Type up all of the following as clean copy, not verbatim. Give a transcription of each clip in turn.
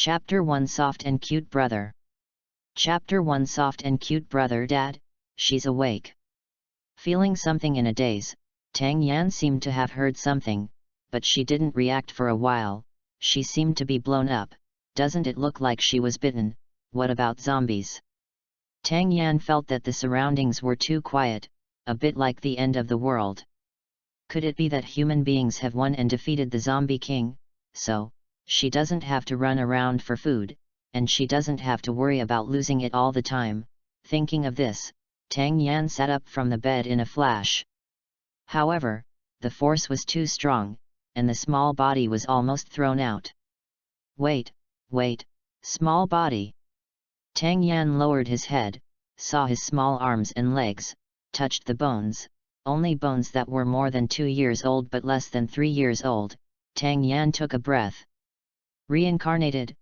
Chapter 1 Soft and Cute Brother. Chapter 1 Soft and Cute Brother. Dad, she's awake. Feeling something in a daze, Tang Yan seemed to have heard something, but she didn't react for a while. She seemed to be blown up. Doesn't it look like she was bitten? What about zombies? Tang Yan felt that the surroundings were too quiet, a bit like the end of the world. Could it be that human beings have won and defeated the zombie king? So, she doesn't have to run around for food, and she doesn't have to worry about losing it all the time. Thinking of this, Tang Yan sat up from the bed in a flash. However, the force was too strong, and the small body was almost thrown out. Wait, small body. Tang Yan lowered his head, saw his small arms and legs, touched the bones, only bones that were more than 2 years old but less than 3 years old. Tang Yan took a breath. Reincarnated,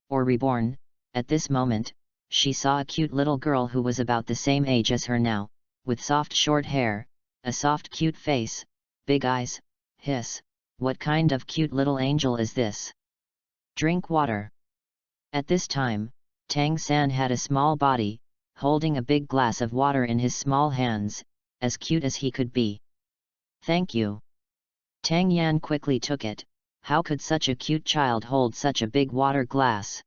or reborn. At this moment, she saw a cute little girl who was about the same age as her now, with soft short hair, a soft cute face, big eyes. Hiss, what kind of cute little angel is this? Drink water. At this time, Tang San had a small body, holding a big glass of water in his small hands, as cute as he could be. Thank you. Tang Yan quickly took it. How could such a cute child hold such a big water glass?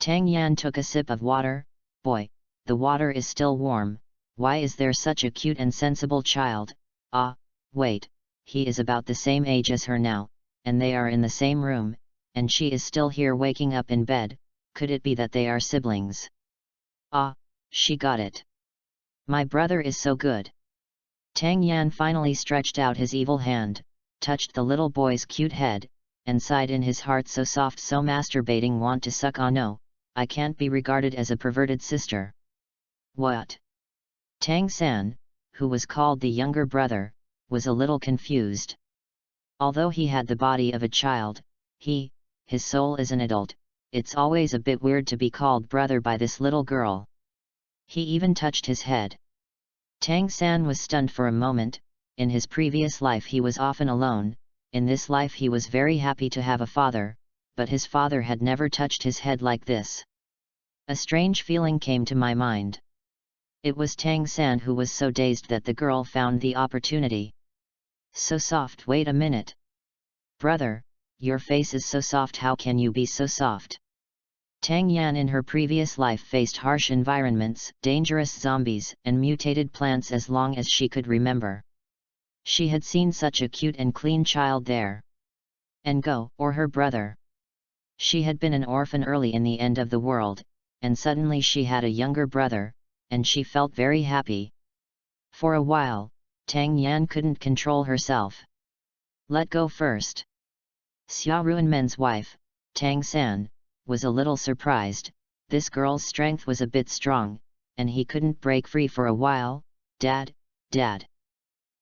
Tang Yan took a sip of water. Boy, the water is still warm. Why is there such a cute and sensible child? Ah, wait, he is about the same age as her now, and they are in the same room, and she is still here waking up in bed. Could it be that they are siblings? Ah, she got it. My brother is so good. Tang Yan finally stretched out his evil hand, touched the little boy's cute head, and sighed in his heart, so soft, so masturbating, want to suck. Oh no, I can't be regarded as a perverted sister. What? Tang San, who was called the younger brother, was a little confused. Although he had the body of a child, his soul is an adult. It's always a bit weird to be called brother by this little girl. He even touched his head. Tang San was stunned for a moment. In his previous life he was often alone. In this life he was very happy to have a father, but his father had never touched his head like this. A strange feeling came to my mind. It was Tang San who was so dazed that the girl found the opportunity. So soft. Wait a minute. Brother, your face is so soft. How can you be so soft? Tang Yan in her previous life faced harsh environments, dangerous zombies, and mutated plants as long as she could remember. She had seen such a cute and clean child there. And go, or her brother. She had been an orphan early in the end of the world, and suddenly she had a younger brother, and she felt very happy. For a while, Tang Yan couldn't control herself. Let go first. Xia Ruanmen's wife, Tang San, was a little surprised. This girl's strength was a bit strong, and he couldn't break free for a while. Dad.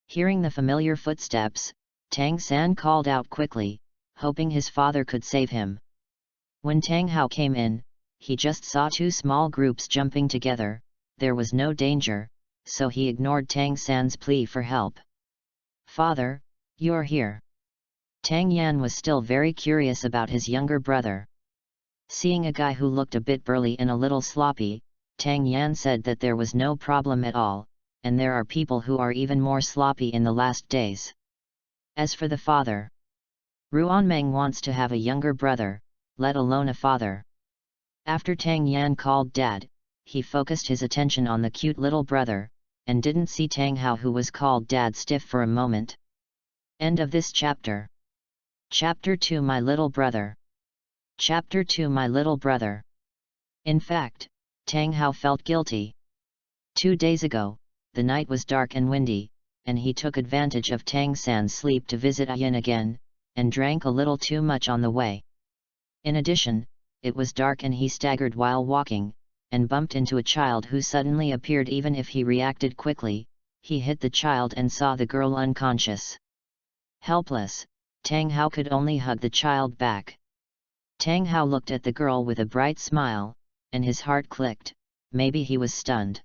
Hearing the familiar footsteps, Tang San called out quickly, hoping his father could save him. When Tang Hao came in, he just saw 2 small groups jumping together. There was no danger, so he ignored Tang San's plea for help. Father, you're here. Tang Yan was still very curious about his younger brother. Seeing a guy who looked a bit burly and a little sloppy, Tang Yan said that there was no problem at all, and there are people who are even more sloppy in the last days. As for the father, Ruanmeng wants to have a younger brother, let alone a father. After Tang Yan called Dad, he focused his attention on the cute little brother, and didn't see Tang Hao, who was called Dad, stiff for a moment. End of this chapter. Chapter 2 My Little Brother. Chapter 2 My Little Brother. In fact, Tang Hao felt guilty. 2 days ago, the night was dark and windy, and he took advantage of Tang San's sleep to visit Ayin again, and drank a little too much on the way. In addition, it was dark and he staggered while walking, and bumped into a child who suddenly appeared. Even if he reacted quickly, he hit the child and saw the girl unconscious. Helpless, Tang Hao could only hug the child back. Tang Hao looked at the girl with a bright smile, and his heart clicked. Maybe he was stunned.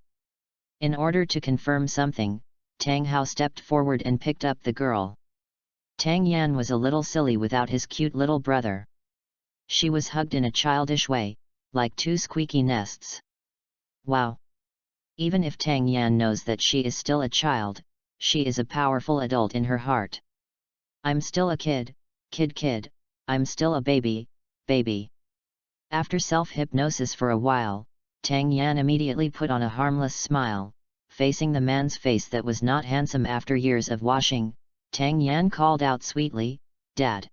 In order to confirm something, Tang Hao stepped forward and picked up the girl. Tang Yan was a little silly without his cute little brother. She was hugged in a childish way, like two squeaky nests. Wow! Even if Tang Yan knows that she is still a child, she is a powerful adult in her heart. I'm still a kid, kid, I'm still a baby, baby. After self-hypnosis for a while, Tang Yan immediately put on a harmless smile, facing the man's face that was not handsome after years of washing. Tang Yan called out sweetly, "Dad."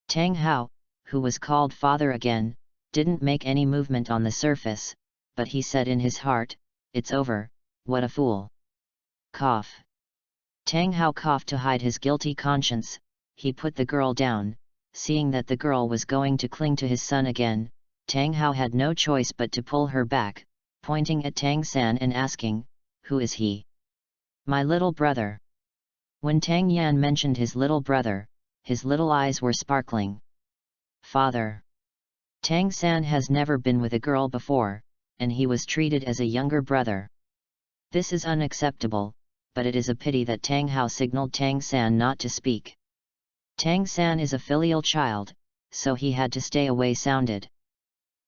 Tang Hao, who was called father again, didn't make any movement on the surface, but he said in his heart, "It's over, what a fool." Cough. Tang Hao coughed to hide his guilty conscience. He put the girl down. Seeing that the girl was going to cling to his son again, Tang Hao had no choice but to pull her back, pointing at Tang San and asking, "Who is he?" "My little brother." When Tang Yan mentioned his little brother, his little eyes were sparkling. "Father." Tang San has never been with a girl before, and he was treated as a younger brother. This is unacceptable, but it is a pity that Tang Hao signaled Tang San not to speak. Tang San is a filial child, so he had to stay away. Sounded.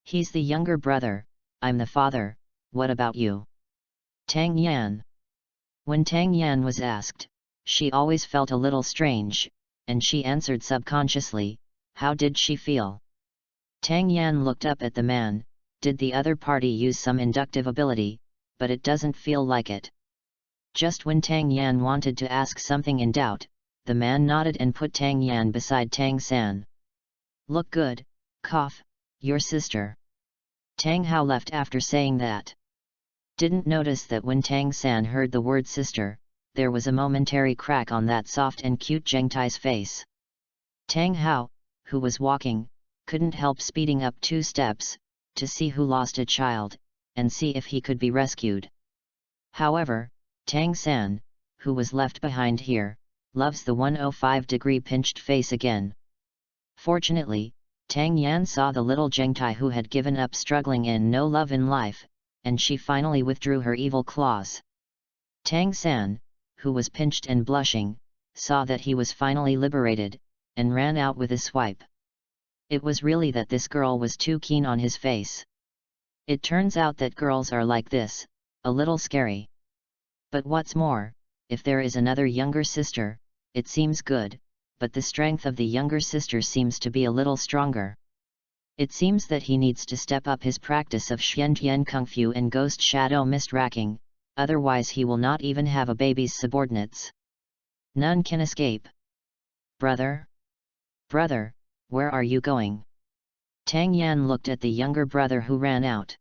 "He's the younger brother, I'm the father, what about you?" Tang Yan. When Tang Yan was asked, she always felt a little strange, and she answered subconsciously. How did she feel? Tang Yan looked up at the man. Did the other party use some inductive ability? But it doesn't feel like it. Just when Tang Yan wanted to ask something in doubt, the man nodded and put Tang Yan beside Tang San. "Look good, cough, your sister." Tang Hao left after saying that. Didn't notice that when Tang San heard the word sister, there was a momentary crack on that soft and cute Zhengtai's face. Tang Hao, who was walking, couldn't help speeding up 2 steps, to see who lost a child, and see if he could be rescued. However, Tang San, who was left behind here, loves the 105-degree pinched face again. Fortunately, Tang Yan saw the little Zhengtai who had given up struggling in no love in life, and she finally withdrew her evil claws. Tang San, who was pinched and blushing, saw that he was finally liberated, and ran out with a swipe. It was really that this girl was too keen on his face. It turns out that girls are like this, a little scary. But what's more, if there is another younger sister, it seems good, but the strength of the younger sister seems to be a little stronger. It seems that he needs to step up his practice of Xiantian Kung Fu and Ghost Shadow Mist Racking, otherwise he will not even have a baby's subordinates. None can escape. "Brother? Brother, where are you going?" Tang Yan looked at the younger brother who ran out.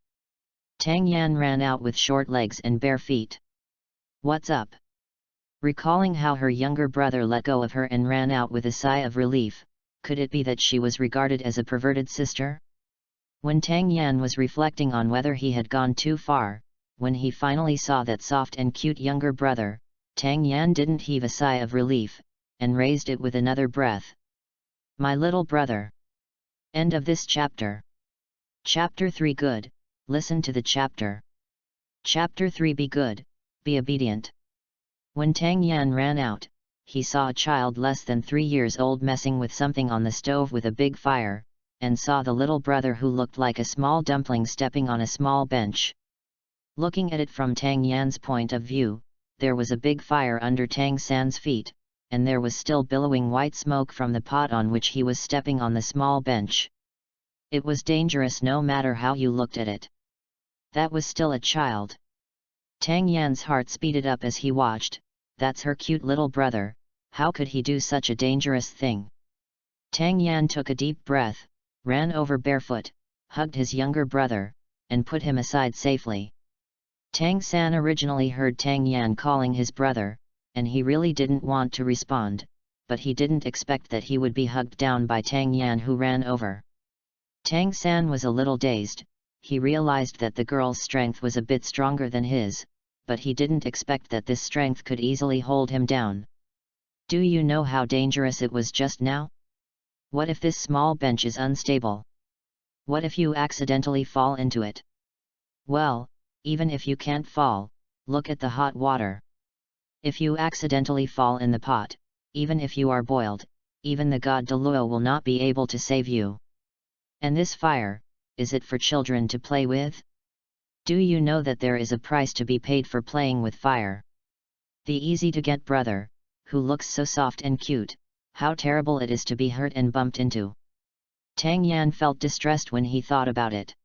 Tang Yan ran out with short legs and bare feet. "What's up?" Recalling how her younger brother let go of her and ran out with a sigh of relief, could it be that she was regarded as a perverted sister? When Tang Yan was reflecting on whether he had gone too far, when he finally saw that soft and cute younger brother, Tang Yan didn't heave a sigh of relief, and raised it with another breath. "My little brother." End of this chapter. Chapter 3 Good, listen to the chapter. Chapter 3 Be good, be obedient. When Tang Yan ran out, he saw a child less than 3 years old messing with something on the stove with a big fire, and saw the little brother who looked like a small dumpling stepping on a small bench. Looking at it from Tang Yan's point of view, there was a big fire under Tang San's feet, and there was still billowing white smoke from the pot on which he was stepping on the small bench. It was dangerous no matter how you looked at it. That was still a child. Tang Yan's heart speeded up as he watched. That's her cute little brother, how could he do such a dangerous thing? Tang Yan took a deep breath, ran over barefoot, hugged his younger brother, and put him aside safely. Tang San originally heard Tang Yan calling his brother, and he really didn't want to respond, but he didn't expect that he would be hugged down by Tang Yan who ran over. Tang San was a little dazed. He realized that the girl's strength was a bit stronger than his, but he didn't expect that this strength could easily hold him down. Do you know how dangerous it was just now? What if this small bench is unstable? What if you accidentally fall into it? Well, even if you can't fall, look at the hot water. If you accidentally fall in the pot, even if you are boiled, even the god Douluo will not be able to save you. And this fire, is it for children to play with? Do you know that there is a price to be paid for playing with fire? The easy-to-get brother, who looks so soft and cute, how terrible it is to be hurt and bumped into. Tang Yan felt distressed when he thought about it.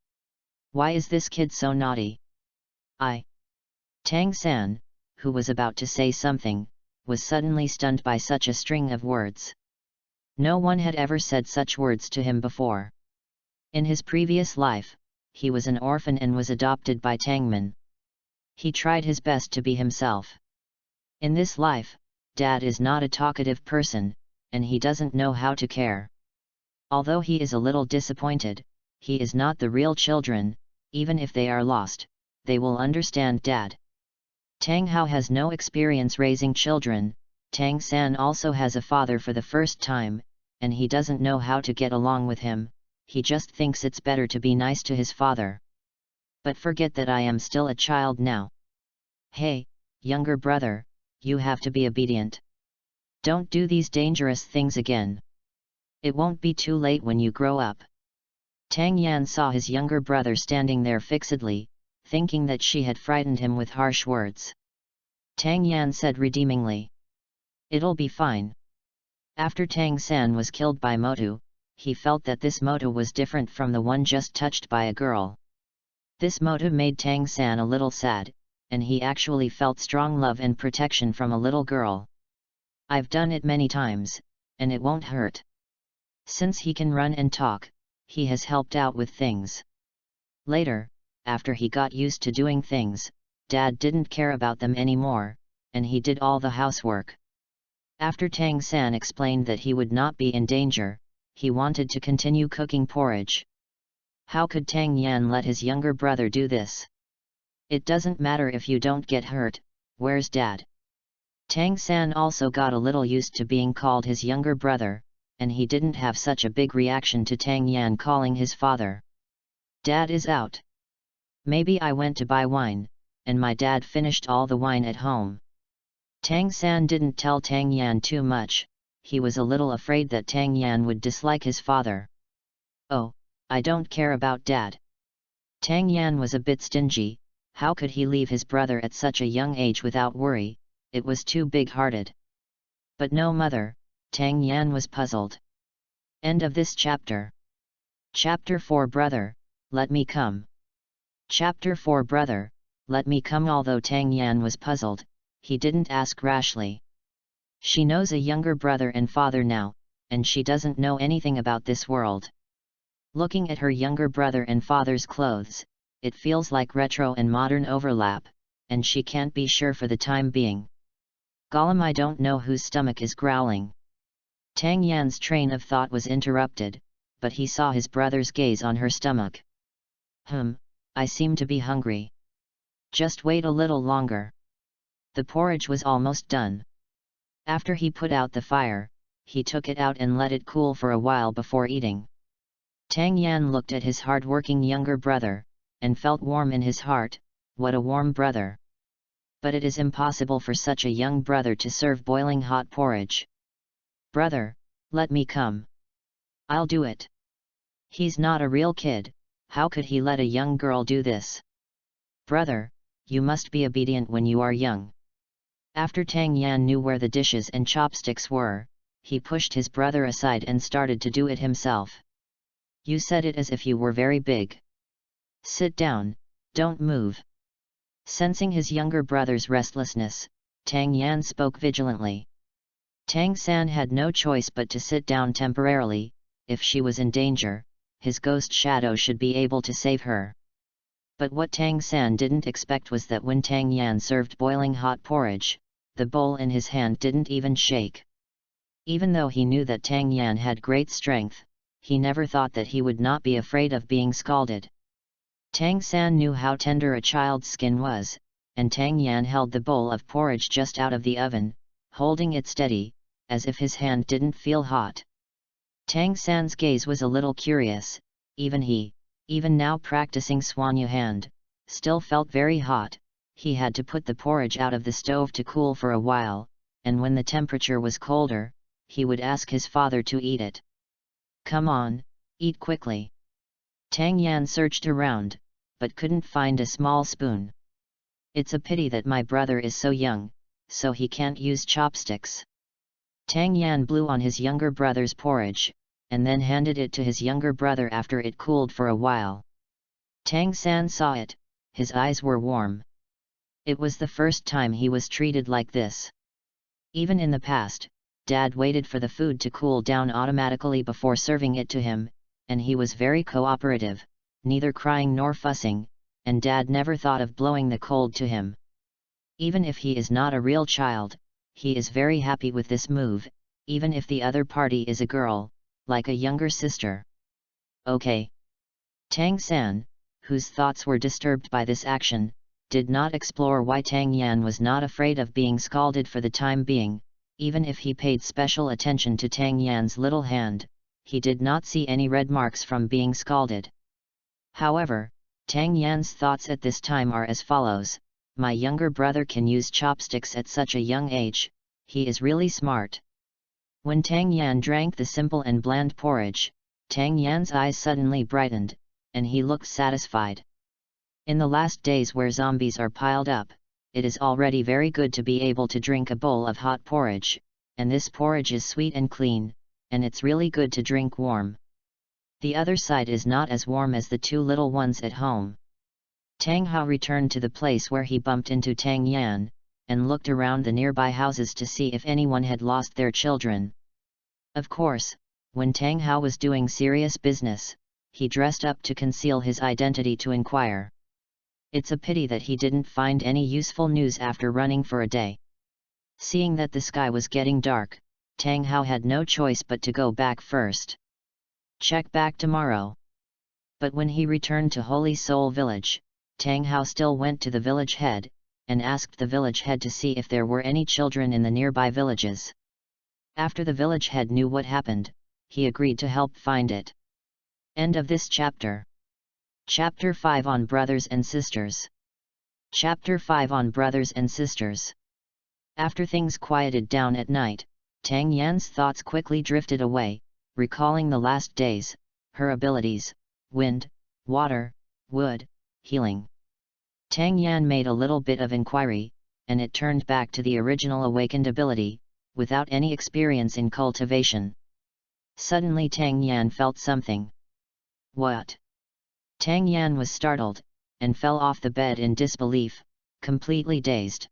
Why is this kid so naughty? Tang San, who was about to say something, was suddenly stunned by such a string of words. No one had ever said such words to him before. In his previous life, he was an orphan and was adopted by Tangman. He tried his best to be himself. In this life, Dad is not a talkative person, and he doesn't know how to care. Although he is a little disappointed, he is not the real children. Even if they are lost, they will understand Dad. Tang Hao has no experience raising children. Tang San also has a father for the first time, and he doesn't know how to get along with him. He just thinks it's better to be nice to his father. But forget that I am still a child now. Hey, younger brother, you have to be obedient. Don't do these dangerous things again. It won't be too late when you grow up. Tang Yan saw his younger brother standing there fixedly, thinking that she had frightened him with harsh words. Tang Yan said redeemingly, "It'll be fine." After Tang San was killed by Motu, he felt that this Motu was different from the one just touched by a girl. This Motu made Tang San a little sad, and he actually felt strong love and protection from a little girl. I've done it many times, and it won't hurt. Since he can run and talk, he has helped out with things. Later, after he got used to doing things, Dad didn't care about them anymore, and he did all the housework. After Tang San explained that he would not be in danger, he wanted to continue cooking porridge. How could Tang Yan let his younger brother do this? It doesn't matter if you don't get hurt, where's Dad? Tang San also got a little used to being called his younger brother, and he didn't have such a big reaction to Tang Yan calling his father. Dad is out. Maybe I went to buy wine, and my dad finished all the wine at home. Tang San didn't tell Tang Yan too much. He was a little afraid that Tang Yan would dislike his father. Oh, I don't care about Dad. Tang Yan was a bit stingy. How could he leave his brother at such a young age without worry? It was too big-hearted. But no mother, Tang Yan was puzzled. End of this chapter. Chapter 4 Brother, let me come. Chapter 4 Brother, let me come. Although Tang Yan was puzzled, he didn't ask rashly. She knows a younger brother and father now, and she doesn't know anything about this world. Looking at her younger brother and father's clothes, it feels like retro and modern overlap, and she can't be sure for the time being. Gollum, I don't know whose stomach is growling. Tang Yan's train of thought was interrupted, but he saw his brother's gaze on her stomach. I seem to be hungry. Just wait a little longer. The porridge was almost done. After he put out the fire, he took it out and let it cool for a while before eating. Tang Yan looked at his hard-working younger brother, and felt warm in his heart. What a warm brother! But it is impossible for such a young brother to serve boiling hot porridge. Brother, let me come. I'll do it. He's not a real kid, how could he let a young girl do this? Brother, you must be obedient when you are young. After Tang Yan knew where the dishes and chopsticks were, he pushed his brother aside and started to do it himself. You said it as if you were very big. Sit down, don't move. Sensing his younger brother's restlessness, Tang Yan spoke vigilantly. Tang San had no choice but to sit down temporarily. If she was in danger, his ghost shadow should be able to save her. But what Tang San didn't expect was that when Tang Yan served boiling hot porridge, the bowl in his hand didn't even shake. Even though he knew that Tang Yan had great strength, he never thought that he would not be afraid of being scalded. Tang San knew how tender a child's skin was, and Tang Yan held the bowl of porridge just out of the oven, holding it steady, as if his hand didn't feel hot. Tang San's gaze was a little curious. Even he, even now practicing Swanyu hand, still felt very hot. He had to put the porridge out of the stove to cool for a while, and when the temperature was colder, he would ask his father to eat it. Come on, eat quickly. Tang Yan searched around, but couldn't find a small spoon. It's a pity that my brother is so young, so he can't use chopsticks. Tang Yan blew on his younger brother's porridge, and then handed it to his younger brother after it cooled for a while. Tang San saw it, his eyes were warm. It was the first time he was treated like this. Even in the past, Dad waited for the food to cool down automatically before serving it to him, and he was very cooperative, neither crying nor fussing, and Dad never thought of blowing the cold to him. Even if he is not a real child, he is very happy with this move, even if the other party is a girl, like a younger sister. Okay. Tang San, whose thoughts were disturbed by this action, did not explore why Tang Yan was not afraid of being scalded for the time being. Even if he paid special attention to Tang Yan's little hand, he did not see any red marks from being scalded. However, Tang Yan's thoughts at this time are as follows: my younger brother can use chopsticks at such a young age, he is really smart. When Tang Yan drank the simple and bland porridge, Tang Yan's eyes suddenly brightened, and he looked satisfied. In the last days where zombies are piled up, it is already very good to be able to drink a bowl of hot porridge, and this porridge is sweet and clean, and it's really good to drink warm. The other side is not as warm as the two little ones at home. Tang Hao returned to the place where he bumped into Tang Yan, and looked around the nearby houses to see if anyone had lost their children. Of course, when Tang Hao was doing serious business, he dressed up to conceal his identity to inquire. It's a pity that he didn't find any useful news after running for a day. Seeing that the sky was getting dark, Tang Hao had no choice but to go back first. Check back tomorrow. But when he returned to Holy Soul Village, Tang Hao still went to the village head, and asked the village head to see if there were any children in the nearby villages. After the village head knew what happened, he agreed to help find it. End of this chapter. Chapter 5 on Brothers and Sisters. Chapter 5 on Brothers and Sisters. After things quieted down at night, Tang Yan's thoughts quickly drifted away, recalling the last days, her abilities, wind, water, wood, healing. Tang Yan made a little bit of inquiry, and it turned back to the original awakened ability, without any experience in cultivation. Suddenly Tang Yan felt something. What? Tang Yan was startled, and fell off the bed in disbelief, completely dazed.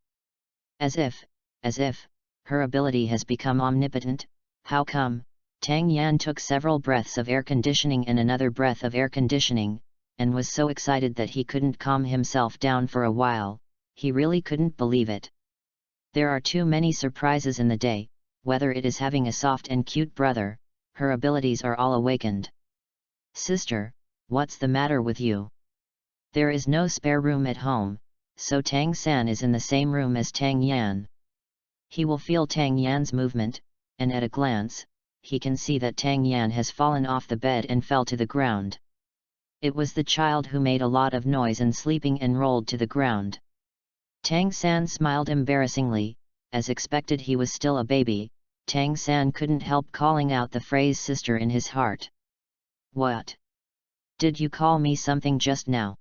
As if, her ability has become omnipotent. How come? Tang Yan took several breaths of air conditioning and another breath of air conditioning, and was so excited that he couldn't calm himself down for a while. He really couldn't believe it. There are too many surprises in the day, whether it is having a soft and cute brother, her abilities are all awakened. Sister, what's the matter with you? There is no spare room at home, so Tang San is in the same room as Tang Yan. He will feel Tang Yan's movement, and at a glance, he can see that Tang Yan has fallen off the bed and fell to the ground. It was the child who made a lot of noise and sleeping and rolled to the ground. Tang San smiled embarrassingly, as expected he was still a baby. Tang San couldn't help calling out the phrase sister in his heart. What? Did you call me something just now?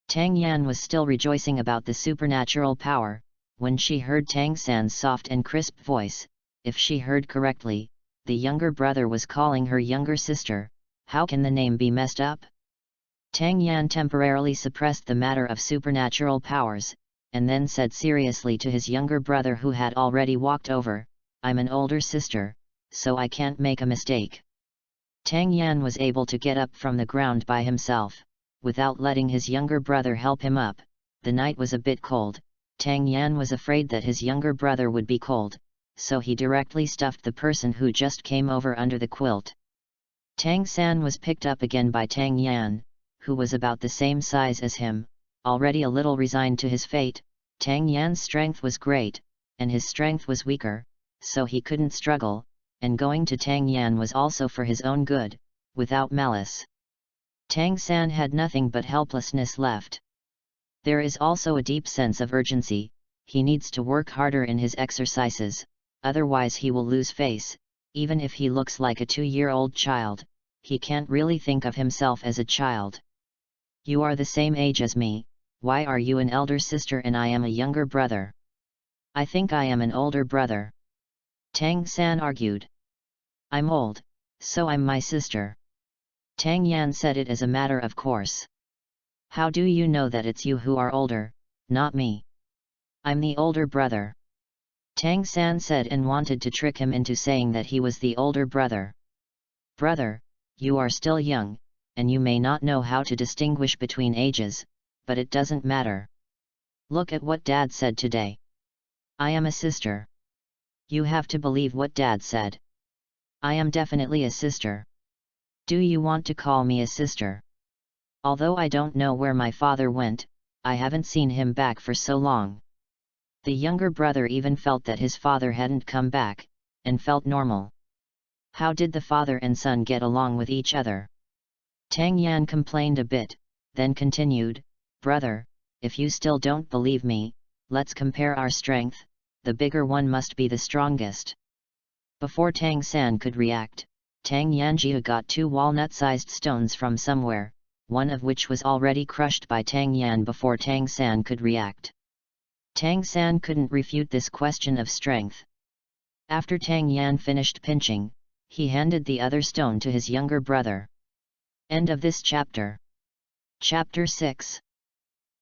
Tang Yan was still rejoicing about the supernatural power, when she heard Tang San's soft and crisp voice. If she heard correctly, the younger brother was calling her younger sister. How can the name be messed up? Tang Yan temporarily suppressed the matter of supernatural powers, and then said seriously to his younger brother who had already walked over, I'm an older sister, so I can't make a mistake. Tang Yan was able to get up from the ground by himself, without letting his younger brother help him up. The night was a bit cold. Tang Yan was afraid that his younger brother would be cold, so he directly stuffed the person who just came over under the quilt. Tang San was picked up again by Tang Yan, who was about the same size as him, already a little resigned to his fate. Tang Yan's strength was great, and his strength was weaker, so he couldn't struggle, and going to Tang Yan was also for his own good, without malice. Tang San had nothing but helplessness left. There is also a deep sense of urgency. He needs to work harder in his exercises, otherwise he will lose face, even if he looks like a 2-year-old child. he can't really think of himself as a child. You are the same age as me, why are you an elder sister and I am a younger brother? I think I am an older brother. Tang-san argued. I'm old, so I'm my sister. Tang Yan said it as a matter of course. How do you know that it's you who are older, not me? I'm the older brother. Tang San said and wanted to trick him into saying that he was the older brother. Brother, you are still young, and you may not know how to distinguish between ages, but it doesn't matter. Look at what Dad said today. I am a sister. You have to believe what Dad said. I am definitely a sister. Do you want to call me a sister? Although I don't know where my father went, I haven't seen him back for so long. The younger brother even felt that his father hadn't come back, and felt normal. How did the father and son get along with each other? Tang Yan complained a bit, then continued, Brother, if you still don't believe me, let's compare our strength, the bigger one must be the strongest. Before Tang San could react, Tang Yanjia got 2 walnut-sized stones from somewhere, one of which was already crushed by Tang Yan before Tang San could react. Tang San couldn't refute this question of strength. After Tang Yan finished pinching, he handed the other stone to his younger brother. End of this chapter. Chapter 6.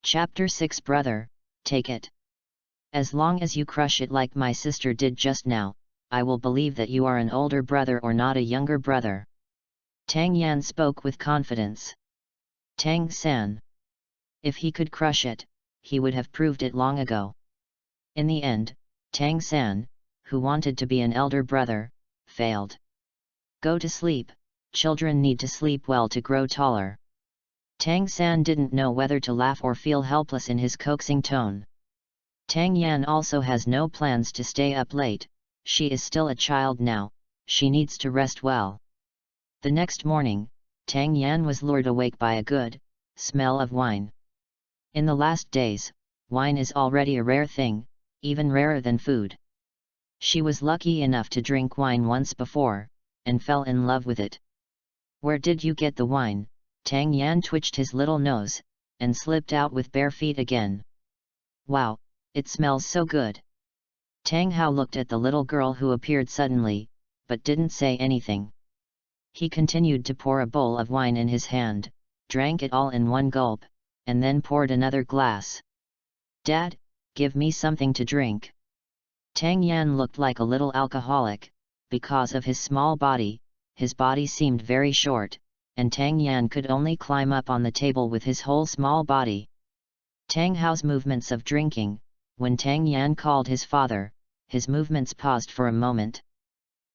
Chapter 6 Brother, take it. As long as you crush it like my sister did just now, I will believe that you are an older brother or not a younger brother. Tang Yan spoke with confidence. Tang San. If he could crush it, he would have proved it long ago. In the end, Tang San, who wanted to be an elder brother, failed. Go to sleep, children need to sleep well to grow taller. Tang San didn't know whether to laugh or feel helpless in his coaxing tone. Tang Yan also has no plans to stay up late, she is still a child now, she needs to rest well. The next morning, Tang Yan was lured awake by a good smell of wine. In the last days, wine is already a rare thing, even rarer than food. She was lucky enough to drink wine once before, and fell in love with it. Where did you get the wine? Tang Yan twitched his little nose, and slipped out with bare feet again. Wow, it smells so good. Tang Hao looked at the little girl who appeared suddenly, but didn't say anything. He continued to pour a bowl of wine in his hand, drank it all in one gulp, and then poured another glass. Dad, give me something to drink. Tang Yan looked like a little alcoholic, because of his small body, his body seemed very short, and Tang Yan could only climb up on the table with his whole small body. Tang Hao's movements of drinking, when Tang Yan called his father, his movements paused for a moment.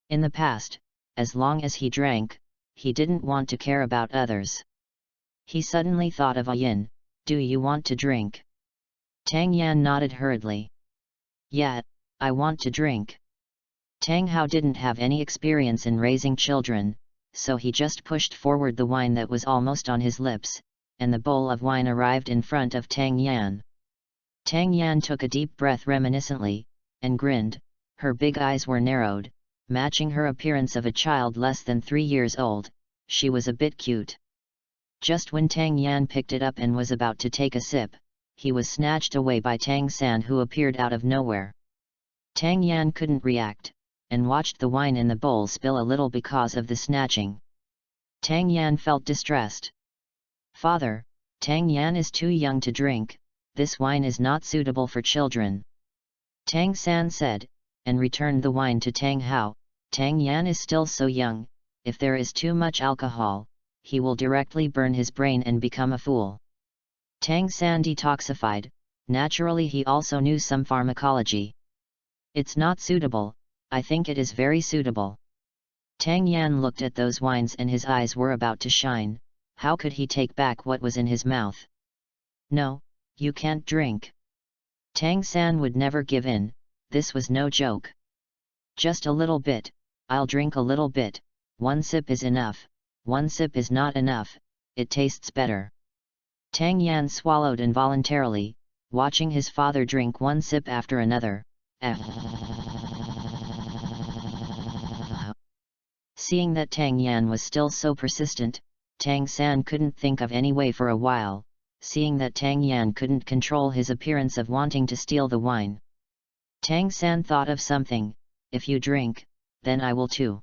In the past, as long as he drank, he didn't want to care about others. He suddenly thought of Yin, do you want to drink? Tang Yan nodded hurriedly. Yeah, I want to drink. Tang Hao didn't have any experience in raising children, so he just pushed forward the wine that was almost on his lips, and the bowl of wine arrived in front of Tang Yan. Tang Yan took a deep breath reminiscently, and grinned, her big eyes were narrowed, matching her appearance of a child less than 3 years old, she was a bit cute. Just when Tang Yan picked it up and was about to take a sip, he was snatched away by Tang San who appeared out of nowhere. Tang Yan couldn't react, and watched the wine in the bowl spill a little because of the snatching. Tang Yan felt distressed. Father, Tang Yan is too young to drink, this wine is not suitable for children. Tang San said, and returned the wine to Tang Hao. Tang Yan is still so young, if there is too much alcohol, he will directly burn his brain and become a fool. Tang San detoxified, naturally he also knew some pharmacology. It's not suitable, I think it is very suitable. Tang Yan looked at those wines and his eyes were about to shine, how could he take back what was in his mouth? No, you can't drink. Tang San would never give in, this was no joke. Just a little bit, I'll drink a little bit, 1 sip is enough, 1 sip is not enough, it tastes better. Tang Yan swallowed involuntarily, watching his father drink 1 sip after another. Seeing that Tang Yan was still so persistent, Tang San couldn't think of any way for a while, seeing that Tang Yan couldn't control his appearance of wanting to steal the wine. Tang San thought of something. If you drink, then I will too.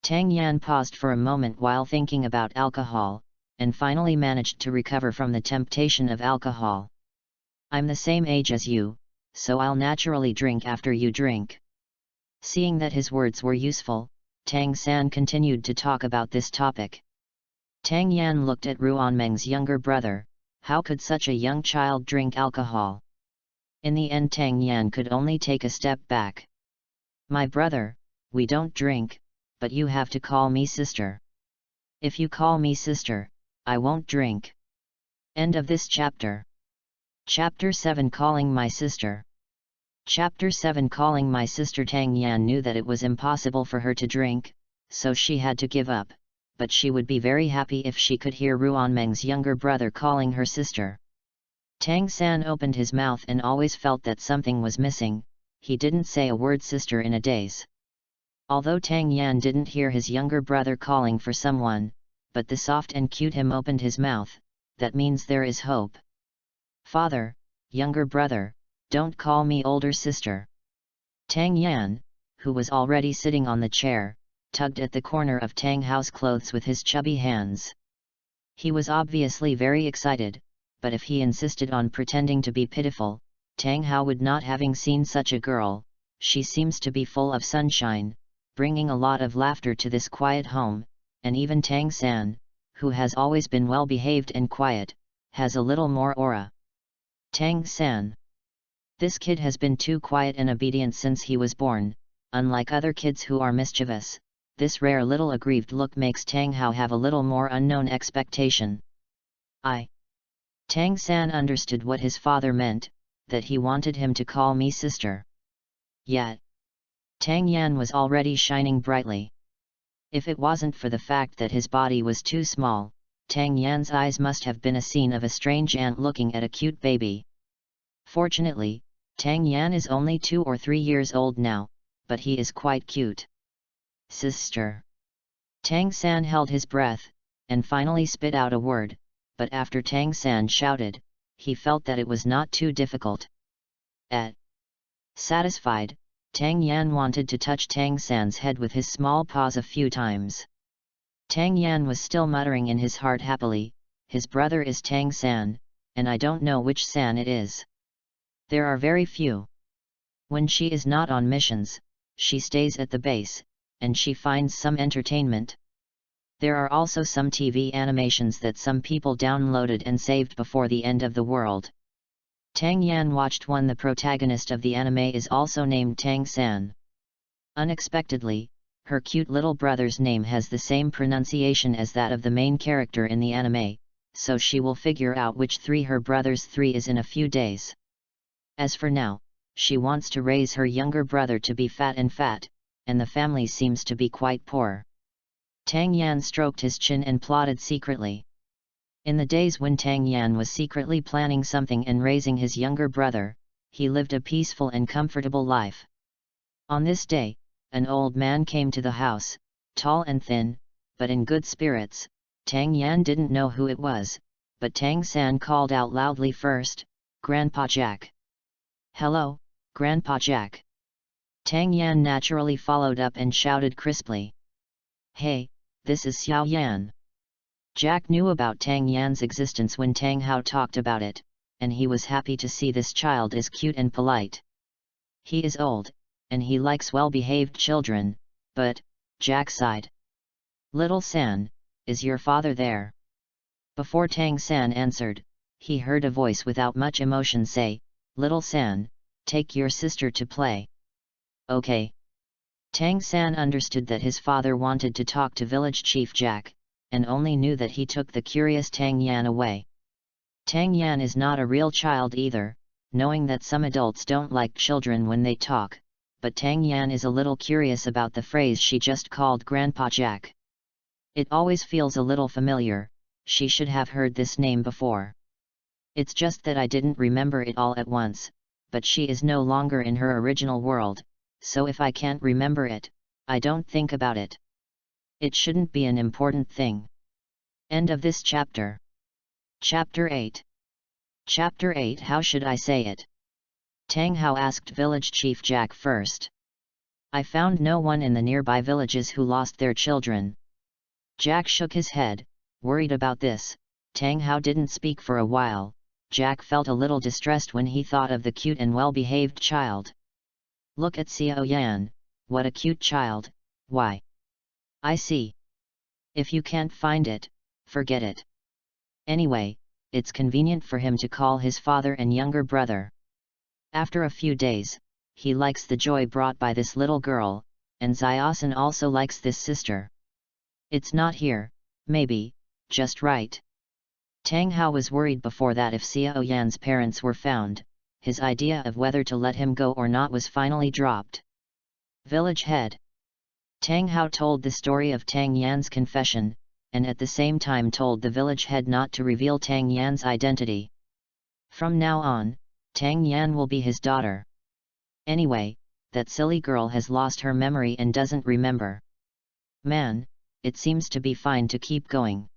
Tang Yan paused for a moment while thinking about alcohol, and finally managed to recover from the temptation of alcohol. I'm the same age as you, so I'll naturally drink after you drink. Seeing that his words were useful, Tang San continued to talk about this topic. Tang Yan looked at Ruanmeng's younger brother. How could such a young child drink alcohol? In the end, Tang Yan could only take a step back. My brother, we don't drink, but you have to call me sister. If you call me sister, I won't drink. End of this chapter. Chapter 7 Calling My Sister. Chapter 7 Calling My Sister. Tang Yan knew that it was impossible for her to drink, so she had to give up, but she would be very happy if she could hear Ruanmeng's younger brother calling her sister. Tang San opened his mouth and always felt that something was missing. He didn't say a word sister in a days. Although Tang Yan didn't hear his younger brother calling for someone, but the soft and cute him opened his mouth. That means there is hope. Father, younger brother, don't call me older sister. Tang Yan, who was already sitting on the chair, tugged at the corner of Tang Hao's clothes with his chubby hands. He was obviously very excited, but if he insisted on pretending to be pitiful, Tang Hao would not. Having seen such a girl, she seems to be full of sunshine, bringing a lot of laughter to this quiet home, and even Tang San, who has always been well behaved and quiet, has a little more aura. Tang San. This kid has been too quiet and obedient since he was born. Unlike other kids who are mischievous, this rare little aggrieved look makes Tang Hao have a little more unknown expectation. Tang San understood what his father meant, that he wanted him to call me sister. Yet, Tang Yan was already shining brightly. If it wasn't for the fact that his body was too small, Tang Yan's eyes must have been a scene of a strange ant looking at a cute baby. Fortunately, Tang Yan is only 2 or 3 years old now, but he is quite cute. Sister. Tang San held his breath, and finally spit out a word. But after Tang San shouted, he felt that it was not too difficult. Satisfied, Tang Yan wanted to touch Tang San's head with his small paws a few times. Tang Yan was still muttering in his heart happily, his brother is Tang San, and I don't know which San it is. There are very few. When she is not on missions, she stays at the base, and she finds some entertainment. There are also some TV animations that some people downloaded and saved before the end of the world. Tang Yan watched one. The protagonist of the anime is also named Tang San. Unexpectedly, her cute little brother's name has the same pronunciation as that of the main character in the anime, so she will figure out which her brother's 3 is in a few days. As for now, she wants to raise her younger brother to be fat, and the family seems to be quite poor. Tang Yan stroked his chin and plotted secretly. In the days when Tang Yan was secretly planning something and raising his younger brother, he lived a peaceful and comfortable life. On this day, an old man came to the house, tall and thin, but in good spirits. Tang Yan didn't know who it was, but Tang San called out loudly first, "Grandpa Jack." "Hello, Grandpa Jack." Tang Yan naturally followed up and shouted crisply, "Hey, this is Xiao Yan." Jack knew about Tang Yan's existence when Tang Hao talked about it, and he was happy to see this child is cute and polite. He is old, and he likes well-behaved children, but, Jack sighed. "Little San, is your father there?" Before Tang San answered, he heard a voice without much emotion say, "Little San, take your sister to play." "Okay." Tang San understood that his father wanted to talk to village chief Jack, and only knew that he took the curious Tang Yan away. Tang Yan is not a real child either, knowing that some adults don't like children when they talk, but Tang Yan is a little curious about the phrase she just called Grandpa Jack. It always feels a little familiar, she should have heard this name before. It's just that I didn't remember it all at once, but she is no longer in her original world, so if I can't remember it, I don't think about it. It shouldn't be an important thing. End of this chapter. Chapter 8. Chapter 8. How should I say it? Tang Hao asked village chief Jack first. I found no one in the nearby villages who lost their children. Jack shook his head, worried about this. Tang Hao didn't speak for a while. Jack felt a little distressed when he thought of the cute and well-behaved child. Look at Xiao Yan, what a cute child. Why? I see. If you can't find it, forget it. Anyway, it's convenient for him to call his father and younger brother. After a few days, he likes the joy brought by this little girl, and Xiaosan also likes this sister. It's not here, maybe, just right. Tang Hao was worried before that if Xiao Yan's parents were found, his idea of whether to let him go or not was finally dropped. Village head. Tang Hao told the story of Tang Yan's confession, and at the same time told the village head not to reveal Tang Yan's identity. From now on, Tang Yan will be his daughter. Anyway, that silly girl has lost her memory and doesn't remember. Man, it seems to be fine to keep going.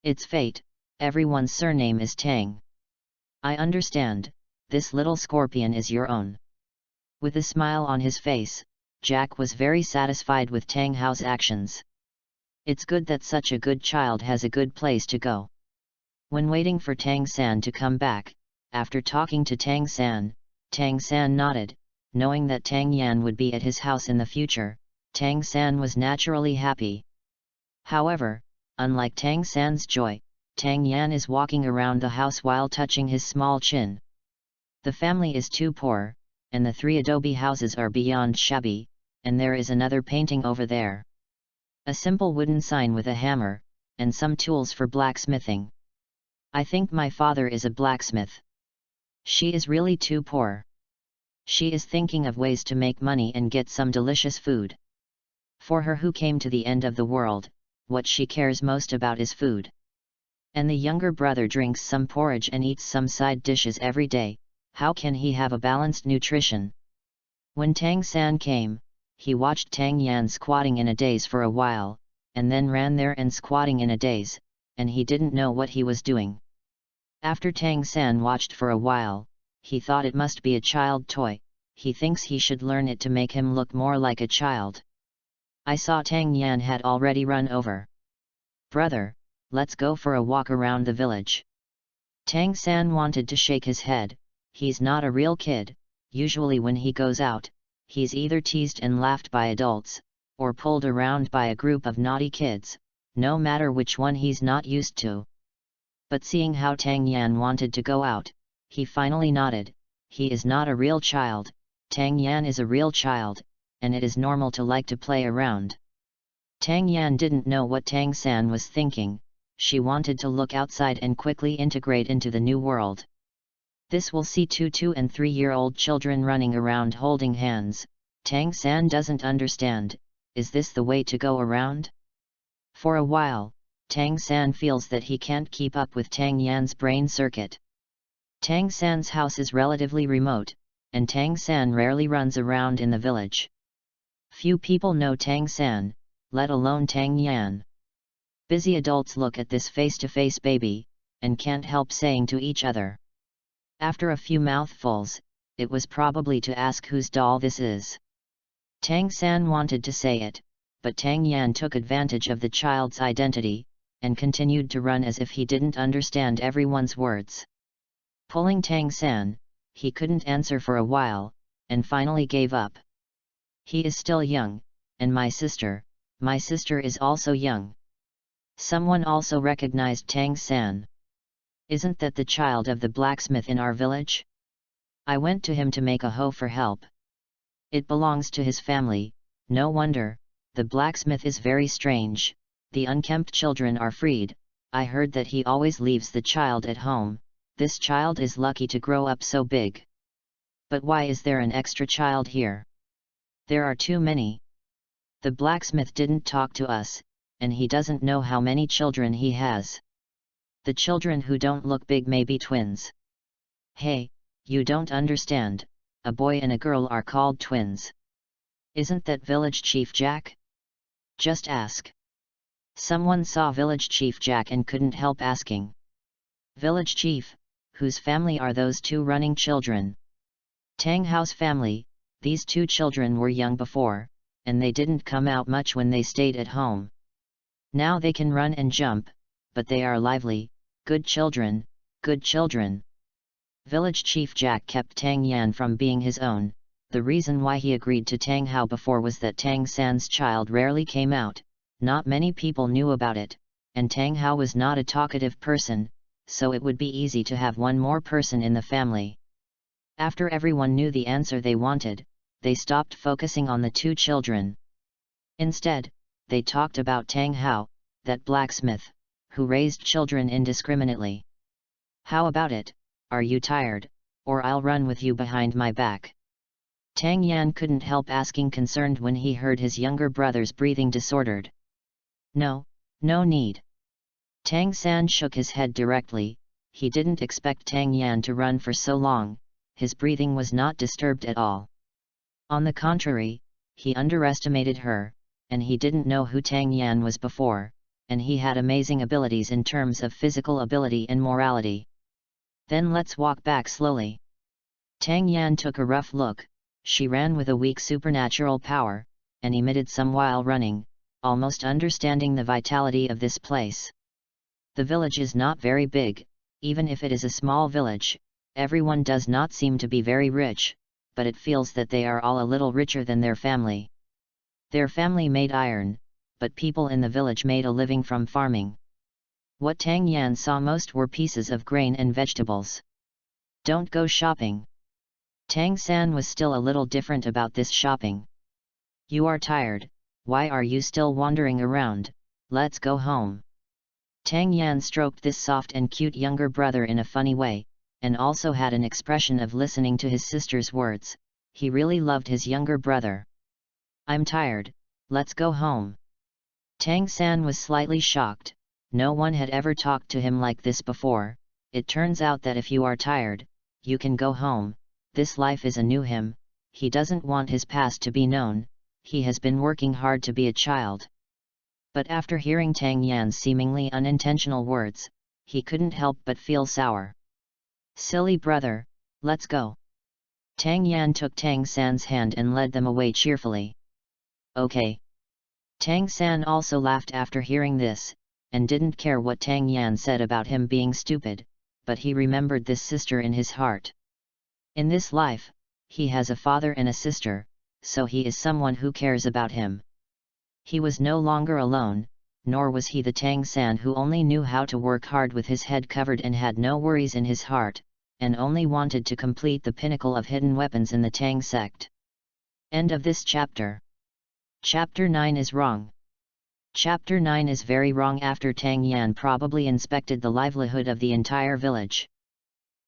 It's fate, everyone's surname is Tang. I understand, this little scorpion is your own. With a smile on his face, Jack was very satisfied with Tang Hao's actions. It's good that such a good child has a good place to go. When waiting for Tang San to come back, after talking to Tang San nodded, knowing that Tang Yan would be at his house in the future. Tang San was naturally happy. However, unlike Tang San's joy, Tang Yan is walking around the house while touching his small chin. The family is too poor, and the 3 adobe houses are beyond shabby, and there is another painting over there. A simple wooden sign with a hammer, and some tools for blacksmithing. I think my father is a blacksmith. She is really too poor. She is thinking of ways to make money and get some delicious food. For her who came to the end of the world, what she cares most about is food. And the younger brother drinks some porridge and eats some side dishes every day. How can he have a balanced nutrition? When Tang San came, he watched Tang Yan squatting in a daze for a while, and then ran there and squatting in a daze, and he didn't know what he was doing. After Tang San watched for a while, he thought it must be a child toy. He thinks he should learn it to make him look more like a child. I saw Tang Yan had already run over. Brother, let's go for a walk around the village. Tang San wanted to shake his head. He's not a real kid. Usually when he goes out, he's either teased and laughed by adults, or pulled around by a group of naughty kids, no matter which one he's not used to. But seeing how Tang Yan wanted to go out, he finally nodded. He is not a real child, Tang Yan is a real child, and it is normal to like to play around. Tang Yan didn't know what Tang San was thinking. She wanted to look outside and quickly integrate into the new world. This will see 2 and 3-year-old children running around holding hands. Tang San doesn't understand. Is this the way to go around? For a while, Tang San feels that he can't keep up with Tang Yan's brain circuit. Tang San's house is relatively remote, and Tang San rarely runs around in the village. Few people know Tang San, let alone Tang Yan. Busy adults look at this face-to-face baby, and can't help saying to each other. After a few mouthfuls, it was probably to ask whose doll this is. Tang San wanted to say it, but Tang Yan took advantage of the child's identity, and continued to run as if he didn't understand everyone's words. Pulling Tang San, he couldn't answer for a while, and finally gave up. He is still young, and my sister is also young. Someone also recognized Tang San. Isn't that the child of the blacksmith in our village? I went to him to make a hoe for help. It belongs to his family, no wonder, the blacksmith is very strange. The unkempt children are freed. I heard that he always leaves the child at home. This child is lucky to grow up so big. But why is there an extra child here? There are too many. The blacksmith didn't talk to us, and he doesn't know how many children he has. The children who don't look big may be twins. Hey, you don't understand, a boy and a girl are called twins. Isn't that village chief Jack? Just ask. Someone saw village chief Jack and couldn't help asking. Village chief, whose family are those two running children? Tang Hao's family. These two children were young before, and they didn't come out much when they stayed at home. Now they can run and jump, but they are lively, good children, good children. Village chief Jack kept Tang Yan from being his own. The reason why he agreed to Tang Hao before was that Tang San's child rarely came out, not many people knew about it, and Tang Hao was not a talkative person, so it would be easy to have one more person in the family. After everyone knew the answer they wanted, they stopped focusing on the two children. Instead, they talked about Tang Hao, that blacksmith, who raised children indiscriminately. How about it, are you tired, or I'll run with you behind my back? Tang Yan couldn't help asking, concerned when he heard his younger brother's breathing disordered. No, no need. Tang San shook his head directly. He didn't expect Tang Yan to run for so long. His breathing was not disturbed at all. On the contrary, he underestimated her, and he didn't know who Tang Yan was before, and he had amazing abilities in terms of physical ability and morality. Then let's walk back slowly. Tang Yan took a rough look. She ran with a weak supernatural power, and emitted some while running, almost understanding the vitality of this place. The village is not very big, even if it is a small village. Everyone does not seem to be very rich, but it feels that they are all a little richer than their family. Their family made iron, but people in the village made a living from farming. What Tang Yan saw most were pieces of grain and vegetables. Don't go shopping. Tang San was still a little different about this shopping. You are tired, why are you still wandering around? Let's go home. Tang Yan stroked this soft and cute younger brother in a funny way, and also had an expression of listening to his sister's words. He really loved his younger brother. I'm tired, let's go home. Tang San was slightly shocked. No one had ever talked to him like this before. It turns out that if you are tired, you can go home. This life is a new him. He doesn't want his past to be known. He has been working hard to be a child. But after hearing Tang Yan's seemingly unintentional words, he couldn't help but feel sour. Silly brother, let's go. Tang Yan took Tang San's hand and led them away cheerfully. Okay. Tang San also laughed after hearing this, and didn't care what Tang Yan said about him being stupid, but he remembered this sister in his heart. In this life, he has a father and a sister, so he is someone who cares about him. He was no longer alone, nor was he the Tang San who only knew how to work hard with his head covered and had no worries in his heart, and only wanted to complete the pinnacle of hidden weapons in the Tang sect. End of this chapter. Chapter 9 is wrong. Chapter 9 is very wrong after Tang Yan probably inspected the livelihood of the entire village.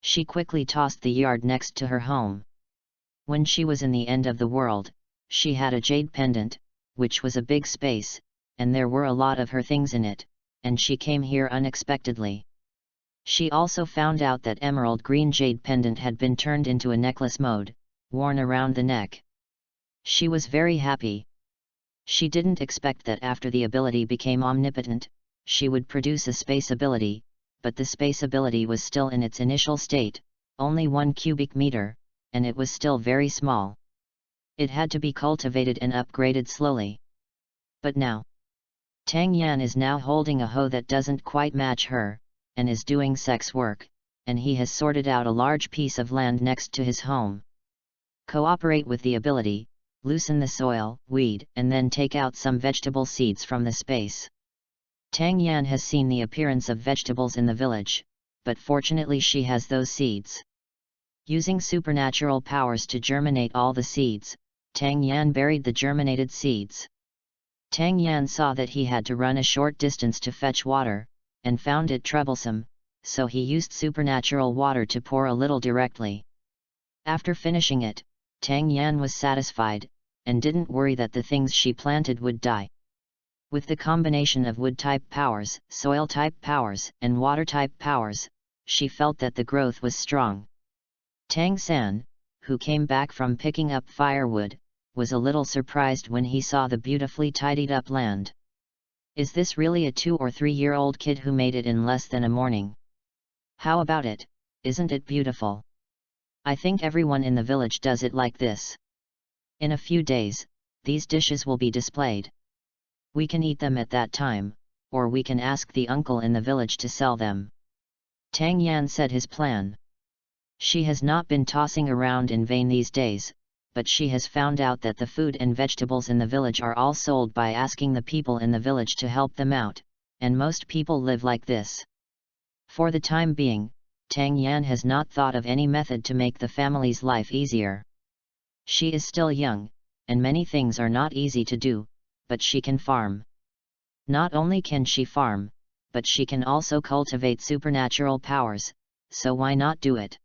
She quickly tossed the yard next to her home. When she was in the end of the world, she had a jade pendant, which was a big space, and there were a lot of her things in it, and she came here unexpectedly. She also found out that emerald green jade pendant had been turned into a necklace mode, worn around the neck. She was very happy. She didn't expect that after the ability became omnipotent, she would produce a space ability, but the space ability was still in its initial state, only 1 cubic meter, and it was still very small. It had to be cultivated and upgraded slowly. But now, Tang Yan is now holding a hoe that doesn't quite match her, and is doing sex work, and he has sorted out a large piece of land next to his home. Cooperate with the ability, loosen the soil, weed, and then take out some vegetable seeds from the space. Tang Yan has seen the appearance of vegetables in the village, but fortunately she has those seeds. Using supernatural powers to germinate all the seeds, Tang Yan buried the germinated seeds. Tang Yan saw that he had to run a short distance to fetch water, and found it troublesome, so he used supernatural water to pour a little directly. After finishing it, Tang Yan was satisfied, and didn't worry that the things she planted would die. With the combination of wood-type powers, soil-type powers, and water-type powers, she felt that the growth was strong. Tang San, who came back from picking up firewood, was a little surprised when he saw the beautifully tidied up land. Is this really a 2 or 3-year-old kid who made it in less than a morning? How about it, isn't it beautiful? I think everyone in the village does it like this. In a few days, these dishes will be displayed. We can eat them at that time, or we can ask the uncle in the village to sell them. Tang Yan said his plan. She has not been tossing around in vain these days, but she has found out that the food and vegetables in the village are all sold by asking the people in the village to help them out, and most people live like this. For the time being, Tang Yan has not thought of any method to make the family's life easier. She is still young, and many things are not easy to do, but she can farm. Not only can she farm, but she can also cultivate supernatural powers, so why not do it?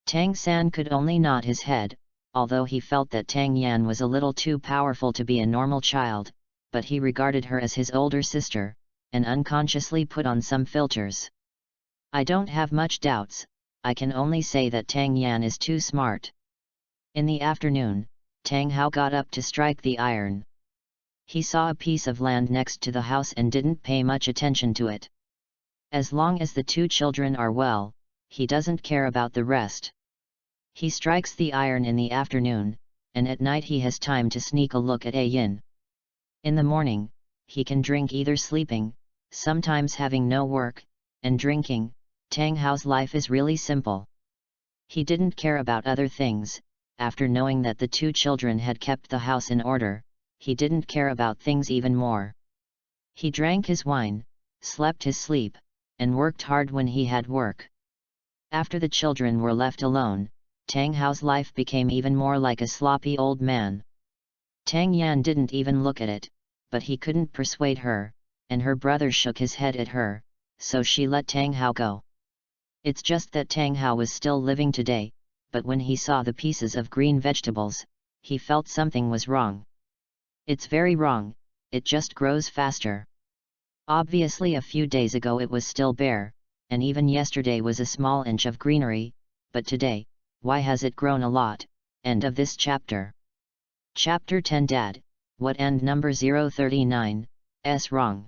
Tang San could only nod his head, although he felt that Tang Yan was a little too powerful to be a normal child, but he regarded her as his older sister, and unconsciously put on some filters. I don't have much doubts, I can only say that Tang Yan is too smart. In the afternoon, Tang Hao got up to strike the iron. He saw a piece of land next to the house and didn't pay much attention to it. As long as the two children are well, he doesn't care about the rest. He strikes the iron in the afternoon, and at night he has time to sneak a look at A Yin. In the morning, he can drink either sleeping, sometimes having no work, and drinking. Tang Hao's life is really simple. He didn't care about other things. After knowing that the two children had kept the house in order, he didn't care about things even more. He drank his wine, slept his sleep, and worked hard when he had work. After the children were left alone, Tang Hao's life became even more like a sloppy old man. Tang Yan didn't even look at it, but he couldn't persuade her, and her brother shook his head at her, so she let Tang Hao go. It's just that Tang Hao was still living today, but when he saw the pieces of green vegetables, he felt something was wrong. It's very wrong, it just grows faster. Obviously a few days ago it was still bare, and even yesterday was a small inch of greenery, but today, why has it grown a lot? End of this chapter. Chapter 10 Dad, what and number 039, S wrong.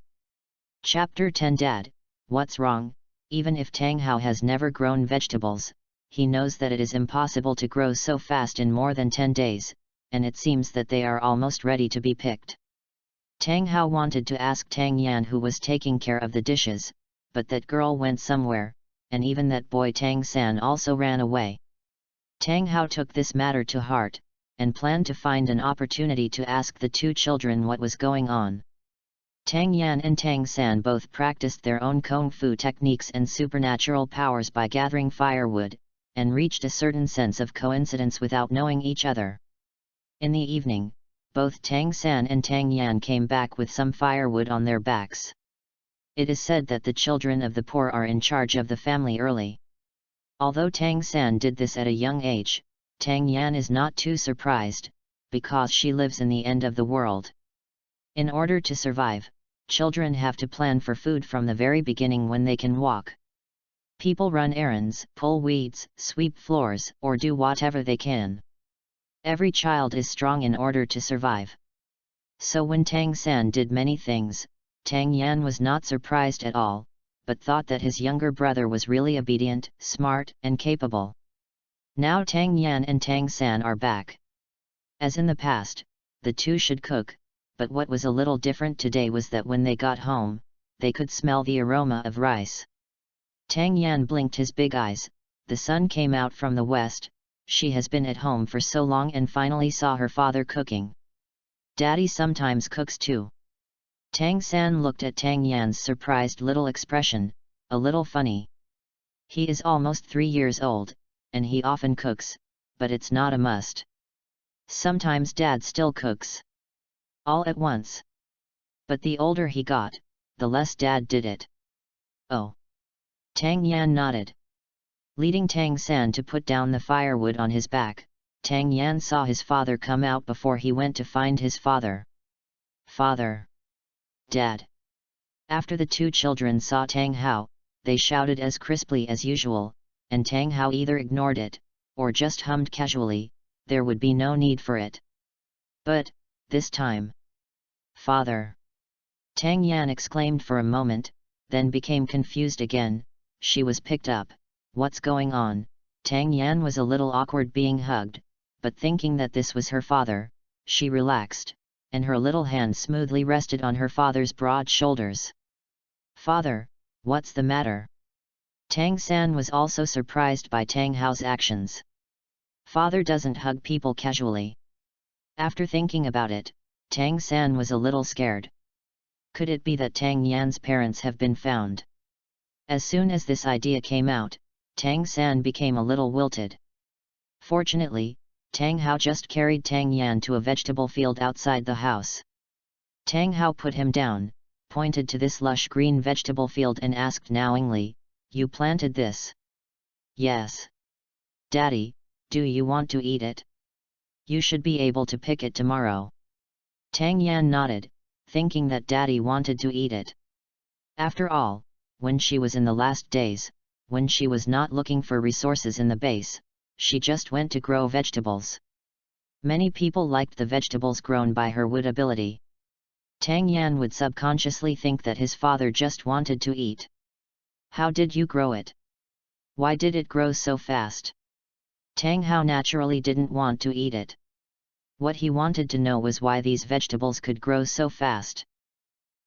Chapter 10 Dad, what's wrong? Even if Tang Hao has never grown vegetables, he knows that it is impossible to grow so fast in more than 10 days, and it seems that they are almost ready to be picked. Tang Hao wanted to ask Tang Yan who was taking care of the dishes, but that girl went somewhere, and even that boy Tang San also ran away. Tang Hao took this matter to heart, and planned to find an opportunity to ask the two children what was going on. Tang Yan and Tang San both practiced their own kung fu techniques and supernatural powers by gathering firewood, and reached a certain sense of coincidence without knowing each other. In the evening, both Tang San and Tang Yan came back with some firewood on their backs. It is said that the children of the poor are in charge of the family early. Although Tang San did this at a young age, Tang Yan is not too surprised, because she lives in the end of the world. In order to survive, children have to plan for food from the very beginning when they can walk. People run errands, pull weeds, sweep floors, or do whatever they can. Every child is strong in order to survive. So when Tang San did many things, Tang Yan was not surprised at all, but thought that his younger brother was really obedient, smart, and capable. Now Tang Yan and Tang San are back. As in the past, the two should cook, but what was a little different today was that when they got home, they could smell the aroma of rice. Tang Yan blinked his big eyes. The sun came out from the west. She has been at home for so long and finally saw her father cooking. Daddy sometimes cooks too. Tang San looked at Tang Yan's surprised little expression, a little funny. He is almost 3 years old, and he often cooks, but it's not a must. Sometimes Dad still cooks. All at once. But the older he got, the less Dad did it. Oh. Tang Yan nodded. Leading Tang San to put down the firewood on his back, Tang Yan saw his father come out before he went to find his father. Father! Dad! After the two children saw Tang Hao, they shouted as crisply as usual, and Tang Hao either ignored it, or just hummed casually. There would be no need for it. But, this time. Father! Tang Yan exclaimed for a moment, then became confused again. She was picked up. What's going on? Tang Yan was a little awkward being hugged, but thinking that this was her father, she relaxed, and her little hand smoothly rested on her father's broad shoulders. Father, what's the matter? Tang San was also surprised by Tang Hao's actions. Father doesn't hug people casually. After thinking about it, Tang San was a little scared. Could it be that Tang Yan's parents have been found? As soon as this idea came out, Tang San became a little wilted. Fortunately, Tang Hao just carried Tang Yan to a vegetable field outside the house. Tang Hao put him down, pointed to this lush green vegetable field and asked knowingly, "You planted this?" "Yes." "Daddy, do you want to eat it?" "You should be able to pick it tomorrow." Tang Yan nodded, thinking that Daddy wanted to eat it. After all, when she was in the last days, when she was not looking for resources in the base, she just went to grow vegetables. Many people liked the vegetables grown by her wood ability. Tang Yan would subconsciously think that his father just wanted to eat. "How did you grow it? Why did it grow so fast?" Tang Hao naturally didn't want to eat it. What he wanted to know was why these vegetables could grow so fast.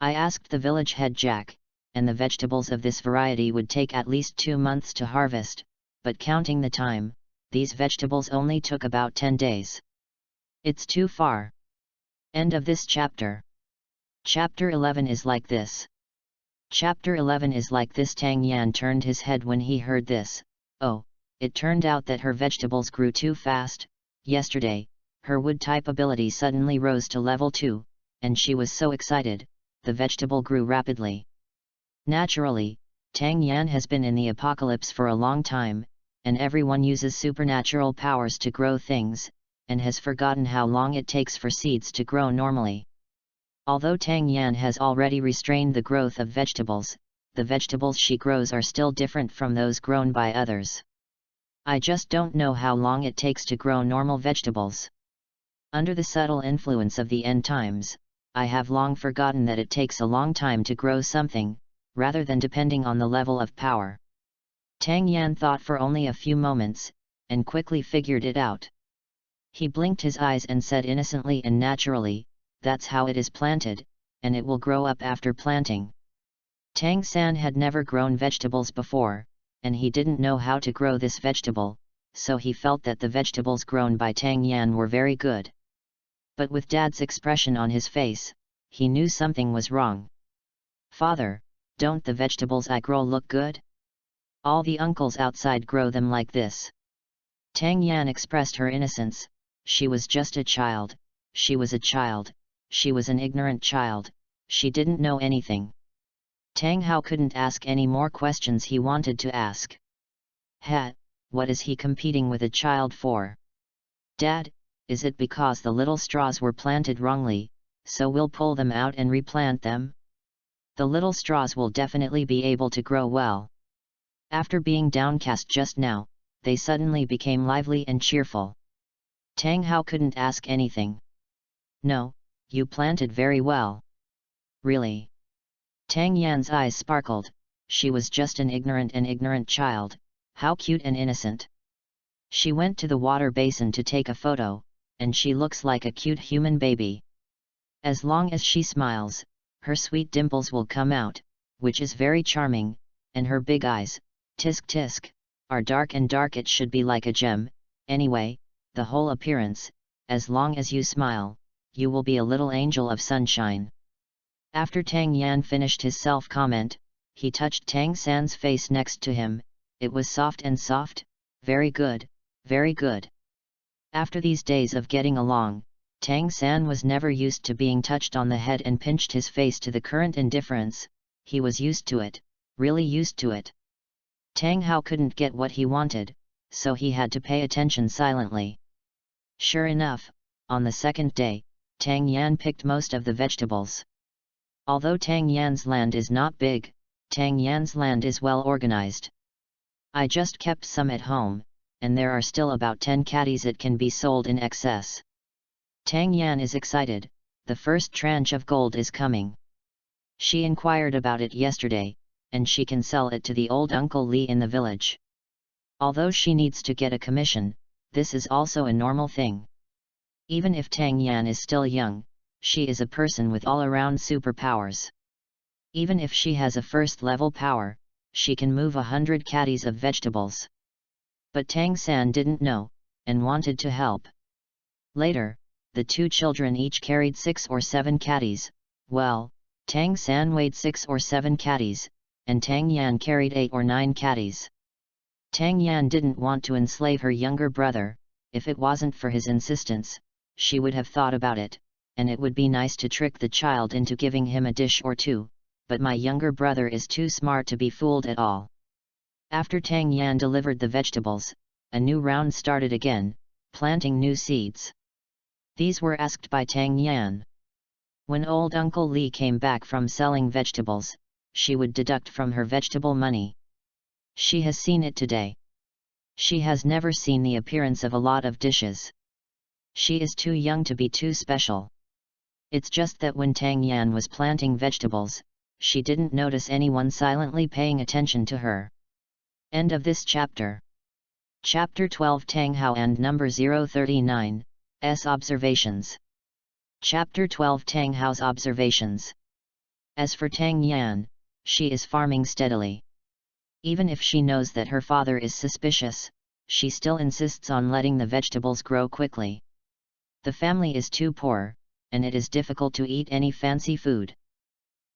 "I asked the village head Jack, and the vegetables of this variety would take at least 2 months to harvest, but counting the time, these vegetables only took about 10 days. It's too far." End of this chapter. Chapter 11 is like this. Chapter 11 is like this. Tang Yan turned his head when he heard this. Oh, it turned out that her vegetables grew too fast. Yesterday, her wood-type ability suddenly rose to level 2, and she was so excited, the vegetable grew rapidly. Naturally, Tang Yan has been in the apocalypse for a long time, and everyone uses supernatural powers to grow things, and has forgotten how long it takes for seeds to grow normally. Although Tang Yan has already restrained the growth of vegetables, the vegetables she grows are still different from those grown by others. "I just don't know how long it takes to grow normal vegetables. Under the subtle influence of the end times, I have long forgotten that it takes a long time to grow something, rather than depending on the level of power." Tang Yan thought for only a few moments, and quickly figured it out. He blinked his eyes and said innocently and naturally, "That's how it is planted, and it will grow up after planting." Tang San had never grown vegetables before, and he didn't know how to grow this vegetable, so he felt that the vegetables grown by Tang Yan were very good. But with Dad's expression on his face, he knew something was wrong. "Father, don't the vegetables I grow look good? All the uncles outside grow them like this." Tang Yan expressed her innocence. She was just a child, she was a child, she was an ignorant child, she didn't know anything. Tang Hao couldn't ask any more questions he wanted to ask. What is he competing with a child for? "Dad, is it because the little straws were planted wrongly, so we'll pull them out and replant them? The little straws will definitely be able to grow well." After being downcast just now, they suddenly became lively and cheerful. Tang Hao couldn't ask anything. "No, you planted very well." "Really?" Tang Yan's eyes sparkled. She was just an ignorant child, how cute and innocent. She went to the water basin to take a photo, and she looks like a cute human baby. As long as she smiles, her sweet dimples will come out, which is very charming, and her big eyes, tisk tisk, are dark and dark. It should be like a gem. Anyway, the whole appearance, as long as you smile, you will be a little angel of sunshine. After Tang Yan finished his self-comment, he touched Tang San's face next to him. It was soft and soft. Very good, very good. After these days of getting along, Tang San was never used to being touched on the head and pinched his face to the current indifference. He was used to it, really used to it. Tang Hao couldn't get what he wanted, so he had to pay attention silently. Sure enough, on the second day, Tang Yan picked most of the vegetables. Although Tang Yan's land is not big, Tang Yan's land is well organized. "I just kept some at home, and there are still about 10 caddies. It can be sold in excess." Tang Yan is excited, the first tranche of gold is coming. She inquired about it yesterday, and she can sell it to the old Uncle Lee in the village. Although she needs to get a commission, this is also a normal thing. Even if Tang Yan is still young, she is a person with all-around superpowers. Even if she has a first-level power, she can move 100 caddies of vegetables. But Tang San didn't know, and wanted to help. Later, the two children each carried 6 or 7 caddies. Well, Tang San weighed 6 or 7 caddies, and Tang Yan carried 8 or 9 caddies. Tang Yan didn't want to enslave her younger brother. If it wasn't for his insistence, she would have thought about it, and it would be nice to trick the child into giving him a dish or two, but my younger brother is too smart to be fooled at all. After Tang Yan delivered the vegetables, a new round started again, planting new seeds. These were asked by Tang Yan. When old Uncle Lee came back from selling vegetables, she would deduct from her vegetable money. She has seen it today. She has never seen the appearance of a lot of dishes. She is too young to be too special. It's just that when Tang Yan was planting vegetables, she didn't notice anyone silently paying attention to her. End of this chapter. Chapter 12 Tang Hao and number 039, S Observations. Chapter 12 Tang Hao's Observations. As for Tang Yan, she is farming steadily. Even if she knows that her father is suspicious, she still insists on letting the vegetables grow quickly. The family is too poor, and it is difficult to eat any fancy food.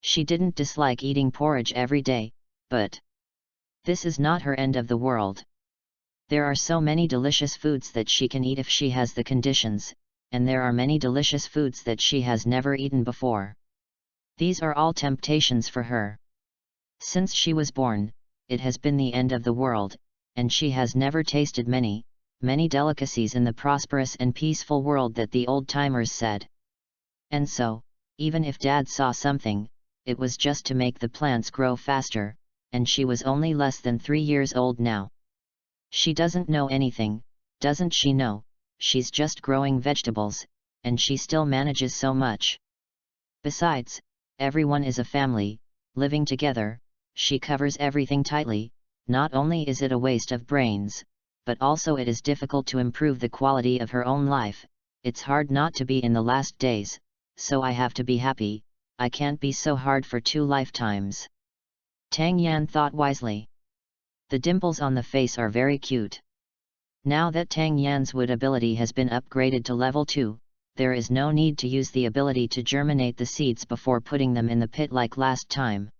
She didn't dislike eating porridge every day, but this is not her end of the world. There are so many delicious foods that she can eat if she has the conditions, and there are many delicious foods that she has never eaten before. These are all temptations for her. Since she was born, it has been the end of the world, and she has never tasted many delicacies in the prosperous and peaceful world that the old-timers said. And so, even if Dad saw something, it was just to make the plants grow faster, and she was only less than 3 years old now. She doesn't know anything, doesn't she know? She's just growing vegetables, and she still manages so much. Besides, everyone is a family, living together. She covers everything tightly. Not only is it a waste of brains, but also it is difficult to improve the quality of her own life. It's hard not to be in the last days, so I have to be happy. I can't be so hard for 2 lifetimes. Tang Yan thought wisely. The dimples on the face are very cute. Now that Tang Yan's wood ability has been upgraded to level 2, there is no need to use the ability to germinate the seeds before putting them in the pit like last time.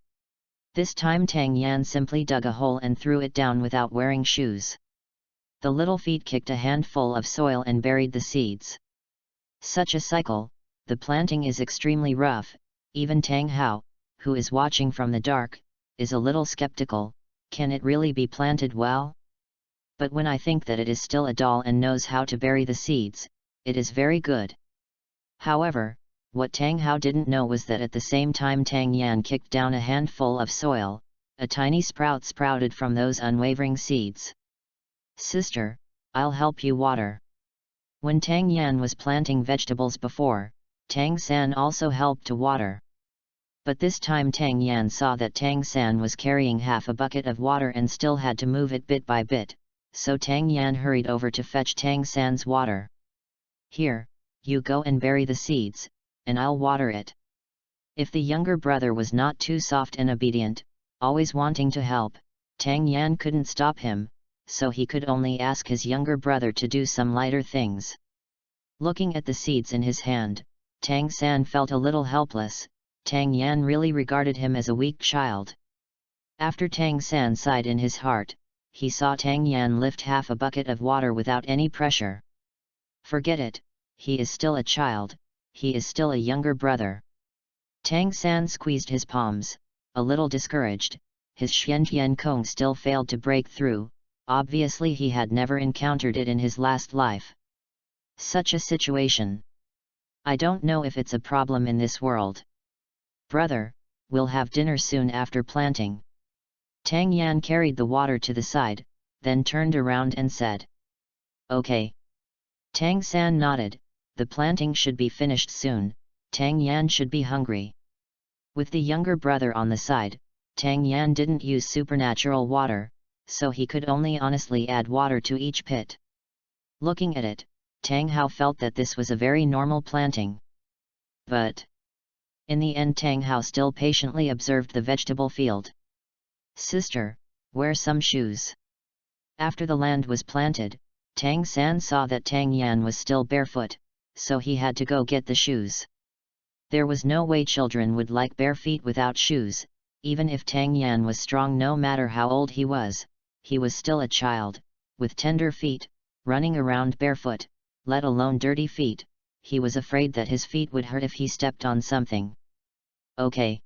This time Tang Yan simply dug a hole and threw it down without wearing shoes. The little feet kicked a handful of soil and buried the seeds. Such a cycle. The planting is extremely rough. Even Tang Hao, who is watching from the dark, is a little skeptical. Can it really be planted well? But when I think that it is still a doll and knows how to bury the seeds, it is very good. However, what Tang Hao didn't know was that at the same time Tang Yan kicked down a handful of soil, a tiny sprout sprouted from those unwavering seeds. Sister, I'll help you water. When Tang Yan was planting vegetables before, Tang San also helped to water. But this time Tang Yan saw that Tang San was carrying half a bucket of water and still had to move it bit by bit, so Tang Yan hurried over to fetch Tang San's water. Here, you go and bury the seeds, and I'll water it. If the younger brother was not too soft and obedient, always wanting to help, Tang Yan couldn't stop him, so he could only ask his younger brother to do some lighter things. Looking at the seeds in his hand, Tang San felt a little helpless. Tang Yan really regarded him as a weak child. After Tang San sighed in his heart, he saw Tang Yan lift half a bucket of water without any pressure. Forget it, he is still a child, he is still a younger brother. Tang San squeezed his palms, a little discouraged. His Xiantian Kong still failed to break through. Obviously he had never encountered it in his last life. Such a situation. I don't know if it's a problem in this world. Brother, we'll have dinner soon after planting. Tang Yan carried the water to the side, then turned around and said. Okay. Tang San nodded. The planting should be finished soon. Tang Yan should be hungry. With the younger brother on the side, Tang Yan didn't use supernatural water, so he could only honestly add water to each pit. Looking at it, Tang Hao felt that this was a very normal planting. But in the end Tang Hao still patiently observed the vegetable field. "Sister, wear some shoes." After the land was planted, Tang San saw that Tang Yan was still barefoot, so he had to go get the shoes. There was no way children would like bare feet without shoes. Even if Tang Yan was strong, no matter how old he was still a child, with tender feet, running around barefoot, let alone dirty feet. He was afraid that his feet would hurt if he stepped on something. Okay.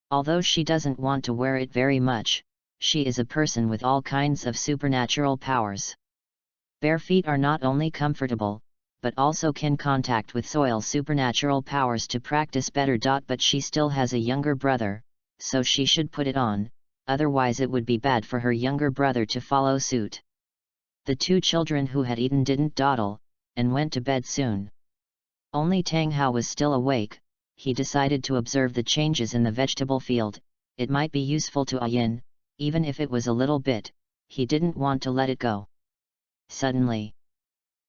Although she doesn't want to wear it very much, she is a person with all kinds of supernatural powers. Bare feet are not only comfortable, but also can contact with soil supernatural powers to practice better. But she still has a younger brother, so she should put it on, otherwise it would be bad for her younger brother to follow suit. The two children who had eaten didn't dawdle, and went to bed soon. Only Tang Hao was still awake. He decided to observe the changes in the vegetable field. It might be useful to Ayin, even if it was a little bit. He didn't want to let it go. Suddenly,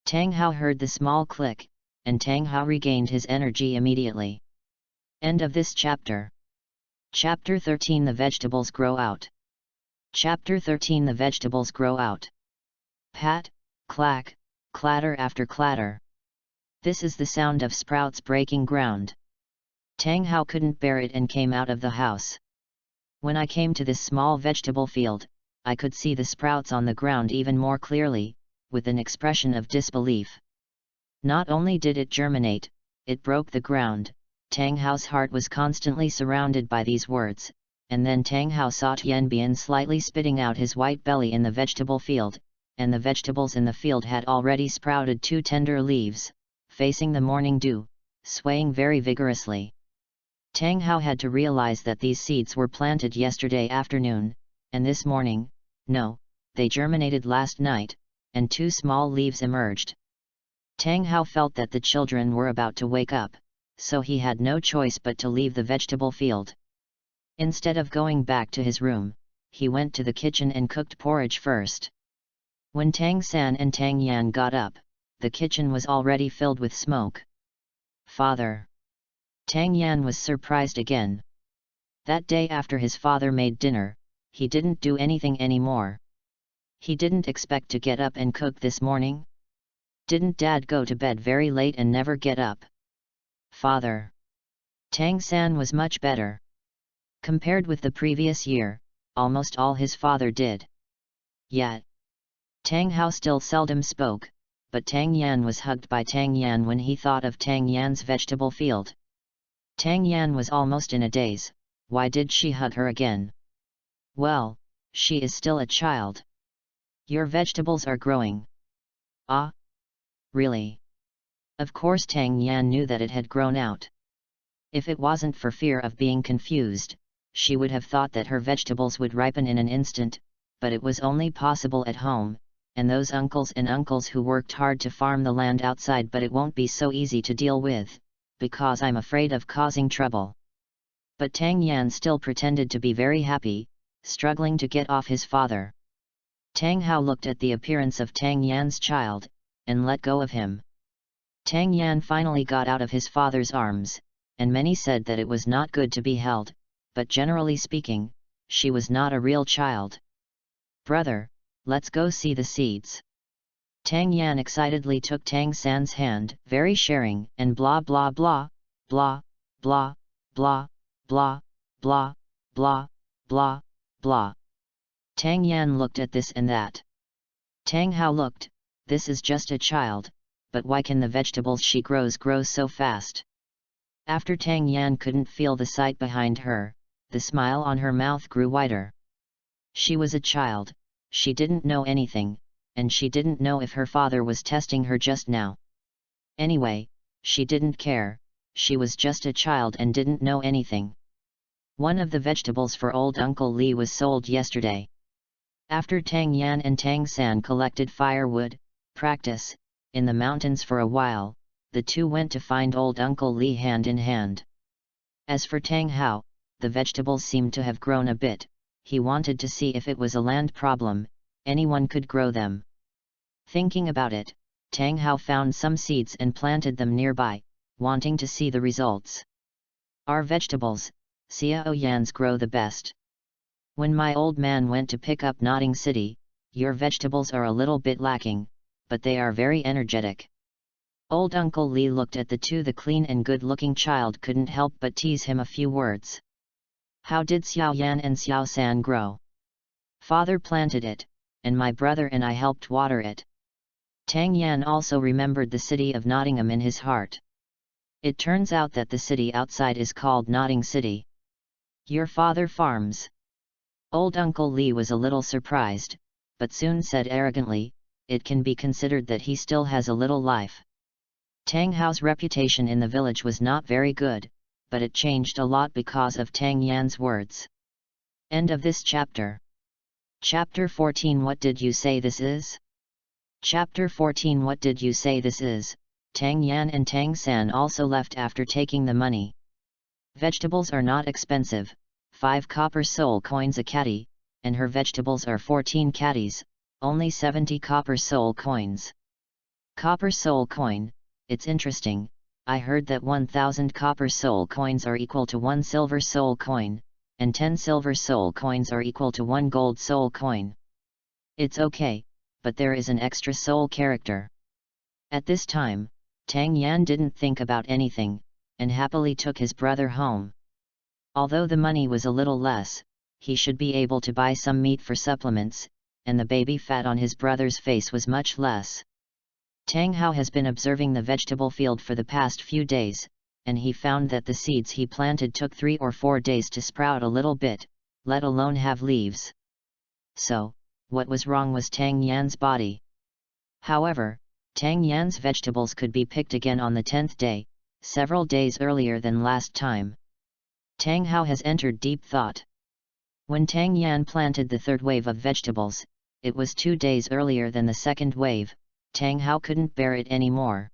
Tang Hao heard the small click, and Tang Hao regained his energy immediately. End of this chapter. Chapter 13 The Vegetables Grow Out. Chapter 13 The Vegetables Grow Out. Pat, clack, clatter after clatter. This is the sound of sprouts breaking ground. Tang Hao couldn't bear it and came out of the house. When I came to this small vegetable field, I could see the sprouts on the ground even more clearly, with an expression of disbelief. Not only did it germinate, it broke the ground. Tang Hao's heart was constantly surrounded by these words, and then Tang Hao saw Tian Bian slightly spitting out his white belly in the vegetable field, and the vegetables in the field had already sprouted 2 tender leaves, facing the morning dew, swaying very vigorously. Tang Hao had to realize that these seeds were planted yesterday afternoon, and this morning, no, they germinated last night, and 2 small leaves emerged. Tang Hao felt that the children were about to wake up, so he had no choice but to leave the vegetable field. Instead of going back to his room, he went to the kitchen and cooked porridge first. When Tang San and Tang Yan got up, the kitchen was already filled with smoke. "Father!" Tang Yan was surprised again. That day after his father made dinner, he didn't do anything anymore. He didn't expect to get up and cook this morning. Didn't Dad go to bed very late and never get up? "Father!" Tang San was much better. Compared with the previous year, almost all his father did. Yet, Tang Hao still seldom spoke, but Tang Yan was hugged by Tang Yan when he thought of Tang Yan's vegetable field. Tang Yan was almost in a daze. Why did she hug her again? Well, she is still a child. "Your vegetables are growing." "Ah? Really?" Of course Tang Yan knew that it had grown out. If it wasn't for fear of being confused, she would have thought that her vegetables would ripen in an instant, but it was only possible at home, and those uncles who worked hard to farm the land outside, but it won't be so easy to deal with, because I'm afraid of causing trouble. But Tang Yan still pretended to be very happy, struggling to get off his father. Tang Hao looked at the appearance of Tang Yan's child, and let go of him. Tang Yan finally got out of his father's arms, and many said that it was not good to be held, but generally speaking, she was not a real child. "Brother, let's go see the seeds." Tang Yan excitedly took Tang San's hand, very sharing, and blah blah blah, blah, blah, blah, blah, blah, blah, blah, blah. Tang Yan looked at this and that. Tang Hao looked, this is just a child, but why can the vegetables she grow so fast? After Tang Yan couldn't feel the sight behind her, the smile on her mouth grew wider. She was a child, she didn't know anything, and she didn't know if her father was testing her just now. Anyway, she didn't care, she was just a child and didn't know anything. One of the vegetables for old Uncle Li was sold yesterday. After Tang Yan and Tang San collected firewood, practice, in the mountains for a while, the two went to find old Uncle Li hand in hand. As for Tang Hao, the vegetables seemed to have grown a bit. He wanted to see if it was a land problem, anyone could grow them. Thinking about it, Tang Hao found some seeds and planted them nearby, wanting to see the results. Our vegetables, Xiao Yan's, grow the best. When my old man went to pick up Nodding City, your vegetables are a little bit lacking, but they are very energetic. Old Uncle Li looked at the two. The clean and good-looking child couldn't help but tease him a few words. How did Xiao Yan and Xiao San grow? Father planted it, and my brother and I helped water it. Tang Yan also remembered the city of Nottingham in his heart. It turns out that the city outside is called Nodding City. Your father farms. Old Uncle Li was a little surprised, but soon said arrogantly, it can be considered that he still has a little life. Tang Hao's reputation in the village was not very good, but it changed a lot because of Tang Yan's words. End of this chapter. Chapter 14. What did you say this is? Chapter 14. What did you say this is? Tang Yan and Tang San also left after taking the money. Vegetables are not expensive, 5 copper soul coins a catty, and her vegetables are 14 catties, only 70 copper soul coins. Copper soul coin, it's interesting. I heard that 1000 copper soul coins are equal to 1 silver soul coin, and 10 silver soul coins are equal to 1 gold soul coin. It's okay, but there is an extra soul character. At this time, Tang Yan didn't think about anything, and happily took his brother home. Although the money was a little less, he should be able to buy some meat for supplements, and the baby fat on his brother's face was much less. Tang Hao has been observing the vegetable field for the past few days, and he found that the seeds he planted took 3 or 4 days to sprout a little bit, let alone have leaves. So, what was wrong was Tang Yan's body. However, Tang Yan's vegetables could be picked again on the 10th day, several days earlier than last time. Tang Hao has entered deep thought. When Tang Yan planted the 3rd wave of vegetables, it was 2 days earlier than the 2nd wave. Tang Hao couldn't bear it anymore.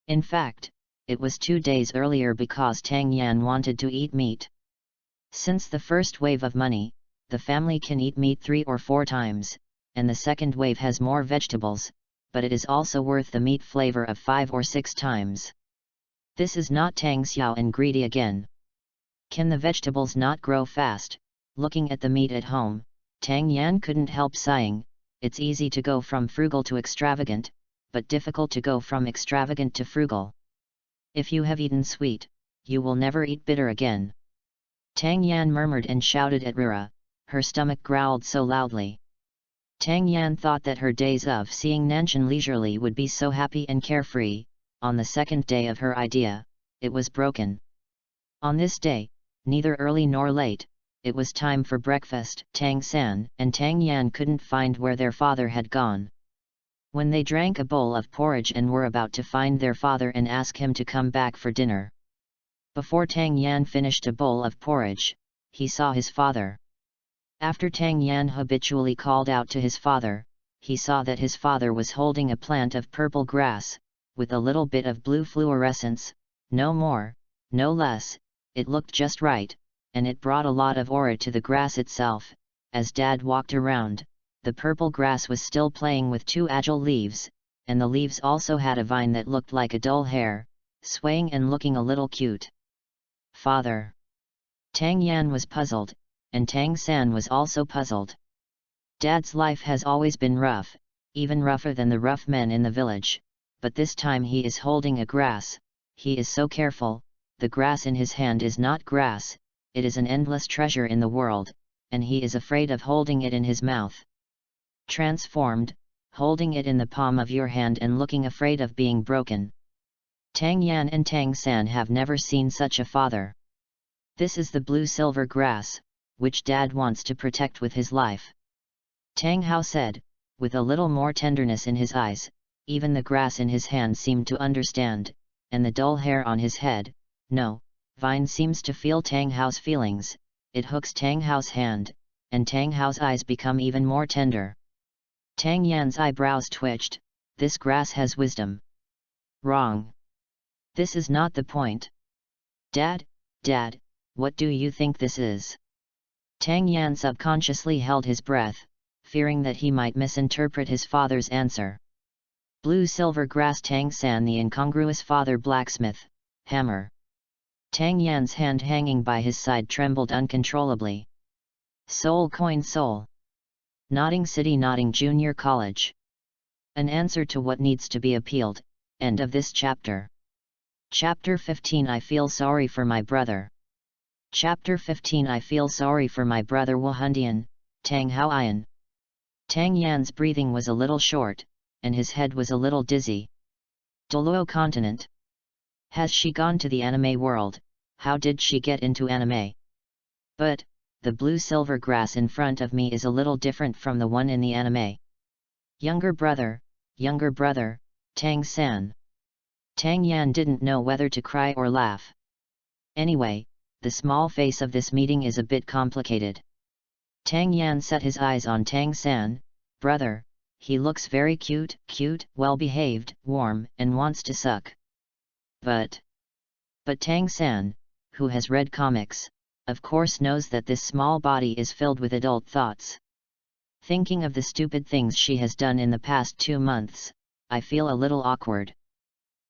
In fact, it was 2 days earlier because Tang Yan wanted to eat meat. Since the 1st wave of money, the family can eat meat 3 or 4 times, and the 2nd wave has more vegetables, but it is also worth the meat flavor of 5 or 6 times. This is not Tang Xiao and greedy again. Can the vegetables not grow fast? Looking at the meat at home, Tang Yan couldn't help sighing. It's easy to go from frugal to extravagant, but difficult to go from extravagant to frugal. If you have eaten sweet, you will never eat bitter again. Tang Yan murmured and shouted at Rira, her stomach growled so loudly. Tang Yan thought that her days of seeing Nanshan leisurely would be so happy and carefree. On the 2nd day of her idea, it was broken. On this day, neither early nor late, it was time for breakfast. Tang San and Tang Yan couldn't find where their father had gone. When they drank a bowl of porridge and were about to find their father and ask him to come back for dinner. Before Tang Yan finished a bowl of porridge, he saw his father. After Tang Yan habitually called out to his father, he saw that his father was holding a plant of purple grass, with a little bit of blue fluorescence, no more, no less. It looked just right, and it brought a lot of aura to the grass itself. As Dad walked around, the purple grass was still playing with 2 agile leaves, and the leaves also had a vine that looked like a dull hair, swaying and looking a little cute. Father. Tang Yan was puzzled, and Tang San was also puzzled. Dad's life has always been rough, even rougher than the rough men in the village, but this time he is holding a grass. He is so careful. The grass in his hand is not grass, it is an endless treasure in the world, and he is afraid of holding it in his mouth. Transformed, holding it in the palm of your hand and looking afraid of being broken. Tang Yan and Tang San have never seen such a father. This is the blue-silver grass, which Dad wants to protect with his life. Tang Hao said, with a little more tenderness in his eyes. Even the grass in his hand seemed to understand, and the dull hair on his head. No, vine seems to feel Tang Hao's feelings. It hooks Tang Hao's hand, and Tang Hao's eyes become even more tender. Tang Yan's eyebrows twitched. This grass has wisdom. Wrong. This is not the point. Dad, Dad, what do you think this is? Tang Yan subconsciously held his breath, fearing that he might misinterpret his father's answer. Blue silver grass. Tang San, the incongruous father blacksmith, hammer. Tang Yan's hand hanging by his side trembled uncontrollably. Soul coin soul. Nodding City Nodding Junior College. An answer to what needs to be appealed. End of this chapter. Chapter 15. I feel sorry for my brother. Chapter 15. I feel sorry for my brother Wahundian, Tang Haoyan. Tang Yan's breathing was a little short, and his head was a little dizzy. Douluo continent. Has she gone to the anime world? How did she get into anime? But, the blue silver grass in front of me is a little different from the one in the anime. Younger brother, Tang San. Tang Yan didn't know whether to cry or laugh. Anyway, the small face of this meeting is a bit complicated. Tang Yan set his eyes on Tang San. Brother, he looks very cute, well-behaved, warm, and wants to suck. But Tang San, who has read comics, of course knows that this small body is filled with adult thoughts. Thinking of the stupid things she has done in the past 2 months, I feel a little awkward.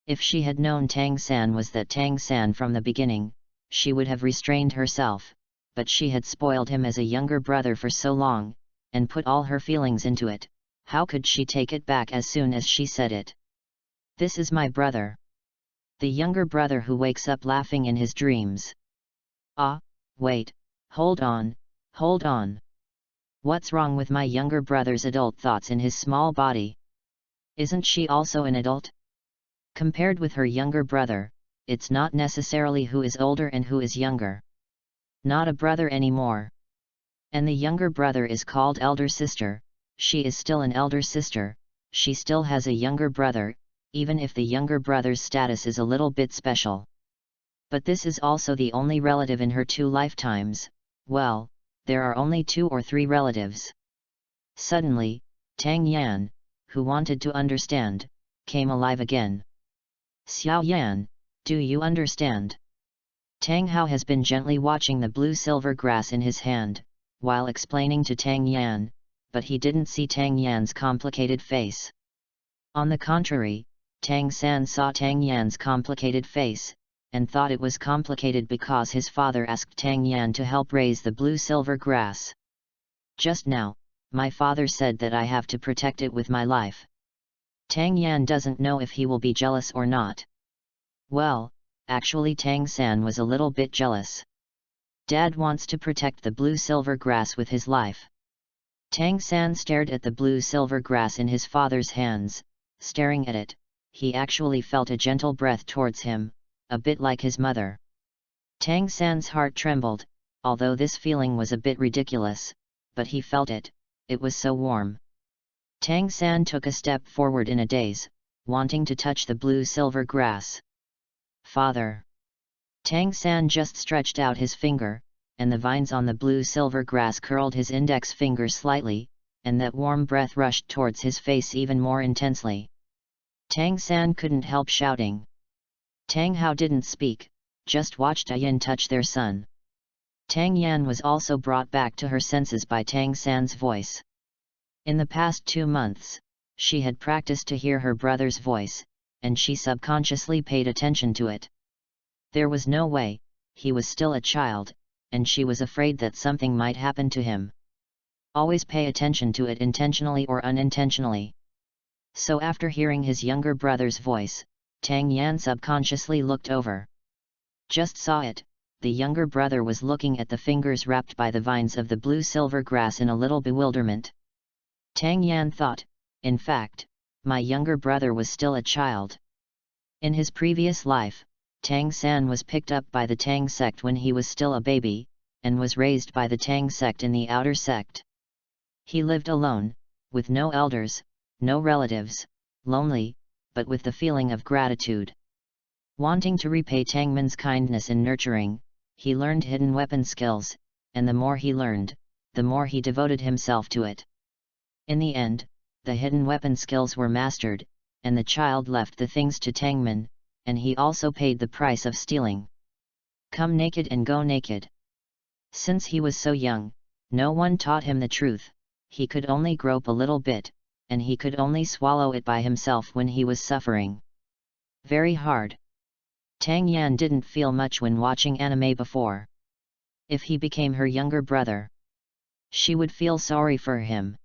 If she had known Tang San was that Tang San from the beginning, she would have restrained herself, but she had spoiled him as a younger brother for so long, and put all her feelings into it. How could she take it back as soon as she said it? This is my brother. The younger brother who wakes up laughing in his dreams. Ah, wait, hold on. What's wrong with my younger brother's adult thoughts in his small body? Isn't she also an adult? Compared with her younger brother, it's not necessarily who is older and who is younger. Not a brother anymore. And the younger brother is called elder sister. She is still an elder sister, she still has a younger brother, even if the younger brother's status is a little bit special. But this is also the only relative in her 2 lifetimes. Well, there are only 2 or 3 relatives. Suddenly, Tang Yan, who wanted to understand, came alive again. Xiao Yan, do you understand? Tang Hao has been gently watching the blue silver grass in his hand, while explaining to Tang Yan, but he didn't see Tang Yan's complicated face. On the contrary, Tang San saw Tang Yan's complicated face, and thought it was complicated because his father asked Tang Yan to help raise the blue silver grass. Just now, my father said that I have to protect it with my life. Tang Yan doesn't know if he will be jealous or not. Well, actually Tang San was a little bit jealous. Dad wants to protect the blue silver grass with his life. Tang San stared at the blue silver grass in his father's hands. Staring at it, he actually felt a gentle breath towards him, a bit like his mother. Tang San's heart trembled, although this feeling was a bit ridiculous, but he felt it, it was so warm. Tang San took a step forward in a daze, wanting to touch the blue silver grass. Father! Tang San just stretched out his finger, and the vines on the blue silver grass curled his index finger slightly, and that warm breath rushed towards his face even more intensely. Tang San couldn't help shouting. Tang Hao didn't speak, just watched Ayan touch their son. Tang Yan was also brought back to her senses by Tang San's voice. In the past 2 months, she had practiced to hear her brother's voice, and she subconsciously paid attention to it. There was no way, he was still a child, and she was afraid that something might happen to him. Always pay attention to it intentionally or unintentionally. So after hearing his younger brother's voice, Tang Yan subconsciously looked over. Just saw it, the younger brother was looking at the fingers wrapped by the vines of the blue silver grass in a little bewilderment. Tang Yan thought, in fact, my younger brother was still a child. In his previous life, Tang San was picked up by the Tang sect when he was still a baby, and was raised by the Tang sect in the outer sect. He lived alone, with no elders, no relatives, lonely, but with the feeling of gratitude. Wanting to repay Tangman's kindness and nurturing, he learned hidden weapon skills, and the more he learned, the more he devoted himself to it. In the end, the hidden weapon skills were mastered, and the child left the things to Tangman, and he also paid the price of stealing. Come naked and go naked. Since he was so young, no one taught him the truth, he could only grope a little bit, and he could only swallow it by himself when he was suffering very hard. Tang Yan didn't feel much when watching anime before. If he became her younger brother, she would feel sorry for him.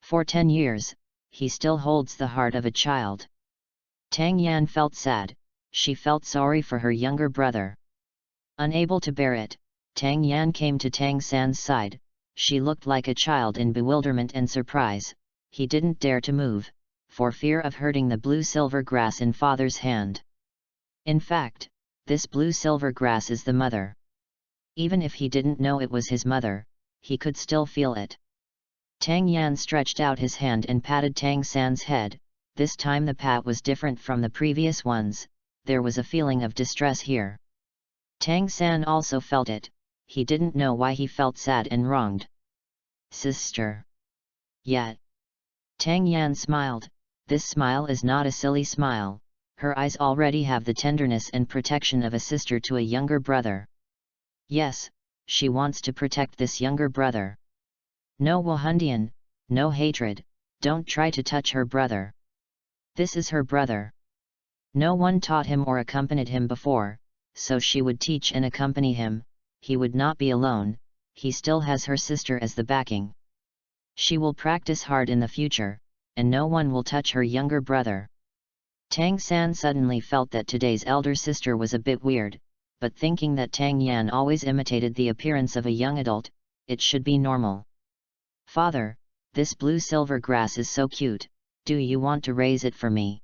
For 10 years, he still holds the heart of a child. Tang Yan felt sad, she felt sorry for her younger brother. Unable to bear it, Tang Yan came to Tang San's side, she looked like a child in bewilderment and surprise, he didn't dare to move, for fear of hurting the blue-silver grass in father's hand. In fact, this blue-silver grass is the mother. Even if he didn't know it was his mother, he could still feel it. Tang Yan stretched out his hand and patted Tang San's head, this time the pat was different from the previous ones, there was a feeling of distress here. Tang San also felt it, he didn't know why he felt sad and wronged. Sister. Yet. Tang Yan smiled, this smile is not a silly smile, her eyes already have the tenderness and protection of a sister to a younger brother. Yes, she wants to protect this younger brother. No Wahundian, no hatred, don't try to touch her brother. This is her brother. No one taught him or accompanied him before, so she would teach and accompany him, he would not be alone, he still has her sister as the backing. She will practice hard in the future, and no one will touch her younger brother. Tang San suddenly felt that today's elder sister was a bit weird, but thinking that Tang Yan always imitated the appearance of a young adult, it should be normal. Father, this blue-silver grass is so cute, do you want to raise it for me?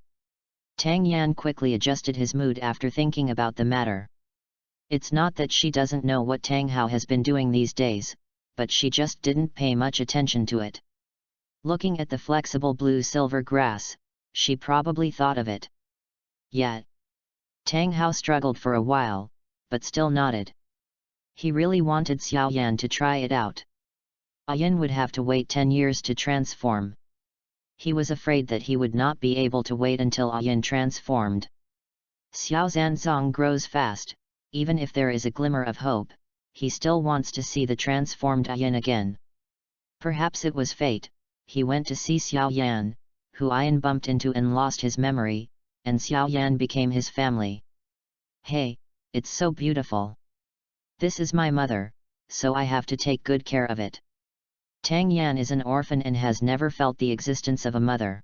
Tang Yan quickly adjusted his mood after thinking about the matter. It's not that she doesn't know what Tang Hao has been doing these days, but she just didn't pay much attention to it. Looking at the flexible blue-silver grass, she probably thought of it. Yet, Tang Hao struggled for a while, but still nodded. He really wanted Xiao Yan to try it out. Yin would have to wait 10 years to transform. He was afraid that he would not be able to wait until Yin transformed. Xiao Zanzong grows fast, even if there is a glimmer of hope, he still wants to see the transformed Yin again. Perhaps it was fate, he went to see Xiao Yan, who Yin bumped into and lost his memory, and Xiao Yan became his family. Hey, it's so beautiful. This is my mother, so I have to take good care of it. Tang Yan is an orphan and has never felt the existence of a mother.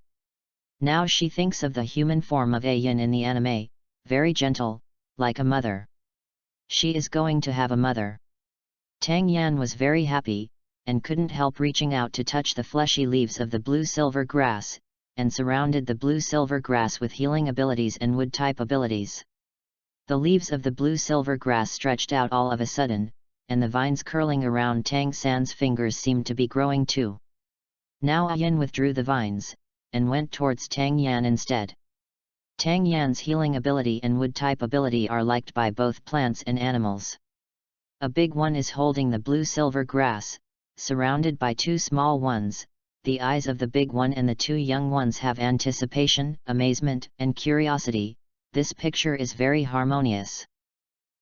Now she thinks of the human form of Yin in the anime, very gentle, like a mother. She is going to have a mother. Tang Yan was very happy, and couldn't help reaching out to touch the fleshy leaves of the blue-silver grass, and surrounded the blue-silver grass with healing abilities and wood-type abilities. The leaves of the blue-silver grass stretched out all of a sudden, and the vines curling around Tang San's fingers seemed to be growing too. Now Yin withdrew the vines, and went towards Tang Yan instead. Tang Yan's healing ability and wood-type ability are liked by both plants and animals. A big one is holding the blue-silver grass, surrounded by 2 small ones. The eyes of the big one and the 2 young ones have anticipation, amazement, and curiosity. This picture is very harmonious.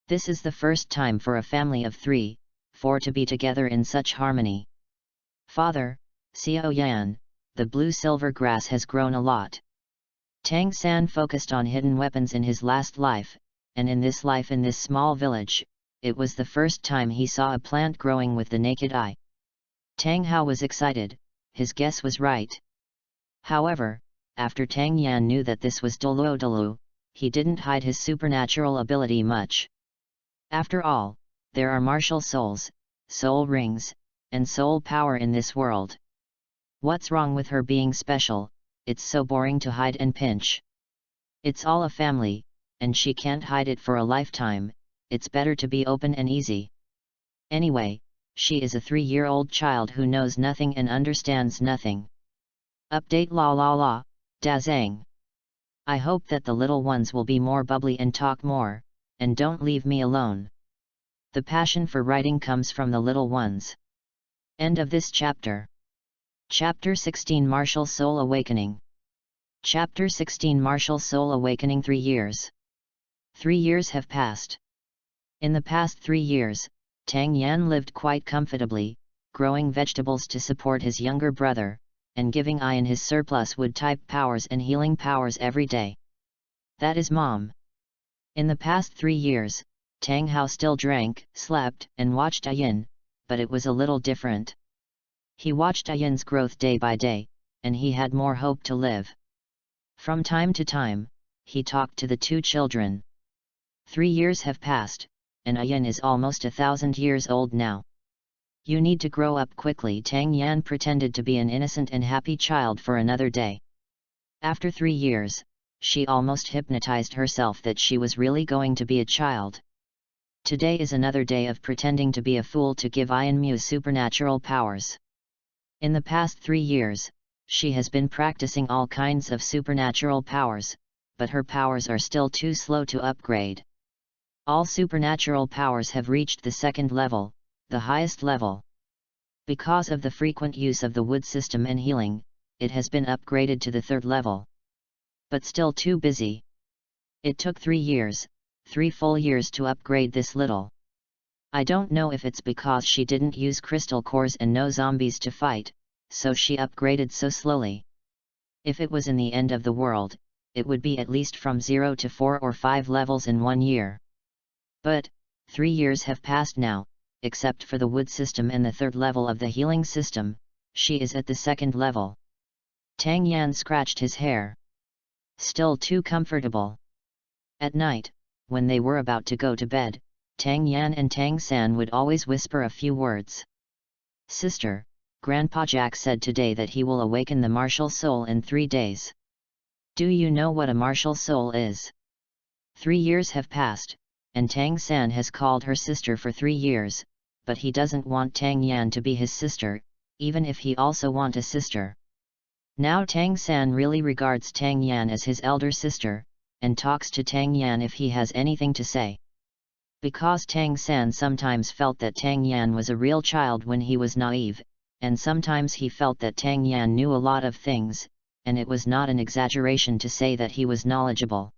This is the first time for a family of 3, 4 to be together in such harmony. Father, Xiao Yan, the blue-silver grass has grown a lot. Tang San focused on hidden weapons in his last life, and in this life in this small village, it was the first time he saw a plant growing with the naked eye. Tang Hao was excited, his guess was right. However, after Tang Yan knew that this was Douluo, he didn't hide his supernatural ability much. After all, there are martial souls, soul rings, and soul power in this world. What's wrong with her being special? It's so boring to hide and pinch. It's all a family, and she can't hide it for a lifetime, it's better to be open and easy. Anyway, she is a 3-year-old child who knows nothing and understands nothing. Update la la la, da zang. I hope that the little ones will be more bubbly and talk more, and don't leave me alone. The passion for writing comes from the little ones. End of this chapter. Chapter 16 Martial Soul Awakening. Chapter 16 Martial Soul Awakening. 3 years. 3 years have passed. In the past 3 years, Tang Yan lived quite comfortably, growing vegetables to support his younger brother, and giving Ian his surplus wood-type powers and healing powers every day. That is Mom. In the past 3 years, Tang Hao still drank, slept, and watched Ian, but it was a little different. He watched Ian's growth day by day, and he had more hope to live. From time to time, he talked to the 2 children. 3 years have passed, and Ian is almost 1,000 years old now. You need to grow up quickly. Tang Yan pretended to be an innocent and happy child for another day. After 3 years, she almost hypnotized herself that she was really going to be a child. Today is another day of pretending to be a fool to give Ian Mu's supernatural powers. In the past 3 years, she has been practicing all kinds of supernatural powers, but her powers are still too slow to upgrade. All supernatural powers have reached the 2nd level, the highest level. Because of the frequent use of the wood system and healing, it has been upgraded to the 3rd level. But still too busy. It took 3 years, 3 full years to upgrade this little. I don't know if it's because she didn't use crystal cores and no zombies to fight, so she upgraded so slowly. If it was in the end of the world, it would be at least from 0 to 4 or 5 levels in 1 year. But, 3 years have passed now, except for the wood system and the 3rd level of the healing system, she is at the 2nd level. Tang Yan scratched his hair. Still too comfortable. At night, when they were about to go to bed, Tang Yan and Tang San would always whisper a few words. Sister, Grandpa Jack said today that he will awaken the martial soul in 3 days. Do you know what a martial soul is? 3 years have passed, and Tang San has called her sister for 3 years, but he doesn't want Tang Yan to be his sister, even if he also want a sister. Now Tang San really regards Tang Yan as his elder sister, and talks to Tang Yan if he has anything to say. Because Tang San sometimes felt that Tang Yan was a real child when he was naive, and sometimes he felt that Tang Yan knew a lot of things, and it was not an exaggeration to say that he was knowledgeable.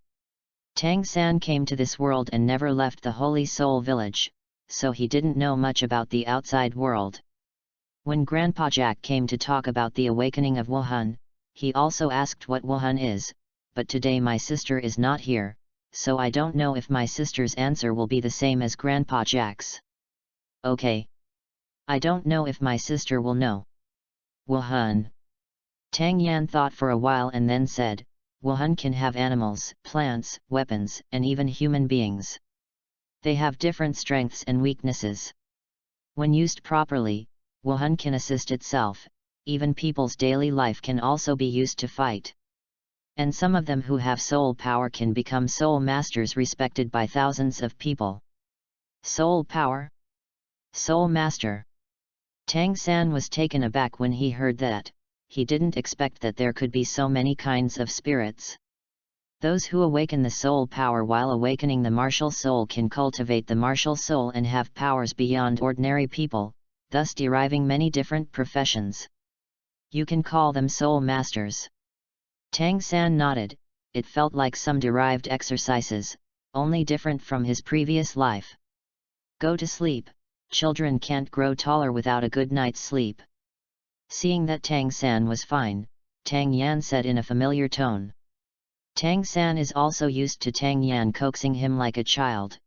Tang San came to this world and never left the Holy Soul Village, so he didn't know much about the outside world. When Grandpa Jack came to talk about the awakening of Wuhan, he also asked what Wuhan is, but today my sister is not here, so I don't know if my sister's answer will be the same as Grandpa Jack's. Okay. I don't know if my sister will know. Wuhan. Tang Yan thought for a while and then said, Wuhan can have animals, plants, weapons, and even human beings. They have different strengths and weaknesses. When used properly, Wuhan can assist itself, even people's daily life can also be used to fight. And some of them who have soul power can become soul masters respected by thousands of people. Soul power? Soul master. Tang San was taken aback when he heard that. He didn't expect that there could be so many kinds of spirits. Those who awaken the soul power while awakening the martial soul can cultivate the martial soul and have powers beyond ordinary people, thus deriving many different professions. You can call them soul masters. Tang San nodded. It felt like some derived exercises, only different from his previous life. Go to sleep, children can't grow taller without a good night's sleep. Seeing that Tang San was fine, Tang Yan said in a familiar tone. Tang San is also used to Tang Yan coaxing him like a child.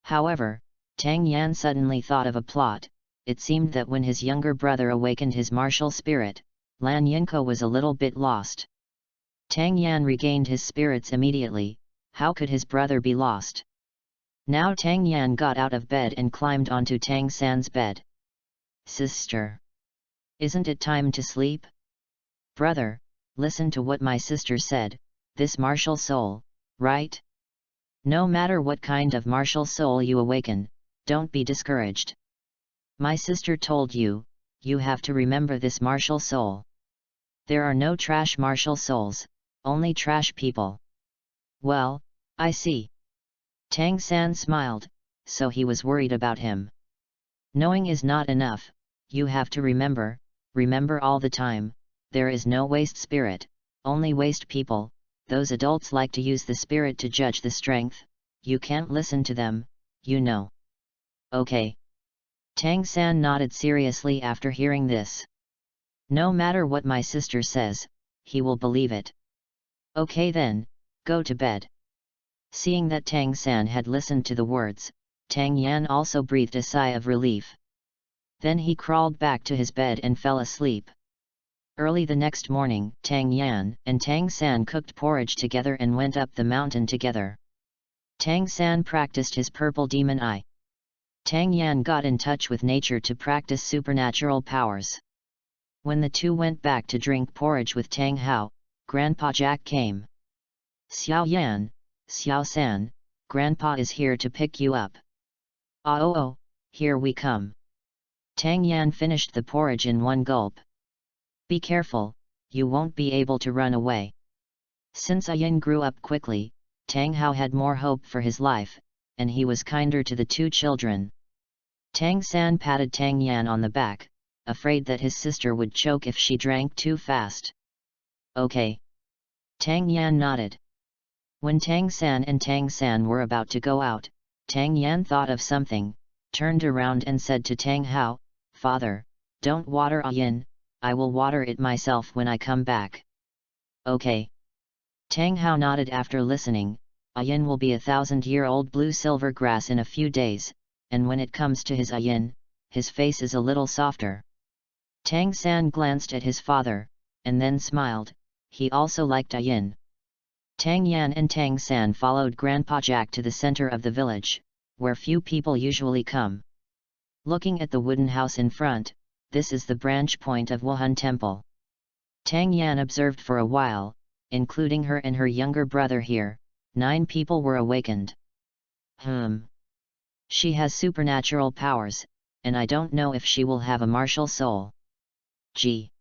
However, Tang Yan suddenly thought of a plot. It seemed that when his younger brother awakened his martial spirit, Lan Yinko was a little bit lost. Tang Yan regained his spirits immediately. How could his brother be lost? Now Tang Yan got out of bed and climbed onto Tang San's bed. Sister. Isn't it time to sleep? Brother, listen to what my sister said, this martial soul, right? No matter what kind of martial soul you awaken, don't be discouraged. My sister told you, you have to remember this martial soul. There are no trash martial souls, only trash people. Well, I see. Tang San smiled, so he was worried about him. Knowing is not enough, you have to remember all the time, there is no waste spirit, only waste people. Those adults like to use the spirit to judge the strength, you can't listen to them, you know. Okay. Tang-san nodded seriously after hearing this. No matter what my sister says, he will believe it. Okay then, go to bed. Seeing that Tang-san had listened to the words, Tang Yan also breathed a sigh of relief. Then he crawled back to his bed and fell asleep. Early the next morning, Tang Yan and Tang San cooked porridge together and went up the mountain together. Tang San practiced his purple demon eye. Tang Yan got in touch with nature to practice supernatural powers. When the two went back to drink porridge with Tang Hao, Grandpa Jack came. Xiao Yan, Xiao San, Grandpa is here to pick you up. Oh, here we come. Tang Yan finished the porridge in one gulp. Be careful, you won't be able to run away. Since Ayin grew up quickly, Tang Hao had more hope for his life, and he was kinder to the two children. Tang San patted Tang Yan on the back, afraid that his sister would choke if she drank too fast. Okay. Tang Yan nodded. When Tang San and Tang San were about to go out, Tang Yan thought of something, turned around and said to Tang Hao, "Father, don't water Ayin, I will water it myself when I come back." Okay. Tang Hao nodded after listening. Ayin will be 1,000-year-old blue silver grass in a few days, and when it comes to his Ayin, his face is a little softer. Tang San glanced at his father, and then smiled. He also liked Ayin. Tang Yan and Tang San followed Grandpa Jack to the center of the village, where few people usually come. Looking at the wooden house in front, this is the branch point of Wuhan Temple. Tang Yan observed for a while, including her and her younger brother here. 9 people were awakened. She has supernatural powers, and I don't know if she will have a martial soul. Gee.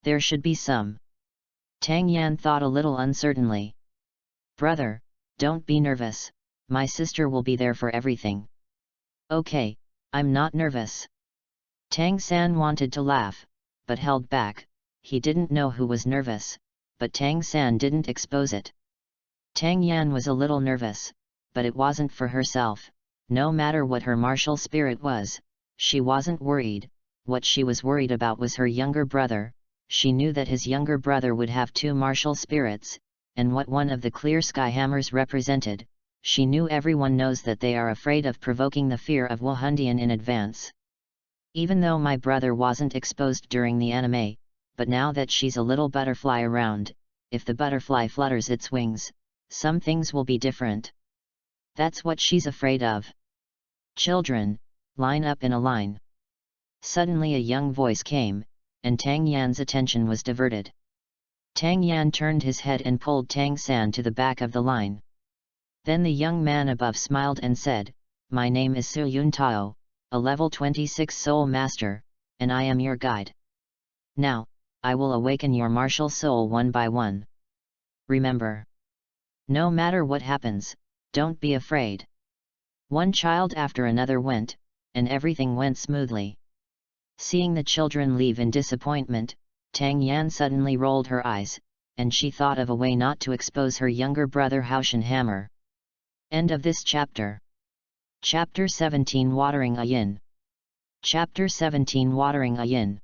There should be some. Tang Yan thought a little uncertainly. Brother, don't be nervous, my sister will be there for everything. Okay, I'm not nervous. Tang San wanted to laugh, but held back. He didn't know who was nervous, but Tang San didn't expose it. Tang Yan was a little nervous, but it wasn't for herself. No matter what her martial spirit was, she wasn't worried. What she was worried about was her younger brother. She knew that his younger brother would have 2 martial spirits, and what one of the clear sky hammers represented. She knew everyone knows that they are afraid of provoking the fear of Wuhandian in advance. Even though my brother wasn't exposed during the anime, but now that she's a little butterfly around, if the butterfly flutters its wings, some things will be different. That's what she's afraid of. Children, line up in a line. Suddenly a young voice came, and Tang Yan's attention was diverted. Tang Yan turned his head and pulled Tang San to the back of the line. Then the young man above smiled and said, "My name is Su Yun Tao, a level 26 soul master, and I am your guide. Now, I will awaken your martial soul one by one. Remember, no matter what happens, don't be afraid." One child after another went, and everything went smoothly. Seeing the children leave in disappointment, Tang Yan suddenly rolled her eyes, and she thought of a way not to expose her younger brother Haoshan Hammer. End of this chapter. Chapter 17 Watering Ayin. Chapter 17 Watering Ayin.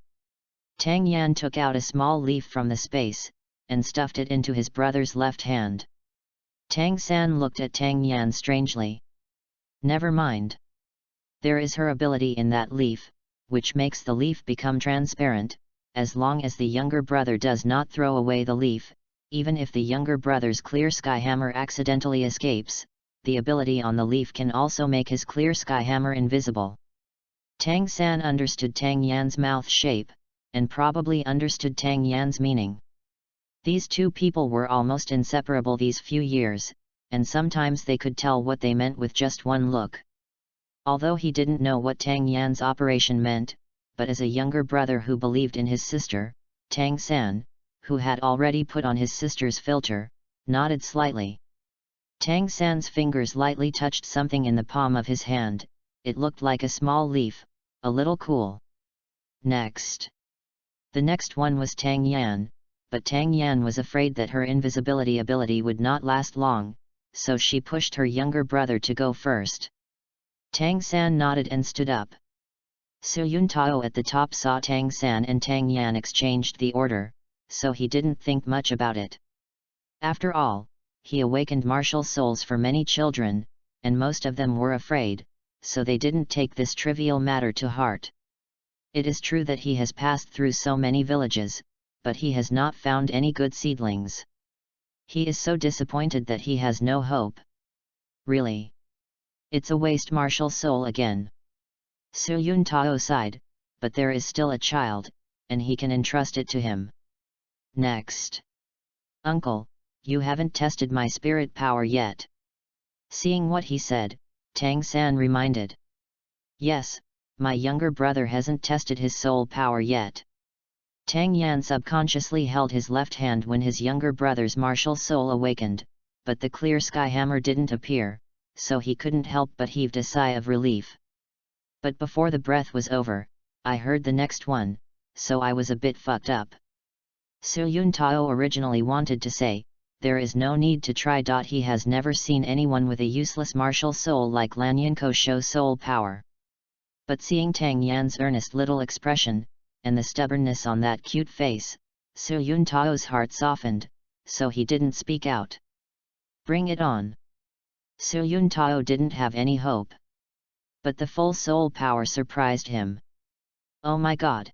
Tang Yan took out a small leaf from the space, and stuffed it into his brother's left hand. Tang San looked at Tang Yan strangely. Never mind. There is her ability in that leaf, which makes the leaf become transparent, as long as the younger brother does not throw away the leaf. Even if the younger brother's clear sky hammer accidentally escapes, the ability on the leaf can also make his clear sky hammer invisible. Tang San understood Tang Yan's mouth shape, and probably understood Tang Yan's meaning. These two people were almost inseparable these few years, and sometimes they could tell what they meant with just one look. Although he didn't know what Tang Yan's operation meant, but as a younger brother who believed in his sister, Tang San, who had already put on his sister's filter, nodded slightly. Tang San's fingers lightly touched something in the palm of his hand. It looked like a small leaf, a little cool. Next. The next one was Tang Yan, but Tang Yan was afraid that her invisibility ability would not last long, so she pushed her younger brother to go first. Tang-san nodded and stood up. Su Yuntao at the top saw Tang-san and Tang Yan exchanged the order, so he didn't think much about it. After all, he awakened martial souls for many children, and most of them were afraid, so they didn't take this trivial matter to heart. It is true that he has passed through so many villages, but he has not found any good seedlings. He is so disappointed that he has no hope. Really? It's a waste martial soul again. Su Yuntao sighed, but there is still a child, and he can entrust it to him. Next. Uncle, you haven't tested my spirit power yet. Seeing what he said, Tang-san reminded. Yes, my younger brother hasn't tested his soul power yet. Tang Yan subconsciously held his left hand when his younger brother's martial soul awakened, but the clear sky hammer didn't appear, so he couldn't help but heaved a sigh of relief. But before the breath was over, I heard the next one, so I was a bit fucked up. Su Yuntao originally wanted to say, there is no need to try. He has never seen anyone with a useless martial soul like Lanyanko show soul power. But seeing Tang Yan's earnest little expression, and the stubbornness on that cute face, Su Yuntao's heart softened, so he didn't speak out. Bring it on. Su Yuntao didn't have any hope. But the full soul power surprised him. Oh my god!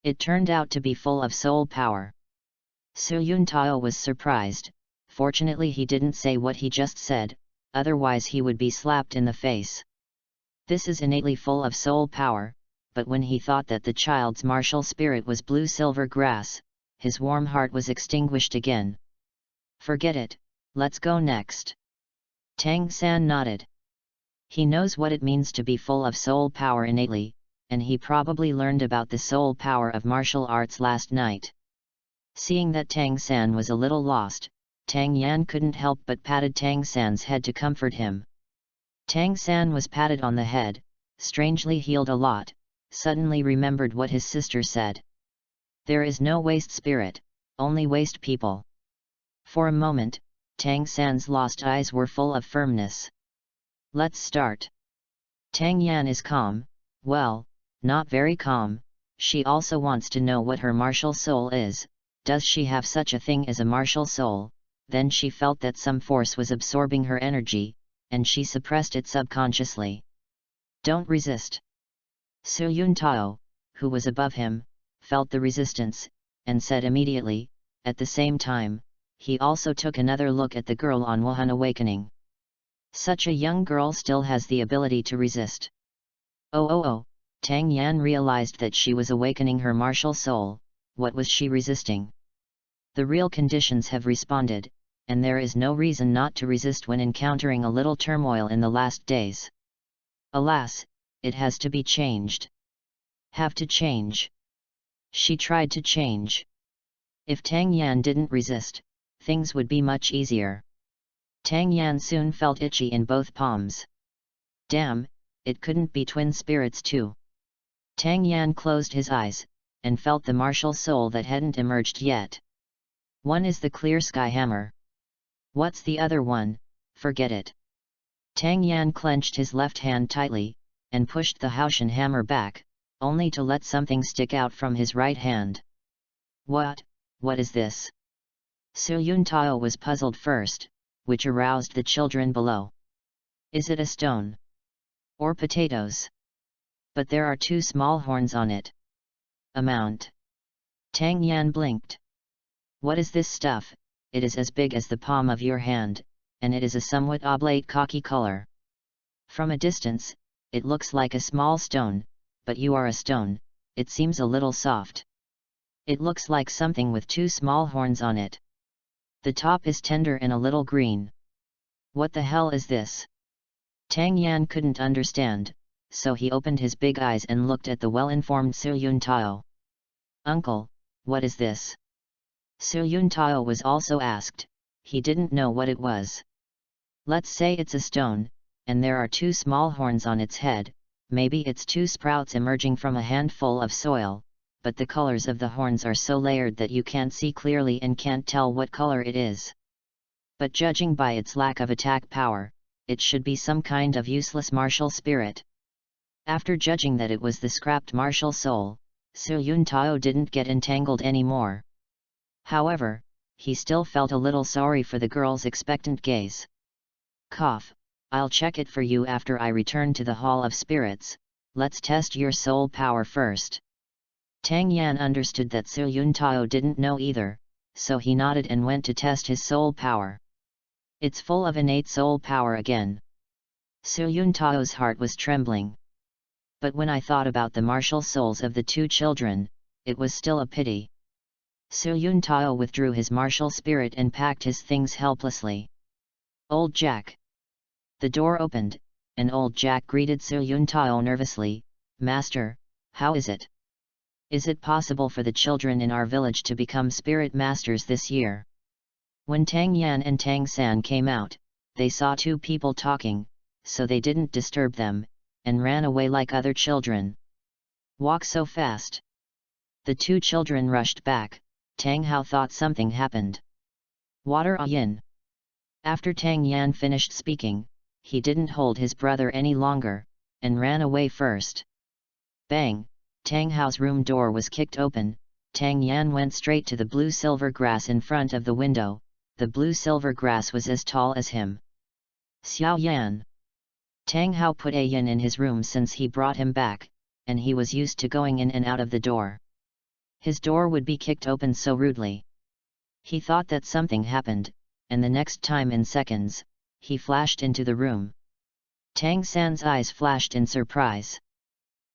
It turned out to be full of soul power. Su Yuntao was surprised. Fortunately he didn't say what he just said, otherwise he would be slapped in the face. This is innately full of soul power, but when he thought that the child's martial spirit was blue-silver grass, his warm heart was extinguished again. Forget it, let's go next. Tang-san nodded. He knows what it means to be full of soul power innately, and he probably learned about the soul power of martial arts last night. Seeing that Tang-san was a little lost, Tang Yan couldn't help but patted Tang-san's head to comfort him. Tang-san was patted on the head, strangely healed a lot, suddenly remembered what his sister said. There is no waste spirit, only waste people. For a moment, Tang-san's lost eyes were full of firmness. Let's start. Tang Yan is calm, well, not very calm. She also wants to know what her martial soul is. Does she have such a thing as a martial soul? Then she felt that some force was absorbing her energy, and she suppressed it subconsciously. Don't resist. Su Yuntao, who was above him, felt the resistance, and said immediately. At the same time, he also took another look at the girl on Wuhan awakening. Such a young girl still has the ability to resist. Oh, Tang Yan realized that she was awakening her martial soul. What was she resisting? The real conditions have responded, and there is no reason not to resist when encountering a little turmoil in the last days. Alas, it has to be changed. Have to change. She tried to change. If Tang Yan didn't resist, things would be much easier. Tang Yan soon felt itchy in both palms. Damn, it couldn't be twin spirits too. Tang Yan closed his eyes, and felt the martial soul that hadn't emerged yet. One is the clear sky hammer. What's the other one? Forget it. Tang Yan clenched his left hand tightly, and pushed the Haoshan hammer back, only to let something stick out from his right hand. What is this? Su Yuntao was puzzled first, which aroused the children below. Is it a stone? Or potatoes? But there are two small horns on it. A mount. Tang Yan blinked. What is this stuff? It is as big as the palm of your hand, and it is a somewhat oblate khaki color. From a distance, it looks like a small stone, but you are a stone, it seems a little soft. It looks like something with two small horns on it. The top is tender and a little green. What the hell is this? Tang Yan couldn't understand, so he opened his big eyes and looked at the well-informed Su Yuntao. Uncle, what is this? Su Yuntao was also asked. He didn't know what it was. Let's say it's a stone, and there are two small horns on its head. Maybe it's two sprouts emerging from a handful of soil, but the colors of the horns are so layered that you can't see clearly and can't tell what color it is. But judging by its lack of attack power, it should be some kind of useless martial spirit. After judging that it was the scrapped martial soul, Su Yun Tao didn't get entangled anymore. However, he still felt a little sorry for the girl's expectant gaze. Cough, I'll check it for you after I return to the Hall of Spirits. Let's test your soul power first. Tang Yan understood that Su Yun Tao didn't know either, so he nodded and went to test his soul power. It's full of innate soul power again. Su Yun Tao's heart was trembling. But when I thought about the martial souls of the two children, it was still a pity. Su Yun Tao withdrew his martial spirit and packed his things helplessly. Old Jack. The door opened, and Old Jack greeted Su Yun Tao nervously. Master, how is it? Is it possible for the children in our village to become spirit masters this year? When Tang Yan and Tang San came out, they saw two people talking, so they didn't disturb them, and ran away like other children. Walk so fast. The two children rushed back. Tang Hao thought something happened. Water Yin. After Tang Yan finished speaking, he didn't hold his brother any longer, and ran away first. Bang! Tang Hao's room door was kicked open. Tang Yan went straight to the blue-silver grass in front of the window. The blue-silver grass was as tall as him. Xiao Yan. Tang Hao put a yin in his room since he brought him back, and he was used to going in and out of the door. His door would be kicked open so rudely. He thought that something happened, and the next time in seconds, he flashed into the room. Tang San's eyes flashed in surprise.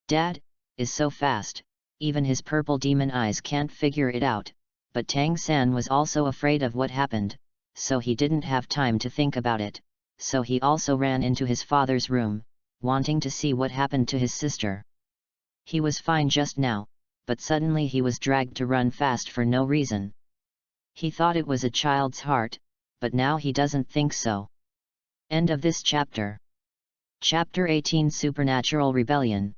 Dad, is so fast, even his purple demon eyes can't figure it out, but Tang San was also afraid of what happened, so he didn't have time to think about it, so he also ran into his father's room, wanting to see what happened to his sister. He was fine just now, but suddenly he was dragged to run fast for no reason. He thought it was a child's heart, but now he doesn't think so. End of this chapter. Chapter 18 Supernatural Rebellion.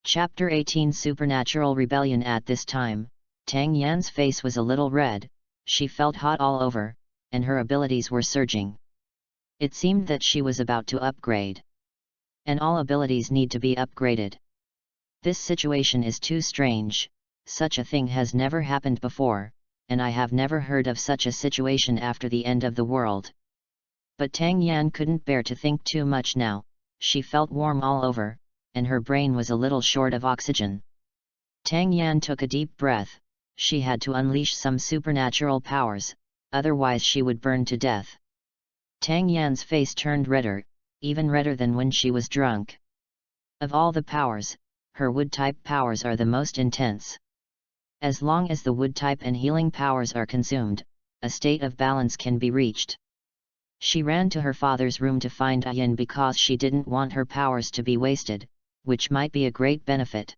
Chapter 18 Supernatural Rebellion. At this time, Tang Yan's face was a little red, she felt hot all over, and her abilities were surging. It seemed that she was about to upgrade. And all abilities need to be upgraded. This situation is too strange, such a thing has never happened before, and I have never heard of such a situation after the end of the world. But Tang Yan couldn't bear to think too much now, she felt warm all over, and her brain was a little short of oxygen. Tang Yan took a deep breath, she had to unleash some supernatural powers, otherwise she would burn to death. Tang Yan's face turned redder, even redder than when she was drunk. Of all the powers, her wood-type powers are the most intense. As long as the wood-type and healing powers are consumed, a state of balance can be reached. She ran to her father's room to find Yin because she didn't want her powers to be wasted, which might be a great benefit.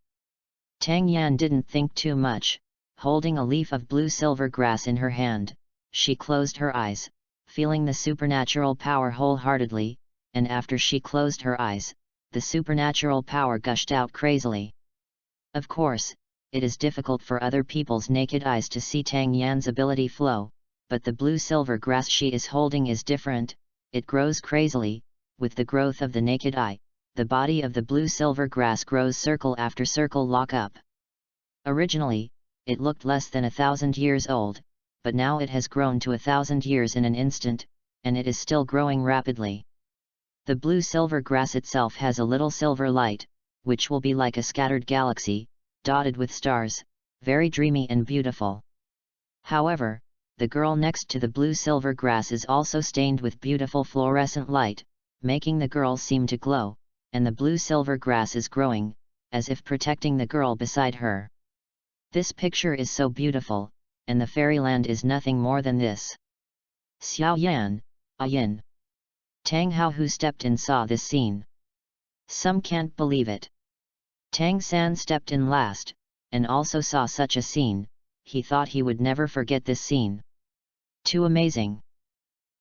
Tang Yan didn't think too much, holding a leaf of blue-silver grass in her hand, she closed her eyes, feeling the supernatural power wholeheartedly, and after she closed her eyes, the supernatural power gushed out crazily. Of course, it is difficult for other people's naked eyes to see Tang Yan's ability flow, but the blue-silver grass she is holding is different, it grows crazily. With the growth of the naked eye, the body of the blue-silver grass grows circle after circle lock up. Originally, it looked less than 1,000 years old, but now it has grown to 1,000 years in an instant, and it is still growing rapidly. The blue-silver grass itself has a little silver light, which will be like a scattered galaxy, dotted with stars, very dreamy and beautiful. However, the girl next to the blue-silver grass is also stained with beautiful fluorescent light, making the girl seem to glow, and the blue-silver grass is growing, as if protecting the girl beside her. This picture is so beautiful, and the fairyland is nothing more than this. Xiao Yan, Yin. Tang Hao who stepped in saw this scene. Some can't believe it. Tang San stepped in last, and also saw such a scene, he thought he would never forget this scene. Too amazing.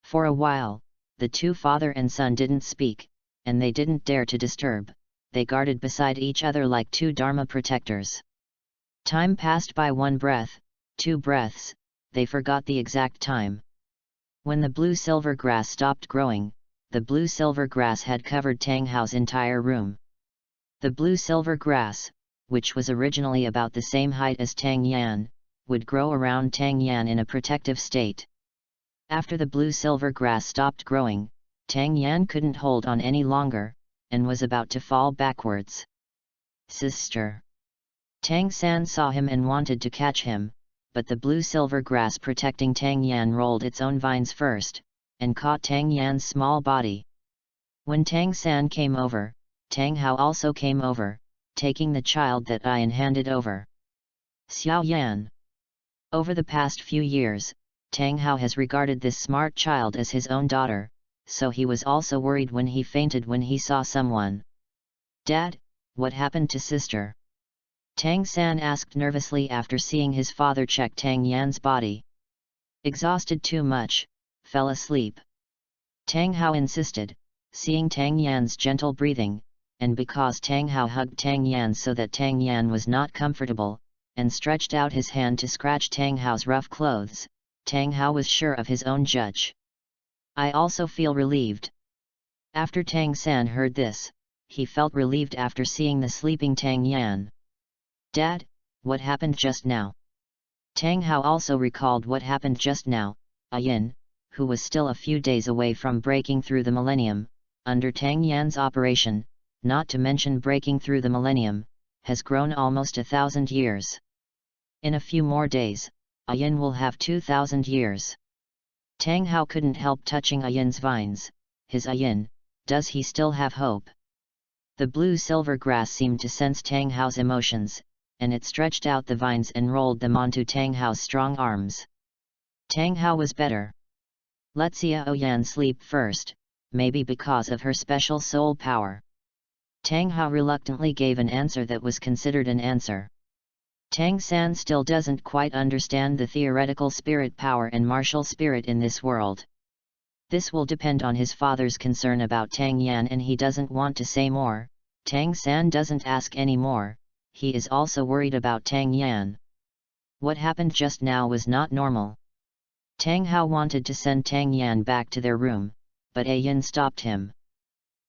For a while, the two father and son didn't speak, and they didn't dare to disturb, they guarded beside each other like two Dharma protectors. Time passed by 1 breath, 2 breaths, they forgot the exact time. When the blue-silver grass stopped growing, the blue-silver grass had covered Tang Hao's entire room. The blue-silver grass, which was originally about the same height as Tang Yan, would grow around Tang Yan in a protective state. After the blue-silver grass stopped growing, Tang Yan couldn't hold on any longer, and was about to fall backwards. Sister! Tang San saw him and wanted to catch him, but the blue-silver grass protecting Tang Yan rolled its own vines first, and caught Tang Yan's small body. When Tang San came over, Tang Hao also came over, taking the child that Ian handed over. Xiao Yan. Over the past few years, Tang Hao has regarded this smart child as his own daughter, so he was also worried when he fainted when he saw someone. Dad, what happened to sister? Tang San asked nervously after seeing his father check Tang Yan's body. Exhausted too much, fell asleep. Tang Hao insisted, seeing Tang Yan's gentle breathing, and because Tang Hao hugged Tang Yan so that Tang Yan was not comfortable, and stretched out his hand to scratch Tang Hao's rough clothes, Tang Hao was sure of his own judge. I also feel relieved. After Tang San heard this, he felt relieved after seeing the sleeping Tang Yan. Dad, what happened just now? Tang Hao also recalled what happened just now. Yin, who was still a few days away from breaking through the millennium, under Tang Yan's operation, not to mention breaking through the millennium, has grown almost 1,000 years. In a few more days, Yin will have 2,000 years. Tang Hao couldn't help touching Yin's vines. His Yin, does he still have hope? The blue-silver grass seemed to sense Tang Hao's emotions, and it stretched out the vines and rolled them onto Tang Hao's strong arms. Tang Hao was better. Let Xiao Yan sleep first, maybe because of her special soul power. Tang Hao reluctantly gave an answer that was considered an answer. Tang San still doesn't quite understand the theoretical spirit power and martial spirit in this world. This will depend on his father's concern about Tang Yan, and he doesn't want to say more. Tang San doesn't ask any more. He is also worried about Tang Yan. What happened just now was not normal. Tang Hao wanted to send Tang Yan back to their room, but Yin stopped him.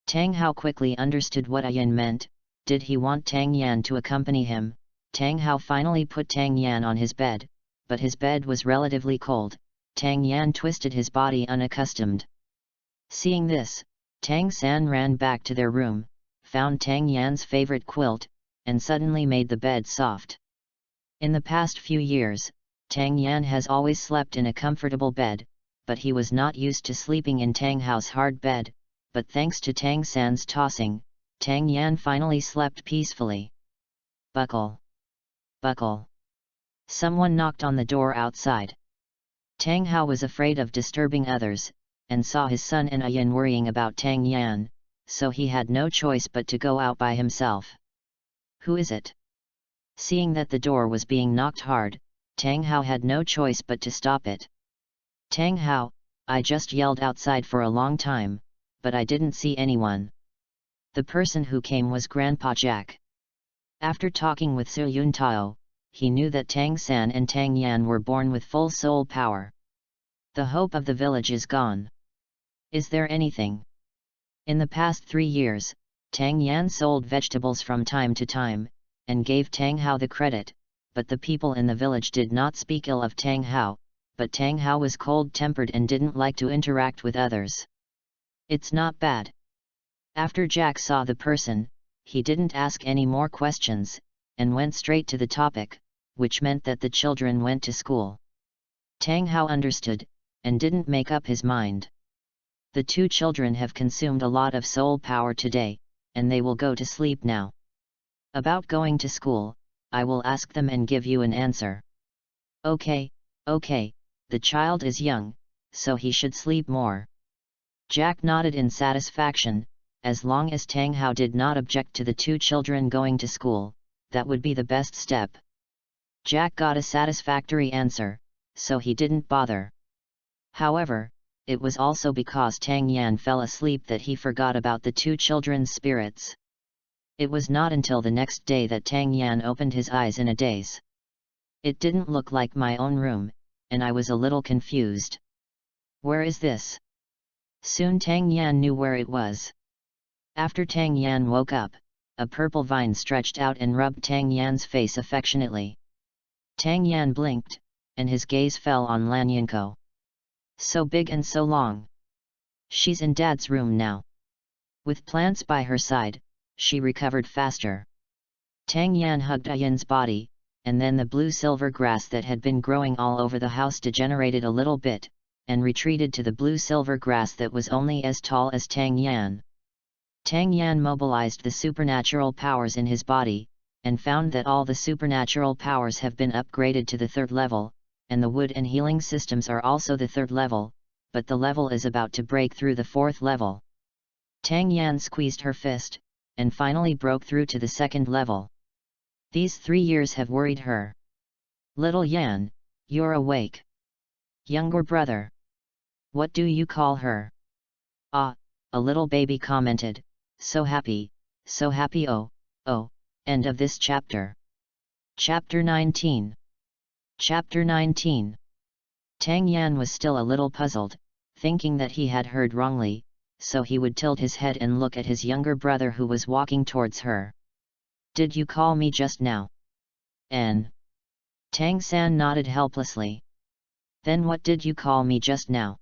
Tang Hao quickly understood what Yin meant. Did he want Tang Yan to accompany him? Tang Hao finally put Tang Yan on his bed, but his bed was relatively cold. Tang Yan twisted his body unaccustomed. Seeing this, Tang San ran back to their room, found Tang Yan's favorite quilt, and suddenly made the bed soft. In the past few years, Tang Yan has always slept in a comfortable bed, but he was not used to sleeping in Tang Hao's hard bed, but thanks to Tang San's tossing, Tang Yan finally slept peacefully. Buckle! Buckle! Someone knocked on the door outside. Tang Hao was afraid of disturbing others, and saw his son and Yin worrying about Tang Yan, so he had no choice but to go out by himself. Who is it? Seeing that the door was being knocked hard, Tang Hao had no choice but to stop it. Tang Hao, I just yelled outside for a long time, but I didn't see anyone. The person who came was Grandpa Jack. After talking with Su Yun Tao, he knew that Tang San and Tang Yan were born with full soul power. The hope of the village is gone. Is there anything? In the past 3 years, Tang Yan sold vegetables from time to time, and gave Tang Hao the credit, but the people in the village did not speak ill of Tang Hao, but Tang Hao was cold-tempered and didn't like to interact with others. It's not bad. After Jack saw the person, he didn't ask any more questions, and went straight to the topic, which meant that the children went to school. Tang Hao understood, and didn't make up his mind. The 2 children have consumed a lot of soul power today, and they will go to sleep now. About going to school, I will ask them and give you an answer. Okay, the child is young, so he should sleep more. Jack nodded in satisfaction. As long as Tang Hao did not object to the 2 children going to school, that would be the best step. Jack got a satisfactory answer, so he didn't bother. However, it was also because Tang Yan fell asleep that he forgot about the 2 children's spirits. It was not until the next day that Tang Yan opened his eyes in a daze. It didn't look like my own room, and I was a little confused. Where is this? Soon Tang Yan knew where it was. After Tang Yan woke up, a purple vine stretched out and rubbed Tang Yan's face affectionately. Tang Yan blinked, and his gaze fell on Lan Yinko. So big and so long. She's in Dad's room now. With plants by her side, she recovered faster. Tang Yan hugged Ayan's body, and then the blue-silver grass that had been growing all over the house degenerated a little bit, and retreated to the blue-silver grass that was only as tall as Tang Yan. Tang Yan mobilized the supernatural powers in his body, and found that all the supernatural powers have been upgraded to the 3rd level, and the wood and healing systems are also the 3rd level, but the level is about to break through the 4th level. Tang Yan squeezed her fist, and finally broke through to the 2nd level. These 3 years have worried her. Little Yan, you're awake. Younger brother. What do you call her? Ah, a little baby commented, so happy, oh, oh. End of this chapter. Chapter 19. Chapter 19. Tang Yan was still a little puzzled, thinking that he had heard wrongly, so he would tilt his head and look at his younger brother who was walking towards her. Did you call me just now? N. Tang San nodded helplessly. Then what did you call me just now?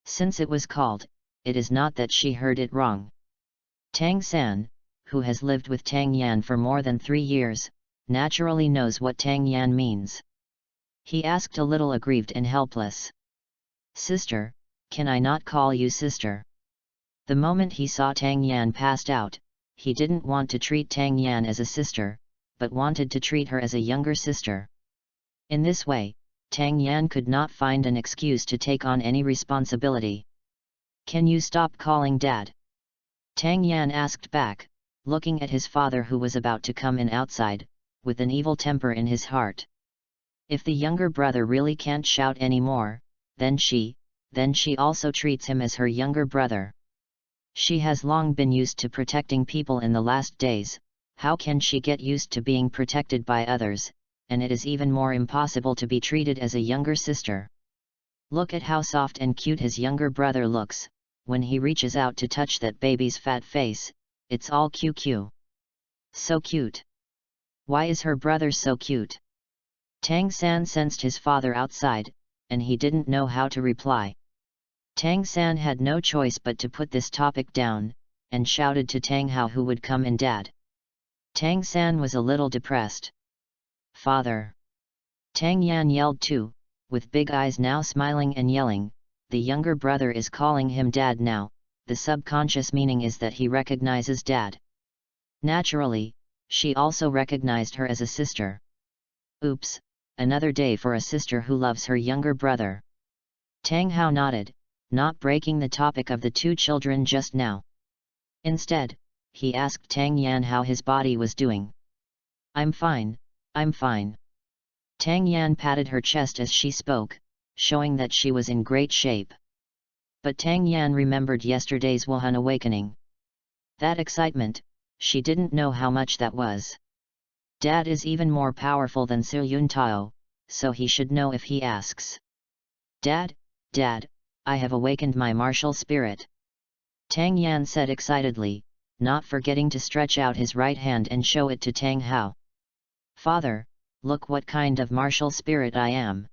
Since it was called, it is not that she heard it wrong. Tang San, who has lived with Tang Yan for more than 3 years, naturally knows what Tang Yan means. He asked a little aggrieved and helpless. Sister, can I not call you sister? The moment he saw Tang Yan passed out, he didn't want to treat Tang Yan as a sister, but wanted to treat her as a younger sister. In this way, Tang Yan could not find an excuse to take on any responsibility. Can you stop calling Dad? Tang Yan asked back, looking at his father who was about to come in outside, with an evil temper in his heart. If the younger brother really can't shout anymore, then she also treats him as her younger brother. She has long been used to protecting people in the last days, how can she get used to being protected by others, and it is even more impossible to be treated as a younger sister. Look at how soft and cute his younger brother looks, when he reaches out to touch that baby's fat face, it's all QQ. So cute. Why is her brother so cute? Tang San sensed his father outside, and he didn't know how to reply. Tang San had no choice but to put this topic down, and shouted to Tang Hao who would come in Dad. Tang San was a little depressed. Father! Tang Yan yelled too, with big eyes now smiling and yelling, the younger brother is calling him Dad now, the subconscious meaning is that he recognizes Dad. Naturally, she also recognized her as a sister. Oops, another day for a sister who loves her younger brother. Tang Hao nodded, not breaking the topic of the 2 children just now. Instead, he asked Tang Yan how his body was doing. I'm fine. Tang Yan patted her chest as she spoke, showing that she was in great shape. But Tang Yan remembered yesterday's Wuhan awakening. That excitement, she didn't know how much that was. Dad is even more powerful than Su Yun Tao, so he should know if he asks. Dad, I have awakened my martial spirit. Tang Yan said excitedly, not forgetting to stretch out his right hand and show it to Tang Hao. Father, look what kind of martial spirit I am.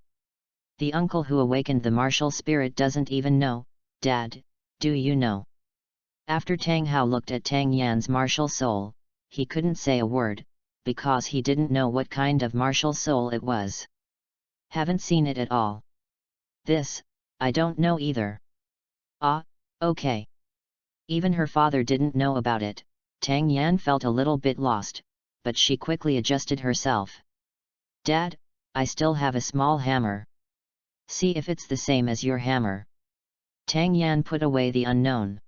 The uncle who awakened the martial spirit doesn't even know. Dad, do you know? After Tang Hao looked at Tang Yan's martial soul, he couldn't say a word, because he didn't know what kind of martial soul it was. Haven't seen it at all. This, I don't know either. Ah, okay. Even her father didn't know about it. Tang Yan felt a little bit lost, but she quickly adjusted herself. Dad, I still have a small hammer. See if it's the same as your hammer. Tang Yan put away the unknown.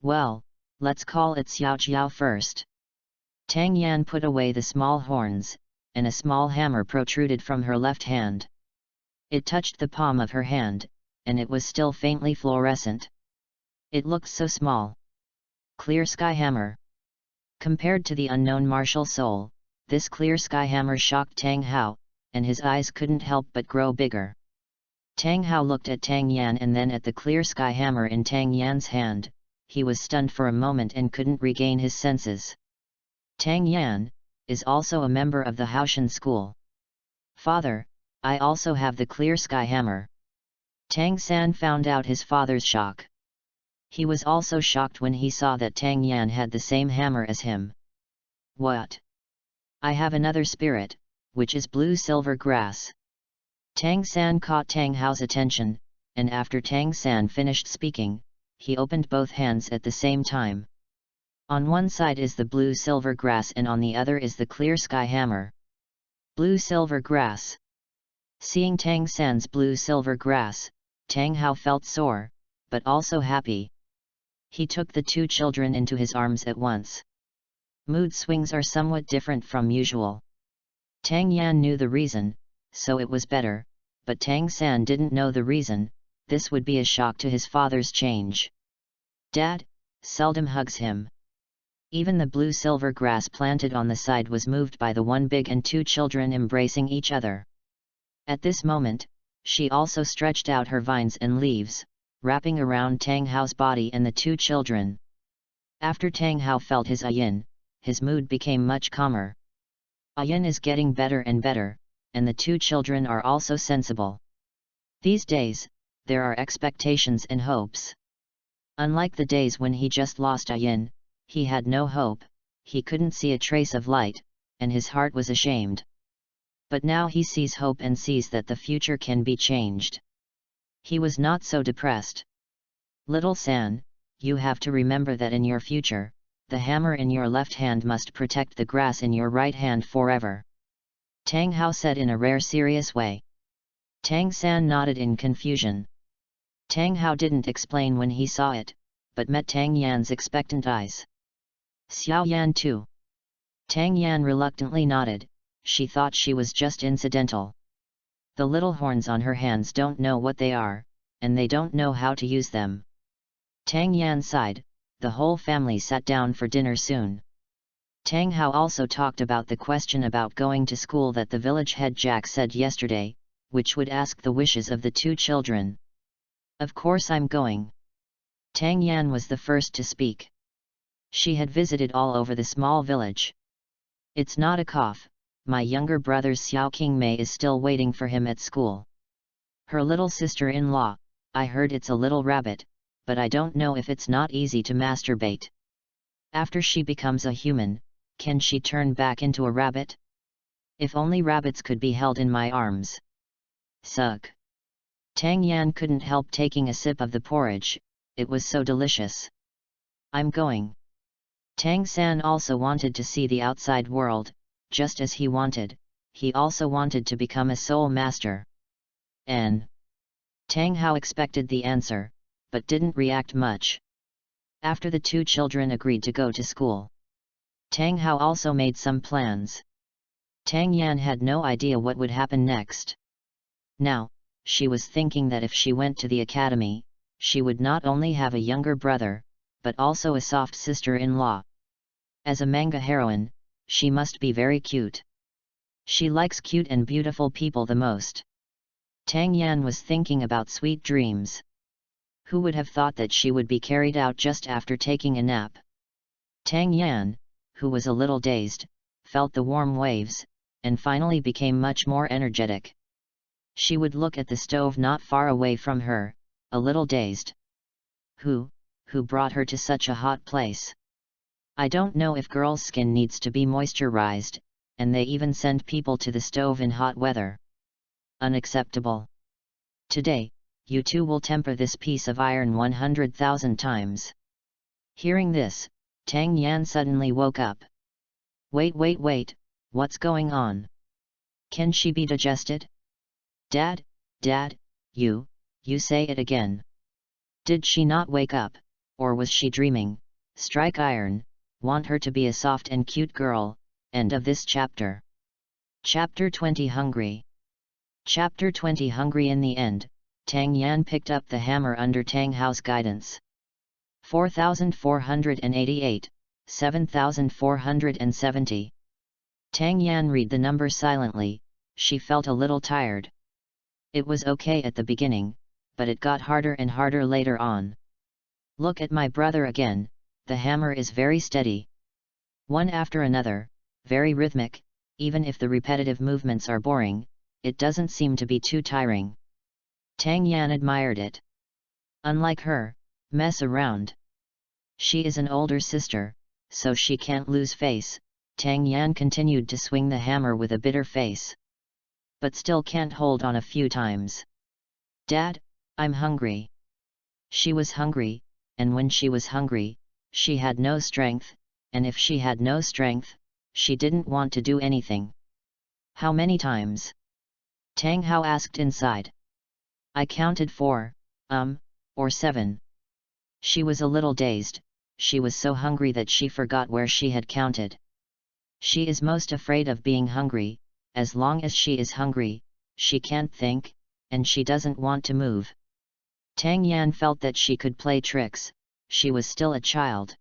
Well, let's call it Xiao Xiao first. Tang Yan put away the small horns, and a small hammer protruded from her left hand. It touched the palm of her hand, and it was still faintly fluorescent. It looked so small. Clear sky hammer. Compared to the unknown martial soul, this clear sky hammer shocked Tang Hao, and his eyes couldn't help but grow bigger. Tang Hao looked at Tang Yan and then at the clear sky hammer in Tang Yan's hand. He was stunned for a moment and couldn't regain his senses. Tang Yan is also a member of the Haoshan school. Father, I also have the clear sky hammer. Tang San found out his father's shock. He was also shocked when he saw that Tang Yan had the same hammer as him. What? I have another spirit, which is blue silver grass. Tang San caught Tang Hao's attention, and after Tang San finished speaking, he opened both hands at the same time. On one side is the blue silver grass and on the other is the clear sky hammer. Blue silver grass. Seeing Tang San's blue silver grass, Tang Hao felt sore, but also happy. He took the two children into his arms at once. Mood swings are somewhat different from usual. Tang Yan knew the reason, so it was better, but Tang San didn't know the reason. This would be a shock to his father's change. Dad seldom hugs him. Even the blue silver grass planted on the side was moved by the one big and two children embracing each other. At this moment, she also stretched out her vines and leaves, wrapping around Tang Hao's body and the two children. After Tang Hao felt his ayin, his mood became much calmer. Ayin is getting better and better, and the two children are also sensible. These days, there are expectations and hopes. Unlike the days when he just lost Ayin, he had no hope, he couldn't see a trace of light, and his heart was ashamed. But now he sees hope and sees that the future can be changed. He was not so depressed. Little San, you have to remember that in your future, the hammer in your left hand must protect the grass in your right hand forever. Tang Hao said in a rare serious way. Tang San nodded in confusion. Tang Hao didn't explain when he saw it, but met Tang Yan's expectant eyes. Xiao Yan too. Tang Yan reluctantly nodded, she thought she was just incidental. The little horns on her hands don't know what they are, and they don't know how to use them. Tang Yan sighed, the whole family sat down for dinner soon. Tang Hao also talked about the question about going to school that the village head Jack said yesterday, which would ask the wishes of the two children. Of course I'm going. Tang Yan was the first to speak. She had visited all over the small village. It's not a cough, my younger brother Xiao Qingmei is still waiting for him at school. Her little sister-in-law, I heard it's a little rabbit, but I don't know if it's not easy to masturbate. After she becomes a human, can she turn back into a rabbit? If only rabbits could be held in my arms. Sugh. Tang Yan couldn't help taking a sip of the porridge, it was so delicious. I'm going. Tang San also wanted to see the outside world, just as he also wanted to become a soul master. N. Tang Hao expected the answer, but didn't react much. After the two children agreed to go to school, Tang Hao also made some plans. Tang Yan had no idea what would happen next. Now, she was thinking that if she went to the academy, she would not only have a younger brother, but also a soft sister-in-law. As a manga heroine, she must be very cute. She likes cute and beautiful people the most. Tang Yan was thinking about sweet dreams. Who would have thought that she would be carried out just after taking a nap? Tang Yan, who was a little dazed, felt the warm waves, and finally became much more energetic. She would look at the stove not far away from her, a little dazed. Who brought her to such a hot place? I don't know if girls' skin needs to be moisturized, and they even send people to the stove in hot weather. Unacceptable. Today, you two will temper this piece of iron 100,000 times. Hearing this, Tang Yan suddenly woke up. Wait, what's going on? Can she be digested? Dad, you say it again. Did she not wake up, or was she dreaming? Strike iron, want her to be a soft and cute girl. End of this chapter. Chapter 20 Hungry. Chapter 20 Hungry. In the end, Tang Yan picked up the hammer under Tang Hao's guidance. 4488, 7470. Tang Yan read the number silently, she felt a little tired. It was okay at the beginning, but it got harder and harder later on. Look at my brother again, the hammer is very steady. One after another, very rhythmic, even if the repetitive movements are boring, it doesn't seem to be too tiring. Tang Yan admired it. Unlike her, mess around. She is an older sister, so she can't lose face. Tang Yan continued to swing the hammer with a bitter face. But still can't hold on a few times. Dad, I'm hungry. She was hungry, and when she was hungry, she had no strength, and if she had no strength, she didn't want to do anything. How many times? Tang Hao asked inside. I counted 4, or 7. She was a little dazed, she was so hungry that she forgot where she had counted. She is most afraid of being hungry. As long as she is hungry, she can't think, and she doesn't want to move. Tang Yan felt that she could play tricks, she was still a child.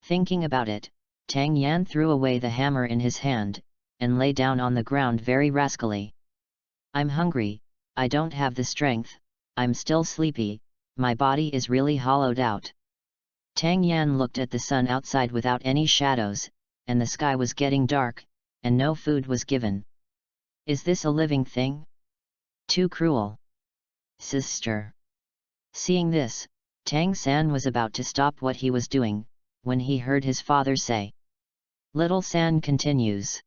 Thinking about it, Tang Yan threw away the hammer in his hand, and lay down on the ground very rascally. I'm hungry, I don't have the strength, I'm still sleepy, my body is really hollowed out. Tang Yan looked at the sun outside without any shadows, and the sky was getting dark, and no food was given. Is this a living thing? Too cruel. Sister. Seeing this, Tang San was about to stop what he was doing, when he heard his father say. Little San continues.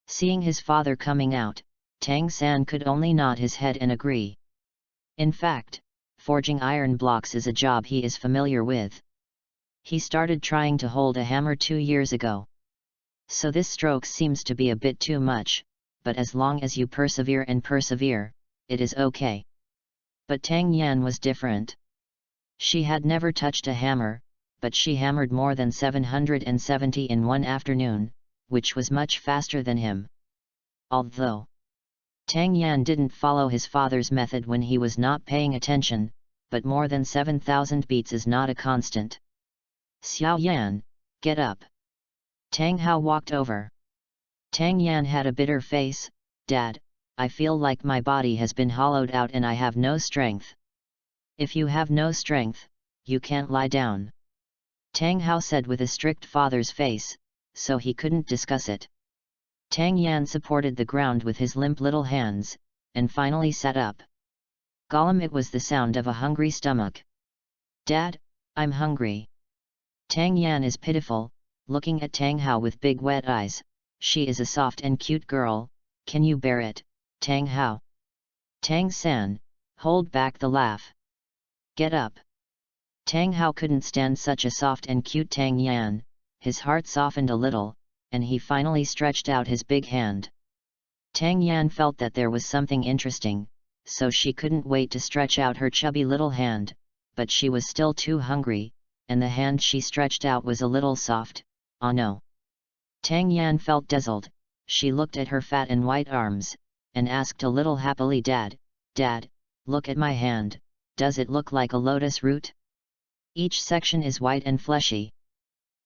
Seeing his father coming out, Tang San could only nod his head and agree. In fact, forging iron blocks is a job he is familiar with. He started trying to hold a hammer 2 years ago. So this stroke seems to be a bit too much, but as long as you persevere and persevere, it is okay. But Tang Yan was different. She had never touched a hammer, but she hammered more than 770 in one afternoon, which was much faster than him. Although Tang Yan didn't follow his father's method when he was not paying attention, but more than 7,000 beats is not a constant. Xiao Yan, get up. Tang Hao walked over. Tang Yan had a bitter face. Dad, I feel like my body has been hollowed out and I have no strength. If you have no strength, you can't lie down. Tang Hao said with a strict father's face, so he couldn't discuss it. Tang Yan supported the ground with his limp little hands, and finally sat up. Gollum, it was the sound of a hungry stomach. Dad, I'm hungry. Tang Yan is pitiful, looking at Tang Hao with big wet eyes. She is a soft and cute girl, can you bear it, Tang Hao? Tang San, hold back the laugh. Get up. Tang Hao couldn't stand such a soft and cute Tang Yan, his heart softened a little, and he finally stretched out his big hand. Tang Yan felt that there was something interesting, so she couldn't wait to stretch out her chubby little hand, but she was still too hungry, and the hand she stretched out was a little soft. Oh no! Tang Yan felt dazzled, she looked at her fat and white arms, and asked a little happily, Dad, look at my hand, does it look like a lotus root? Each section is white and fleshy.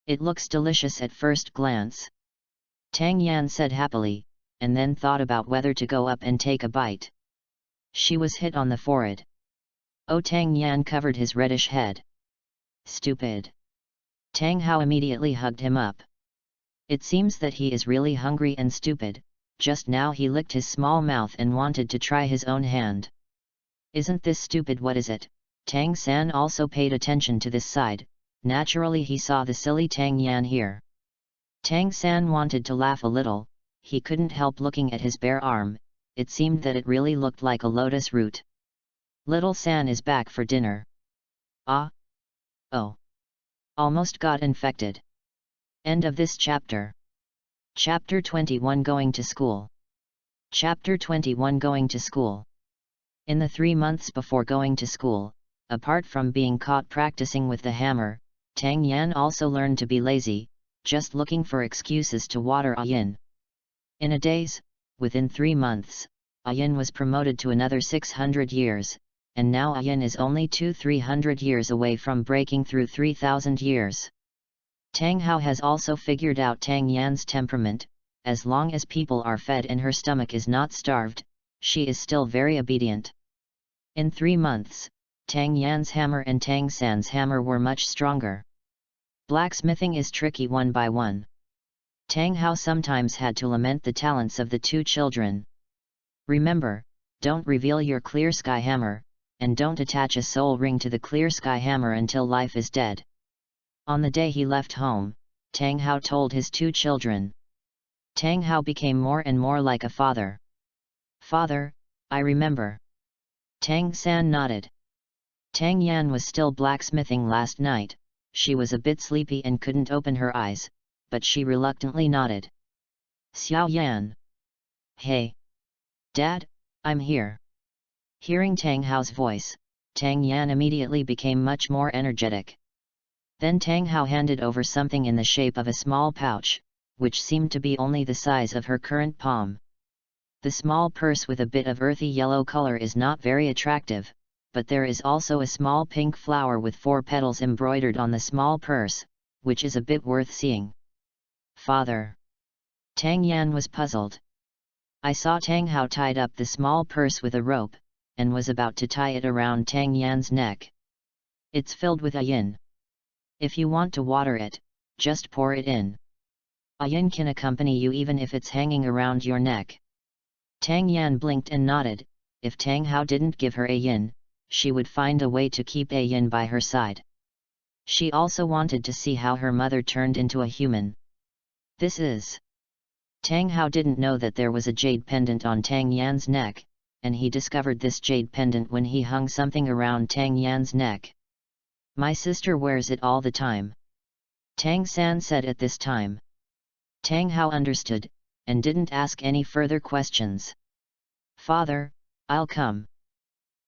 It looks delicious at first glance. Tang Yan said happily, and then thought about whether to go up and take a bite. She was hit on the forehead. Oh, Tang Yan covered his reddish head. Stupid. Tang Hao immediately hugged him up. It seems that he is really hungry and stupid. Just now he licked his small mouth and wanted to try his own hand. Isn't this stupid? What is it? Tang San also paid attention to this side. Naturally he saw the silly Tang Yan here. Tang San wanted to laugh a little, he couldn't help looking at his bare arm, it seemed that it really looked like a lotus root. Little San is back for dinner. Ah! Oh! Almost got infected. End of this chapter. Chapter 21, Going to School. Chapter 21, Going to School. In the 3 months before going to school, apart from being caught practicing with the hammer, Tang Yan also learned to be lazy, just looking for excuses to water Ayin. In a days, within 3 months, Ayin was promoted to another 600 years, and now Ayin is only 200-300 years away from breaking through 3,000 years. Tang Hao has also figured out Tang Yan's temperament. As long as people are fed and her stomach is not starved, she is still very obedient. In 3 months, Tang Yan's hammer and Tang San's hammer were much stronger. Blacksmithing is tricky one by one. Tang Hao sometimes had to lament the talents of the 2 children. Remember, don't reveal your clear sky hammer, and don't attach a soul ring to the clear sky hammer until life is dead. On the day he left home, Tang Hao told his 2 children. Tang Hao became more and more like a father. Father, I remember. Tang San nodded. Tang Yan was still blacksmithing last night, she was a bit sleepy and couldn't open her eyes, but she reluctantly nodded. Xiao Yan. Hey. Dad, I'm here. Hearing Tang Hao's voice, Tang Yan immediately became much more energetic. Then Tang Hao handed over something in the shape of a small pouch, which seemed to be only the size of her current palm. The small purse with a bit of earthy yellow color is not very attractive, but there is also a small pink flower with 4 petals embroidered on the small purse, which is a bit worth seeing. Father. Tang Yan was puzzled. I saw Tang Hao tied up the small purse with a rope, and was about to tie it around Tang Yan's neck. It's filled with a yin. If you want to water it, just pour it in. A yin can accompany you even if it's hanging around your neck. Tang Yan blinked and nodded. If Tang Hao didn't give her a yin, she would find a way to keep a yin by her side. She also wanted to see how her mother turned into a human. This is. Tang Hao didn't know that there was a jade pendant on Tang Yan's neck, and he discovered this jade pendant when he hung something around Tang Yan's neck. My sister wears it all the time. Tang San said at this time. Tang Hao understood, and didn't ask any further questions. Father, I'll come.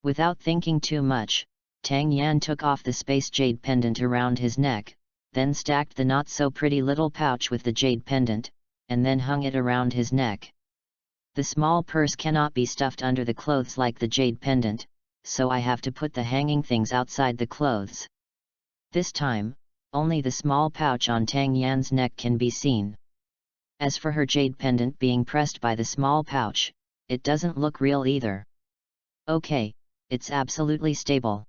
Without thinking too much, Tang Yan took off the space jade pendant around his neck, then stacked the not-so-pretty little pouch with the jade pendant, and then hung it around his neck. The small purse cannot be stuffed under the clothes like the jade pendant, so I have to put the hanging things outside the clothes. This time, only the small pouch on Tang Yan's neck can be seen. As for her jade pendant being pressed by the small pouch, it doesn't look real either. Okay, it's absolutely stable.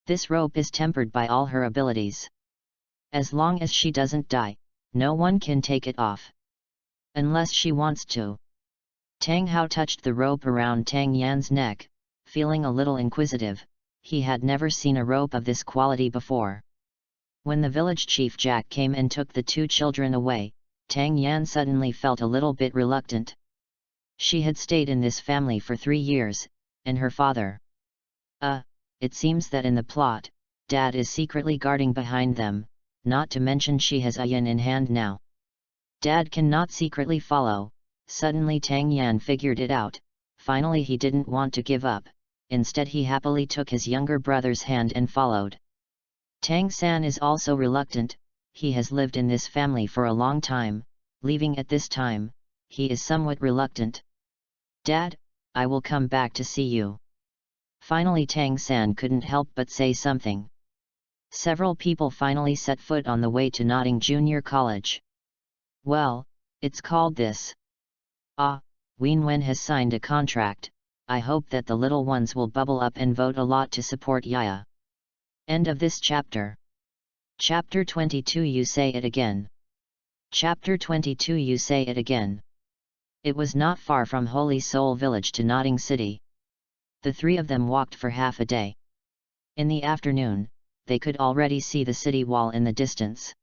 This rope is tempered by all her abilities. As long as she doesn't die, no one can take it off. Unless she wants to. Tang Hao touched the rope around Tang Yan's neck, feeling a little inquisitive. He had never seen a rope of this quality before. When the village chief Jack came and took the 2 children away, Tang Yan suddenly felt a little bit reluctant. She had stayed in this family for 3 years, and her father. It seems that in the plot, Dad is secretly guarding behind them, not to mention she has a yin in hand now. Dad cannot secretly follow. Suddenly Tang Yan figured it out. Finally he didn't want to give up, instead he happily took his younger brother's hand and followed. Tang San is also reluctant. He has lived in this family for a long time, leaving at this time, he is somewhat reluctant. Dad, I will come back to see you. Finally Tang San couldn't help but say something. Several people finally set foot on the way to Notting Junior College. Well, it's called this. Ween Wen has signed a contract. I hope that the little ones will bubble up and vote a lot to support Yaya. End of this chapter. Chapter 22 You Say It Again. Chapter 22 You Say It Again. It was not far from Holy Soul Village to Notting City. The 3 of them walked for half a day. In the afternoon, they could already see the city wall in the distance.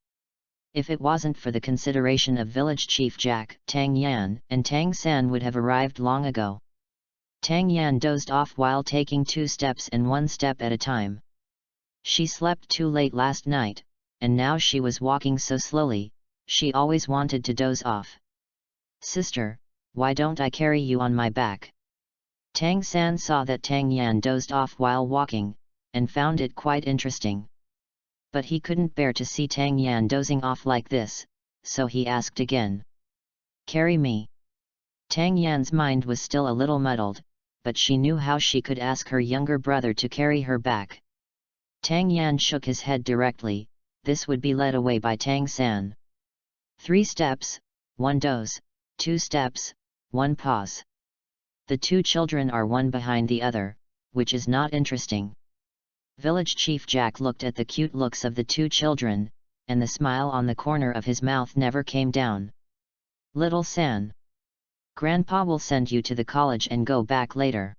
If it wasn't for the consideration of village chief Jack, Tang Yan and Tang San would have arrived long ago. Tang Yan dozed off while taking 2 steps and 1 step at a time. She slept too late last night, and now she was walking so slowly, she always wanted to doze off. Sister, why don't I carry you on my back? Tang San saw that Tang Yan dozed off while walking, and found it quite interesting. But he couldn't bear to see Tang Yan dozing off like this, so he asked again. Carry me. Tang Yan's mind was still a little muddled, but she knew how she could ask her younger brother to carry her back. Tang Yan shook his head directly. This would be led away by Tang San. 3 steps, 1 doze, 2 steps, 1 pause. The two children are one behind the other, which is not interesting. Village Chief Jack looked at the cute looks of the two children, and the smile on the corner of his mouth never came down. Little San. Grandpa will send you to the college and go back later.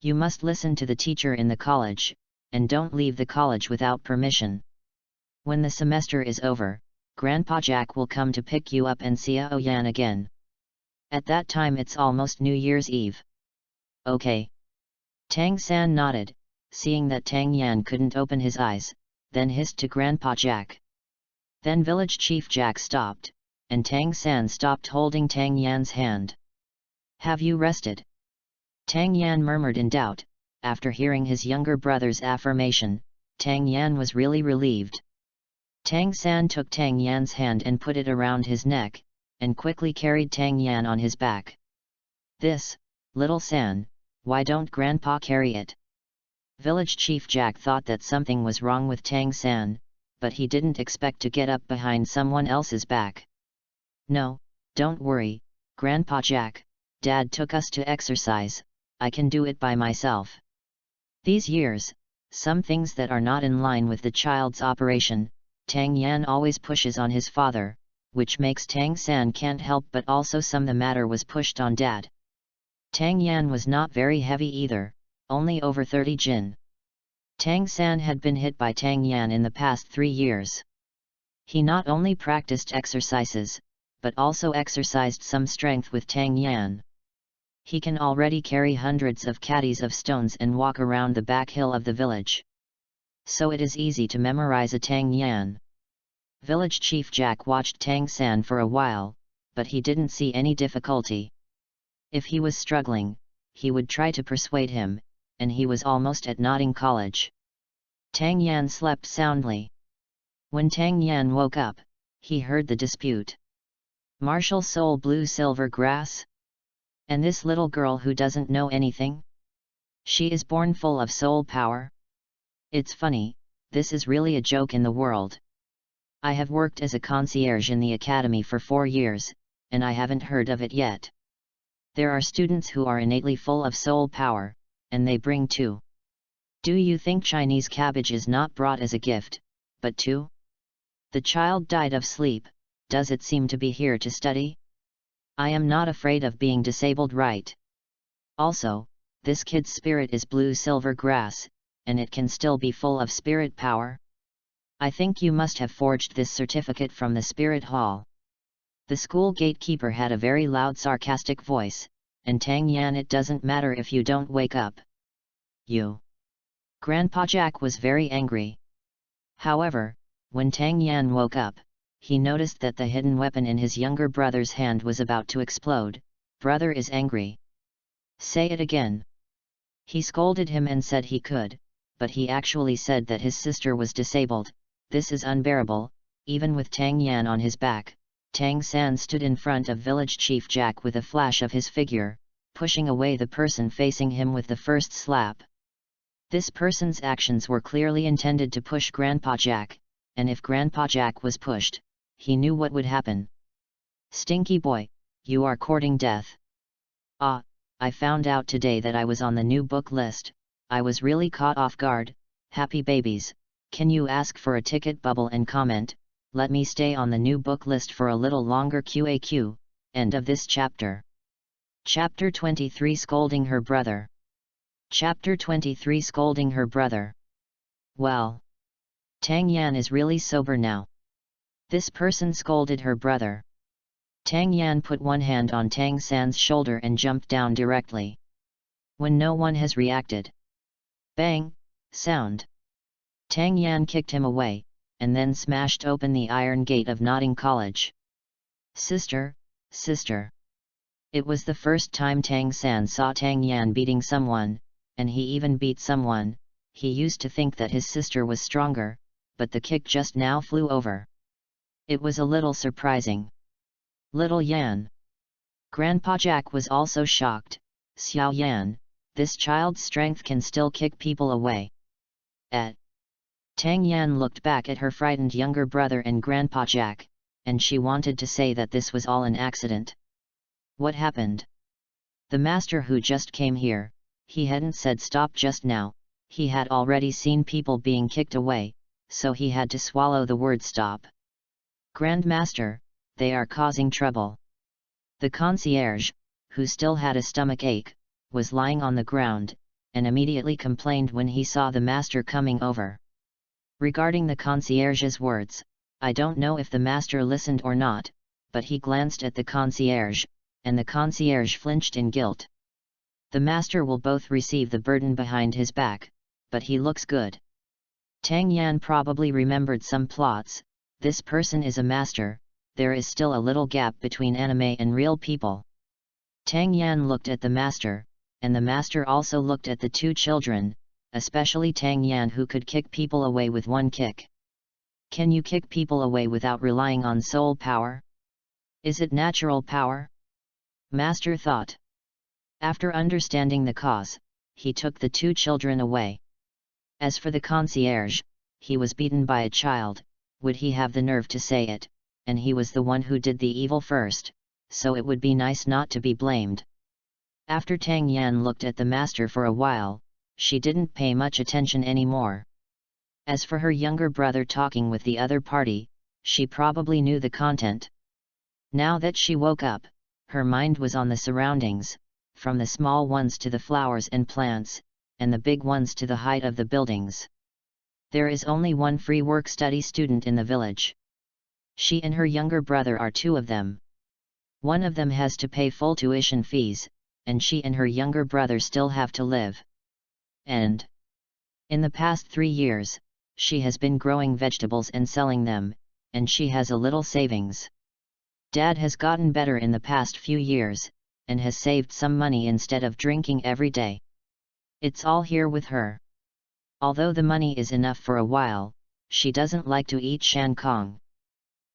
You must listen to the teacher in the college, and don't leave the college without permission. When the semester is over, Grandpa Jack will come to pick you up and see Xiao Yan again. At that time it's almost New Year's Eve. Okay. Tang San nodded, seeing that Tang Yan couldn't open his eyes, then hissed to Grandpa Jack. Then Village Chief Jack stopped, and Tang San stopped holding Tang Yan's hand. Have you rested? Tang Yan murmured in doubt. After hearing his younger brother's affirmation, Tang Yan was really relieved. Tang San took Tang Yan's hand and put it around his neck, and quickly carried Tang Yan on his back. This, little San, why don't Grandpa carry it? Village Chief Jack thought that something was wrong with Tang San, but he didn't expect to get up behind someone else's back. No, don't worry, Grandpa Jack, Dad took us to exercise, I can do it by myself. These years, some things that are not in line with the child's operation, Tang Yan always pushes on his father, which makes Tang San can't help but also some the matter was pushed on Dad. Tang Yan was not very heavy either, only over 30 jin. Tang San had been hit by Tang Yan in the past 3 years. He not only practiced exercises, but also exercised some strength with Tang Yan. He can already carry hundreds of caddies of stones and walk around the back hill of the village. So it is easy to memorize a Tang Yan. Village Chief Jack watched Tang San for a while, but he didn't see any difficulty. If he was struggling, he would try to persuade him, and he was almost at nodding college. Tang Yan slept soundly. When Tang Yan woke up, he heard the dispute. Martial Soul Blue Silver Grass? And this little girl who doesn't know anything? She is born full of soul power? It's funny, this is really a joke in the world. I have worked as a concierge in the academy for 4 years, and I haven't heard of it yet. There are students who are innately full of soul power, and they bring too. Do you think Chinese cabbage is not brought as a gift, but too? The child died of sleep, does it seem to be here to study? I am not afraid of being disabled, right? Also, this kid's spirit is blue silver grass, and it can still be full of spirit power. I think you must have forged this certificate from the spirit hall. The school gatekeeper had a very loud sarcastic voice, and Tang Yan, it doesn't matter if you don't wake up. You. Grandpa Jack was very angry. However, when Tang Yan woke up, he noticed that the hidden weapon in his younger brother's hand was about to explode. Brother is angry. Say it again. He scolded him and said he could, but he actually said that his sister was disabled. This is unbearable. Even with Tang Yan on his back, Tang San stood in front of Village Chief Jack with a flash of his figure, pushing away the person facing him with the first slap. This person's actions were clearly intended to push Grandpa Jack, and if Grandpa Jack was pushed, he knew what would happen. Stinky boy, you are courting death. Ah, I found out today that I was on the new book list. I was really caught off guard. Happy babies, can you ask for a ticket bubble and comment, let me stay on the new book list for a little longer QAQ, end of this chapter. Chapter 23 Scolding Her Brother. Chapter 23 Scolding Her Brother. Well. Tang Yan is really sober now. This person scolded her brother. Tang Yan put one hand on Tang San's shoulder and jumped down directly. When no one has reacted. Bang! Sound. Tang Yan kicked him away, and then smashed open the iron gate of Nodding College. Sister, sister. It was the first time Tang San saw Tang Yan beating someone, and he even beat someone. He used to think that his sister was stronger, but the kick just now flew over. It was a little surprising. Little Yan. Grandpa Jack was also shocked. Xiao Yan, this child's strength can still kick people away. Tang Yan looked back at her frightened younger brother and Grandpa Jack, and she wanted to say that this was all an accident. What happened? The master who just came here, he hadn't said stop just now, he had already seen people being kicked away, so he had to swallow the word stop. Grandmaster, they are causing trouble. The concierge, who still had a stomach ache, was lying on the ground, and immediately complained when he saw the master coming over. Regarding the concierge's words, I don't know if the master listened or not, but he glanced at the concierge, and the concierge flinched in guilt. The master will both receive the burden behind his back, but he looks good. Tang Yan probably remembered some plots. This person is a master, there is still a little gap between anime and real people. Tang Yan looked at the master, and the master also looked at the two children, especially Tang Yan who could kick people away with one kick. Can you kick people away without relying on soul power? Is it natural power? Master thought. After understanding the cause, he took the two children away. As for the concierge, he was beaten by a child, would he have the nerve to say it, and he was the one who did the evil first, so it would be nice not to be blamed. After Tang Yan looked at the master for a while, she didn't pay much attention anymore. As for her younger brother talking with the other party, she probably knew the content. Now that she woke up, her mind was on the surroundings, from the small ones to the flowers and plants, and the big ones to the height of the buildings. There is only one free work-study student in the village. She and her younger brother are two of them. One of them has to pay full tuition fees, and she and her younger brother still have to live. And in the past 3 years, she has been growing vegetables and selling them, and she has a little savings. Dad has gotten better in the past few years, and has saved some money instead of drinking every day. It's all here with her. Although the money is enough for a while, she doesn't like to eat shan kong.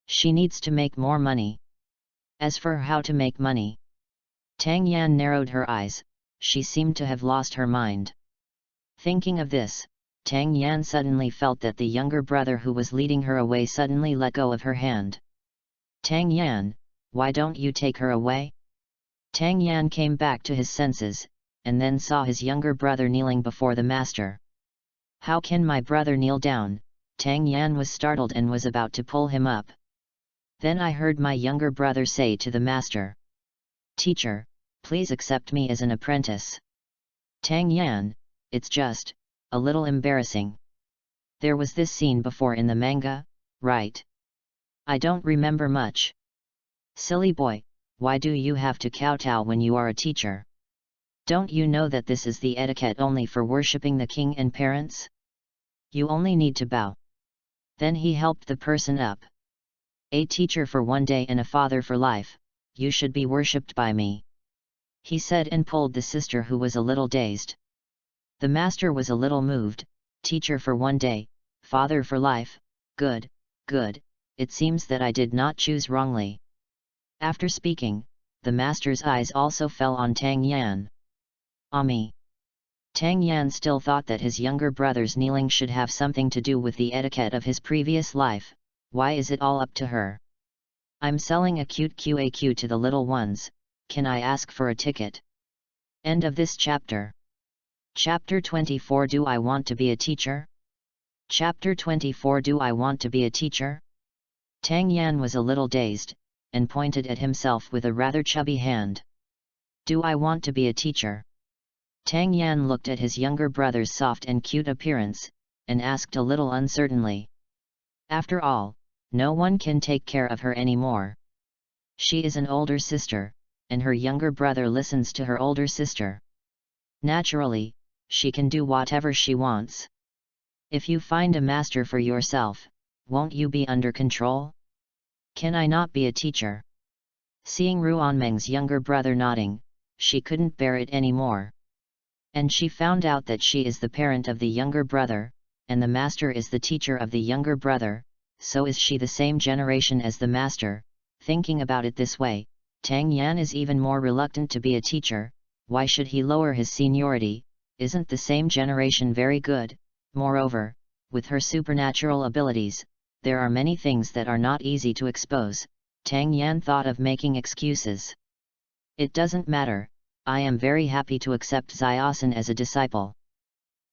She needs to make more money. As for how to make money, Tang Yan narrowed her eyes, she seemed to have lost her mind. Thinking of this, Tang Yan suddenly felt that the younger brother who was leading her away suddenly let go of her hand. Tang Yan, why don't you take her away? Tang Yan came back to his senses, and then saw his younger brother kneeling before the master. How can my brother kneel down? Tang Yan was startled and was about to pull him up. Then I heard my younger brother say to the master, "Teacher, please accept me as an apprentice." Tang Yan, it's just a little embarrassing. There was this scene before in the manga, right? I don't remember much. Silly boy, why do you have to kowtow when you are a teacher? Don't you know that this is the etiquette only for worshipping the king and parents? You only need to bow. Then he helped the person up. A teacher for 1 day and a father for life, you should be worshipped by me, he said and pulled the sister who was a little dazed. The master was a little moved. Teacher for 1 day, father for life, good, good, it seems that I did not choose wrongly. After speaking, the master's eyes also fell on Tang Yan. Ami. Tang Yan still thought that his younger brother's kneeling should have something to do with the etiquette of his previous life. Why is it all up to her? I'm selling a cute QAQ to the little ones, can I ask for a ticket? End of this chapter. Chapter 24. Do I want to be a teacher? Chapter 24. Do I want to be a teacher? Tang Yan was a little dazed, and pointed at himself with a rather chubby hand. Do I want to be a teacher? Tang Yan looked at his younger brother's soft and cute appearance, and asked a little uncertainly. After all, no one can take care of her anymore. She is an older sister, and her younger brother listens to her older sister. Naturally, she can do whatever she wants. If you find a master for yourself, won't you be under control? Can I not be a teacher? Seeing Ruanmeng's younger brother nodding, she couldn't bear it anymore. And she found out that she is the parent of the younger brother, and the master is the teacher of the younger brother, so is she the same generation as the master. Thinking about it this way, Tang Yan is even more reluctant to be a teacher. Why should he lower his seniority? Isn't the same generation very good? Moreover, with her supernatural abilities, there are many things that are not easy to expose. Tang Yan thought of making excuses. It doesn't matter, I am very happy to accept Ziosan as a disciple.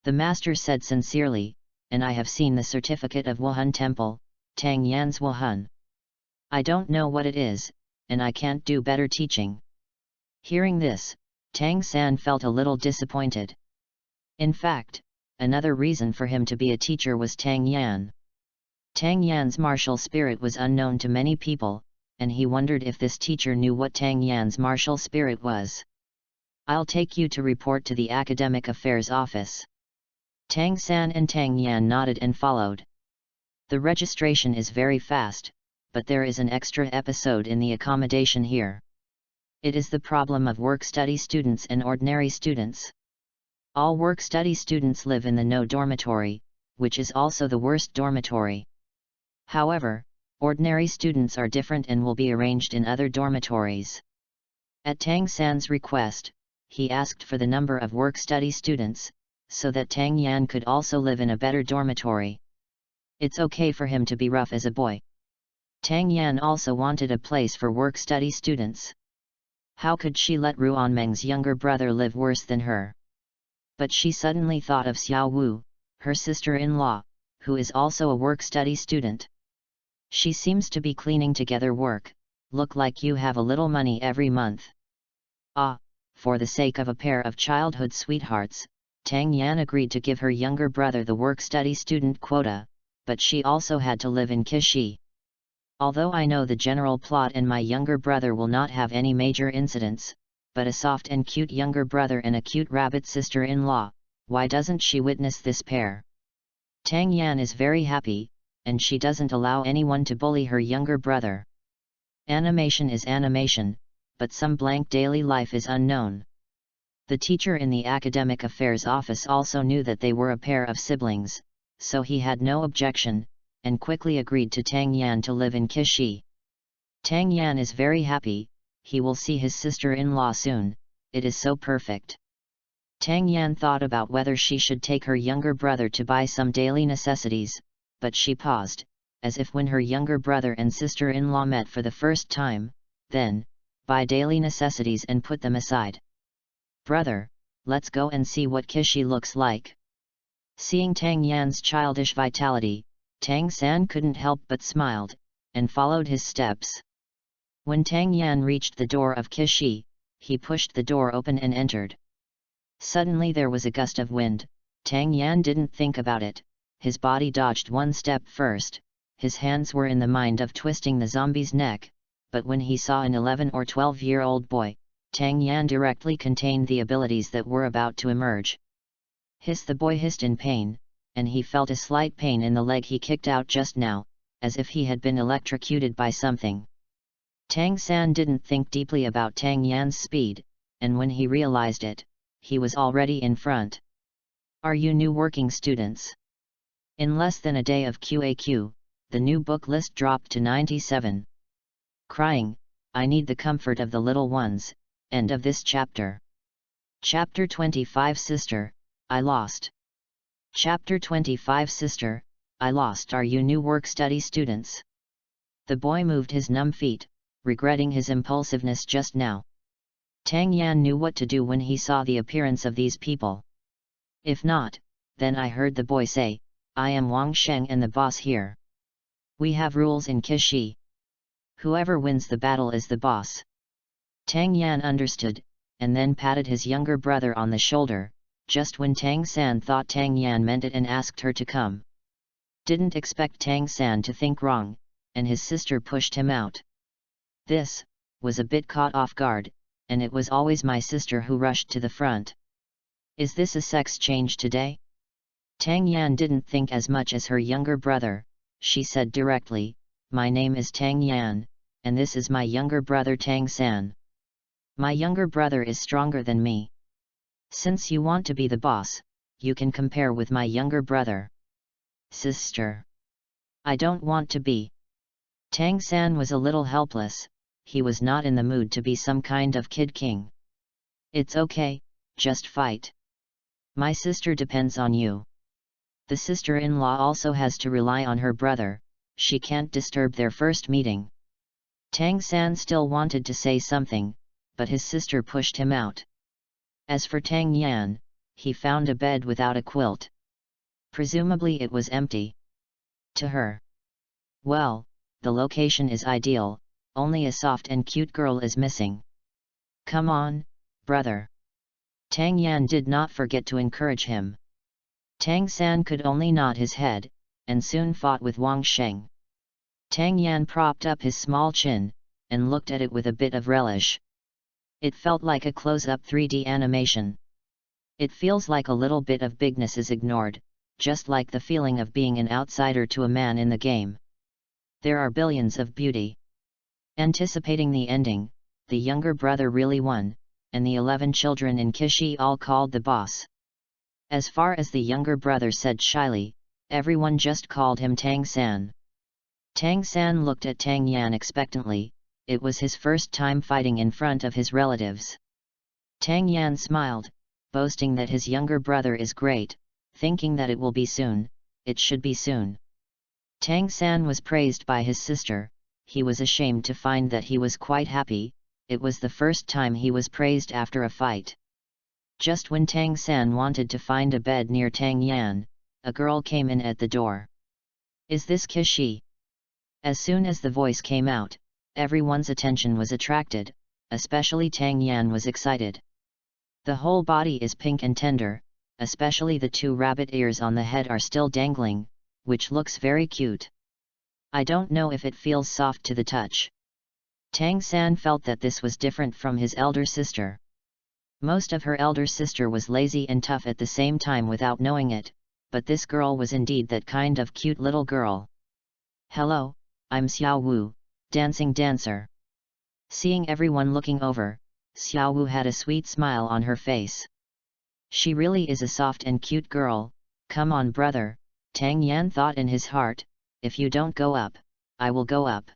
The master said sincerely, and I have seen the certificate of Wuhan Temple, Tang Yan's Wuhan. I don't know what it is, and I can't do better teaching. Hearing this, Tang San felt a little disappointed. In fact, another reason for him to be a teacher was Tang Yan. Tang Yan's martial spirit was unknown to many people, and he wondered if this teacher knew what Tang Yan's martial spirit was. I'll take you to report to the Academic Affairs Office. Tang San and Tang Yan nodded and followed. The registration is very fast, but there is an extra episode in the accommodation here. It is the problem of work-study students and ordinary students. All work-study students live in the No dormitory, which is also the worst dormitory. However, ordinary students are different and will be arranged in other dormitories. At Tang San's request, he asked for the number of work-study students, so that Tang Yan could also live in a better dormitory. It's okay for him to be rough as a boy. Tang Yan also wanted a place for work-study students. How could she let Ruanmeng's younger brother live worse than her? But she suddenly thought of Xiao Wu, her sister-in-law, who is also a work-study student. She seems to be cleaning together work, look like you have a little money every month. Ah, for the sake of a pair of childhood sweethearts, Tang Yan agreed to give her younger brother the work-study student quota, but she also had to live in Kishi. Although I know the general plot and my younger brother will not have any major incidents, but a soft and cute younger brother and a cute rabbit sister-in-law, why doesn't she witness this pair? Tang Yan is very happy, and she doesn't allow anyone to bully her younger brother. Animation is animation, but some blank daily life is unknown. The teacher in the Academic Affairs Office also knew that they were a pair of siblings, so he had no objection, and quickly agreed to Tang Yan to live in Kishi. Tang Yan is very happy, he will see his sister-in-law soon, it is so perfect. Tang Yan thought about whether she should take her younger brother to buy some daily necessities, but she paused, as if when her younger brother and sister-in-law met for the first time, then, buy daily necessities and put them aside. Brother, let's go and see what Kishi looks like. Seeing Tang Yan's childish vitality, Tang San couldn't help but smiled, and followed his steps. When Tang Yan reached the door of Kishi, he pushed the door open and entered. Suddenly there was a gust of wind. Tang Yan didn't think about it, his body dodged one step first, his hands were in the mind of twisting the zombie's neck, but when he saw an 11 or 12-year-old boy, Tang Yan directly contained the abilities that were about to emerge. Hiss, the boy hissed in pain, and he felt a slight pain in the leg he kicked out just now, as if he had been electrocuted by something. Tang San didn't think deeply about Tang Yan's speed, and when he realized it, he was already in front. Are you new working students? In less than a day of QAQ, the new book list dropped to 97. Crying, I need the comfort of the little ones. End of this chapter. Chapter 25 Sister, I lost. Chapter 25 Sister, I lost. Are you new work-study students? The boy moved his numb feet, regretting his impulsiveness just now. Tang Yan knew what to do when he saw the appearance of these people. If not, then I heard the boy say, I am Wang Sheng and the boss here. We have rules in Kishi. Whoever wins the battle is the boss. Tang Yan understood, and then patted his younger brother on the shoulder, just when Tang San thought Tang Yan meant it and asked her to come. Didn't expect Tang San to think wrong, and his sister pushed him out. This was a bit caught off guard, and it was always my sister who rushed to the front. Is this a sex change today? Tang Yan didn't think as much as her younger brother, she said directly, my name is Tang Yan, and this is my younger brother Tang San. My younger brother is stronger than me. Since you want to be the boss, you can compare with my younger brother. Sister. I don't want to be. Tang San was a little helpless, he was not in the mood to be some kind of kid king. It's okay, just fight. My sister depends on you. The sister-in-law also has to rely on her brother, she can't disturb their first meeting. Tang San still wanted to say something, but his sister pushed him out. As for Tang Yan, he found a bed without a quilt. Presumably it was empty. To her. Well, the location is ideal, only a soft and cute girl is missing. Come on, brother. Tang Yan did not forget to encourage him. Tang San could only nod his head, and soon fought with Wang Sheng. Tang Yan propped up his small chin, and looked at it with a bit of relish. It felt like a close-up 3D animation. It feels like a little bit of bigness is ignored, just like the feeling of being an outsider to a man in the game. There are billions of beauty. Anticipating the ending, the younger brother really won, and the 11 children in Kishi all called the boss. As far as the younger brother said shyly, everyone just called him Tang San. Tang San looked at Tang Yan expectantly. It was his first time fighting in front of his relatives. Tang Yan smiled, boasting that his younger brother is great, thinking that it will be soon, it should be soon. Tang San was praised by his sister. He was ashamed to find that he was quite happy. It was the first time he was praised after a fight. Just when Tang San wanted to find a bed near Tang Yan, a girl came in at the door. Is this Kishi? As soon as the voice came out, everyone's attention was attracted, especially Tang Yan was excited. The whole body is pink and tender, especially the 2 rabbit ears on the head are still dangling, which looks very cute. I don't know if it feels soft to the touch. Tang San felt that this was different from his elder sister. Most of her elder sister was lazy and tough at the same time without knowing it, but this girl was indeed that kind of cute little girl. Hello, I'm Xiao Wu, dancing dancer. Seeing everyone looking over, Xiao Wu had a sweet smile on her face. She really is a soft and cute girl. Come on brother, Tang Yan thought in his heart, if you don't go up, I will go up.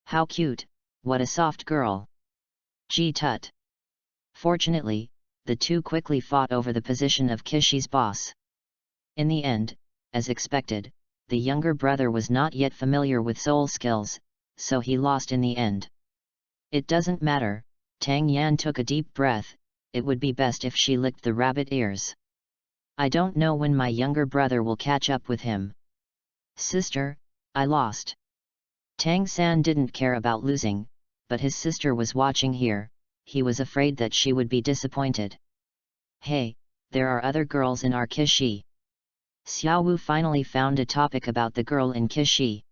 How cute, what a soft girl. Gee tut. Fortunately, the 2 quickly fought over the position of Kishi's boss. In the end, as expected, the younger brother was not yet familiar with soul skills, so he lost in the end. It doesn't matter, Tang Yan took a deep breath. It would be best if she licked the rabbit ears. I don't know when my younger brother will catch up with him. Sister, I lost. Tang San didn't care about losing, but his sister was watching here. He was afraid that she would be disappointed. Hey, there are other girls in our Kishi. Xiao Wu finally found a topic about the girl in Kishi.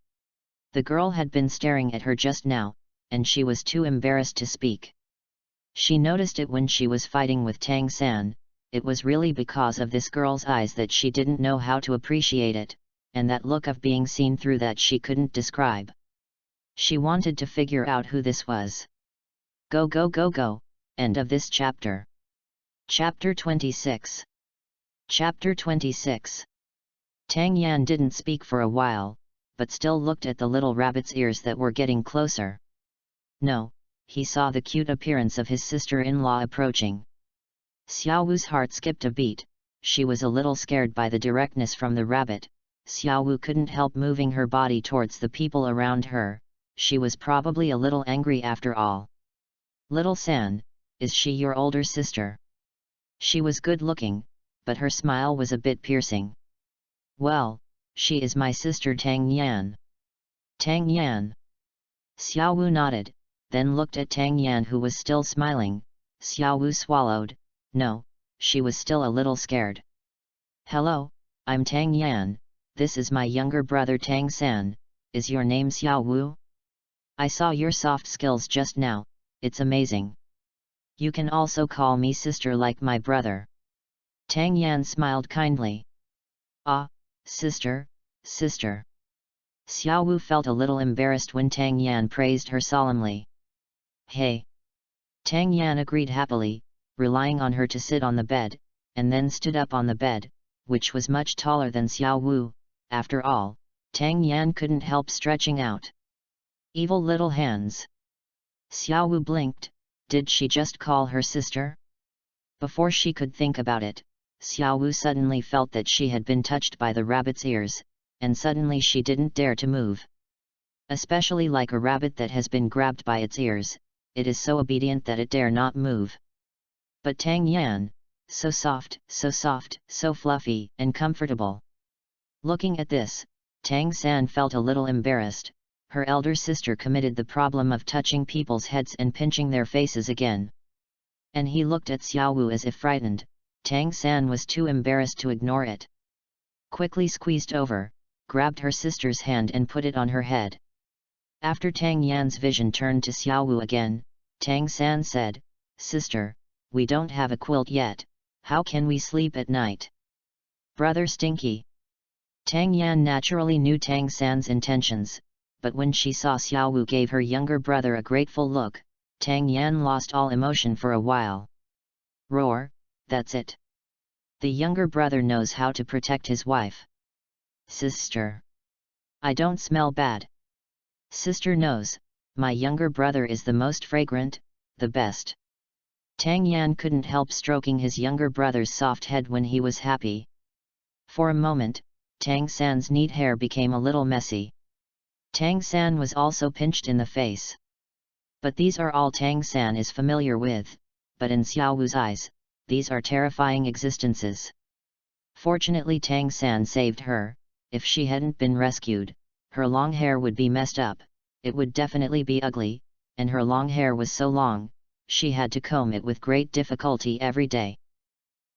The girl had been staring at her just now, and she was too embarrassed to speak. She noticed it when she was fighting with Tang San. It was really because of this girl's eyes that she didn't know how to appreciate it, and that look of being seen through that she couldn't describe. She wanted to figure out who this was. Go go go go, end of this chapter. Chapter 26. Chapter 26. Tang Yan didn't speak for a while, but still looked at the little rabbit's ears that were getting closer. No, he saw the cute appearance of his sister-in-law approaching. Xiao Wu's heart skipped a beat. She was a little scared by the directness from the rabbit. Xiao Wu couldn't help moving her body towards the people around her. She was probably a little angry after all. Little San, is she your older sister? She was good-looking, but her smile was a bit piercing. Well, she is my sister Tang Yan. Tang Yan. Xiao Wu nodded, then looked at Tang Yan who was still smiling. Xiao Wu swallowed. No, she was still a little scared. Hello, I'm Tang Yan, this is my younger brother Tang San. Is your name Xiao Wu? I saw your soft skills just now, it's amazing. You can also call me sister like my brother. Tang Yan smiled kindly. Ah, sister, sister. Xiao Wu felt a little embarrassed when Tang Yan praised her solemnly. Hey. Tang Yan agreed happily, relying on her to sit on the bed, and then stood up on the bed, which was much taller than Xiao Wu. After all, Tang Yan couldn't help stretching out. Evil little hands. Xiao Wu blinked. Did she just call her sister? Before she could think about it, Xiao Wu suddenly felt that she had been touched by the rabbit's ears, and suddenly she didn't dare to move. Especially like a rabbit that has been grabbed by its ears, it is so obedient that it dare not move. But Tang Yan, so soft, so fluffy and comfortable. Looking at this, Tang San felt a little embarrassed. Her elder sister committed the problem of touching people's heads and pinching their faces again. And he looked at Xiaowu as if frightened. Tang San was too embarrassed to ignore it. Quickly squeezed over, grabbed her sister's hand and put it on her head. After Tang Yan's vision turned to Xiaowu again, Tang San said, "Sister, we don't have a quilt yet, how can we sleep at night?" "Brother Stinky." Tang Yan naturally knew Tang San's intentions, but when she saw Xiaowu gave her younger brother a grateful look, Tang Yan lost all emotion for a while. "Roar, that's it. The younger brother knows how to protect his wife." "Sister. I don't smell bad." "Sister knows, my younger brother is the most fragrant, the best." Tang Yan couldn't help stroking his younger brother's soft head when he was happy. For a moment, Tang San's neat hair became a little messy. Tang San was also pinched in the face. But these are all Tang San is familiar with, but in Xiaowu's eyes, these are terrifying existences. Fortunately Tang San saved her. If she hadn't been rescued, her long hair would be messed up, it would definitely be ugly, and her long hair was so long, she had to comb it with great difficulty every day.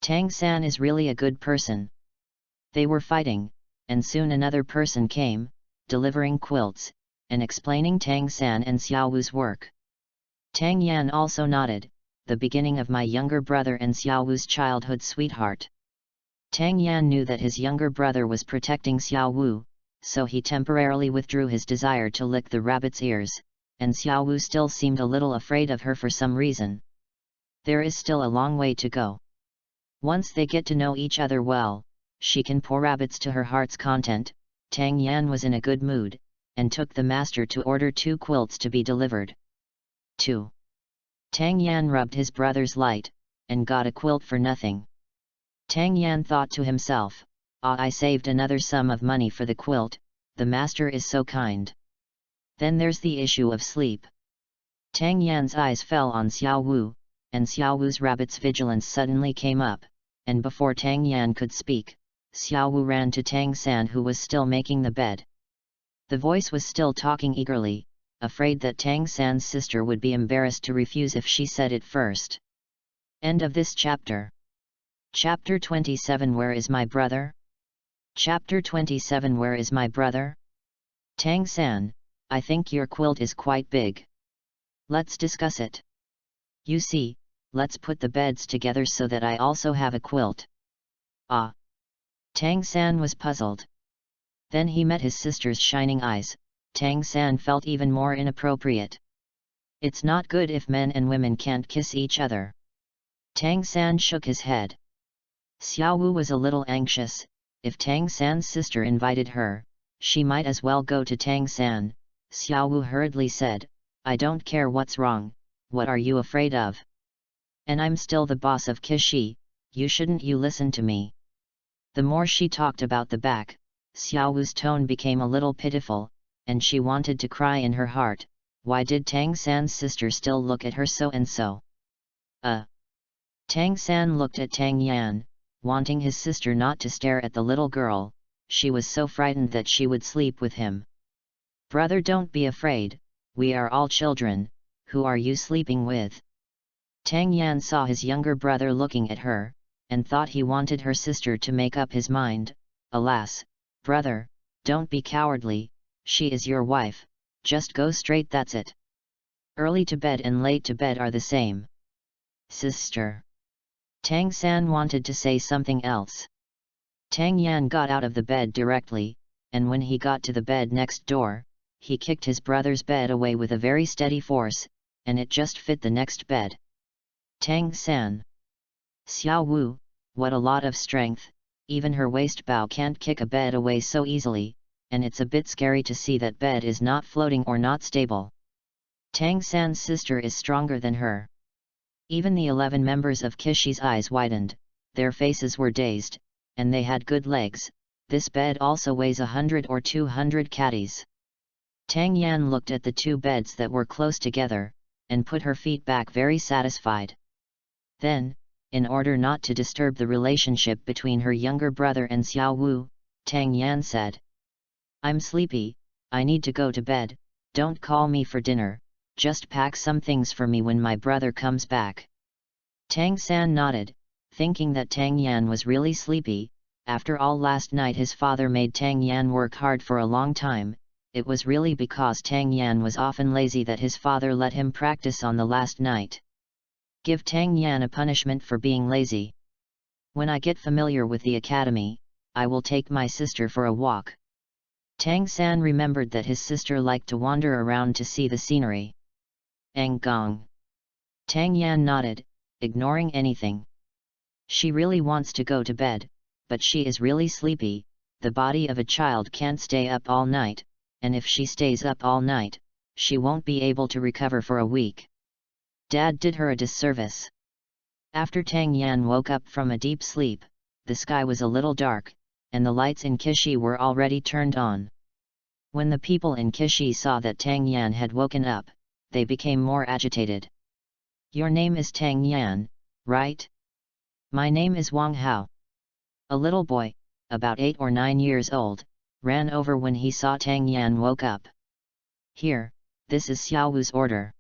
Tang San is really a good person. They were fighting, and soon another person came, delivering quilts, and explaining Tang San and Xiaowu's work. Tang Yan also nodded, the beginning of my younger brother and Xiaowu's childhood sweetheart. Tang Yan knew that his younger brother was protecting Xiaowu, so he temporarily withdrew his desire to lick the rabbit's ears, and Xiaowu still seemed a little afraid of her for some reason. There is still a long way to go. Once they get to know each other well, she can pour rabbits to her heart's content. Tang Yan was in a good mood, and took the master to order 2 quilts to be delivered. 2. Tang Yan rubbed his brother's light, and got a quilt for nothing. Tang Yan thought to himself, "Ah, I saved another sum of money for the quilt, the master is so kind." Then there's the issue of sleep. Tang Yan's eyes fell on Xiaowu, and Xiaowu's rabbit's vigilance suddenly came up, and before Tang Yan could speak, Xiaowu ran to Tang San who was still making the bed. The voice was still talking eagerly, afraid that Tang San's sister would be embarrassed to refuse if she said it first. End of this chapter. Chapter 27 Where is my brother? Chapter 27 Where is my brother? Tang San, I think your quilt is quite big. Let's discuss it. You see, let's put the beds together so that I also have a quilt. Ah. Tang San was puzzled. Then he met his sister's shining eyes. Tang San felt even more inappropriate. It's not good if men and women can't kiss each other. Tang San shook his head. Xiaowu was a little anxious. If Tang San's sister invited her, she might as well go to Tang San. Xiaowu hurriedly said, "I don't care what's wrong, what are you afraid of? And I'm still the boss of Kishi, shouldn't you listen to me?" The more she talked about the back, Xiaowu's tone became a little pitiful, and she wanted to cry in her heart. Why did Tang San's sister still look at her so and so? Tang San looked at Tang Yan, wanting his sister not to stare at the little girl. She was so frightened that she would sleep with him. "Brother, don't be afraid, we are all children, who are you sleeping with?" Tang Yan saw his younger brother looking at her, and thought he wanted her sister to make up his mind. Alas, brother, don't be cowardly, she is your wife, just go straight, that's it. Early to bed and late to bed are the same. Sister. Tang San wanted to say something else. Tang Yan got out of the bed directly, and when he got to the bed next door, he kicked his brother's bed away with a very steady force, and it just fit the next bed. Tang San. Xiaowu, what a lot of strength, even her waist bow can't kick a bed away so easily, and it's a bit scary to see that bed is not floating or not stable. Tang San's sister is stronger than her. Even the 11 members of Kishi's eyes widened, their faces were dazed, and they had good legs. This bed also weighs 100 or 200 catties. Tang Yan looked at the 2 beds that were close together, and put her feet back very satisfied. Then, in order not to disturb the relationship between her younger brother and Xiao Wu, Tang Yan said, "I'm sleepy, I need to go to bed, don't call me for dinner, just pack some things for me when my brother comes back." Tang San nodded, thinking that Tang Yan was really sleepy. After all, last night his father made Tang Yan work hard for a long time. It was really because Tang Yan was often lazy that his father let him practice on the last night. Give Tang Yan a punishment for being lazy. When I get familiar with the academy, I will take my sister for a walk. Tang San remembered that his sister liked to wander around to see the scenery. Ang Gong. Tang Yan nodded, ignoring anything. She really wants to go to bed, but she is really sleepy. The body of a child can't stay up all night, and if she stays up all night, she won't be able to recover for a week. Dad did her a disservice. After Tang Yan woke up from a deep sleep, the sky was a little dark, and the lights in Kishi were already turned on. When the people in Kishi saw that Tang Yan had woken up, they became more agitated. "Your name is Tang Yan, right?" "My name is Wang Hao." A little boy, about 8 or 9 years old, ran over when he saw Tang Yan woke up. "Here, this is Xiao Wu's order.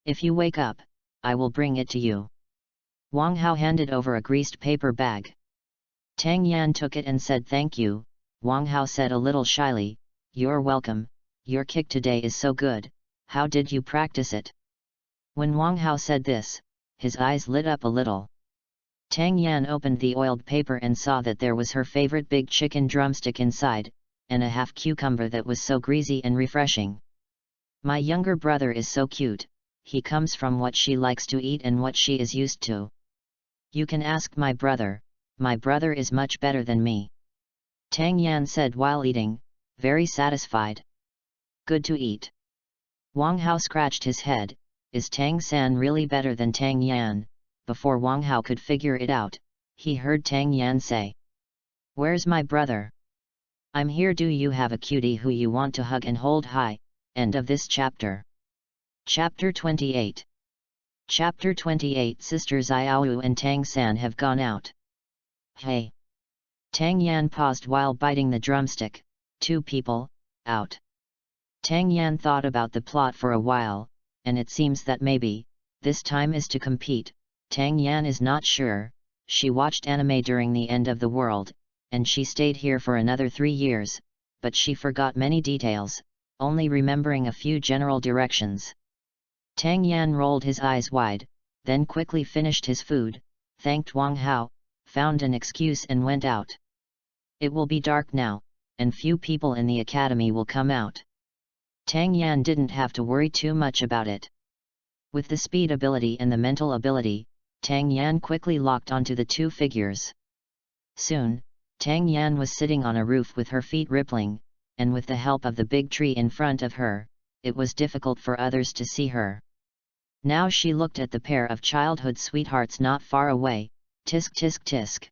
If you wake up, I will bring it to you." Wang Hao handed over a greased paper bag. Tang Yan took it and said thank you. Wang Hao said a little shyly, "You're welcome, your kick today is so good, how did you practice it?" When Wang Hao said this, his eyes lit up a little. Tang Yan opened the oiled paper and saw that there was her favorite big chicken drumstick inside, and a half cucumber that was so greasy and refreshing. "My younger brother is so cute, he comes from what she likes to eat and what she is used to. You can ask my brother is much better than me." Tang Yan said while eating, very satisfied. "Good to eat." Wang Hao scratched his head, is Tang San really better than Tang Yan? Before Wang Hao could figure it out, he heard Tang Yan say, "Where's my brother? I'm here. Do you have a cutie who you want to hug and hold high?" End of this chapter. Chapter 28. Chapter 28. Sisters Xiaowu and Tang San have gone out. "Hey!" Tang Yan paused while biting the drumstick. "Two people, out." Tang Yan thought about the plot for a while, and it seems that maybe, this time is to compete. Tang Yan is not sure. She watched anime during the end of the world, and she stayed here for another 3 years, but she forgot many details, only remembering a few general directions. Tang Yan rolled his eyes wide, then quickly finished his food, thanked Wang Hao, found an excuse and went out. It will be dark now, and few people in the academy will come out. Tang Yan didn't have to worry too much about it. With the speed ability and the mental ability, Tang Yan quickly locked onto the two figures. Soon, Tang Yan was sitting on a roof with her feet rippling, and with the help of the big tree in front of her, it was difficult for others to see her. Now she looked at the pair of childhood sweethearts not far away. Tisk tisk tisk.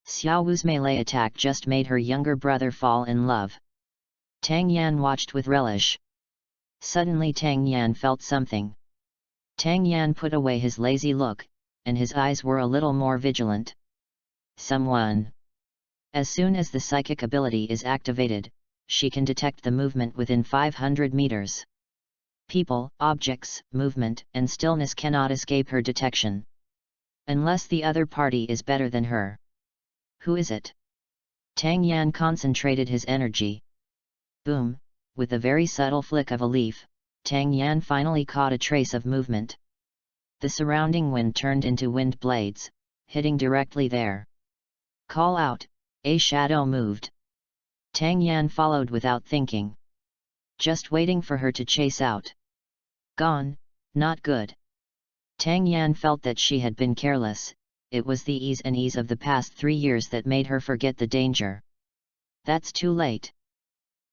Xiao Wu's melee attack just made her younger brother fall in love. Tang Yan watched with relish. Suddenly Tang Yan felt something. Tang Yan put away his lazy look, and his eyes were a little more vigilant. Someone. As soon as the psychic ability is activated, she can detect the movement within 500 meters. People, objects, movement, and stillness cannot escape her detection. Unless the other party is better than her. Who is it? Tang Yan concentrated his energy. Boom! With a very subtle flick of a leaf, Tang Yan finally caught a trace of movement. The surrounding wind turned into wind blades, hitting directly there. Call out, a shadow moved. Tang Yan followed without thinking. Just waiting for her to chase out. Gone, not good. Tang Yan felt that she had been careless. It was the ease of the past 3 years that made her forget the danger. That's too late.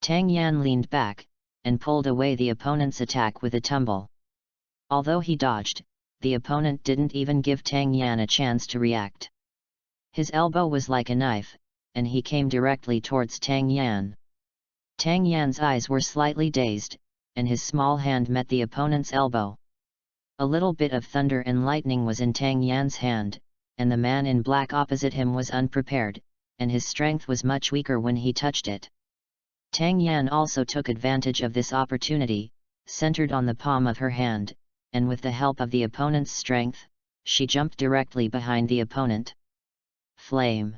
Tang Yan leaned back, and pulled away the opponent's attack with a tumble. Although he dodged, the opponent didn't even give Tang Yan a chance to react. His elbow was like a knife, and he came directly towards Tang Yan. Tang Yan's eyes were slightly dazed, and his small hand met the opponent's elbow. A little bit of thunder and lightning was in Tang Yan's hand, and the man in black opposite him was unprepared, and his strength was much weaker when he touched it. Tang Yan also took advantage of this opportunity, centered on the palm of her hand, and with the help of the opponent's strength, she jumped directly behind the opponent. Flame!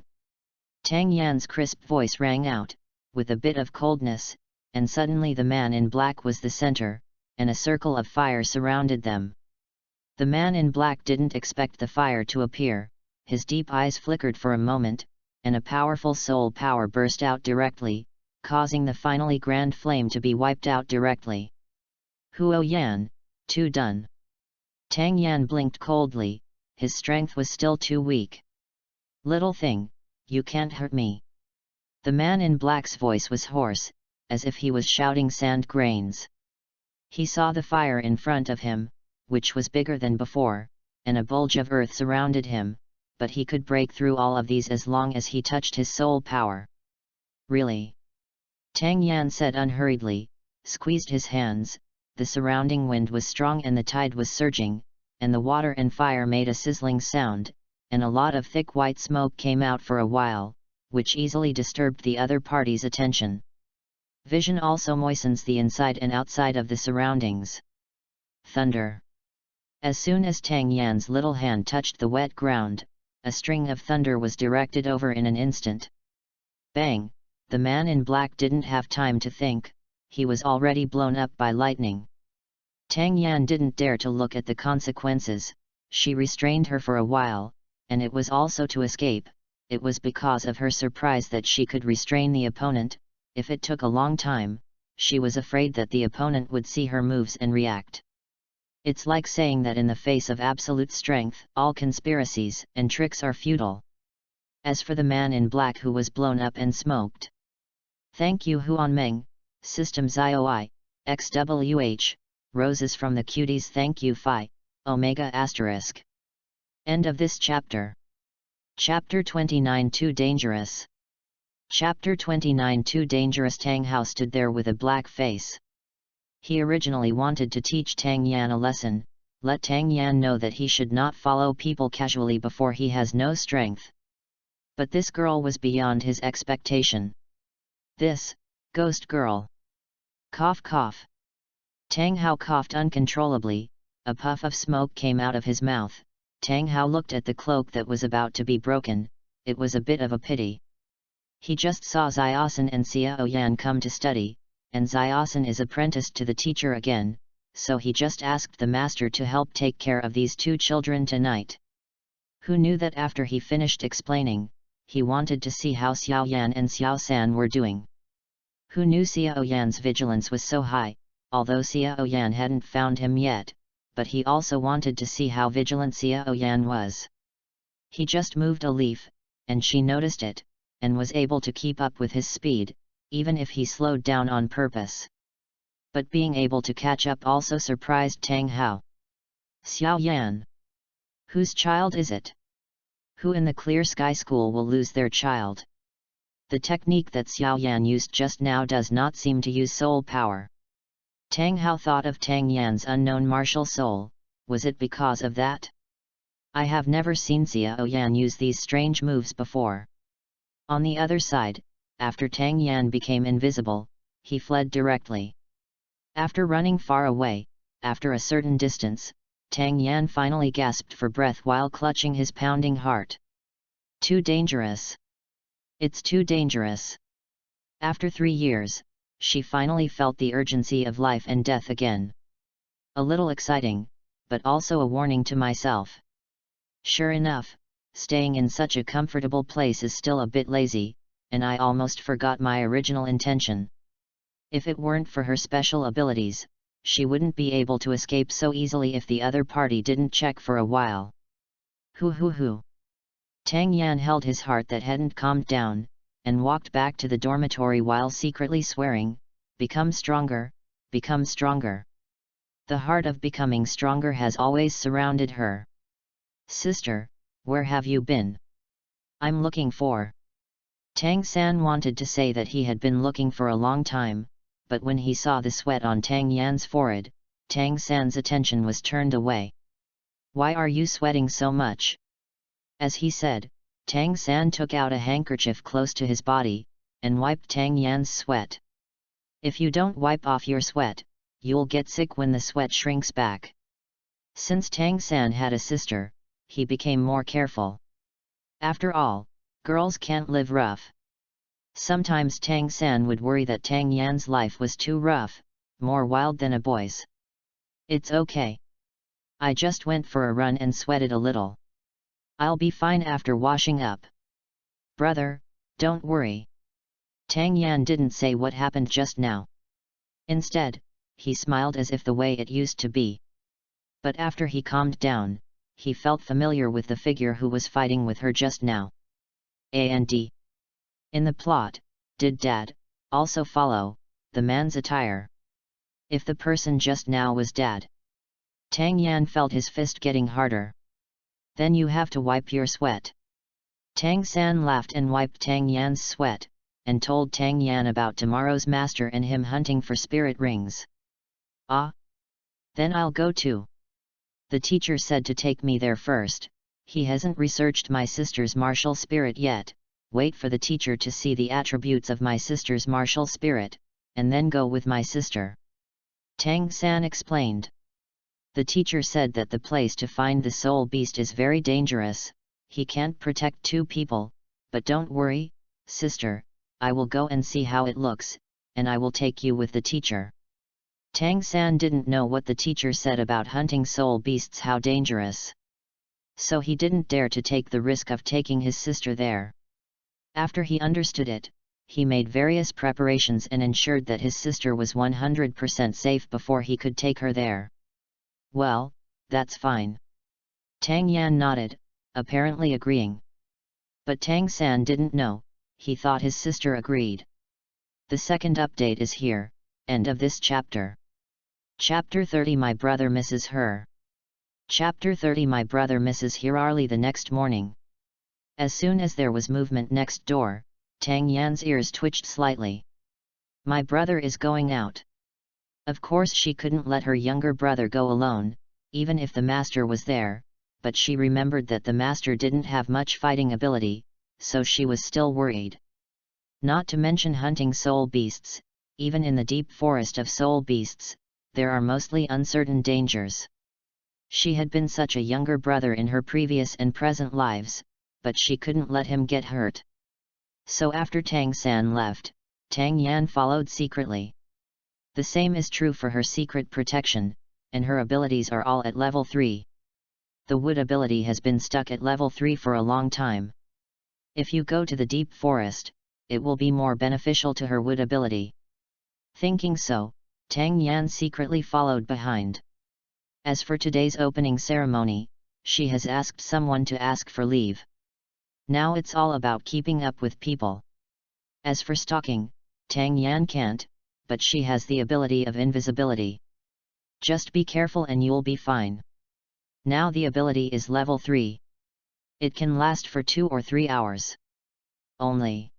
Tang Yan's crisp voice rang out, with a bit of coldness, and suddenly the man in black was the center, and a circle of fire surrounded them. The man in black didn't expect the fire to appear, his deep eyes flickered for a moment, and a powerful soul power burst out directly, causing the finally grand flame to be wiped out directly. Huo Yan, too done. Tang Yan blinked coldly, his strength was still too weak. Little thing, you can't hurt me. The man in black's voice was hoarse, as if he was shouting sand grains. He saw the fire in front of him, which was bigger than before, and a bulge of earth surrounded him, but he could break through all of these as long as he touched his soul power. Really? Tang Yan said unhurriedly, squeezed his hands. The surrounding wind was strong and the tide was surging, and the water and fire made a sizzling sound, and a lot of thick white smoke came out for a while, which easily disturbed the other party's attention. Vision also moistens the inside and outside of the surroundings. Thunder. As soon as Tang Yan's little hand touched the wet ground, a string of thunder was directed over in an instant. Bang! The man in black didn't have time to think, he was already blown up by lightning. Tang Yan didn't dare to look at the consequences, she restrained her for a while, and it was also to escape. It was because of her surprise that she could restrain the opponent. If it took a long time, she was afraid that the opponent would see her moves and react. It's like saying that in the face of absolute strength, all conspiracies and tricks are futile. As for the man in black who was blown up and smoked. Thank you Huanmeng, System Zioi, XWH, Roses from the Cuties thank you Phi, Omega asterisk. End of this chapter. Chapter 29 Too Dangerous. Chapter 29 Too Dangerous. Tang Hao stood there with a black face. He originally wanted to teach Tang Yan a lesson, let Tang Yan know that he should not follow people casually before he has no strength. But this girl was beyond his expectation. This, ghost girl. Cough cough. Tang Hao coughed uncontrollably, a puff of smoke came out of his mouth. Tang Hao looked at the cloak that was about to be broken, it was a bit of a pity. He just saw Xiaosan and Xiao Yan come to study, and Xiaosan is apprenticed to the teacher again, so he just asked the master to help take care of these two children tonight. Who knew that after he finished explaining, he wanted to see how Xiao Yan and Xiao San were doing. Who knew Xiao Yan's vigilance was so high, although Xiao Yan hadn't found him yet, but he also wanted to see how vigilant Xiao Yan was. He just moved a leaf, and she noticed it, and was able to keep up with his speed, even if he slowed down on purpose. But being able to catch up also surprised Tang Hao. Xiao Yan. Whose child is it? Who in the Clear Sky School will lose their child? The technique that Xiao Yan used just now does not seem to use soul power. Tang Hao thought of Tang Yan's unknown martial soul, was it because of that? I have never seen Xiao Yan use these strange moves before. On the other side, after Tang Yan became invisible, he fled directly. After running far away, after a certain distance, Tang Yan finally gasped for breath while clutching his pounding heart. Too dangerous. It's too dangerous. After 3 years, she finally felt the urgency of life and death again. A little exciting, but also a warning to myself. Sure enough, staying in such a comfortable place is still a bit lazy, and I almost forgot my original intention. If it weren't for her special abilities, she wouldn't be able to escape so easily if the other party didn't check for a while. Hoo. Tang Yan held his heart that hadn't calmed down, and walked back to the dormitory while secretly swearing, become stronger, become stronger. The heart of becoming stronger has always surrounded her. Sister, where have you been? I'm looking for. Tang San wanted to say that he had been looking for a long time, but when he saw the sweat on Tang Yan's forehead, Tang San's attention was turned away. "Why are you sweating so much?" As he said, Tang San took out a handkerchief close to his body, and wiped Tang Yan's sweat. "If you don't wipe off your sweat, you'll get sick when the sweat shrinks back." Since Tang San had a sister, he became more careful. After all, girls can't live rough. Sometimes Tang San would worry that Tang Yan's life was too rough, more wild than a boy's. "It's okay. I just went for a run and sweated a little. I'll be fine after washing up." "Brother, don't worry." Tang Yan didn't say what happened just now. Instead, he smiled as if the way it used to be. But after he calmed down, he felt familiar with the figure who was fighting with her just now. And in the plot, did Dad also follow the man's attire? If the person just now was Dad? Tang Yan felt his fist getting harder. "Then you have to wipe your sweat." Tang San laughed and wiped Tang Yan's sweat, and told Tang Yan about tomorrow's master and him hunting for spirit rings. "Ah? Then I'll go too. The teacher said to take me there first. He hasn't researched my sister's martial spirit yet. Wait for the teacher to see the attributes of my sister's martial spirit, and then go with my sister." Tang San explained. "The teacher said that the place to find the soul beast is very dangerous. He can't protect two people, but don't worry, sister, I will go and see how it looks, and I will take you with the teacher." Tang San didn't know what the teacher said about hunting soul beasts, how dangerous. So he didn't dare to take the risk of taking his sister there. After he understood it, he made various preparations and ensured that his sister was 100% safe before he could take her there. "Well, that's fine." Tang Yan nodded, apparently agreeing. But Tang San didn't know, he thought his sister agreed. The second update is here, end of this chapter. Chapter 30 My brother misses her. Chapter 30 My brother misses her. Early the next morning. As soon as there was movement next door, Tang Yan's ears twitched slightly. My brother is going out. Of course she couldn't let her younger brother go alone, even if the master was there, but she remembered that the master didn't have much fighting ability, so she was still worried. Not to mention hunting soul beasts, even in the deep forest of soul beasts, there are mostly uncertain dangers. She had been such a younger brother in her previous and present lives, but she couldn't let him get hurt. So after Tang San left, Tang Yan followed secretly. The same is true for her secret protection, and her abilities are all at level 3. The wood ability has been stuck at level 3 for a long time. If you go to the deep forest, it will be more beneficial to her wood ability. Thinking so, Tang Yan secretly followed behind. As for today's opening ceremony, she has asked someone to ask for leave. Now it's all about keeping up with people. As for stalking, Tang Yan can't, but she has the ability of invisibility. Just be careful and you'll be fine. Now the ability is level 3. It can last for 2 or 3 hours. Only.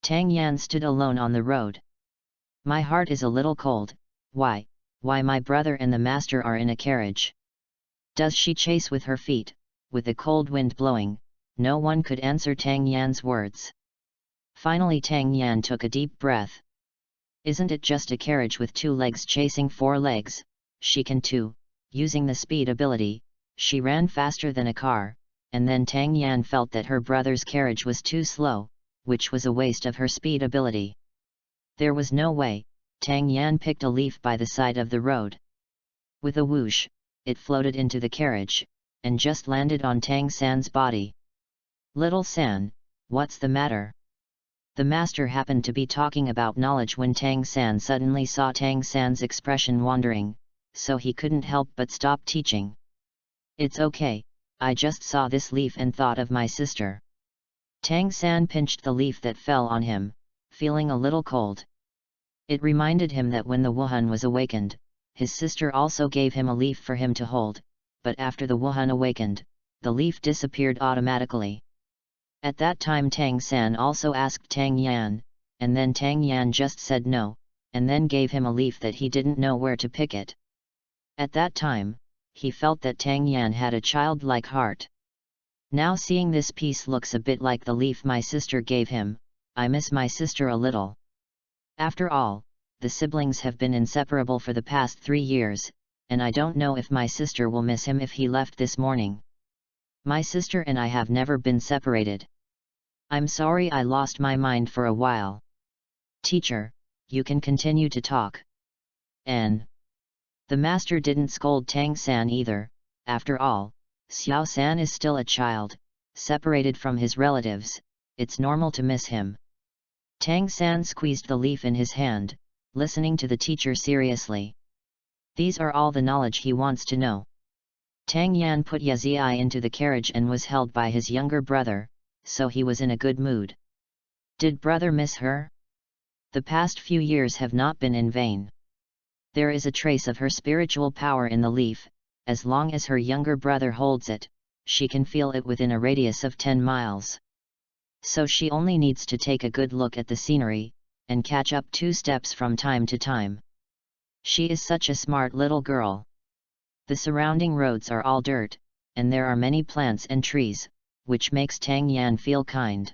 Tang Yan stood alone on the road. My heart is a little cold. Why my brother and the master are in a carriage? Does she chase with her feet, with the cold wind blowing? No one could answer Tang Yan's words. Finally Tang Yan took a deep breath. Isn't it just a carriage with 2 legs chasing 4 legs? She can too. Using the speed ability, she ran faster than a car, and then Tang Yan felt that her brother's carriage was too slow, which was a waste of her speed ability. There was no way. Tang Yan picked a leaf by the side of the road. With a whoosh, it floated into the carriage, and just landed on Tang San's body. Little San, what's the matter? The master happened to be talking about knowledge when Tang San suddenly saw Tang San's expression wandering, so he couldn't help but stop teaching. It's okay, I just saw this leaf and thought of my sister. Tang San pinched the leaf that fell on him, feeling a little cold. It reminded him that when the Wuhan was awakened, his sister also gave him a leaf for him to hold, but after the Wuhan awakened, the leaf disappeared automatically. At that time Tang San also asked Tang Yan, and then Tang Yan just said no, and then gave him a leaf that he didn't know where to pick it. At that time, he felt that Tang Yan had a childlike heart. Now seeing this piece looks a bit like the leaf my sister gave him, I miss my sister a little. After all, the siblings have been inseparable for the past 3 years, and I don't know if my sister will miss him if he left this morning. My sister and I have never been separated. I'm sorry I lost my mind for a while. Teacher, you can continue to talk. N. The master didn't scold Tang-san either. After all, Xiao-san is still a child, separated from his relatives. It's normal to miss him. Tang-san squeezed the leaf in his hand, listening to the teacher seriously. These are all the knowledge he wants to know. Tang Yan put Yazii into the carriage and was held by his younger brother, so he was in a good mood. Did brother miss her? The past few years have not been in vain. There is a trace of her spiritual power in the leaf. As long as her younger brother holds it, she can feel it within a radius of 10 miles. So she only needs to take a good look at the scenery, and catch up 2 steps from time to time. She is such a smart little girl. The surrounding roads are all dirt, and there are many plants and trees, which makes Tang Yan feel kind.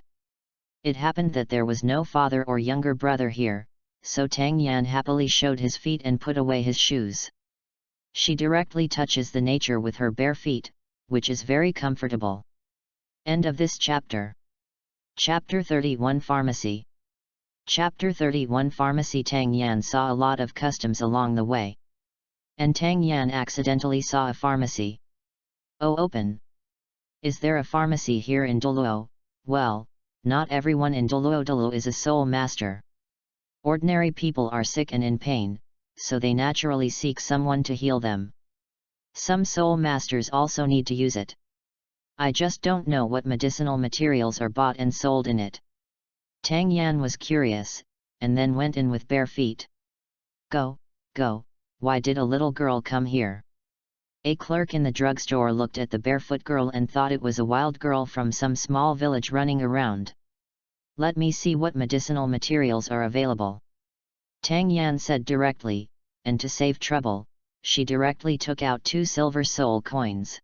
It happened that there was no father or younger brother here, so Tang Yan happily showed his feet and put away his shoes. She directly touches the nature with her bare feet, which is very comfortable. End of this chapter. Chapter 31 Pharmacy. Chapter 31 Pharmacy. Tang Yan saw a lot of customs along the way. And Tang Yan accidentally saw a pharmacy. Oh, open! Is there a pharmacy here in Douluo? Well, not everyone in Douluo is a soul master. Ordinary people are sick and in pain, so they naturally seek someone to heal them. Some soul masters also need to use it. I just don't know what medicinal materials are bought and sold in it. Tang Yan was curious, and then went in with bare feet. Go, go, why did a little girl come here? A clerk in the drugstore looked at the barefoot girl and thought it was a wild girl from some small village running around. Let me see what medicinal materials are available. Tang Yan said directly, and to save trouble, she directly took out 2 silver soul coins.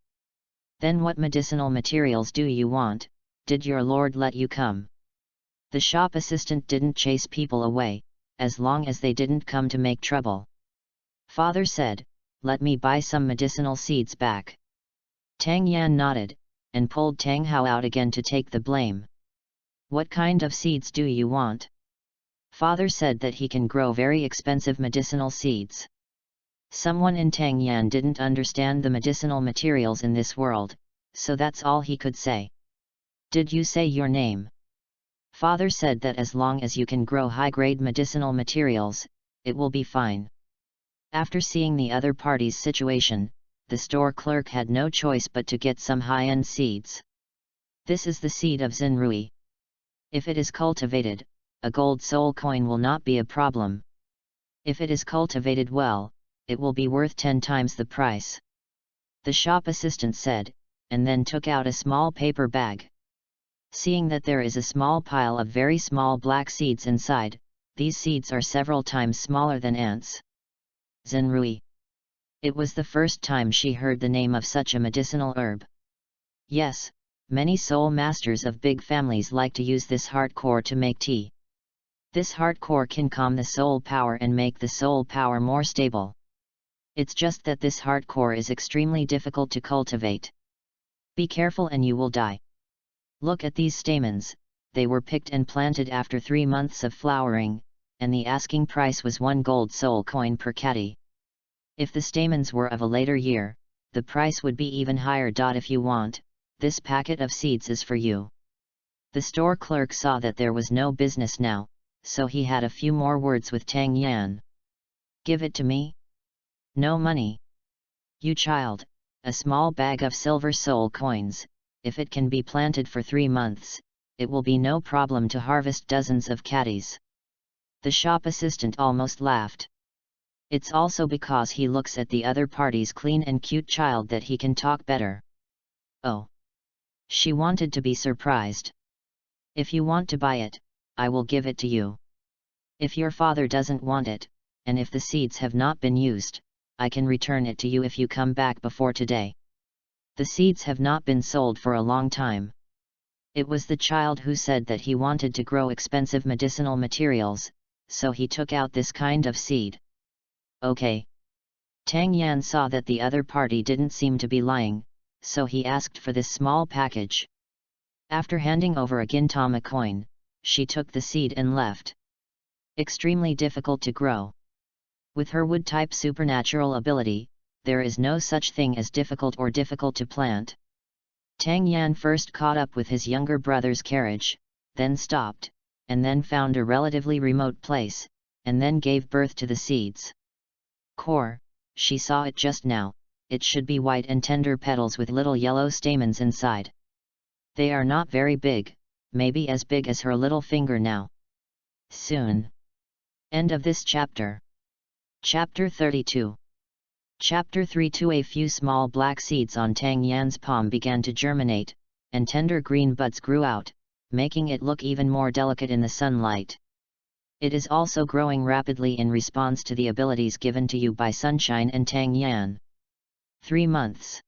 Then what medicinal materials do you want? Did your lord let you come? The shop assistant didn't chase people away, as long as they didn't come to make trouble. Father said, let me buy some medicinal seeds back. Tang Yan nodded, and pulled Tang Hao out again to take the blame. What kind of seeds do you want? Father said that he can grow very expensive medicinal seeds. Someone in Tang Yan didn't understand the medicinal materials in this world, so that's all he could say. Did you say your name? Father said that as long as you can grow high-grade medicinal materials, it will be fine. After seeing the other party's situation, the store clerk had no choice but to get some high-end seeds. This is the seed of Xinrui. If it is cultivated, a gold soul coin will not be a problem. If it is cultivated well, it will be worth 10 times the price. The shop assistant said, and then took out a small paper bag. Seeing that there is a small pile of very small black seeds inside, these seeds are several times smaller than ants. Xinrui. It was the first time she heard the name of such a medicinal herb. Yes, many soul masters of big families like to use this heart core to make tea. This heart core can calm the soul power and make the soul power more stable. It's just that this heart core is extremely difficult to cultivate. Be careful and you will die. Look at these stamens, they were picked and planted after 3 months of flowering, and the asking price was 1 gold soul coin per catty. If the stamens were of a later year, the price would be even higher. If you want, this packet of seeds is for you. The store clerk saw that there was no business now, so he had a few more words with Tang Yan. Give it to me? No money. You child, a small bag of silver soul coins. If it can be planted for 3 months, it will be no problem to harvest dozens of catties. The shop assistant almost laughed. It's also because he looks at the other party's clean and cute child that he can talk better. Oh. She wanted to be surprised. If you want to buy it, I will give it to you. If your father doesn't want it, and if the seeds have not been used, I can return it to you if you come back before today. The seeds have not been sold for a long time. It was the child who said that he wanted to grow expensive medicinal materials, so he took out this kind of seed. Okay. Tang Yan saw that the other party didn't seem to be lying, so he asked for this small package. After handing over a gintama coin, she took the seed and left. Extremely difficult to grow. With her wood-type supernatural ability, there is no such thing as difficult or difficult to plant. Tang Yan first caught up with his younger brother's carriage, then stopped, and then found a relatively remote place, and then gave birth to the seeds. Core, she saw it just now, it should be white and tender petals with little yellow stamens inside. They are not very big, maybe as big as her little finger now. Soon. End of this chapter. Chapter 32. Chapter 32. A few small black seeds on Tang Yan's palm began to germinate, and tender green buds grew out, making it look even more delicate in the sunlight. It is also growing rapidly in response to the abilities given to you by Sunshine and Tang Yan. 3 months.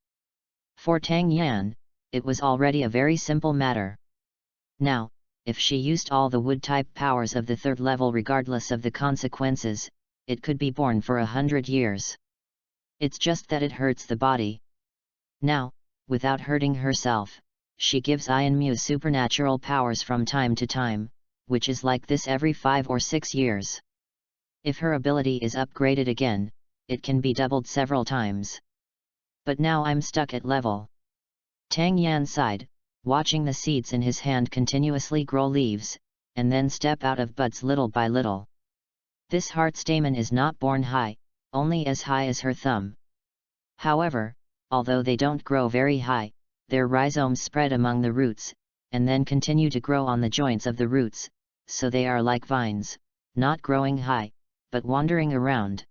For Tang Yan, it was already a very simple matter. Now, if she used all the wood-type powers of the 3rd level regardless of the consequences, it could be born for 100 years. It's just that it hurts the body. Now, without hurting herself, she gives Ian Mu supernatural powers from time to time, which is like this every 5 or 6 years. If her ability is upgraded again, it can be doubled several times. But now I'm stuck at level. Tang Yan sighed, watching the seeds in his hand continuously grow leaves, and then step out of buds little by little. This heart stamen is not born high, only as high as her thumb. However, although they don't grow very high, their rhizomes spread among the roots, and then continue to grow on the joints of the roots, so they are like vines, not growing high, but wandering around.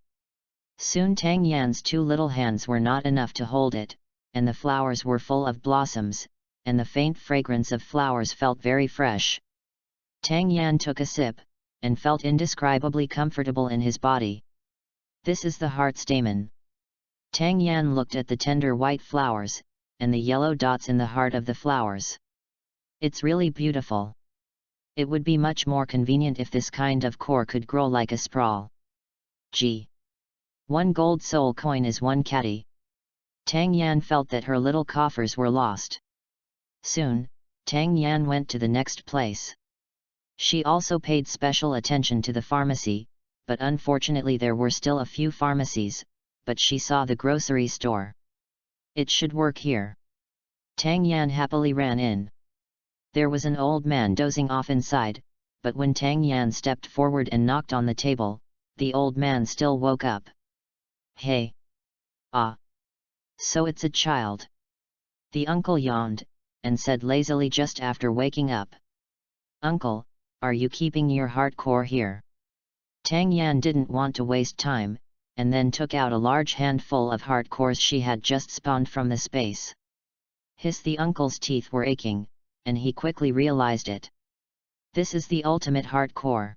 Soon Tang Yan's 2 little hands were not enough to hold it, and the flowers were full of blossoms, and the faint fragrance of flowers felt very fresh. Tang Yan took a sip, and felt indescribably comfortable in his body. This is the heart stamen. Tang Yan looked at the tender white flowers, and the yellow dots in the heart of the flowers. It's really beautiful. It would be much more convenient if this kind of core could grow like a sprawl. Gee. 1 gold soul coin is 1 catty. Tang Yan felt that her little coffers were lost. Soon, Tang Yan went to the next place. She also paid special attention to the pharmacy, but unfortunately there were still a few pharmacies, but she saw the grocery store. It should work here. Tang Yan happily ran in. There was an old man dozing off inside, but when Tang Yan stepped forward and knocked on the table, the old man still woke up. Hey! Ah! So it's a child. The uncle yawned, and said lazily just after waking up. Uncle, are you keeping your hardcore here? Tang Yan didn't want to waste time, and then took out a large handful of hardcores she had just spawned from the space. The uncle's teeth were aching, and he quickly realized it. This is the ultimate hardcore.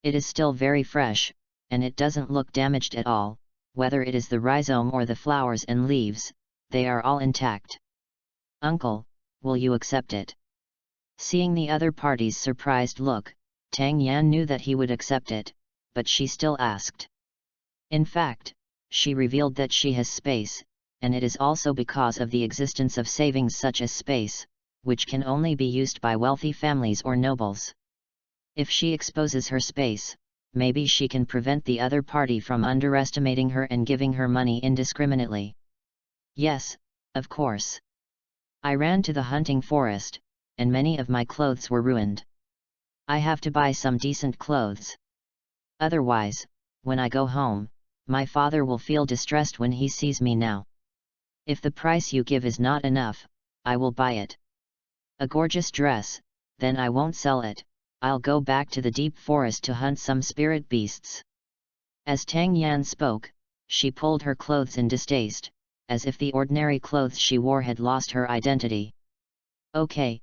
It is still very fresh, and it doesn't look damaged at all, whether it is the rhizome or the flowers and leaves, they are all intact. Uncle, will you accept it? Seeing the other party's surprised look, Tang Yan knew that he would accept it, but she still asked. In fact, she revealed that she has space, and it is also because of the existence of savings such as space, which can only be used by wealthy families or nobles. If she exposes her space, maybe she can prevent the other party from underestimating her and giving her money indiscriminately. Yes, of course. I ran to the hunting forest, and many of my clothes were ruined. I have to buy some decent clothes. Otherwise, when I go home, my father will feel distressed when he sees me now. If the price you give is not enough, I will buy it. A gorgeous dress, then I won't sell it, I'll go back to the deep forest to hunt some spirit beasts. As Tang Yan spoke, she pulled her clothes in distaste, as if the ordinary clothes she wore had lost her identity. Okay,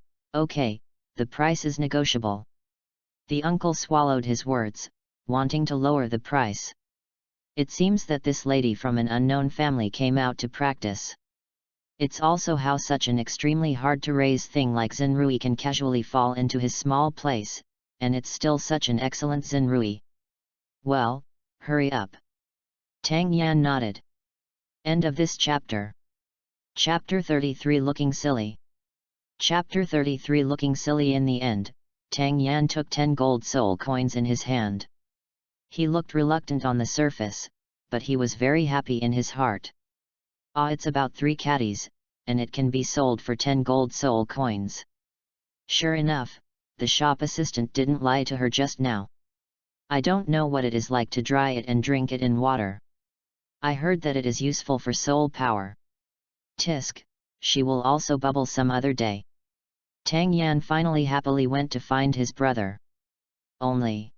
the price is negotiable. The uncle swallowed his words, wanting to lower the price. It seems that this lady from an unknown family came out to practice. It's also how such an extremely hard to raise thing like Zenrui can casually fall into his small place, and it's still such an excellent Zenrui. Well, hurry up. Tang Yan nodded. End of this chapter. Chapter 33 Looking Silly. Chapter 33 Looking Silly. In the end, Tang Yan took 10 gold soul coins in his hand. He looked reluctant on the surface, but he was very happy in his heart. Ah, it's about 3 caddies, and it can be sold for 10 gold soul coins. Sure enough, the shop assistant didn't lie to her just now. I don't know what it is like to dry it and drink it in water. I heard that it is useful for soul power. Tisk, she will also bubble some other day. Tang Yan finally happily went to find his brother. Only.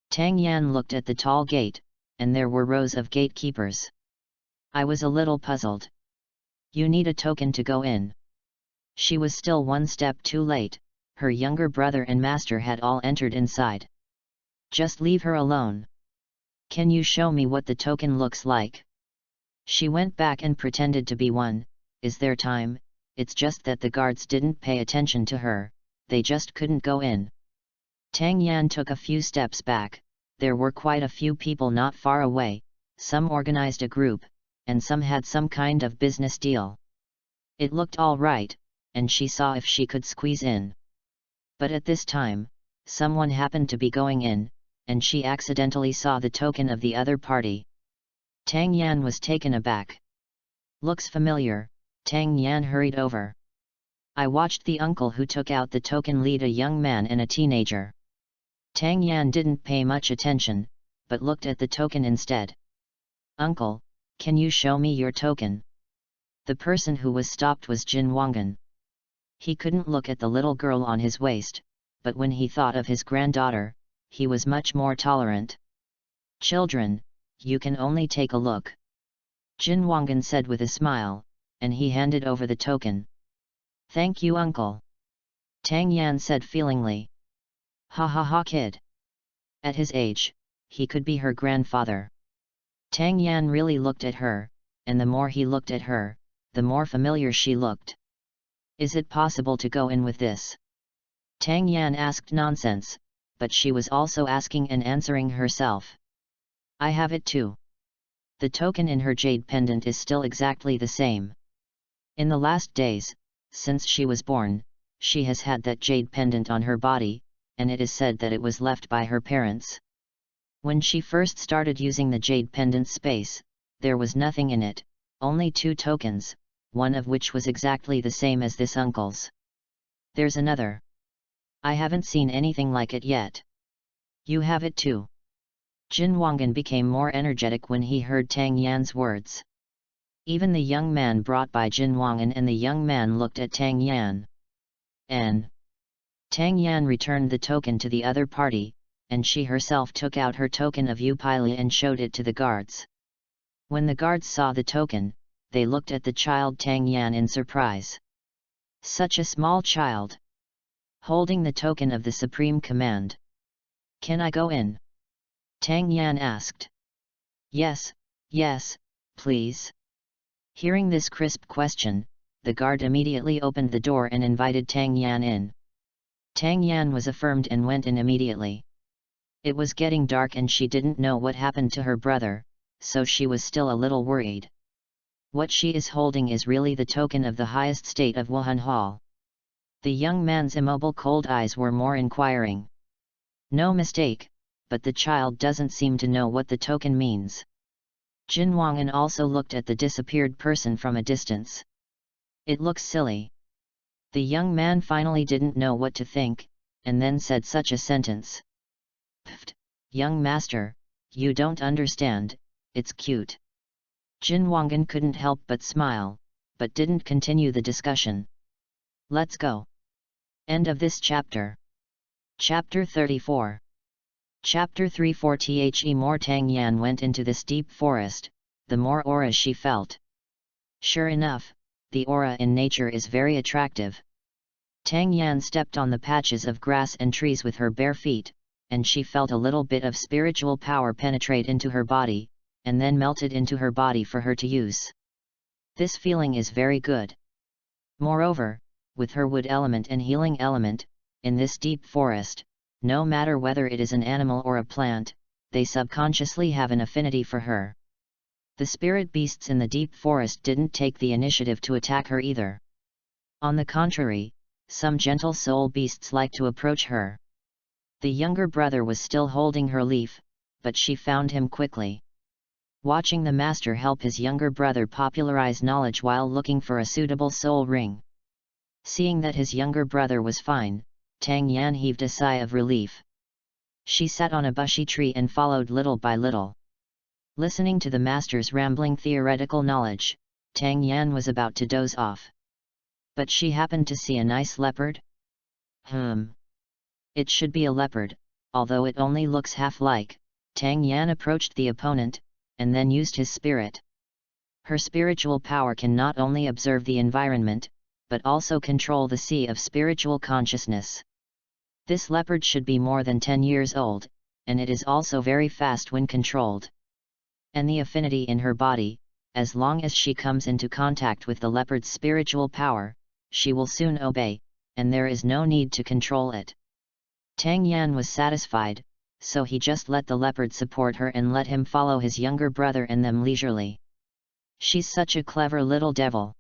Tang Yan looked at the tall gate, and there were rows of gatekeepers. I was a little puzzled. You need a token to go in. She was still one step too late, her younger brother and master had all entered inside. Just leave her alone. Can you show me what the token looks like? She went back and pretended to be one. Is there time? It's just that the guards didn't pay attention to her, they just couldn't go in. Tang Yan took a few steps back. There were quite a few people not far away, some organized a group, and some had some kind of business deal. It looked all right, and she saw if she could squeeze in. But at this time, someone happened to be going in, and she accidentally saw the token of the other party. Tang Yan was taken aback. Looks familiar. Tang Yan hurried over. I watched the uncle who took out the token lead a young man and a teenager. Tang Yan didn't pay much attention, but looked at the token instead. Uncle, can you show me your token? The person who was stopped was Jin Wangan. He couldn't look at the little girl on his waist, but when he thought of his granddaughter, he was much more tolerant. Children, you can only take a look. Jin Wangan said with a smile, and he handed over the token. Thank you, uncle. Tang Yan said feelingly. Ha ha ha, kid. At his age, he could be her grandfather. Tang Yan really looked at her, and the more he looked at her, the more familiar she looked. Is it possible to go in with this? Tang Yan asked nonsense, but she was also asking and answering herself. I have it too. The token in her jade pendant is still exactly the same. In the last days, since she was born, she has had that jade pendant on her body, and it is said that it was left by her parents. When she first started using the jade pendant space, there was nothing in it, only 2 tokens, one of which was exactly the same as this uncle's. There's another. I haven't seen anything like it yet. You have it too. Jin Wangan became more energetic when he heard Tang Yan's words. Even the young man brought by Jin Wangan and the young man looked at Tang Yan. Tang Yan returned the token to the other party, and she herself took out her token of EPUB and showed it to the guards. When the guards saw the token, they looked at the child Tang Yan in surprise. Such a small child! Holding the token of the Supreme Command. Can I go in? Tang Yan asked. Yes, please. Hearing this crisp question, the guard immediately opened the door and invited Tang Yan in. Tang Yan was affirmed and went in immediately. It was getting dark and she didn't know what happened to her brother, so she was still a little worried. What she is holding is really the token of the highest state of Wuhan Hall. The young man's immobile cold eyes were more inquiring. No mistake, but the child doesn't seem to know what the token means. Jin Wangan also looked at the disappeared person from a distance. It looks silly. The young man finally didn't know what to think, and then said such a sentence. Pfft, young master, you don't understand, it's cute. Jin Wangan couldn't help but smile, but didn't continue the discussion. Let's go. End of this chapter. Chapter 34. Chapter 34. The more Tang Yan went into this deep forest, the more aura she felt. Sure enough, the aura in nature is very attractive. Tang Yan stepped on the patches of grass and trees with her bare feet, and she felt a little bit of spiritual power penetrate into her body, and then melted into her body for her to use. This feeling is very good. Moreover, with her wood element and healing element, in this deep forest, no matter whether it is an animal or a plant, they subconsciously have an affinity for her. The spirit beasts in the deep forest didn't take the initiative to attack her either. On the contrary, some gentle soul beasts like to approach her. The younger brother was still holding her leaf, but she found him quickly. Watching the master help his younger brother popularize knowledge while looking for a suitable soul ring. Seeing that his younger brother was fine, Tang Yan heaved a sigh of relief. She sat on a bushy tree and followed little by little. Listening to the master's rambling theoretical knowledge, Tang Yan was about to doze off. But she happened to see a nice leopard. It should be a leopard, although it only looks half-like. Tang Yan approached the opponent, and then used his spirit. Her spiritual power can not only observe the environment, but also control the sea of spiritual consciousness. This leopard should be more than 10 years old, and it is also very fast when controlled. And the affinity in her body, as long as she comes into contact with the leopard's spiritual power, she will soon obey, and there is no need to control it. Tang Yan was satisfied, so he just let the leopard support her and let him follow his younger brother and them leisurely. She's such a clever little devil.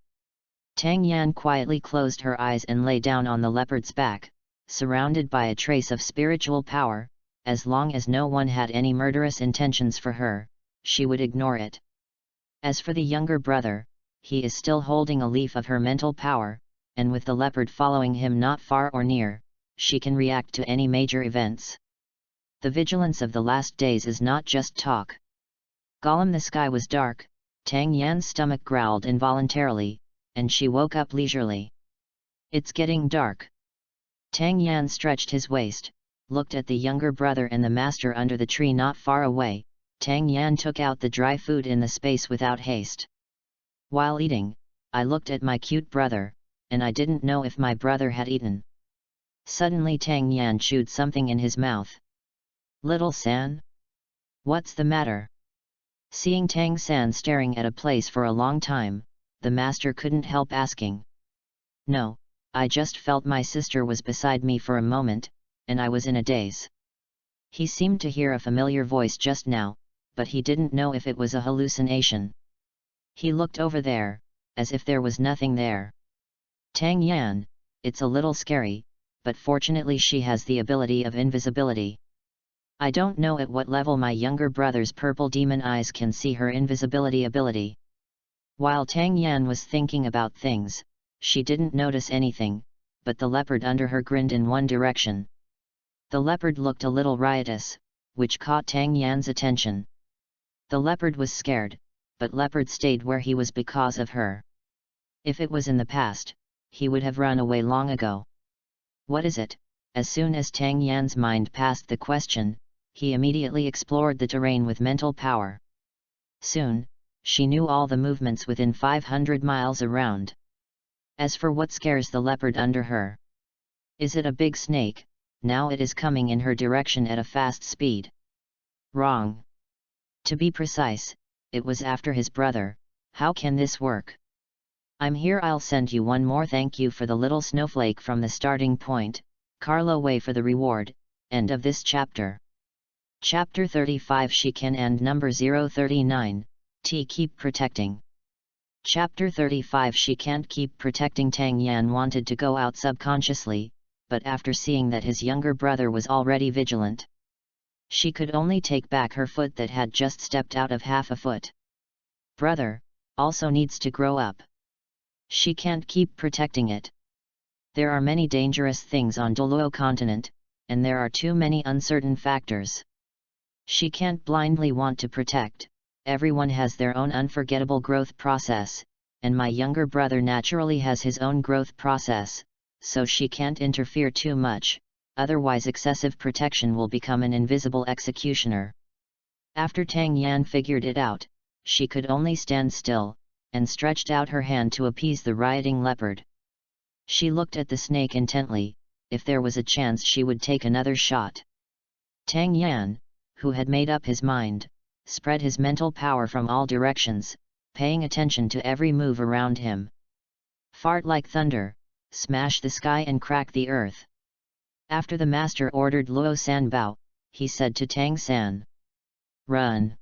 Tang Yan quietly closed her eyes and lay down on the leopard's back, surrounded by a trace of spiritual power. As long as no one had any murderous intentions for her, she would ignore it. As for the younger brother, he is still holding a leaf of her mental power, and with the leopard following him not far or near, she can react to any major events. The vigilance of the last days is not just talk. Gollum, the sky was dark. Tang Yan's stomach growled involuntarily, and she woke up leisurely. It's getting dark. Tang Yan stretched his waist, looked at the younger brother and the master under the tree not far away. Tang Yan took out the dry food in the space without haste. While eating, I looked at my cute brother, and I didn't know if my brother had eaten. Suddenly Tang Yan chewed something in his mouth. Little San? What's the matter? Seeing Tang San staring at a place for a long time, the master couldn't help asking. No, I just felt my sister was beside me for a moment, and I was in a daze. He seemed to hear a familiar voice just now, but he didn't know if it was a hallucination. He looked over there, as if there was nothing there. Tang Yan, it's a little scary, but fortunately she has the ability of invisibility. I don't know at what level my younger brother's purple demon eyes can see her invisibility ability. While Tang Yan was thinking about things, she didn't notice anything, but the leopard under her grinned in one direction. The leopard looked a little riotous, which caught Tang Yan's attention. The leopard was scared, but leopard stayed where he was because of her. If it was in the past, he would have run away long ago. What is it? As soon as Tang Yan's mind passed the question, he immediately explored the terrain with mental power. Soon, she knew all the movements within 500 miles around. As for what scares the leopard under her. Is it a big snake? Now it is coming in her direction at a fast speed. Wrong. To be precise, it was after his brother. How can this work? I'm here. I'll send you one more thank you for the little snowflake from the starting point. Carlo way for the reward. End of this chapter. Chapter 35 She Can and number 039, T keep protecting. Chapter 35 She can't keep protecting. Tang Yan wanted to go out subconsciously, but after seeing that his younger brother was already vigilant, she could only take back her foot that had just stepped out of half a foot. Brother, also needs to grow up. She can't keep protecting it. There are many dangerous things on Douluo continent, and there are too many uncertain factors. She can't blindly want to protect. Everyone has their own unforgettable growth process, and my younger brother naturally has his own growth process, so she can't interfere too much, otherwise excessive protection will become an invisible executioner. After Tang Yan figured it out, she could only stand still, and stretched out her hand to appease the rioting leopard. She looked at the snake intently. If there was a chance she would take another shot. Tang Yan, who had made up his mind, spread his mental power from all directions, paying attention to every move around him. Fart like thunder, smash the sky and crack the earth. After the master ordered Luo Sanbao, he said to Tang San, "Run!"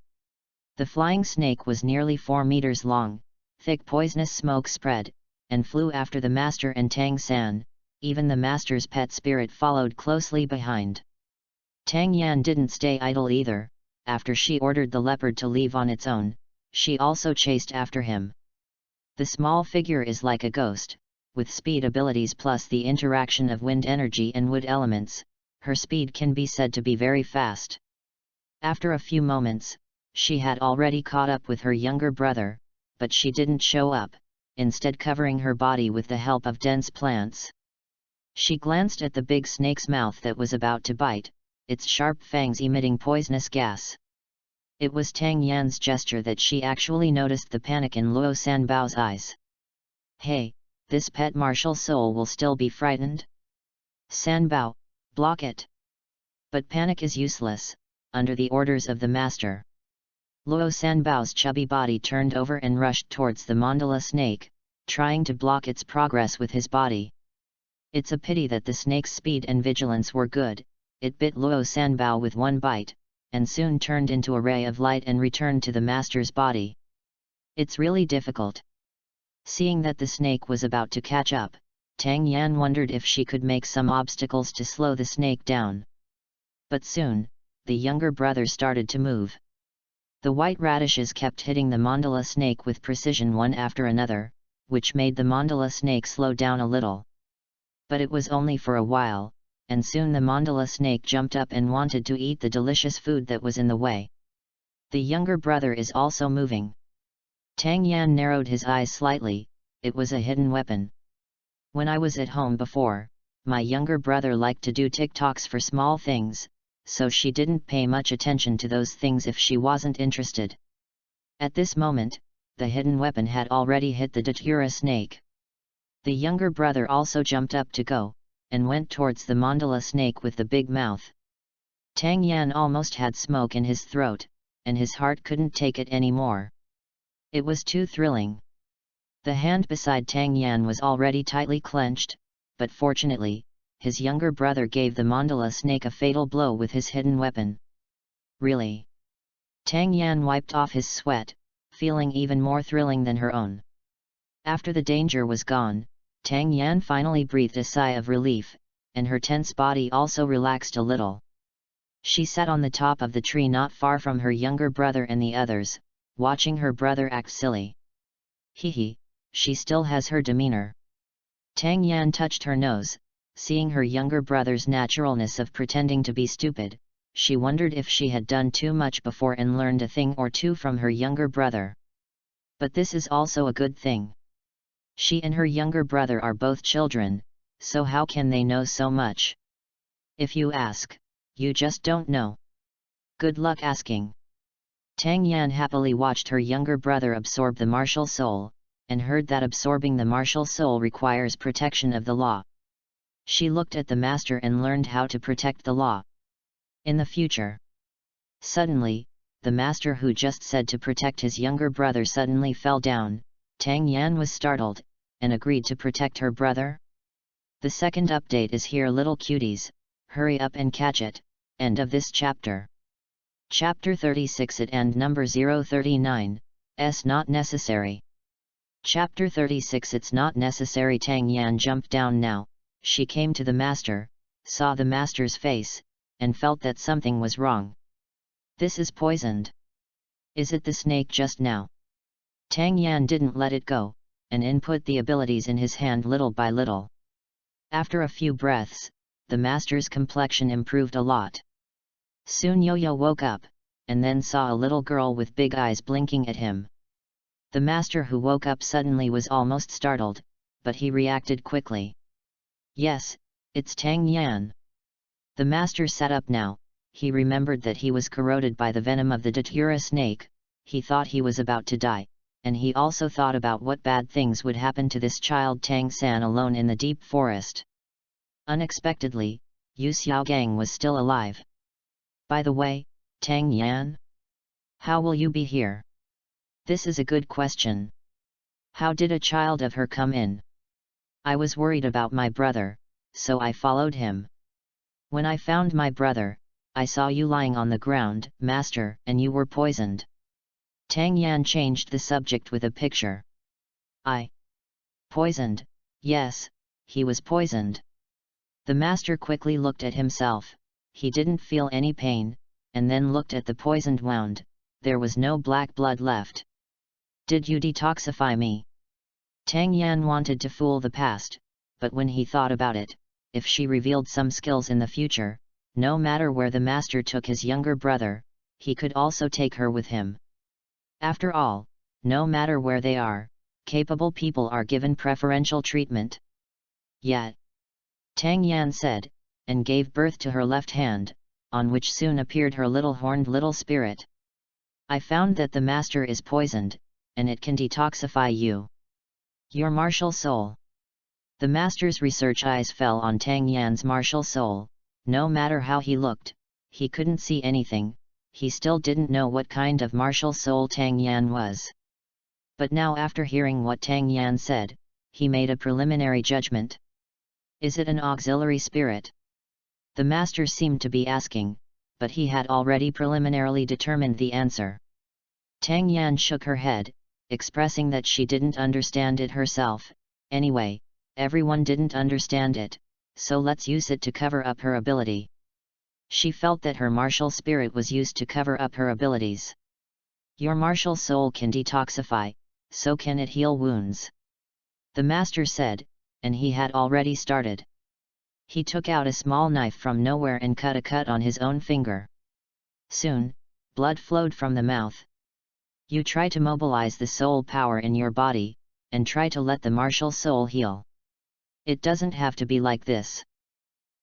The flying snake was nearly 4 meters long, thick poisonous smoke spread, and flew after the master and Tang San. Even the master's pet spirit followed closely behind. Tang Yan didn't stay idle either. After she ordered the leopard to leave on its own, she also chased after him. The small figure is like a ghost, with speed abilities plus the interaction of wind energy and wood elements. Her speed can be said to be very fast. After a few moments, she had already caught up with her younger brother, but she didn't show up, instead covering her body with the help of dense plants. She glanced at the big snake's mouth that was about to bite, its sharp fangs emitting poisonous gas. It was Tang Yan's gesture that she actually noticed the panic in Luo Sanbao's eyes. "Hey, this pet martial soul will still be frightened? Sanbao, block it!" But panic is useless, under the orders of the master. Luo Sanbao's chubby body turned over and rushed towards the mandala snake, trying to block its progress with his body. It's a pity that the snake's speed and vigilance were good. It bit Luo Sanbao with one bite, and soon turned into a ray of light and returned to the master's body. It's really difficult. Seeing that the snake was about to catch up, Tang Yan wondered if she could make some obstacles to slow the snake down. But soon, the younger brother started to move. The white radishes kept hitting the mandala snake with precision one after another, which made the mandala snake slow down a little. But it was only for a while, and soon the mandala snake jumped up and wanted to eat the delicious food that was in the way. The younger brother is also moving. Tang Yan narrowed his eyes slightly. It was a hidden weapon. When I was at home before, my younger brother liked to do TikToks for small things, so she didn't pay much attention to those things if she wasn't interested. At this moment, the hidden weapon had already hit the datura snake. The younger brother also jumped up to go, and went towards the mandala snake with the big mouth. Tang Yan almost had smoke in his throat, and his heart couldn't take it anymore. It was too thrilling. The hand beside Tang Yan was already tightly clenched, but fortunately, his younger brother gave the mandala snake a fatal blow with his hidden weapon. Really? Tang Yan wiped off his sweat, feeling even more thrilling than her own. After the danger was gone, Tang Yan finally breathed a sigh of relief, and her tense body also relaxed a little. She sat on the top of the tree not far from her younger brother and the others, watching her brother act silly. Hee, she still has her demeanor. Tang Yan touched her nose, seeing her younger brother's naturalness of pretending to be stupid. She wondered if she had done too much before and learned a thing or two from her younger brother. But this is also a good thing. She and her younger brother are both children, so how can they know so much? If you ask, you just don't know. Good luck asking. Tang Yan happily watched her younger brother absorb the martial soul, and heard that absorbing the martial soul requires protection of the law. She looked at the master and learned how to protect the law in the future. Suddenly, the master who just said to protect his younger brother suddenly fell down. Tang Yan was startled, and agreed to protect her brother. The second update is here, little cuties, hurry up and catch it. End of this chapter. Chapter 36 at end number 039, S not necessary. Chapter 36 It's not necessary. Tang Yan jumped down now. She came to the master, saw the master's face, and felt that something was wrong. This is poisoned. Is it the snake just now? Tang Yan didn't let it go, and input the abilities in his hand little by little. After a few breaths, the master's complexion improved a lot. Soon Yo-Yo woke up, and then saw a little girl with big eyes blinking at him. The master who woke up suddenly was almost startled, but he reacted quickly. Yes, it's Tang Yan. The master sat up now. He remembered that he was corroded by the venom of the datura snake. He thought he was about to die, and he also thought about what bad things would happen to this child Tang San alone in the deep forest. Unexpectedly, Yu Xiaogang was still alive. By the way, Tang Yan? How will you be here? This is a good question. How did a child of her come in? I was worried about my brother, so I followed him. When I found my brother, I saw you lying on the ground, master, and you were poisoned. Tang Yan changed the subject with a picture. Poisoned, yes, he was poisoned. The master quickly looked at himself, he didn't feel any pain, and then looked at the poisoned wound, there was no black blood left. Did you detoxify me? Tang Yan wanted to fool the past, but when he thought about it, if she revealed some skills in the future, no matter where the master took his younger brother, he could also take her with him. After all, no matter where they are, capable people are given preferential treatment. Yet, Tang Yan said, and gave birth to her left hand, on which soon appeared her little horned little spirit. I found that the master is poisoned, and it can detoxify you. Your martial soul. The master's research eyes fell on Tang Yan's martial soul. No matter how he looked, he couldn't see anything, he still didn't know what kind of martial soul Tang Yan was. But now after hearing what Tang Yan said, he made a preliminary judgment. Is it an auxiliary spirit? The master seemed to be asking, but he had already preliminarily determined the answer. Tang Yan shook her head, expressing that she didn't understand it herself. Anyway, everyone didn't understand it, so let's use it to cover up her ability. She felt that her martial spirit was used to cover up her abilities. Your martial soul can detoxify, so can it heal wounds. The master said, and he had already started. He took out a small knife from nowhere and cut a cut on his own finger. Soon, blood flowed from the mouth. You try to mobilize the soul power in your body, and try to let the martial soul heal. It doesn't have to be like this.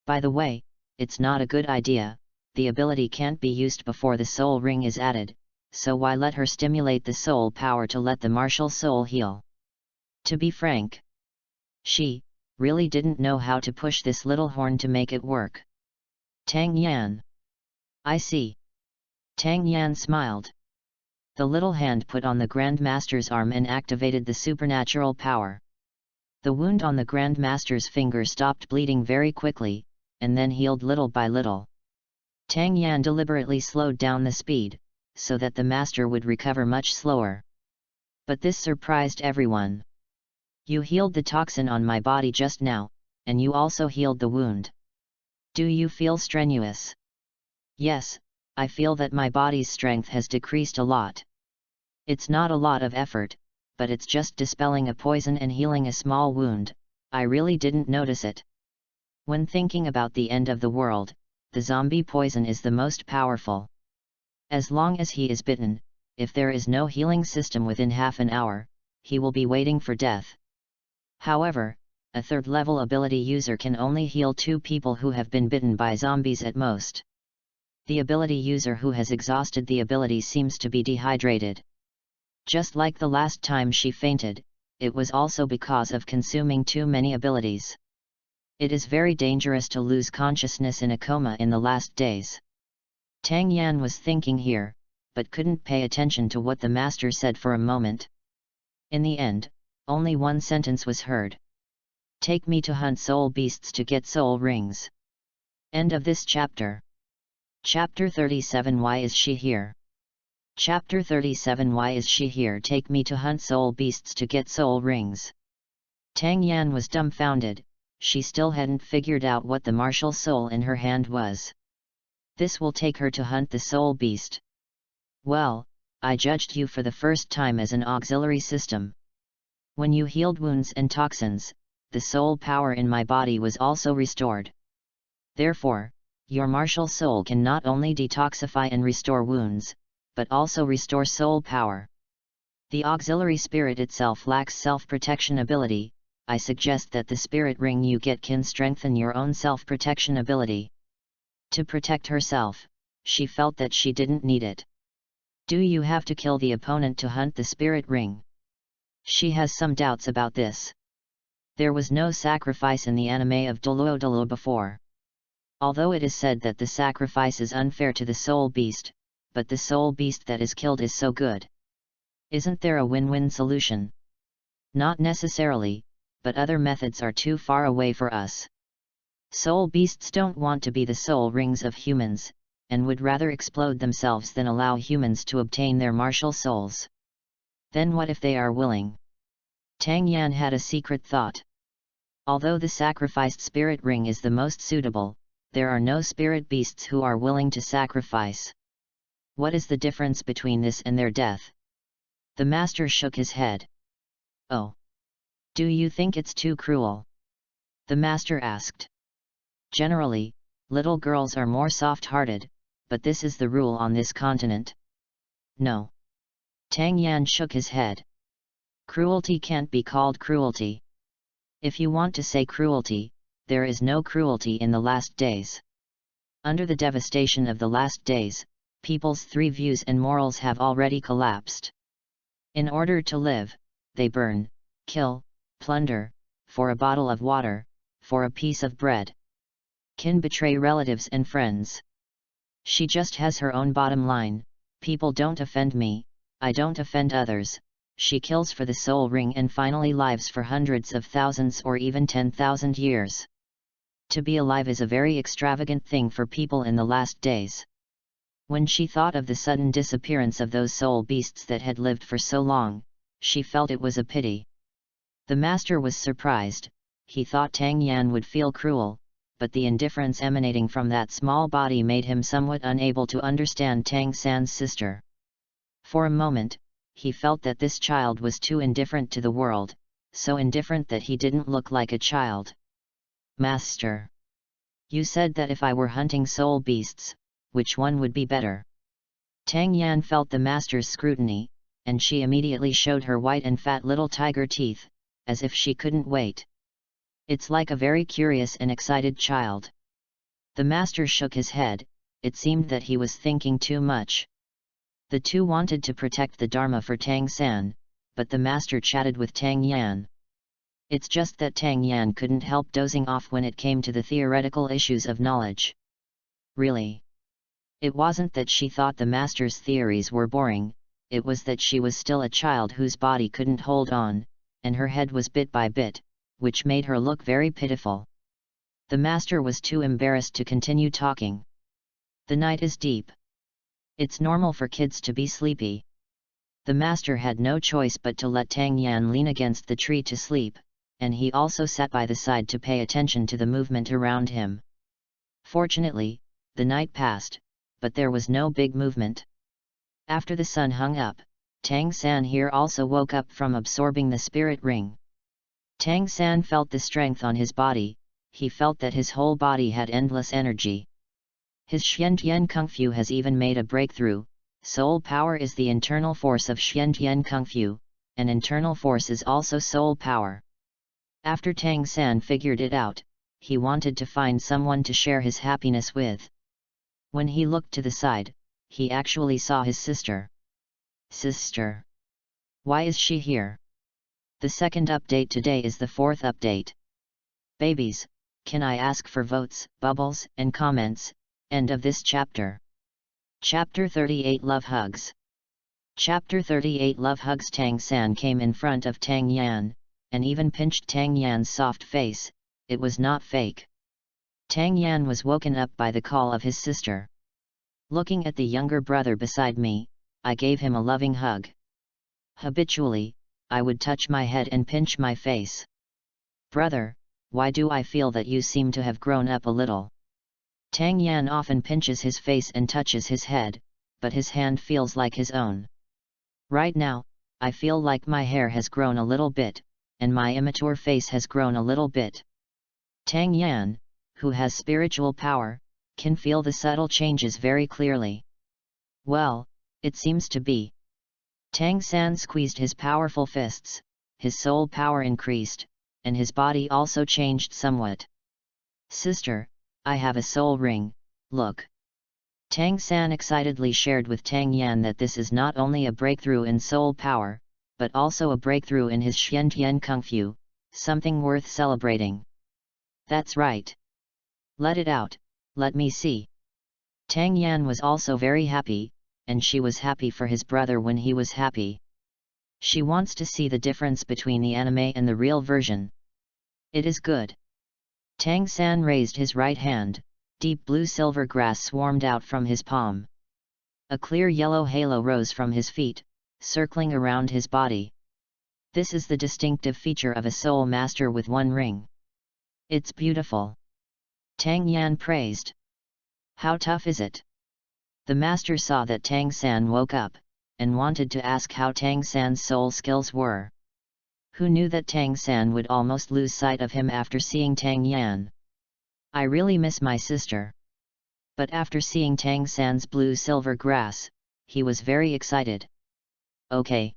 By the way, it's not a good idea, the ability can't be used before the soul ring is added, so why let her stimulate the soul power to let the martial soul heal? To be frank, she really didn't know how to push this little horn to make it work. Tang Yan. I see. Tang Yan smiled. The little hand put on the Grand Master's arm and activated the supernatural power. The wound on the Grand Master's finger stopped bleeding very quickly, and then healed little by little. Tang Yan deliberately slowed down the speed, so that the Master would recover much slower. But this surprised everyone. You healed the toxin on my body just now, and you also healed the wound. Do you feel strenuous? Yes, I feel that my body's strength has decreased a lot. It's not a lot of effort, but it's just dispelling a poison and healing a small wound, I really didn't notice it. When thinking about the end of the world, the zombie poison is the most powerful. As long as he is bitten, if there is no healing system within half an hour, he will be waiting for death. However, a third-level ability user can only heal 2 people who have been bitten by zombies at most. The ability user who has exhausted the ability seems to be dehydrated. Just like the last time she fainted, it was also because of consuming too many abilities. It is very dangerous to lose consciousness in a coma in the last days. Tang Yan was thinking here, but couldn't pay attention to what the master said for a moment. In the end, only one sentence was heard. Take me to hunt soul beasts to get soul rings. End of this chapter. Chapter 37. Why is she here? Chapter 37. Why is she here? Take me to hunt soul beasts to get soul rings. Tang Yan was dumbfounded, she still hadn't figured out what the martial soul in her hand was. This will take her to hunt the soul beast. Well, I judged you for the first time as an auxiliary system. When you healed wounds and toxins, the soul power in my body was also restored. Therefore, your martial soul can not only detoxify and restore wounds, but also restore soul power. The auxiliary spirit itself lacks self-protection ability. I suggest that the spirit ring you get can strengthen your own self-protection ability. To protect herself, she felt that she didn't need it. Do you have to kill the opponent to hunt the spirit ring? She has some doubts about this. There was no sacrifice in the anime of Douluo before. Although it is said that the sacrifice is unfair to the soul beast, but the soul beast that is killed is so good. Isn't there a win-win solution? Not necessarily, but other methods are too far away for us. Soul beasts don't want to be the soul rings of humans, and would rather explode themselves than allow humans to obtain their martial souls. Then what if they are willing? Tang Yan had a secret thought. Although the sacrificed spirit ring is the most suitable, there are no spirit beasts who are willing to sacrifice. What is the difference between this and their death? The master shook his head. Oh. Do you think it's too cruel? The master asked. Generally, little girls are more soft-hearted, but this is the rule on this continent. No. Tang Yan shook his head. Cruelty can't be called cruelty. If you want to say cruelty, there is no cruelty in the last days. Under the devastation of the last days, people's three views and morals have already collapsed. In order to live, they burn, kill, plunder, for a bottle of water, for a piece of bread. Kin betray relatives and friends. She just has her own bottom line: people don't offend me, I don't offend others. She kills for the soul ring and finally lives for hundreds of thousands or even 10,000 years. To be alive is a very extravagant thing for people in the last days. When she thought of the sudden disappearance of those soul beasts that had lived for so long, she felt it was a pity. The master was surprised. He thought Tang Yan would feel cruel, but the indifference emanating from that small body made him somewhat unable to understand Tang San's sister. For a moment, he felt that this child was too indifferent to the world, so indifferent that he didn't look like a child. Master. You said that if I were hunting soul beasts, which one would be better? Tang Yan felt the master's scrutiny, and she immediately showed her white and fat little tiger teeth, as if she couldn't wait. It's like a very curious and excited child. The master shook his head. It seemed that he was thinking too much. The two wanted to protect the Dharma for Tang San, but the master chatted with Tang Yan. It's just that Tang Yan couldn't help dozing off when it came to the theoretical issues of knowledge. Really? It wasn't that she thought the master's theories were boring, it was that she was still a child whose body couldn't hold on, and her head was bit by bit, which made her look very pitiful. The master was too embarrassed to continue talking. The night is deep. It's normal for kids to be sleepy. The master had no choice but to let Tang Yan lean against the tree to sleep, and he also sat by the side to pay attention to the movement around him. Fortunately, the night passed, but there was no big movement. After the sun hung up, Tang San here also woke up from absorbing the spirit ring. Tang San felt the strength on his body. He felt that his whole body had endless energy. His Xiantian Kung Fu has even made a breakthrough. Soul power is the internal force of Xiantian Kung Fu, and internal force is also soul power. After Tang San figured it out, he wanted to find someone to share his happiness with. When he looked to the side, he actually saw his sister. Sister. Why is she here? The second update today is the fourth update. Babies, can I ask for votes, bubbles, and comments? End of this chapter. Chapter 38 Love Hugs. Chapter 38 Love Hugs. Tang San came in front of Tang Yan, and even pinched Tang Yan's soft face. It was not fake. Tang Yan was woken up by the call of his sister. Looking at the younger brother beside me, I gave him a loving hug. Habitually, I would touch my head and pinch my face. Brother, why do I feel that you seem to have grown up a little? Tang Yan often pinches his face and touches his head, but his hand feels like his own. Right now, I feel like my hair has grown a little bit, and my immature face has grown a little bit. Tang Yan, who has spiritual power, can feel the subtle changes very clearly. Well, it seems to be. Tang San squeezed his powerful fists, his soul power increased, and his body also changed somewhat. Sister, I have a soul ring, look. Tang San excitedly shared with Tang Yan that this is not only a breakthrough in soul power, but also a breakthrough in his Xiantian Kung Fu, something worth celebrating. That's right. Let it out, let me see. Tang Yan was also very happy. and she was happy for his brother when he was happy. She wants to see the difference between the anime and the real version. It is good. Tang-san raised his right hand, deep blue silver grass swarmed out from his palm. A clear yellow halo rose from his feet, circling around his body. This is the distinctive feature of a soul master with one ring. It's beautiful. Tang Yan praised. How tough is it? The master saw that Tang-san woke up, and wanted to ask how Tang-san's soul skills were. Who knew that Tang-san would almost lose sight of him after seeing Tang Yan? I really miss my sister. But after seeing Tang-san's blue-silver grass, he was very excited. Okay.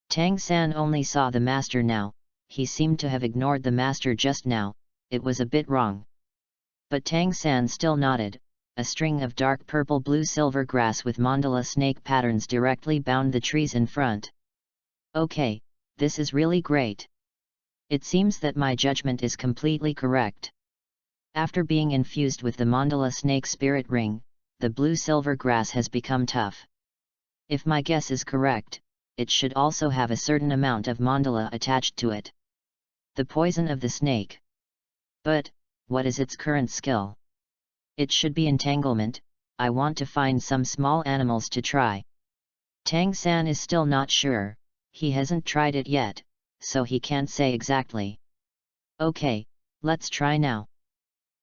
Tang-san only saw the master now, he seemed to have ignored the master just now, it was a bit wrong. But Tang-san still nodded, a string of dark purple blue-silver grass with mandala snake patterns directly bound the trees in front. Okay, this is really great. It seems that my judgment is completely correct. After being infused with the mandala snake spirit ring, the blue-silver grass has become tough. If my guess is correct, it should also have a certain amount of mandala attached to it. The poison of the snake. But, what is its current skill? It should be entanglement. I want to find some small animals to try. Tang-san is still not sure, he hasn't tried it yet, so he can't say exactly. Okay, let's try now.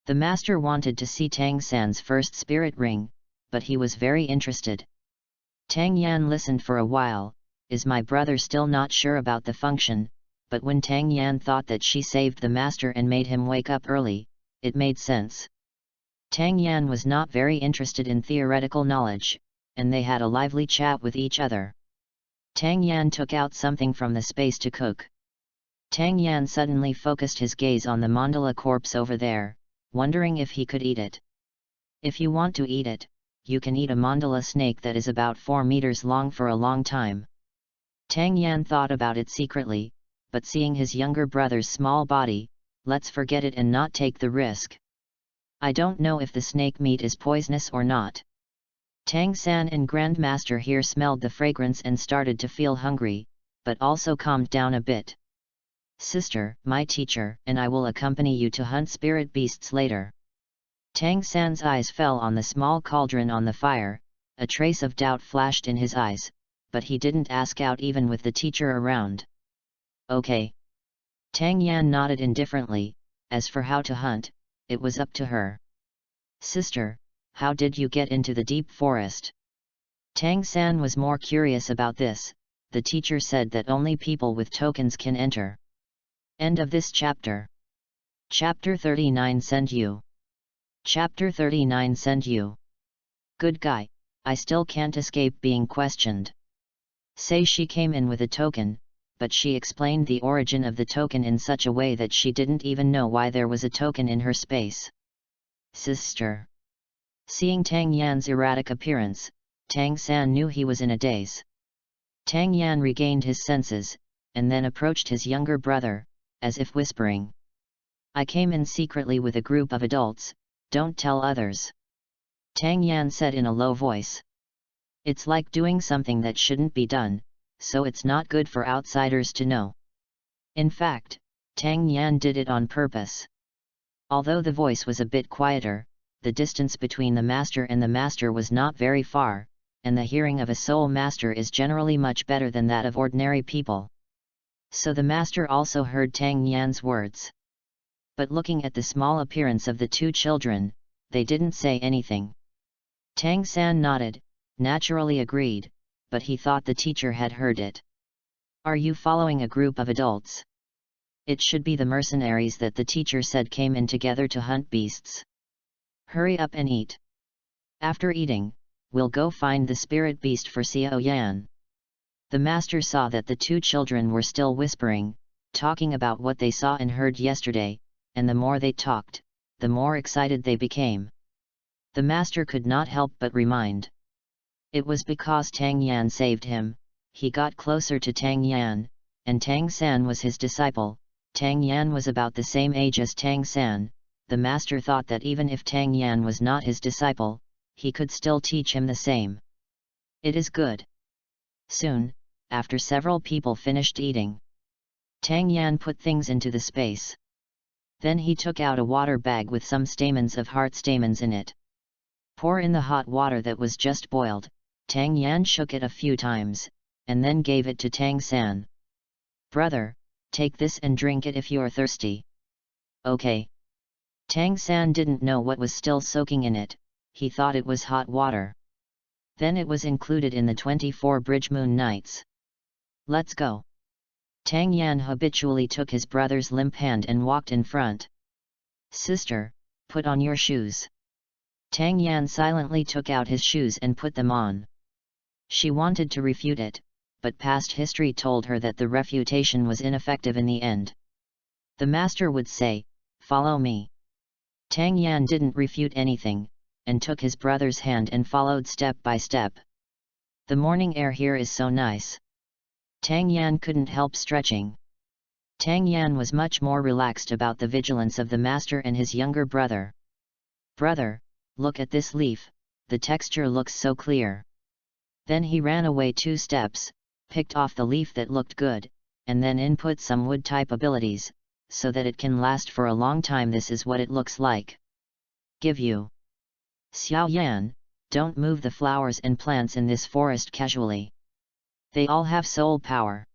The master wanted to see Tang-san's first spirit ring, but he was very interested. Tang Yan listened for a while. Is my brother still not sure about the function? But when Tang Yan thought that she saved the master and made him wake up early, it made sense. Tang Yan was not very interested in theoretical knowledge, and they had a lively chat with each other. Tang Yan took out something from the space to cook. Tang Yan suddenly focused his gaze on the mandala corpse over there, wondering if he could eat it. If you want to eat it, you can eat a mandala snake that is about 4 meters long for a long time. Tang Yan thought about it secretly, but seeing his younger brother's small body, let's forget it and not take the risk. I don't know if the snake meat is poisonous or not. Tang-san and Grandmaster here smelled the fragrance and started to feel hungry, but also calmed down a bit. Sister, my teacher, and I will accompany you to hunt spirit beasts later. Tang-san's eyes fell on the small cauldron on the fire, a trace of doubt flashed in his eyes, but he didn't ask out even with the teacher around. Okay. Tang Yan nodded indifferently. As for how to hunt, it was up to her. Sister, how did you get into the deep forest? Tang-san was more curious about this. The teacher said that only people with tokens can enter. End of this chapter. Chapter 39 Send You. Chapter 39 Send You. Good guy, I still can't escape being questioned. Say she came in with a token, but she explained the origin of the token in such a way that she didn't even know why there was a token in her space. Sister. Seeing Tang Yan's erratic appearance, Tang-san knew he was in a daze. Tang Yan regained his senses, and then approached his younger brother, as if whispering. I came in secretly with a group of adults, don't tell others. Tang Yan said in a low voice. It's like doing something that shouldn't be done, so it's not good for outsiders to know. In fact, Tang Yan did it on purpose. Although the voice was a bit quieter, the distance between the master and the master was not very far, and the hearing of a soul master is generally much better than that of ordinary people. So the master also heard Tang Yan's words. But looking at the small appearance of the two children, they didn't say anything. Tang-san nodded, naturally agreed, but he thought the teacher had heard it. Are you following a group of adults? It should be the mercenaries that the teacher said came in together to hunt beasts. Hurry up and eat. After eating, we'll go find the spirit beast for Xiao Yan. The master saw that the two children were still whispering, talking about what they saw and heard yesterday, and the more they talked, the more excited they became. The master could not help but remind. It was because Tang Yan saved him. He got closer to Tang Yan, and Tang San was his disciple. Tang Yan was about the same age as Tang San. The master thought that even if Tang Yan was not his disciple, he could still teach him the same. It is good. Soon, after several people finished eating, Tang Yan put things into the space. Then he took out a water bag with some stamens of heart stamens in it. Pour in the hot water that was just boiled. Tang Yan shook it a few times, and then gave it to Tang San. Brother, take this and drink it if you're thirsty. Okay. Tang San didn't know what was still soaking in it, he thought it was hot water. Then it was included in the 24 bridge moon nights. Let's go. Tang Yan habitually took his brother's limp hand and walked in front. Sister, put on your shoes. Tang Yan silently took out his shoes and put them on. She wanted to refute it, but past history told her that the refutation was ineffective in the end. The master would say, "Follow me." Tang Yan didn't refute anything, and took his brother's hand and followed step by step. The morning air here is so nice. Tang Yan couldn't help stretching. Tang Yan was much more relaxed about the vigilance of the master and his younger brother. Brother, look at this leaf, the texture looks so clear. Then he ran away 2 steps, picked off the leaf that looked good, and then input some wood type abilities, so that it can last for a long time. This is what it looks like. Give you. Xiao Yan, don't move the flowers and plants in this forest casually. They all have soul power.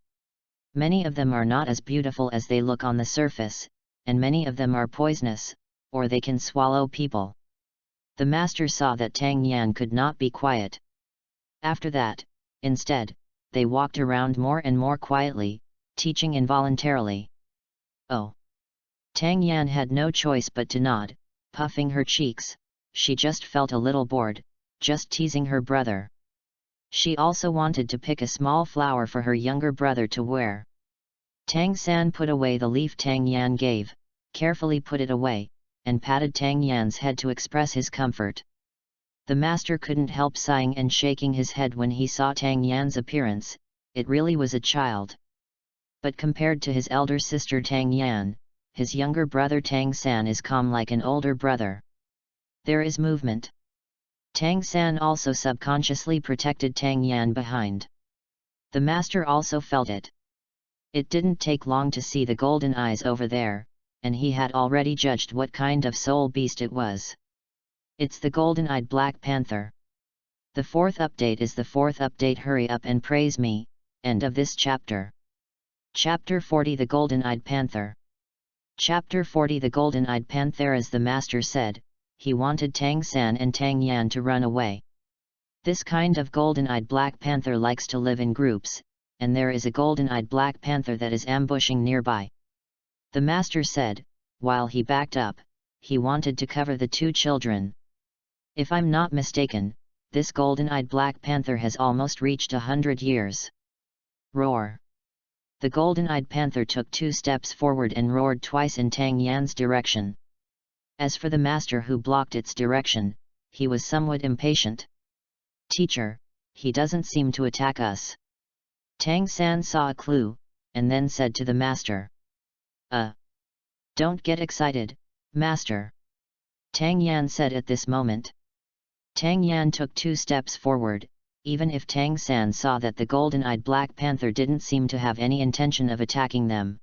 Many of them are not as beautiful as they look on the surface, and many of them are poisonous, or they can swallow people. The master saw that Tang Yan could not be quiet. After that, instead, they walked around more and more quietly, teaching involuntarily. Oh! Tang Yan had no choice but to nod, puffing her cheeks. She just felt a little bored, just teasing her brother. She also wanted to pick a small flower for her younger brother to wear. Tang San put away the leaf Tang Yan gave, carefully put it away, and patted Tang Yan's head to express his comfort. The master couldn't help sighing and shaking his head when he saw Tang Yan's appearance. It really was a child. But compared to his elder sister Tang Yan, his younger brother Tang San is calm like an older brother. There is movement. Tang San also subconsciously protected Tang Yan behind. The master also felt it. It didn't take long to see the golden eyes over there, and he had already judged what kind of soul beast it was. It's the golden-eyed black panther. The 4th update is the 4th update. Hurry up and praise me. End of this chapter. Chapter 40 The Golden-Eyed Panther. Chapter 40 The Golden-Eyed Panther. As the master said, he wanted Tang San and Tang Yan to run away. This kind of golden-eyed black panther likes to live in groups, and there is a golden-eyed black panther that is ambushing nearby. The master said, while he backed up, he wanted to cover the 2 children. If I'm not mistaken, this golden-eyed black panther has almost reached 100 years. Roar! The golden-eyed panther took 2 steps forward and roared twice in Tang Yan's direction. As for the master who blocked its direction, he was somewhat impatient. Teacher, he doesn't seem to attack us. Tang San saw a clue, and then said to the master. Don't get excited, master. Tang Yan said at this moment. Tang Yan took 2 steps forward, even if Tang San saw that the golden-eyed black panther didn't seem to have any intention of attacking them.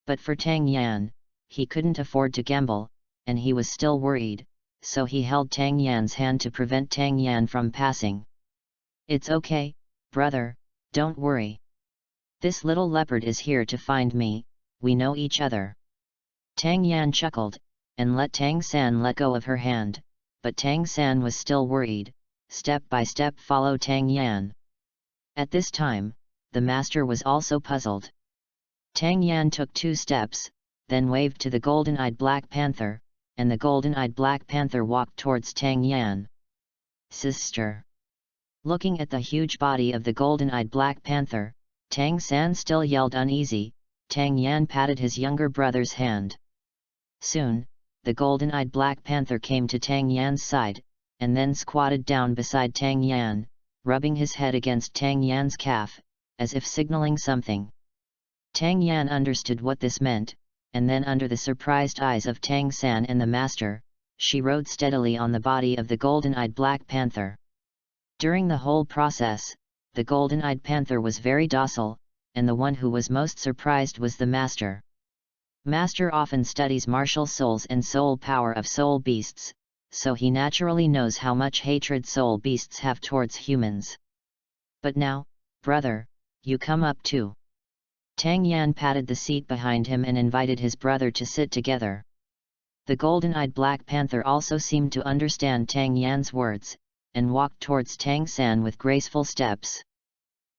But for Tang Yan, he couldn't afford to gamble, and he was still worried, so he held Tang Yan's hand to prevent Tang Yan from passing. It's okay, brother, don't worry. This little leopard is here to find me, we know each other. Tang Yan chuckled, and let Tang San let go of her hand, but Tang San was still worried, step by step follow Tang Yan. At this time, the master was also puzzled. Tang Yan took 2 steps, then waved to the golden-eyed black panther, and the golden-eyed black panther walked towards Tang Yan. Sister! Looking at the huge body of the golden-eyed black panther, Tang San still yelled uneasy. Tang Yan patted his younger brother's hand. Soon, the golden-eyed black panther came to Tang Yan's side, and then squatted down beside Tang Yan, rubbing his head against Tang Yan's calf, as if signaling something. Tang Yan understood what this meant, and then under the surprised eyes of Tang San and the master, she rode steadily on the body of the golden-eyed black panther. During the whole process, the golden-eyed panther was very docile, and the one who was most surprised was the master. Master often studies martial souls and soul power of soul beasts, so he naturally knows how much hatred soul beasts have towards humans. But now, brother, you come up too. Tang Yan patted the seat behind him and invited his brother to sit together. The golden-eyed black panther also seemed to understand Tang Yan's words, and walked towards Tang San with graceful steps.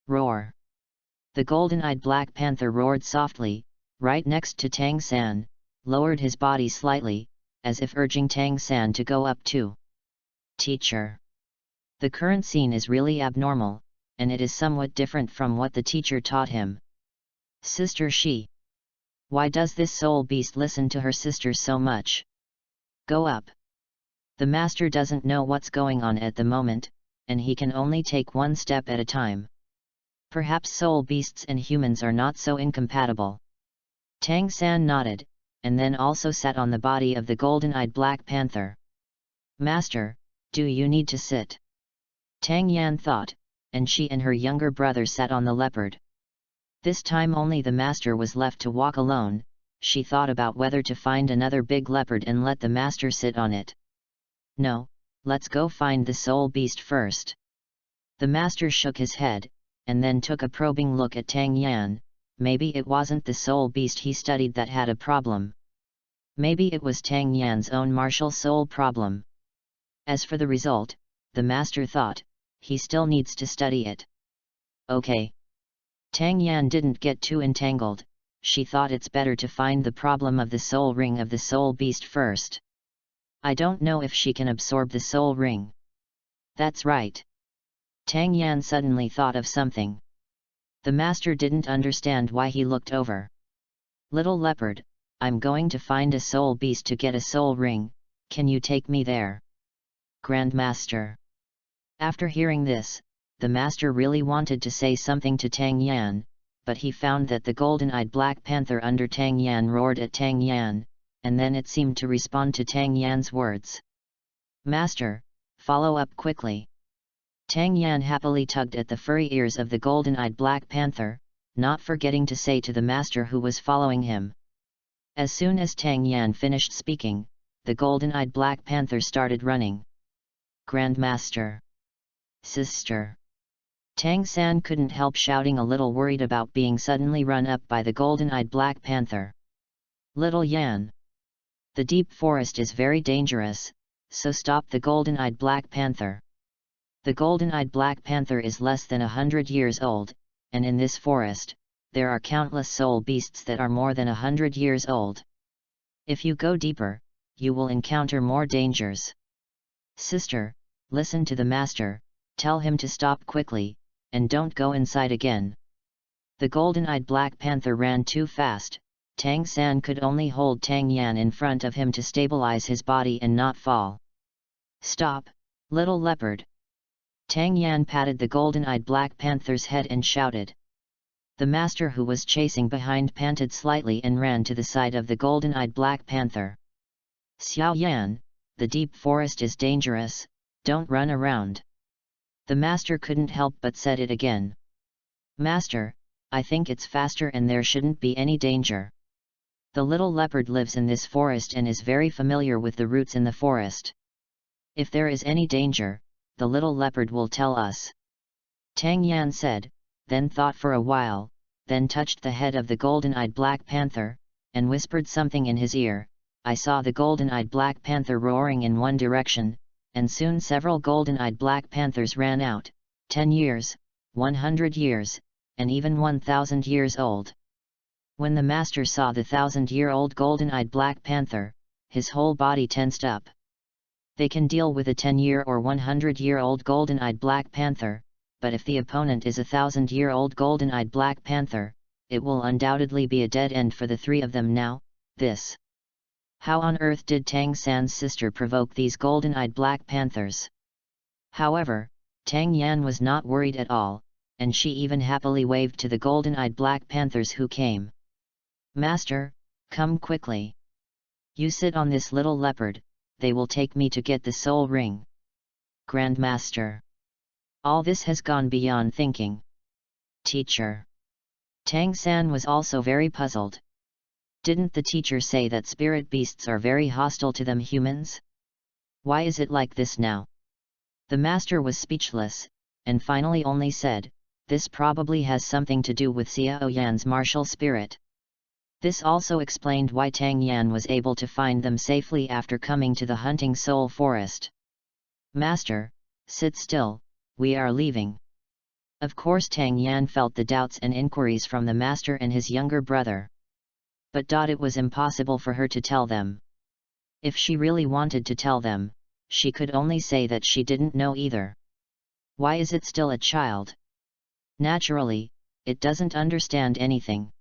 Roar! The golden-eyed black panther roared softly, right next to Tang San, lowered his body slightly, as if urging Tang San to go up too. Teacher. The current scene is really abnormal, and it is somewhat different from what the teacher taught him. Sister She. Why does this soul beast listen to her sister so much? Go up. The master doesn't know what's going on at the moment, and he can only take one step at a time. Perhaps soul beasts and humans are not so incompatible. Tang San nodded, and then also sat on the body of the golden-eyed black panther. Master, do you need to sit? Tang Yan thought, and she and her younger brother sat on the leopard. This time only the master was left to walk alone. She thought about whether to find another big leopard and let the master sit on it. No, let's go find the soul beast first. The master shook his head, and then took a probing look at Tang Yan. Maybe it wasn't the soul beast he studied that had a problem. Maybe it was Tang Yan's own martial soul problem. As for the result, the master thought, he still needs to study it. Okay. Tang Yan didn't get too entangled. She thought it's better to find the problem of the soul ring of the soul beast first. I don't know if she can absorb the soul ring. That's right. Tang Yan suddenly thought of something. The master didn't understand why he looked over. Little leopard, I'm going to find a soul beast to get a soul ring, can you take me there? Grandmaster. After hearing this, the master really wanted to say something to Tang Yan, but he found that the golden-eyed black panther under Tang Yan roared at Tang Yan, and then it seemed to respond to Tang Yan's words. Master, follow up quickly. Tang Yan happily tugged at the furry ears of the golden-eyed black panther, not forgetting to say to the master who was following him. As soon as Tang Yan finished speaking, the golden-eyed black panther started running. Grandmaster. Sister. Tang San couldn't help shouting, a little worried about being suddenly run up by the golden-eyed black panther. Little Yan. The deep forest is very dangerous, so stop the golden-eyed black panther. The golden-eyed black panther is less than 100 years old, and in this forest, there are countless soul beasts that are more than 100 years old. If you go deeper, you will encounter more dangers. Sister, listen to the master, tell him to stop quickly, and don't go inside again. The golden-eyed black panther ran too fast. Tang San could only hold Tang Yan in front of him to stabilize his body and not fall. Stop, little leopard. Tang Yan patted the golden-eyed black panther's head and shouted. The master who was chasing behind panted slightly and ran to the side of the golden-eyed black panther. Xiao Yan, the deep forest is dangerous, don't run around. The master couldn't help but said it again. Master, I think it's faster and there shouldn't be any danger. The little leopard lives in this forest and is very familiar with the roots in the forest. If there is any danger, the little leopard will tell us. Tang Yan said, then thought for a while, then touched the head of the golden-eyed black panther, and whispered something in his ear. I saw the golden-eyed black panther roaring in one direction, and soon several golden-eyed black panthers ran out, 10 years, 100 years, and even 1,000 years old. When the master saw the 1,000-year-old golden-eyed black panther, his whole body tensed up. They can deal with a 10-year or 100-year-old golden-eyed black panther, but if the opponent is a 1,000-year-old golden-eyed black panther, it will undoubtedly be a dead end for the three of them now. This. How on earth did Tang San's sister provoke these golden-eyed black panthers? However, Tang Yan was not worried at all, and she even happily waved to the golden-eyed black panthers who came. Master, come quickly. You sit on this little leopard, they will take me to get the soul ring. Grandmaster. All this has gone beyond thinking. Teacher. Tang-san was also very puzzled. Didn't the teacher say that spirit beasts are very hostile to them humans? Why is it like this now? The master was speechless, and finally only said, this probably has something to do with Xiao Yan's martial spirit. This also explained why Tang Yan was able to find them safely after coming to the hunting soul forest. Master, sit still, we are leaving. Of course Tang Yan felt the doubts and inquiries from the master and his younger brother. But it was impossible for her to tell them. If she really wanted to tell them, she could only say that she didn't know either. Why is it still a child? Naturally, it doesn't understand anything.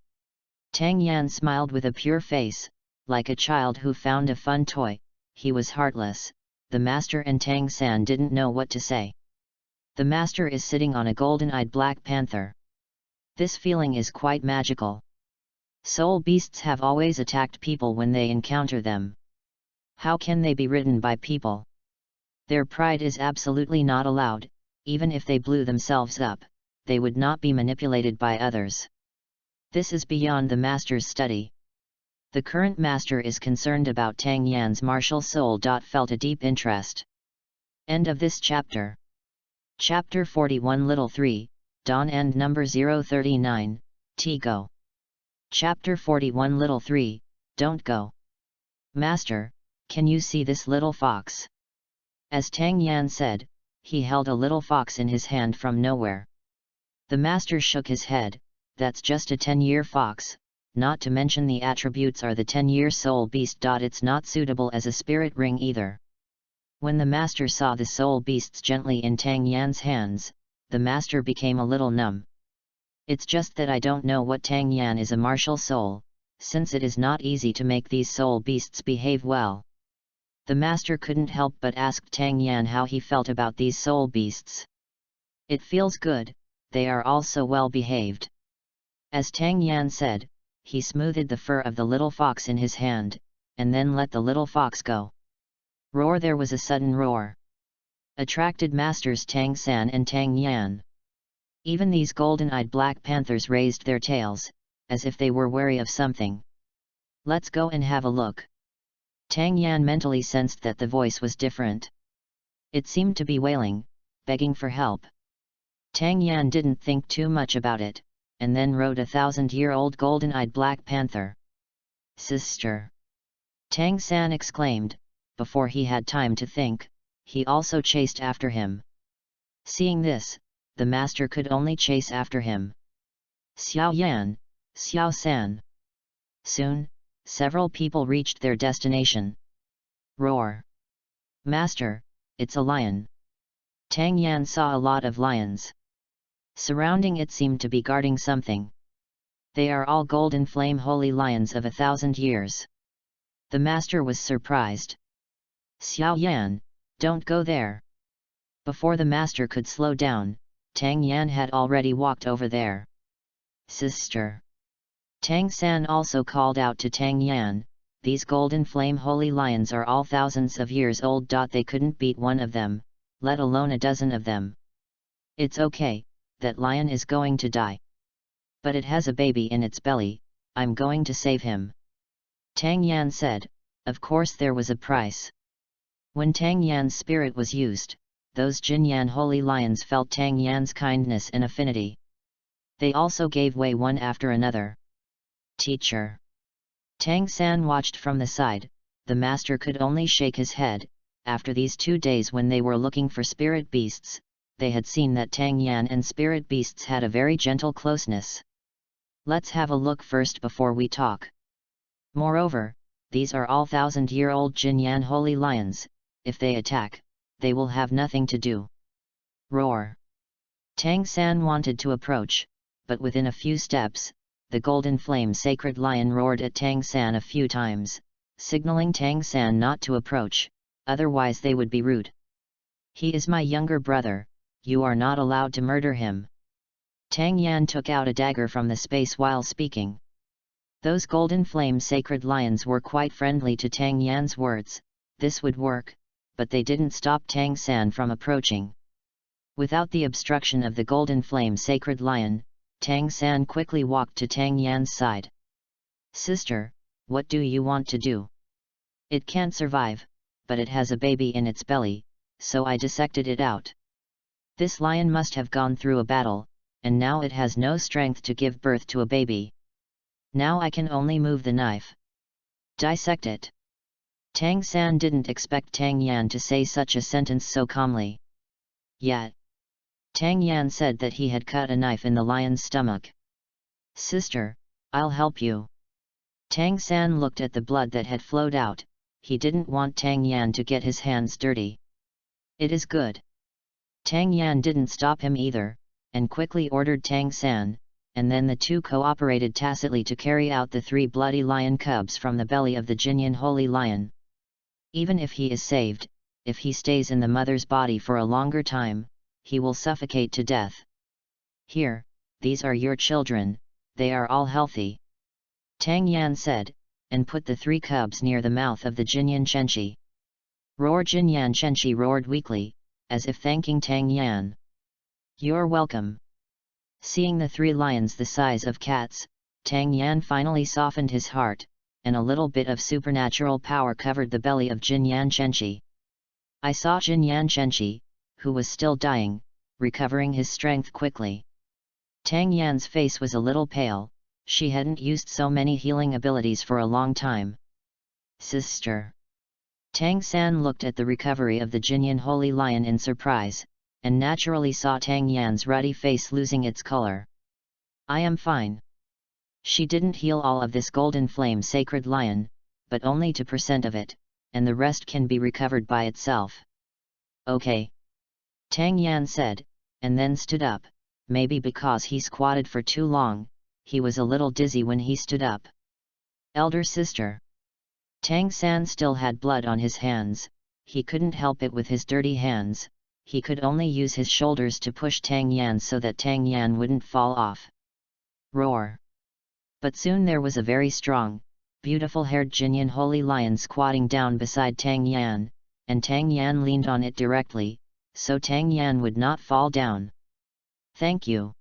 Tang Yan smiled with a pure face, like a child who found a fun toy. He was heartless. The master and Tang San didn't know what to say. The master is sitting on a golden-eyed black panther. This feeling is quite magical. Soul beasts have always attacked people when they encounter them. How can they be ridden by people? Their pride is absolutely not allowed. Even if they blew themselves up, they would not be manipulated by others. This is beyond the master's study. The current master is concerned about Tang Yan's martial soul. Felt a deep interest. End of this chapter. Chapter 41 Little 3, Dawn and number 039, Go. Chapter 41 Little 3, Don't go. Master, can you see this little fox? As Tang Yan said, he held a little fox in his hand from nowhere. The master shook his head, that's just a 10-year fox, not to mention the attributes are the 10-year soul beast. It's not suitable as a spirit ring either. When the master saw the soul beasts gently in Tang Yan's hands, the master became a little numb. It's just that I don't know what Tang Yan is a martial soul, since it is not easy to make these soul beasts behave well. The master couldn't help but ask Tang Yan how he felt about these soul beasts. It feels good, they are all so well behaved. As Tang Yan said, he smoothed the fur of the little fox in his hand, and then let the little fox go. Roar! There was a sudden roar. Attracted masters Tang San and Tang Yan. Even these golden-eyed black panthers raised their tails, as if they were wary of something. Let's go and have a look. Tang Yan mentally sensed that the voice was different. It seemed to be wailing, begging for help. Tang Yan didn't think too much about it, and then rode a 1,000-year-old golden-eyed black panther. Sister! Tang San exclaimed. Before he had time to think, he also chased after him. Seeing this, the master could only chase after him. Xiao Yan, Xiao San. Soon, several people reached their destination. Roar! Master, it's a lion. Tang Yan saw a lot of lions. Surrounding it seemed to be guarding something. They are all golden flame holy lions of 1,000 years. The master was surprised. Xiao Yan, don't go there. Before the master could slow down, Tang Yan had already walked over there. Sister! Tang San also called out to Tang Yan, these golden flame holy lions are all thousands of years old. They couldn't beat one of them, let alone a dozen of them. It's okay, that lion is going to die. But it has a baby in its belly, I'm going to save him. Tang Yan said, of course there was a price. When Tang Yan's spirit was used, those Jin Yan holy lions felt Tang Yan's kindness and affinity. They also gave way one after another. Teacher! Tang San watched from the side, the master could only shake his head. After these 2 days when they were looking for spirit beasts, they had seen that Tang Yan and spirit beasts had a very gentle closeness. Let's have a look first before we talk. Moreover, these are all 1,000-year-old Jin Yan holy lions, if they attack, they will have nothing to do. Roar! Tang San wanted to approach, but within a few steps, the golden flame sacred lion roared at Tang San a few times, signaling Tang San not to approach, otherwise they would be rude. He is my younger brother, you are not allowed to murder him. Tang Yan took out a dagger from the space while speaking. Those golden flame sacred lions were quite friendly to Tang Yan's words, this would work, but they didn't stop Tang San from approaching. Without the obstruction of the golden flame sacred lion, Tang San quickly walked to Tang Yan's side. Sister, what do you want to do? It can't survive, but it has a baby in its belly, so I dissected it out. This lion must have gone through a battle, and now it has no strength to give birth to a baby. Now I can only move the knife. Dissect it. Tang San didn't expect Tang Yan to say such a sentence so calmly. Yet, Tang Yan said that he had cut a knife in the lion's stomach. Sister, I'll help you. Tang San looked at the blood that had flowed out. He didn't want Tang Yan to get his hands dirty. It is good. Tang Yan didn't stop him either, and quickly ordered Tang San, and then the two cooperated tacitly to carry out the 3 bloody lion cubs from the belly of the Jinyan holy lion. Even if he is saved, if he stays in the mother's body for a longer time, he will suffocate to death. Here, these are your children, they are all healthy. Tang Yan said, and put the 3 cubs near the mouth of the Jinyan Chenchi. Roar! Jinyan Chenchi roared weakly, as if thanking Tang Yan. You're welcome. Seeing the 3 lions the size of cats, Tang Yan finally softened his heart, and a little bit of supernatural power covered the belly of Jinyan Chenchi. I saw Jinyan Chenchi, who was still dying, recovering his strength quickly. Tang Yan's face was a little pale, she hadn't used so many healing abilities for a long time. Sister. Tang San looked at the recovery of the Jinyan holy lion in surprise, and naturally saw Tang Yan's ruddy face losing its color. I am fine. She didn't heal all of this golden flame sacred lion, but only 2% of it, and the rest can be recovered by itself. Okay. Tang Yan said, and then stood up, maybe because he squatted for too long, he was a little dizzy when he stood up. Elder sister. Tang San still had blood on his hands, he couldn't help it with his dirty hands, he could only use his shoulders to push Tang Yan so that Tang Yan wouldn't fall off. Roar! But soon there was a very strong, beautiful-haired Jinyan holy lion squatting down beside Tang Yan, and Tang Yan leaned on it directly, so Tang Yan would not fall down. Thank you.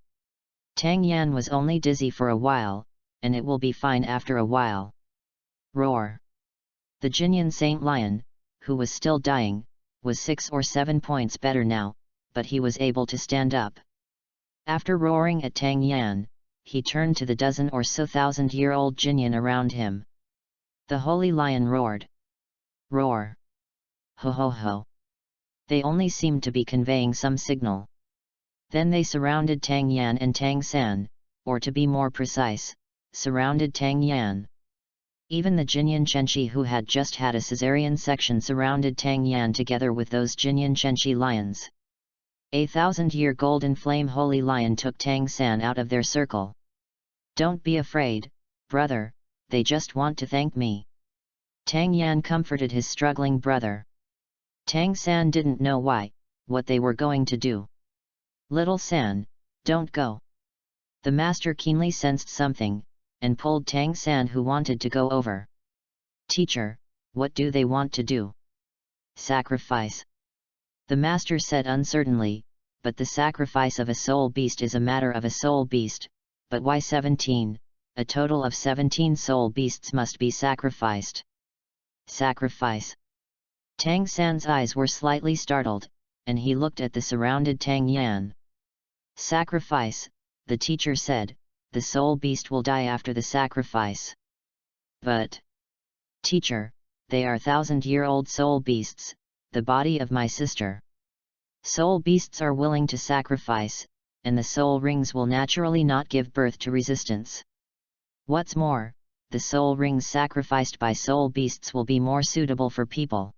Tang Yan was only dizzy for a while, and it will be fine after a while. Roar! The Jinyan Saint Lion, who was still dying, was 6 or 7 points better now, but he was able to stand up. After roaring at Tang Yan, he turned to the dozen or so thousand-year-old Jinyan around him. The holy lion roared. Roar! Ho ho ho! They only seemed to be conveying some signal. Then they surrounded Tang Yan and Tang San, or to be more precise, surrounded Tang Yan. Even the Jinyan Chenchi who had just had a caesarean section surrounded Tang Yan together with those Jinyan Chenchi lions. A 1000-year golden flame holy lion took Tang San out of their circle. Don't be afraid, brother, they just want to thank me. Tang Yan comforted his struggling brother. Tang San didn't know what they were going to do. Little San, don't go. The master keenly sensed something, and pulled Tang San who wanted to go over. Teacher, what do they want to do? Sacrifice. The master said uncertainly, but the sacrifice of a soul beast is a matter of a soul beast, but why 17? A total of 17 soul beasts must be sacrificed. Sacrifice. Tang San's eyes were slightly startled, and he looked at the surrounded Tang Yan. Sacrifice, the teacher said, the soul beast will die after the sacrifice. But, teacher, they are 1000-year-old soul beasts, the body of my sister. Soul beasts are willing to sacrifice, and the soul rings will naturally not give birth to resistance. What's more, the soul rings sacrificed by soul beasts will be more suitable for people.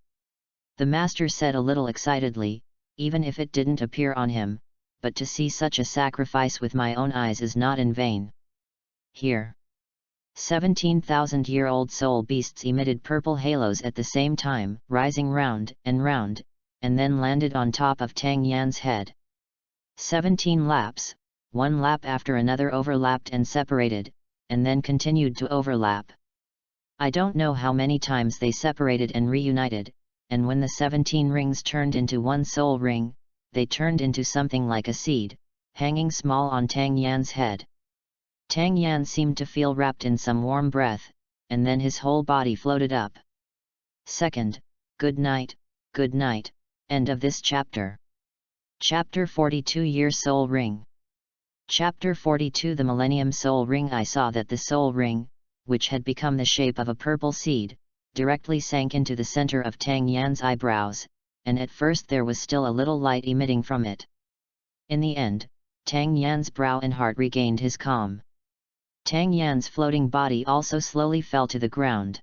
The master said a little excitedly, even if it didn't appear on him, but to see such a sacrifice with my own eyes is not in vain. Here. 17,000-year-old soul beasts emitted purple halos at the same time, rising round, and then landed on top of Tang Yan's head. 17 laps, one lap after another overlapped and separated, and then continued to overlap. I don't know how many times they separated and reunited, and when the 17 rings turned into one soul ring, they turned into something like a seed, hanging small on Tang Yan's head. Tang Yan seemed to feel wrapped in some warm breath, and then his whole body floated up. Second, good night, good night. End of this chapter. Chapter 42 Year Soul Ring. Chapter 42 The Millennium Soul Ring. I saw that the soul ring, which had become the shape of a purple seed, directly sank into the center of Tang Yan's eyebrows, and at first there was still a little light emitting from it. In the end, Tang Yan's brow and heart regained his calm. Tang Yan's floating body also slowly fell to the ground.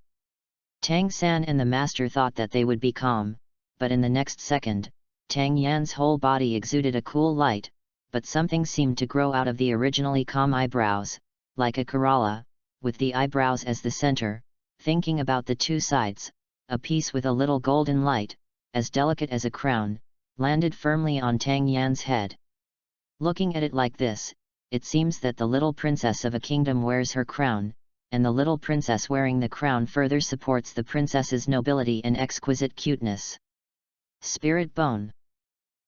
Tang San and the master thought that they would be calm, but in the next second, Tang Yan's whole body exuded a cool light, but something seemed to grow out of the originally calm eyebrows, like a corolla, with the eyebrows as the center, thinking about the two sides. A piece with a little golden light, as delicate as a crown, landed firmly on Tang Yan's head. Looking at it like this, it seems that the little princess of a kingdom wears her crown, and the little princess wearing the crown further supports the princess's nobility and exquisite cuteness. Spirit bone.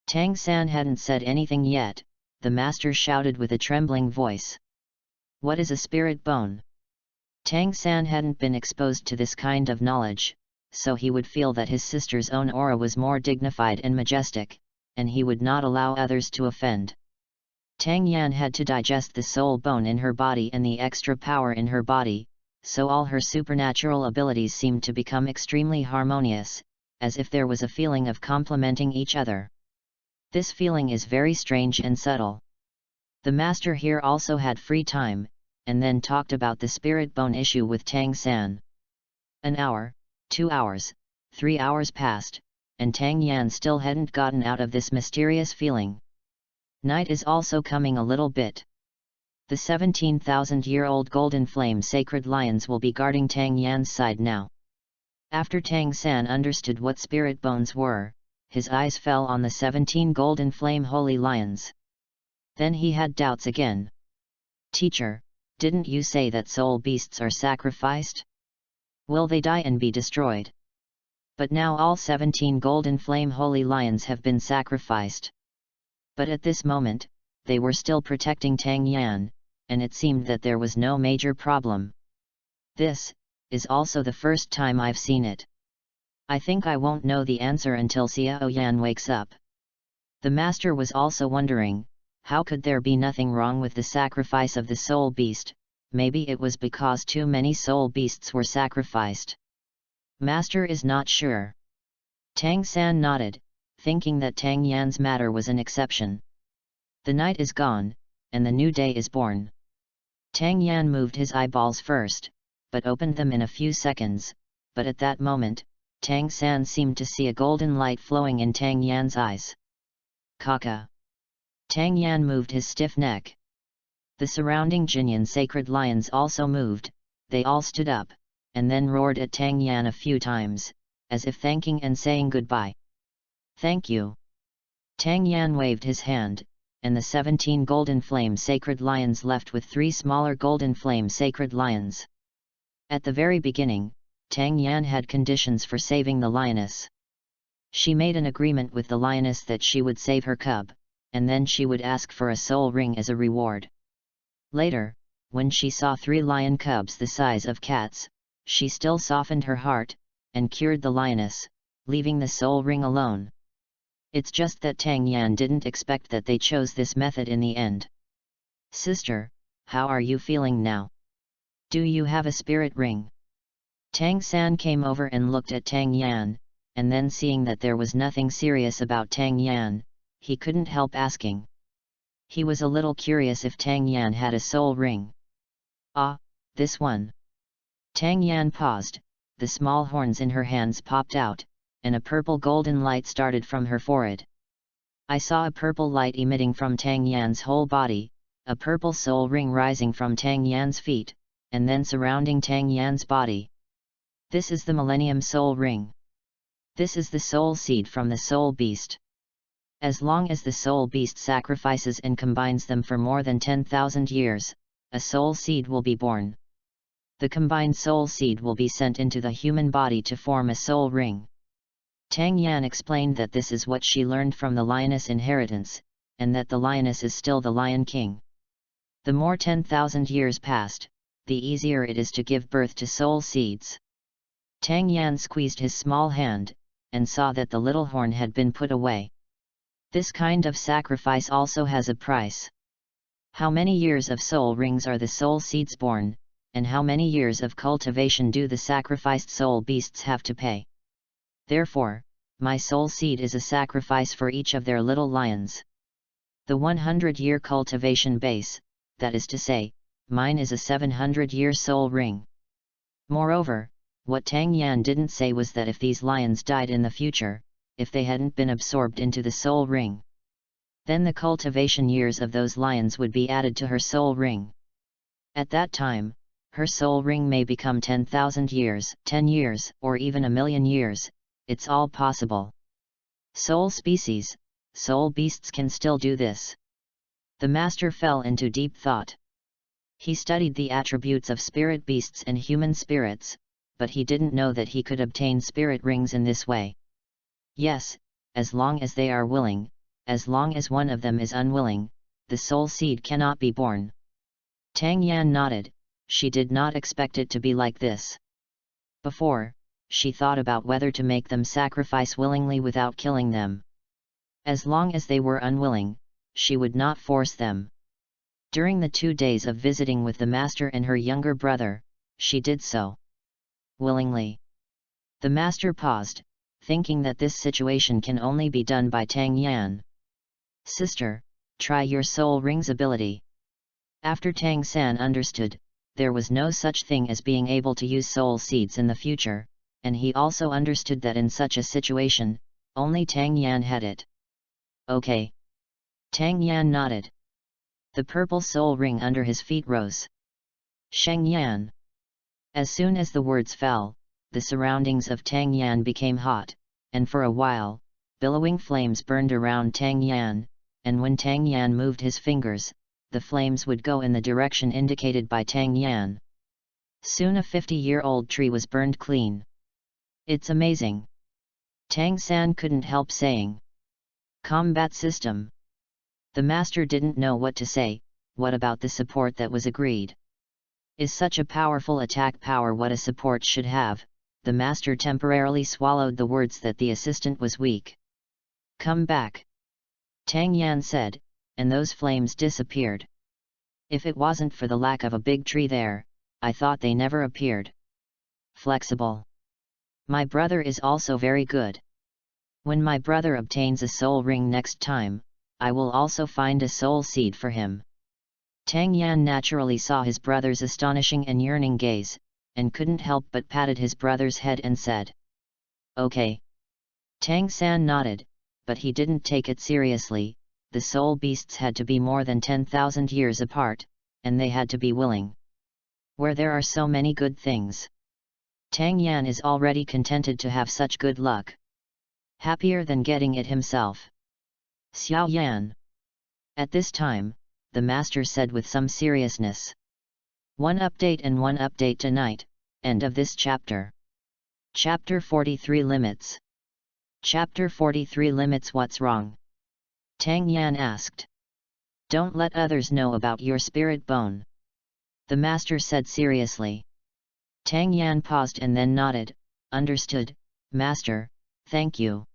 Tang San hadn't said anything yet. The master shouted with a trembling voice. What is a spirit bone? Tang San hadn't been exposed to this kind of knowledge, so he would feel that his sister's own aura was more dignified and majestic, and he would not allow others to offend. Tang Yan had to digest the soul bone in her body and the extra power in her body, so all her supernatural abilities seemed to become extremely harmonious, as if there was a feeling of complementing each other. This feeling is very strange and subtle. The master here also had free time, and then talked about the spirit bone issue with Tang San. An hour, 2 hours, 3 hours passed, and Tang Yan still hadn't gotten out of this mysterious feeling. Night is also coming a little bit. The 17,000-year-old golden flame sacred lions will be guarding Tang Yan's side now. After Tang San understood what spirit bones were, his eyes fell on the 17 golden flame holy lions. Then he had doubts again. Teacher, didn't you say that soul beasts are sacrificed? Will they die and be destroyed? But now all 17 golden flame holy lions have been sacrificed. But at this moment, they were still protecting Tang Yan, and it seemed that there was no major problem. This is also the first time I've seen it. I think I won't know the answer until Xiao Yan wakes up. The master was also wondering, how could there be nothing wrong with the sacrifice of the soul beast? Maybe it was because too many soul beasts were sacrificed. Master is not sure. Tang San nodded, thinking that Tang Yan's matter was an exception. The night is gone, and the new day is born. Tang Yan moved his eyeballs first, but opened them in a few seconds, but at that moment, Tang San seemed to see a golden light flowing in Tang Yan's eyes. Kaka. Tang Yan moved his stiff neck. The surrounding Jinyan sacred lions also moved, they all stood up, and then roared at Tang Yan a few times, as if thanking and saying goodbye. Thank you. Tang Yan waved his hand, and the 17 golden flame sacred lions left with 3 smaller golden flame sacred lions. At the very beginning, Tang Yan had conditions for saving the lioness. She made an agreement with the lioness that she would save her cub, and then she would ask for a soul ring as a reward. Later, when she saw 3 lion cubs the size of cats, she still softened her heart, and cured the lioness, leaving the soul ring alone. It's just that Tang Yan didn't expect that they chose this method in the end. Sister, how are you feeling now? Do you have a spirit ring? Tang San came over and looked at Tang Yan, and then seeing that there was nothing serious about Tang Yan, he couldn't help asking. He was a little curious if Tang Yan had a soul ring. Ah, this one. Tang Yan paused, the small horns in her hands popped out, and a purple golden light started from her forehead. I saw a purple light emitting from Tang Yan's whole body, a purple soul ring rising from Tang Yan's feet, and then surrounding Tang Yan's body. This is the Millennium Soul Ring. This is the soul seed from the soul beast. As long as the soul beast sacrifices and combines them for more than 10,000 years, a soul seed will be born. The combined soul seed will be sent into the human body to form a soul ring. Tang Yan explained that this is what she learned from the lioness inheritance, and that the lioness is still the Lion King. The more 10,000 years passed, the easier it is to give birth to soul seeds. Tang Yan squeezed his small hand, and saw that the little horn had been put away. This kind of sacrifice also has a price. How many years of soul rings are the soul seeds born, and how many years of cultivation do the sacrificed soul beasts have to pay? Therefore, my soul seed is a sacrifice for each of their little lions. The 100-year cultivation base, that is to say, mine is a 700-year soul ring. Moreover, what Tang Yan didn't say was that if these lions died in the future, if they hadn't been absorbed into the soul ring, then the cultivation years of those lions would be added to her soul ring. At that time, her soul ring may become 10,000 years, 10 years, or even 1,000,000 years, it's all possible. Soul species, soul beasts can still do this. The master fell into deep thought. He studied the attributes of spirit beasts and human spirits, but he didn't know that he could obtain spirit rings in this way. Yes, as long as they are willing, as long as one of them is unwilling, the soul seed cannot be born. Tang Yan nodded. She did not expect it to be like this. Before, she thought about whether to make them sacrifice willingly without killing them. As long as they were unwilling, she would not force them. During the 2 days of visiting with the master and her younger brother, she did so willingly. The master paused, thinking that this situation can only be done by Tang Yan. Sister, try your soul ring's ability. After Tang San understood, there was no such thing as being able to use soul seeds in the future, and he also understood that in such a situation, only Tang Yan had it. Okay. Tang Yan nodded. The purple soul ring under his feet rose. Sheng Yan. As soon as the words fell, the surroundings of Tang Yan became hot, and for a while, billowing flames burned around Tang Yan, and when Tang Yan moved his fingers, the flames would go in the direction indicated by Tang Yan. Soon a 50-year-old tree was burned clean. It's amazing. Tang San couldn't help saying. Combat system. The master didn't know what to say. What about the support that was agreed? Is such a powerful attack power what a support should have? The master temporarily swallowed the words that the assistant was weak. Come back. Tang Yan said, and those flames disappeared. If it wasn't for the lack of a big tree there, I thought they never appeared. Flexible. My brother is also very good. When my brother obtains a soul ring next time, I will also find a soul seed for him. Tang Yan naturally saw his brother's astonishing and yearning gaze, and couldn't help but patted his brother's head and said, Okay. Tang San nodded, but he didn't take it seriously. The soul beasts had to be more than 10,000 years apart, and they had to be willing. Where there are so many good things, Tang Yan is already contented to have such good luck. Happier than getting it himself. Xiao Yan. At this time, the master said with some seriousness. One update tonight, end of this chapter. Chapter 43 Limits. Chapter 43 Limits. What's wrong? Tang Yan asked. Don't let others know about your spirit bone. The master said seriously. Tang Yan paused and then nodded. Understood, master, thank you.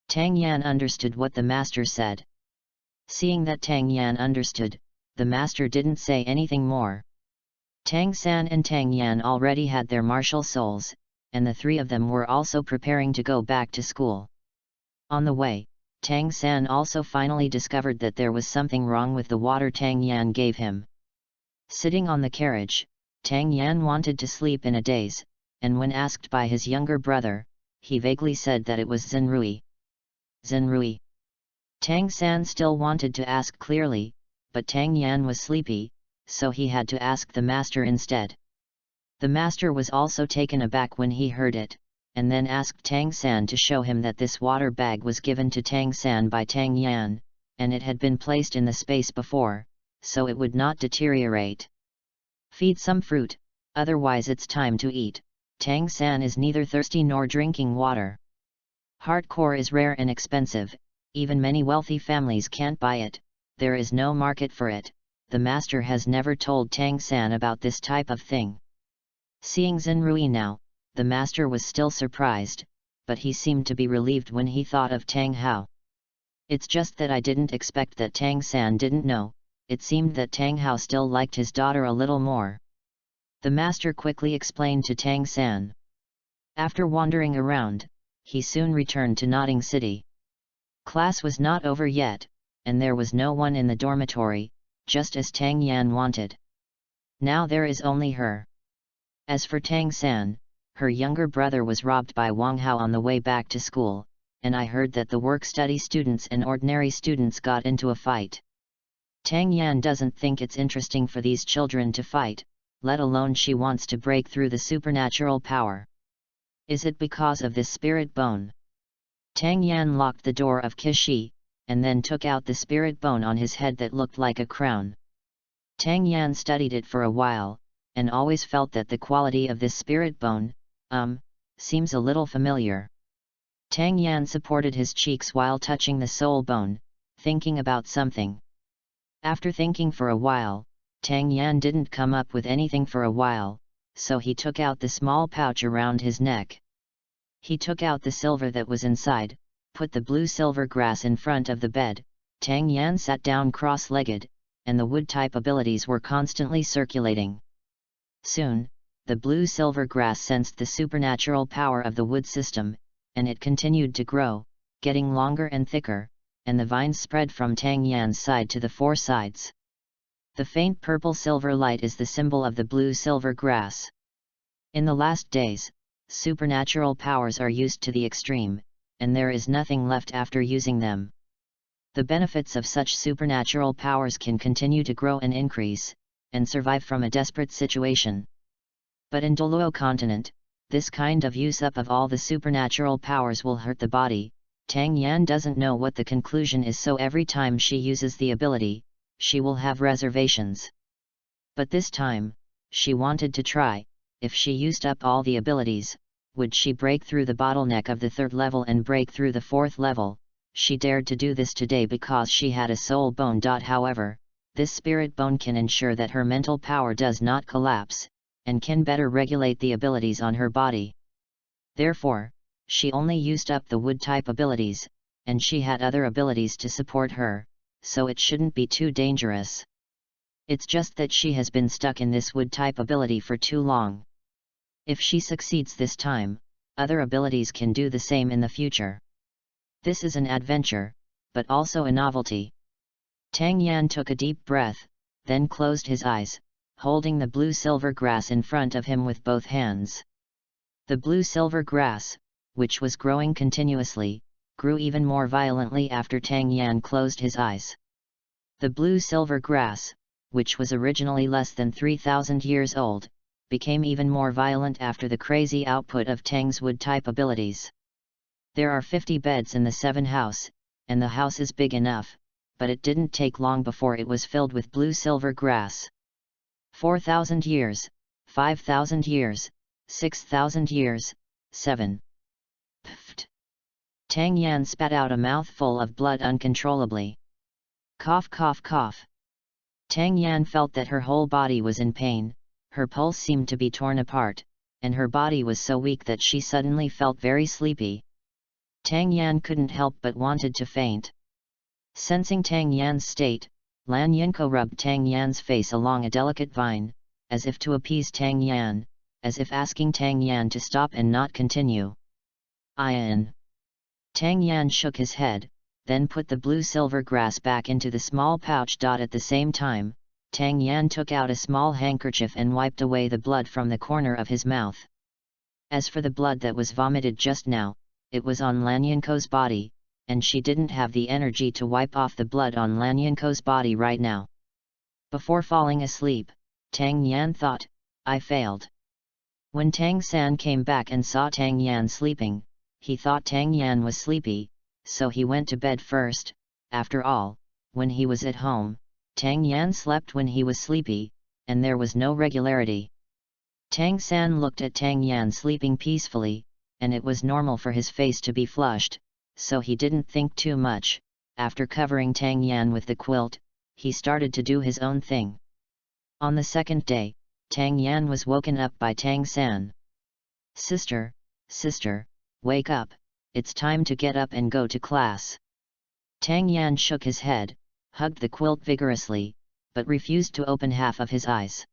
Tang Yan understood what the master said. Seeing that Tang Yan understood, the master didn't say anything more. Tang San and Tang Yan already had their martial souls, and the three of them were also preparing to go back to school. On the way, Tang San also finally discovered that there was something wrong with the water Tang Yan gave him. Sitting on the carriage, Tang Yan wanted to sleep in a daze, and when asked by his younger brother, he vaguely said that it was Zhenrui. Zhenrui. Tang San still wanted to ask clearly, but Tang Yan was sleepy, so he had to ask the master instead. The master was also taken aback when he heard it, and then asked Tang San to show him that this water bag was given to Tang San by Tang Yan, and it had been placed in the space before, so it would not deteriorate. Feed some fruit, otherwise it's time to eat. Tang San is neither thirsty nor drinking water. Hardcore is rare and expensive, even many wealthy families can't buy it, there is no market for it. The master has never told Tang-san about this type of thing. Seeing Xinrui now, the master was still surprised, but he seemed to be relieved when he thought of Tang Hao. It's just that I didn't expect that Tang-san didn't know, it seemed that Tang Hao still liked his daughter a little more. The master quickly explained to Tang-san. After wandering around, he soon returned to Notting City. Class was not over yet, and there was no one in the dormitory, just as Tang Yan wanted. Now there is only her. As for Tang-san, her younger brother was robbed by Wang Hao on the way back to school, and I heard that the work-study students and ordinary students got into a fight. Tang Yan doesn't think it's interesting for these children to fight, let alone she wants to break through the supernatural power. Is it because of this spirit bone? Tang Yan locked the door of Kishi, and then took out the spirit bone on his head that looked like a crown. Tang Yan studied it for a while, and always felt that the quality of this spirit bone, seems a little familiar. Tang Yan supported his cheeks while touching the soul bone, thinking about something. After thinking for a while, Tang Yan didn't come up with anything for a while, so he took out the small pouch around his neck. He took out the silver that was inside, put the blue silver grass in front of the bed. Tang Yan sat down cross-legged, and the wood-type abilities were constantly circulating. Soon, the blue silver grass sensed the supernatural power of the wood system, and it continued to grow, getting longer and thicker, and the vines spread from Tang Yan's side to the four sides. The faint purple-silver light is the symbol of the blue-silver grass. In the last days, supernatural powers are used to the extreme, and there is nothing left after using them. The benefits of such supernatural powers can continue to grow and increase, and survive from a desperate situation. But in Douluo continent, this kind of use up of all the supernatural powers will hurt the body. Tang Yan doesn't know what the conclusion is, so every time she uses the ability, she will have reservations. But this time, she wanted to try, if she used up all the abilities, would she break through the bottleneck of the third level and break through the fourth level? She dared to do this today because she had a soul bone. However, this spirit bone can ensure that her mental power does not collapse, and can better regulate the abilities on her body. Therefore, she only used up the wood-type abilities, and she had other abilities to support her, so it shouldn't be too dangerous. It's just that she has been stuck in this wood-type ability for too long. If she succeeds this time, other abilities can do the same in the future. This is an adventure, but also a novelty. Tang Yan took a deep breath, then closed his eyes, holding the blue-silver grass in front of him with both hands. The blue-silver grass, which was growing continuously, grew even more violently after Tang Yan closed his eyes. The blue-silver grass, which was originally less than 3,000 years old, became even more violent after the crazy output of Tang's wood-type abilities. There are 50 beds in the 7 house, and the house is big enough, but it didn't take long before it was filled with blue-silver grass. 4,000 years, 5,000 years, 6,000 years, 7. Pfft. Tang Yan spat out a mouthful of blood uncontrollably. Cough, cough, cough. Tang Yan felt that her whole body was in pain, her pulse seemed to be torn apart, and her body was so weak that she suddenly felt very sleepy. Tang Yan couldn't help but wanted to faint. Sensing Tang Yan's state, Lan Yinko rubbed Tang Yan's face along a delicate vine, as if to appease Tang Yan, as if asking Tang Yan to stop and not continue. Ian. Tang Yan shook his head, then put the blue-silver grass back into the small pouch. At the same time, Tang Yan took out a small handkerchief and wiped away the blood from the corner of his mouth. As for the blood that was vomited just now, it was on Lan Yinko's body, and she didn't have the energy to wipe off the blood on Lan Yinko's body right now. Before falling asleep, Tang Yan thought, I failed. When Tang San came back and saw Tang Yan sleeping, he thought Tang Yan was sleepy, so he went to bed first. After all, when he was at home, Tang Yan slept when he was sleepy, and there was no regularity. Tang San looked at Tang Yan sleeping peacefully, and it was normal for his face to be flushed, so he didn't think too much. After covering Tang Yan with the quilt, he started to do his own thing. On the second day, Tang Yan was woken up by Tang San. Sister, sister, wake up, it's time to get up and go to class. Tang Yan shook his head, hugged the quilt vigorously, but refused to open half of his eyes.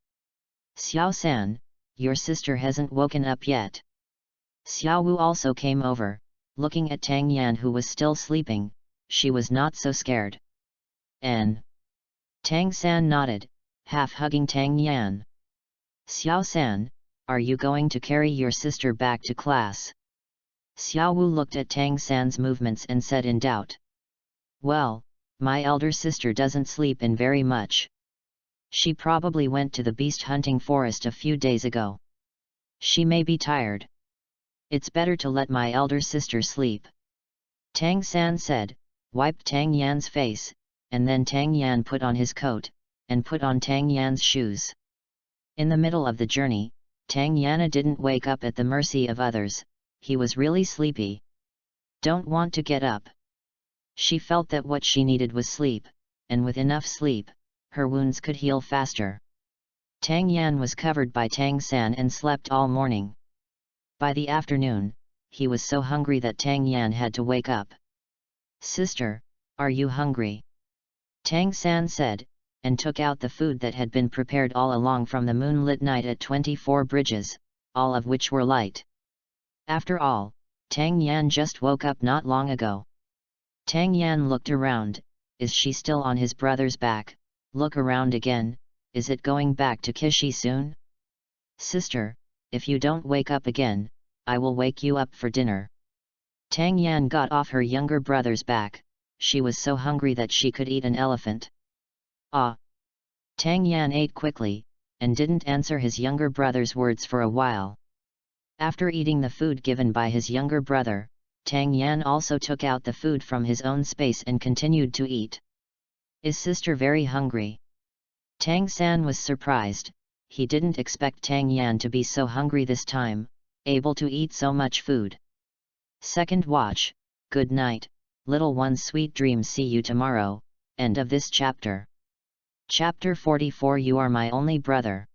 Xiao San, your sister hasn't woken up yet. Xiao Wu also came over, looking at Tang Yan who was still sleeping. She was not so scared. N. Tang San nodded, half hugging Tang Yan. Xiao San, are you going to carry your sister back to class? Xiao Wu looked at Tang San's movements and said in doubt. Well, my elder sister doesn't sleep in very much. She probably went to the beast hunting forest a few days ago. She may be tired. It's better to let my elder sister sleep. Tang San said, wiped Tang Yan's face, and then Tang Yan put on his coat, and put on Tang Yan's shoes. In the middle of the journey, Tang Yana didn't wake up at the mercy of others. He was really sleepy. Don't want to get up. She felt that what she needed was sleep, and with enough sleep, her wounds could heal faster. Tang Yan was covered by Tang San and slept all morning. By the afternoon, he was so hungry that Tang Yan had to wake up. Sister, are you hungry? Tang San said, and took out the food that had been prepared all along from the moonlit night at 24 bridges, all of which were light. After all, Tang Yan just woke up not long ago. Tang Yan looked around. Is she still on his brother's back? Look around again. Is it going back to Kishi soon? Sister, if you don't wake up again, I will wake you up for dinner. Tang Yan got off her younger brother's back. She was so hungry that she could eat an elephant. Ah! Tang Yan ate quickly, and didn't answer his younger brother's words for a while. After eating the food given by his younger brother, Tang Yan also took out the food from his own space and continued to eat. Is sister very hungry? Tang San was surprised. He didn't expect Tang Yan to be so hungry this time, able to eat so much food. Second watch. Good night, little one's sweet dreams. See you tomorrow. End of this chapter. Chapter 44 You Are My Only Brother.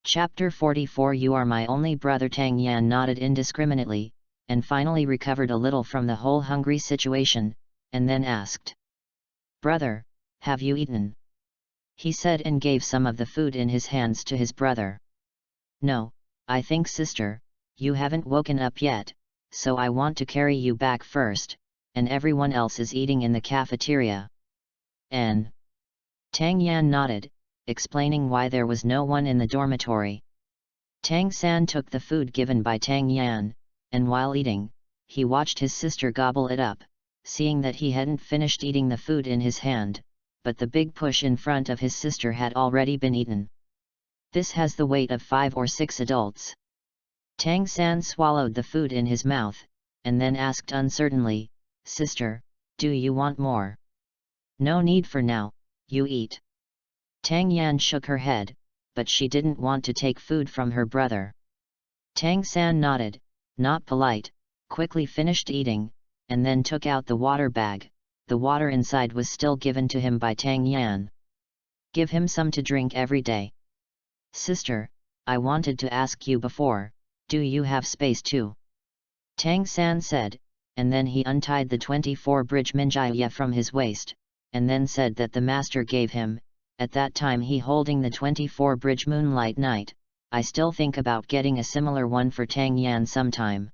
Chapter 44 You Are My Only Brother. Tang Yan nodded indiscriminately, and finally recovered a little from the whole hungry situation, and then asked. Brother, have you eaten? He said and gave some of the food in his hands to his brother. No, I think sister, you haven't woken up yet, so I want to carry you back first, and everyone else is eating in the cafeteria. N. Tang Yan nodded, explaining why there was no one in the dormitory. Tang San took the food given by Tang Yan, and while eating, he watched his sister gobble it up, seeing that he hadn't finished eating the food in his hand, but the big push in front of his sister had already been eaten. This has the weight of 5 or 6 adults. Tang San swallowed the food in his mouth, and then asked uncertainly, Sister, do you want more? No need for now, you eat. Tang Yan shook her head, but she didn't want to take food from her brother. Tang San nodded, not polite, quickly finished eating, and then took out the water bag. The water inside was still given to him by Tang Yan. Give him some to drink every day. Sister, I wanted to ask you before, do you have space too? Tang San said, and then he untied the 24-bridge minjaya from his waist, and then said that the master gave him. At that time he holding the 24-bridge moonlight night. I still think about getting a similar one for Tang Yan sometime.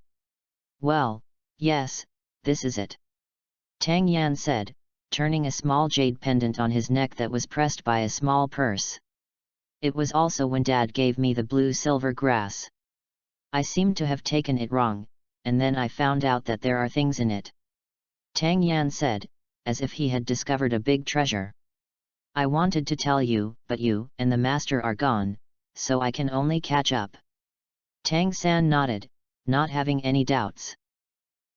Well, yes, this is it. Tang Yan said, turning a small jade pendant on his neck that was pressed by a small purse. It was also when Dad gave me the blue-silver grass. I seemed to have taken it wrong, and then I found out that there are things in it. Tang Yan said, as if he had discovered a big treasure. I wanted to tell you, but you and the master are gone, so I can only catch up. Tang San nodded, not having any doubts.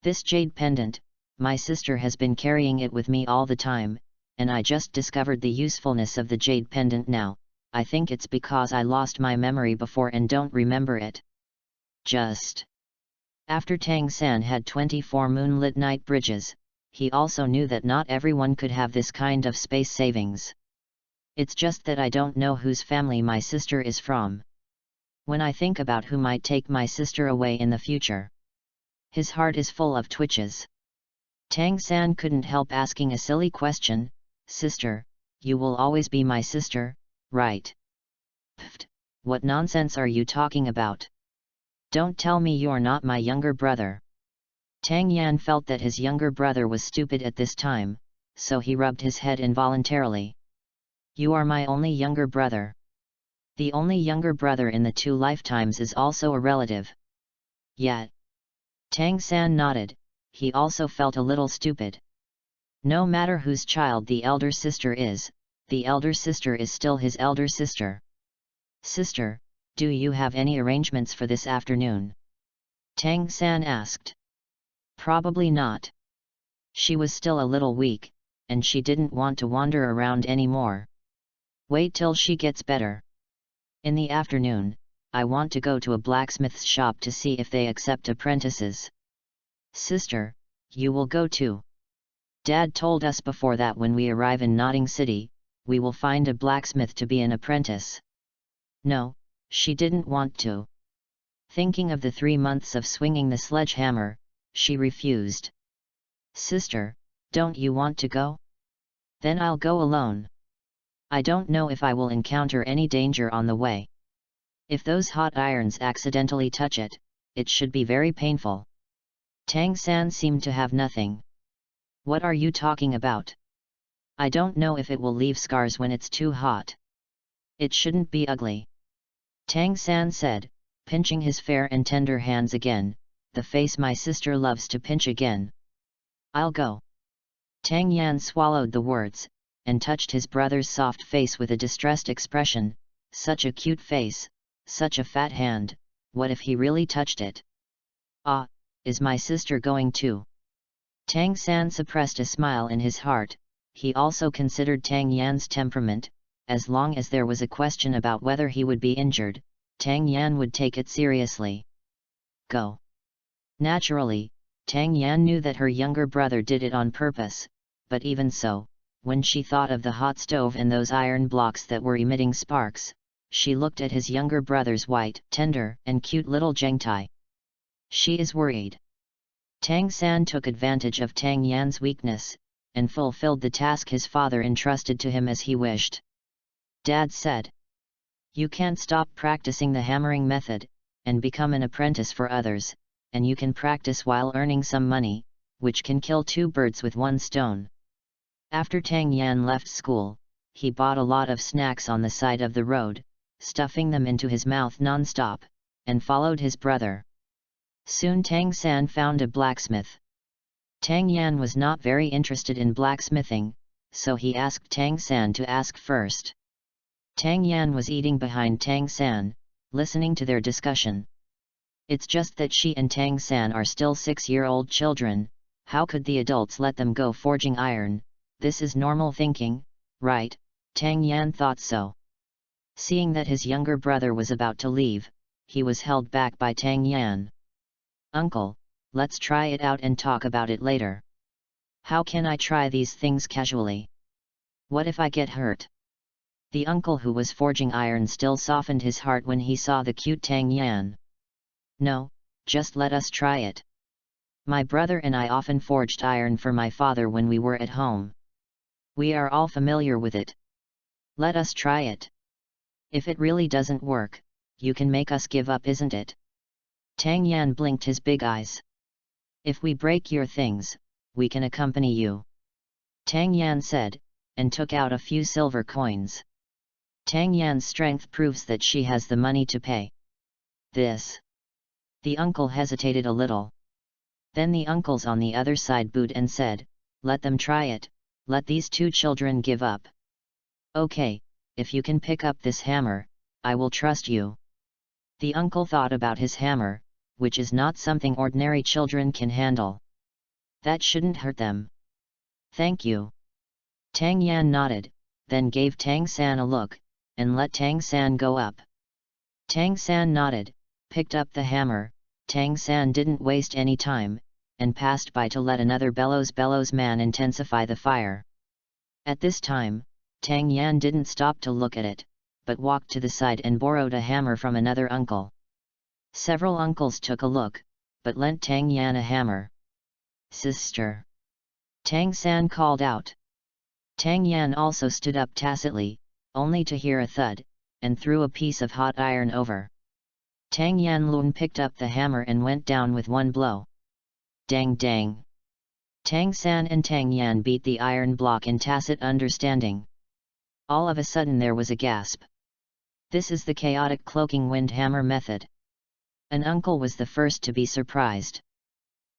This jade pendant, my sister has been carrying it with me all the time, and I just discovered the usefulness of the jade pendant now. I think it's because I lost my memory before and don't remember it. Just After Tang San had 24 moonlit night bridges, he also knew that not everyone could have this kind of space savings. It's just that I don't know whose family my sister is from. When I think about who might take my sister away in the future. His heart is full of twitches. Tang San couldn't help asking a silly question, "Sister, you will always be my sister, right?" "Pfft, what nonsense are you talking about? Don't tell me you're not my younger brother." Tang Yan felt that his younger brother was stupid at this time, so he rubbed his head involuntarily. "You are my only younger brother. The only younger brother in the 2 lifetimes is also a relative." "Yet." Tang San nodded, he also felt a little stupid. No matter whose child the elder sister is, the elder sister is still his elder sister. "Sister, do you have any arrangements for this afternoon?" Tang San asked. Probably not. She was still a little weak, and she didn't want to wander around anymore. Wait till she gets better. In the afternoon, I want to go to a blacksmith's shop to see if they accept apprentices. "Sister, you will go too. Dad told us before that when we arrive in Notting City, we will find a blacksmith to be an apprentice." No, she didn't want to. Thinking of the 3 months of swinging the sledgehammer, she refused. "Sister, don't you want to go? Then I'll go alone. I don't know if I will encounter any danger on the way. If those hot irons accidentally touch it, it should be very painful." Tang San seemed to have nothing. "What are you talking about? I don't know if it will leave scars when it's too hot. It shouldn't be ugly." Tang San said, pinching his fair and tender hands again, "The face my sister loves to pinch again. I'll go." Tang Yan swallowed the words, and touched his brother's soft face with a distressed expression. Such a cute face, such a fat hand, what if he really touched it? "Ah, is my sister going too?" Tang San suppressed a smile in his heart. He also considered Tang Yan's temperament. As long as there was a question about whether he would be injured, Tang Yan would take it seriously. Go. Naturally, Tang Yan knew that her younger brother did it on purpose, but even so, when she thought of the hot stove and those iron blocks that were emitting sparks, she looked at his younger brother's white, tender, and cute little jengtai. She is worried. Tang San took advantage of Tang Yan's weakness, and fulfilled the task his father entrusted to him as he wished. Dad said, "You can't stop practicing the hammering method, and become an apprentice for others, and you can practice while earning some money, which can kill 2 birds with 1 stone." After Tang Yan left school, he bought a lot of snacks on the side of the road, stuffing them into his mouth non-stop, and followed his brother. Soon Tang San found a blacksmith. Tang Yan was not very interested in blacksmithing, so he asked Tang San to ask first. Tang Yan was eating behind Tang San, listening to their discussion. It's just that she and Tang San are still 6-year-old children. How could the adults let them go forging iron? This is normal thinking, right? Tang Yan thought so. Seeing that his younger brother was about to leave, he was held back by Tang Yan. "Uncle, let's try it out and talk about it later. How can I try these things casually? What if I get hurt?" The uncle who was forging iron still softened his heart when he saw the cute Tang Yan. "No, just let us try it. My brother and I often forged iron for my father when we were at home. We are all familiar with it. Let us try it. If it really doesn't work, you can make us give up, isn't it?" Tang Yan blinked his big eyes. "If we break your things, we can accompany you," Tang Yan said, and took out a few silver coins. Tang Yan's strength proves that she has the money to pay. This. The uncle hesitated a little. Then the uncles on the other side booed and said, "Let them try it, let these 2 children give up." "Okay, if you can pick up this hammer, I will trust you." The uncle thought about his hammer, which is not something ordinary children can handle. That shouldn't hurt them. "Thank you." Tang Yan nodded, then gave Tang San a look, and let Tang San go up. Tang San nodded, picked up the hammer, Tang San didn't waste any time, and passed by to let another bellows man intensify the fire. At this time, Tang Yan didn't stop to look at it, but walked to the side and borrowed a hammer from another uncle. Several uncles took a look, but lent Tang Yan a hammer. "Sister!" Tang San called out. Tang Yan also stood up tacitly, only to hear a thud, and threw a piece of hot iron over. Tang Yan Lun picked up the hammer and went down with one blow. Dang dang! Tang San and Tang Yan beat the iron block in tacit understanding. All of a sudden there was a gasp. This is the chaotic cloaking wind hammer method. An uncle was the first to be surprised.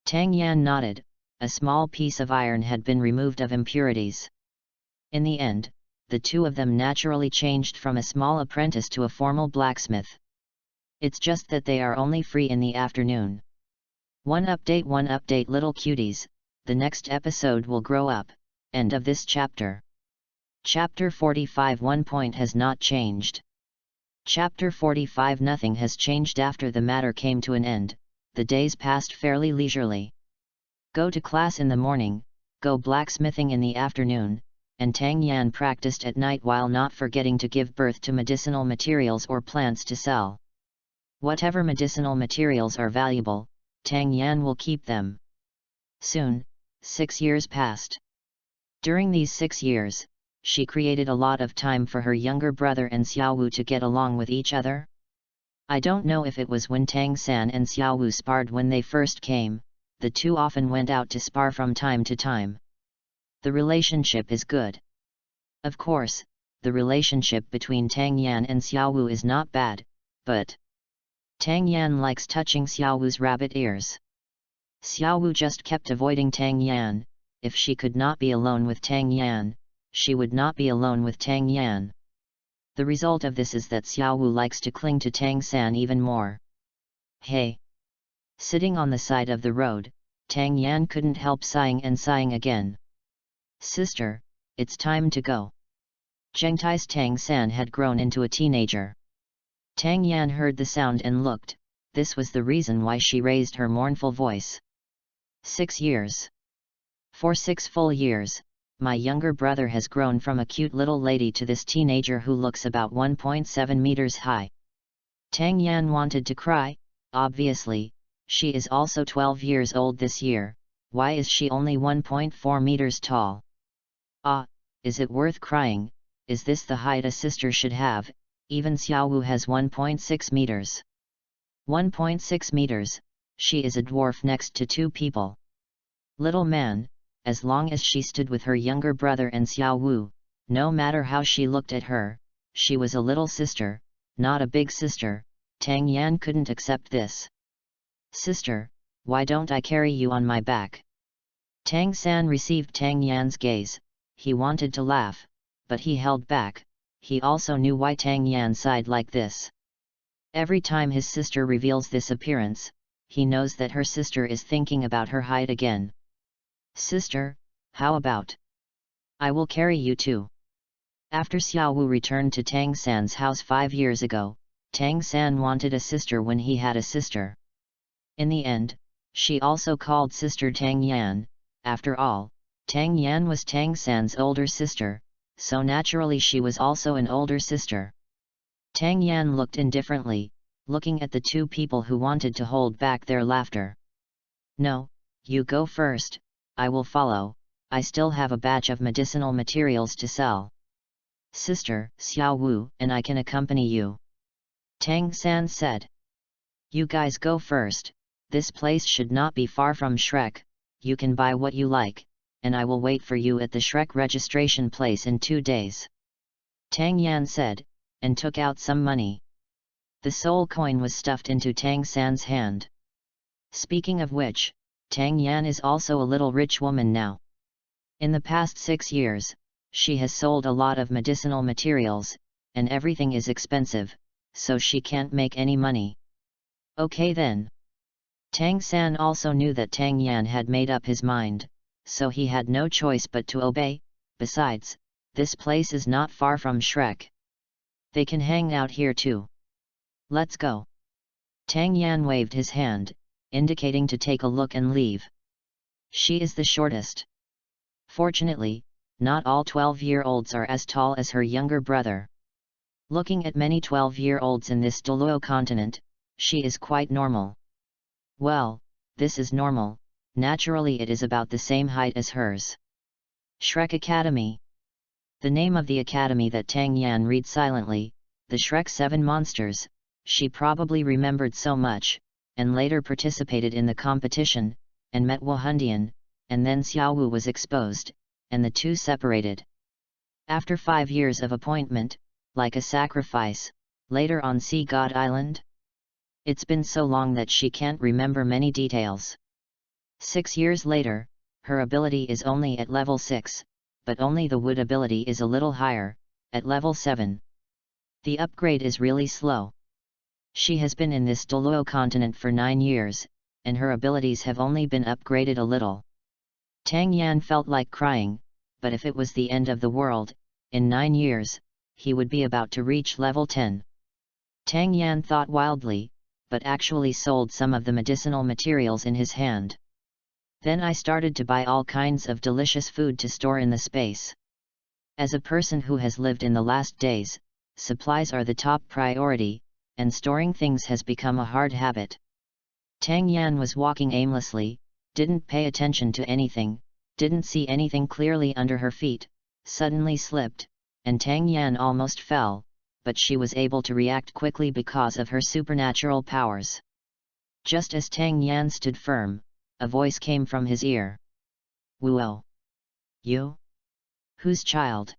Tang Yan nodded. A small piece of iron had been removed of impurities. In the end, the two of them naturally changed from a small apprentice to a formal blacksmith. It's just that they are only free in the afternoon. One update little cuties, the next episode will grow up. End of this chapter. Chapter 45 1 point has not changed. Chapter 45 Nothing has changed after the matter came to an end, the days passed fairly leisurely. Go to class in the morning, go blacksmithing in the afternoon, and Tang Yan practiced at night while not forgetting to give birth to medicinal materials or plants to sell. Whatever medicinal materials are valuable, Tang Yan will keep them. Soon, 6 years passed. During these 6 years, she created a lot of time for her younger brother and Xiaowu to get along with each other. I don't know if it was when Tang San and Xiaowu sparred when they first came, the two often went out to spar from time to time. The relationship is good. Of course, the relationship between Tang Yan and Xiaowu is not bad, but Tang Yan likes touching Xiaowu's rabbit ears. Xiaowu just kept avoiding Tang Yan. If she could not be alone with Tang Yan, she would not be alone with Tang Yan. The result of this is that Xiaowu likes to cling to Tang San even more. Hey! Sitting on the side of the road, Tang Yan couldn't help sighing and sighing again. Sister, it's time to go. Zhengtai's Tang San had grown into a teenager. Tang Yan heard the sound and looked. This was the reason why she raised her mournful voice. 6 years. For 6 full years, my younger brother has grown from a cute little lady to this teenager who looks about 1.7 meters high. Tang Yan wanted to cry. Obviously, she is also 12 years old this year. Why is she only 1.4 meters tall? Ah, is it worth crying? Is this the height a sister should have? Even Xiaowu has 1.6 meters. 1.6 meters, she is a dwarf next to 2 people. Little man, as long as she stood with her younger brother and Xiaowu, no matter how she looked at her, she was a little sister, not a big sister. Tang Yan couldn't accept this. Sister, why don't I carry you on my back? Tang San received Tang Yan's gaze. He wanted to laugh, but he held back. He also knew why Tang Yan sighed like this. Every time his sister reveals this appearance, he knows that her sister is thinking about her height again. Sister, how about I will carry you too. After Xiaowu returned to Tang San's house 5 years ago, Tang San wanted a sister when he had a sister. In the end, she also called sister Tang Yan. After all, Tang Yan was Tang San's older sister, so naturally she was also an older sister. Tang Yan looked indifferently, looking at the 2 people who wanted to hold back their laughter. No, you go first, I will follow. I still have a batch of medicinal materials to sell. Sister, Xiaowu and I can accompany you. Tang San said. You guys go first, this place should not be far from Shrek, you can buy what you like, and I will wait for you at the Shrek registration place in 2 days. Tang Yan said, and took out some money. The soul coin was stuffed into Tang San's hand. Speaking of which, Tang Yan is also a little rich woman now. In the past 6 years, she has sold a lot of medicinal materials, and everything is expensive, so she can't make any money. Okay then. Tang San also knew that Tang Yan had made up his mind, so he had no choice but to obey. Besides, this place is not far from Shrek. They can hang out here too. Let's go. Tang Yan waved his hand, indicating to take a look and leave. She is the shortest. Fortunately, not all 12-year-olds are as tall as her younger brother. Looking at many 12-year-olds in this Douluo continent, she is quite normal. Well, this is normal, naturally it is about the same height as hers. Shrek Academy. The name of the academy that Tang Yan read silently, the Shrek 7 Monsters. She probably remembered so much, and later participated in the competition, and met Wu Hundian, and then Xiaowu was exposed, and the two separated. After 5 years of appointment, like a sacrifice, later on Sea God Island? It's been so long that she can't remember many details. 6 years later, her ability is only at level 6, but only the wood ability is a little higher, at level 7. The upgrade is really slow. She has been in this Douluo continent for 9 years, and her abilities have only been upgraded a little. Tang Yan felt like crying, but if it was the end of the world, in 9 years, he would be about to reach level 10. Tang Yan thought wildly, but actually sold some of the medicinal materials in his hand. Then I started to buy all kinds of delicious food to store in the space. As a person who has lived in the last days, supplies are the top priority, and storing things has become a hard habit. Tang Yan was walking aimlessly, didn't pay attention to anything, didn't see anything clearly under her feet, suddenly slipped, and Tang Yan almost fell, but she was able to react quickly because of her supernatural powers. Just as Tang Yan stood firm, a voice came from his ear. "Wuo? You? Whose child?"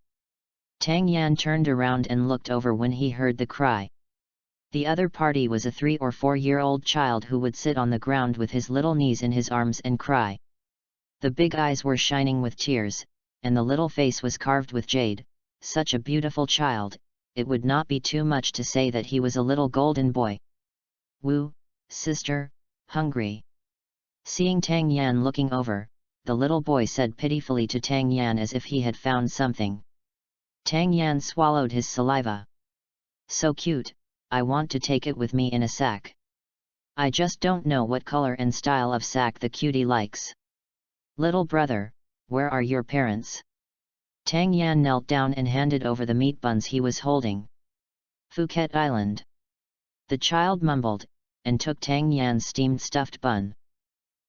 Tang Yan turned around and looked over when he heard the cry. The other party was a 3 or 4-year-old child who would sit on the ground with his little knees in his arms and cry. The big eyes were shining with tears, and the little face was carved with jade. Such a beautiful child, it would not be too much to say that he was a little golden boy. "Wu, sister, hungry?" Seeing Tang Yan looking over, the little boy said pitifully to Tang Yan as if he had found something. Tang Yan swallowed his saliva. "So cute, I want to take it with me in a sack. I just don't know what color and style of sack the cutie likes." "Little brother, where are your parents?" Tang Yan knelt down and handed over the meat buns he was holding. "Phuket Island." The child mumbled, and took Tang Yan's steamed stuffed bun.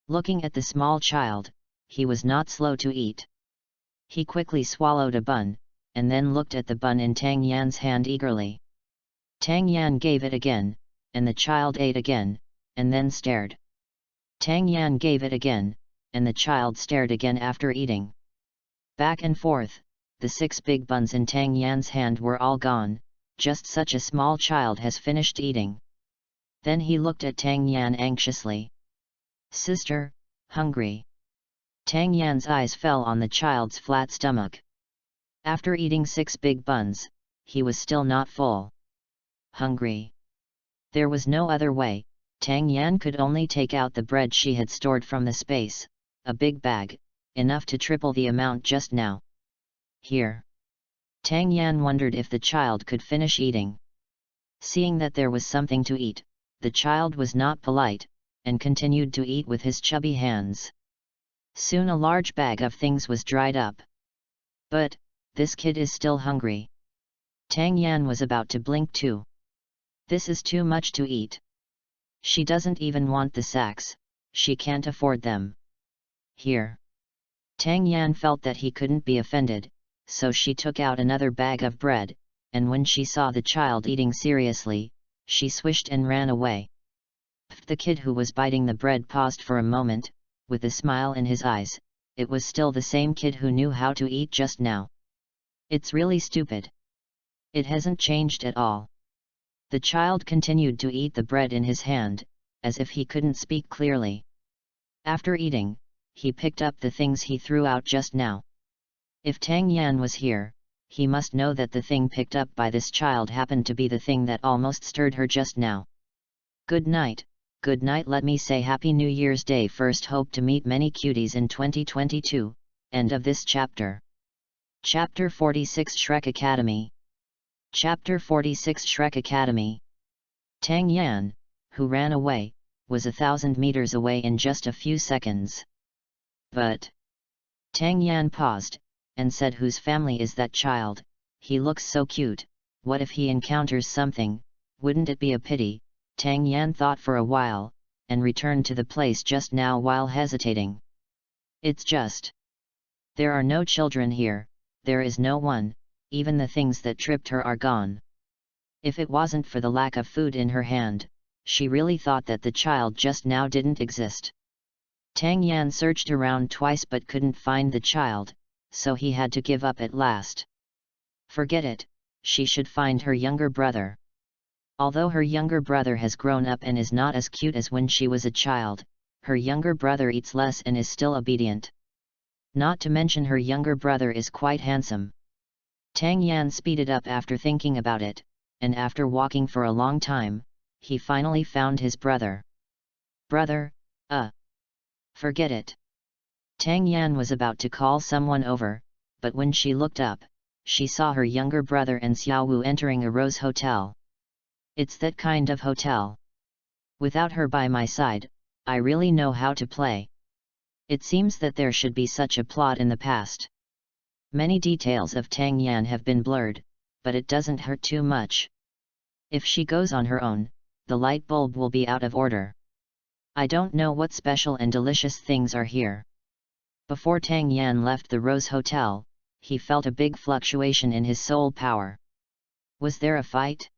Looking at the small child, he was not slow to eat. He quickly swallowed a bun, and then looked at the bun in Tang Yan's hand eagerly. Tang Yan gave it again, and the child ate again, and then stared. Tang Yan gave it again, and the child stared again after eating. Back and forth, the 6 big buns in Tang Yan's hand were all gone, just such a small child has finished eating. Then he looked at Tang Yan anxiously. "Sister, hungry?" Tang Yan's eyes fell on the child's flat stomach. After eating 6 big buns, he was still not full. Hungry? There was no other way. Tang Yan could only take out the bread she had stored from the space, a big bag, enough to triple the amount just now. "Here." Tang Yan wondered if the child could finish eating. Seeing that there was something to eat, the child was not polite, and continued to eat with his chubby hands. Soon a large bag of things was dried up. But, this kid is still hungry. Tang Yan was about to blink too. This is too much to eat. She doesn't even want the sacks, she can't afford them. "Here." Tang Yan felt that he couldn't be offended, so she took out another bag of bread, and when she saw the child eating seriously, she swished and ran away. The kid who was biting the bread paused for a moment, with a smile in his eyes. It was still the same kid who knew how to eat just now. It's really stupid. It hasn't changed at all. The child continued to eat the bread in his hand, as if he couldn't speak clearly. After eating, he picked up the things he threw out just now. If Tang Yan was here, he must know that the thing picked up by this child happened to be the thing that almost stirred her just now. Good night, let me say Happy New Year's Day first. Hope to meet many cuties in 2022, end of this chapter. Chapter 46 Shrek Academy. Chapter 46 Shrek Academy. Tang Yan, who ran away, was 1,000 meters away in just a few seconds. But Tang Yan paused, and said, "Whose family is that child? He looks so cute. What if he encounters something? Wouldn't it be a pity?" Tang Yan thought for a while, and returned to the place just now while hesitating. "It's just. There are no children here, there is no one, even the things that tripped her are gone." If it wasn't for the lack of food in her hand, she really thought that the child just now didn't exist. Tang Yan searched around twice but couldn't find the child, so he had to give up at last. Forget it, she should find her younger brother. Although her younger brother has grown up and is not as cute as when she was a child, her younger brother eats less and is still obedient. Not to mention her younger brother is quite handsome. Tang Yan speeded up after thinking about it, and after walking for a long time, he finally found his brother. "Brother, forget it." Tang Yan was about to call someone over, but when she looked up, she saw her younger brother and Xiao Wu entering a rose hotel. "It's that kind of hotel. Without her by my side, I really know how to play." It seems that there should be such a plot in the past. Many details of Tang Yan have been blurred, but it doesn't hurt too much. If she goes on her own, the light bulb will be out of order. I don't know what special and delicious things are here. Before Tang Yan left the Rose Hotel, he felt a big fluctuation in his soul power. Was there a fight?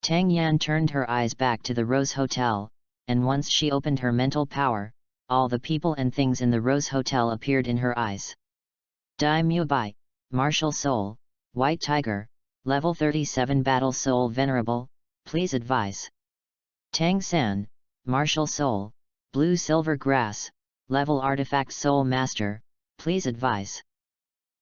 Tang Yan turned her eyes back to the Rose Hotel, and once she opened her mental power, all the people and things in the Rose Hotel appeared in her eyes. Daimyo Bai, Martial Soul, White Tiger, Level 37 Battle Soul Venerable, please advise. Tang San, Martial Soul, Blue Silver Grass, Level Artifact Soul Master, please advise.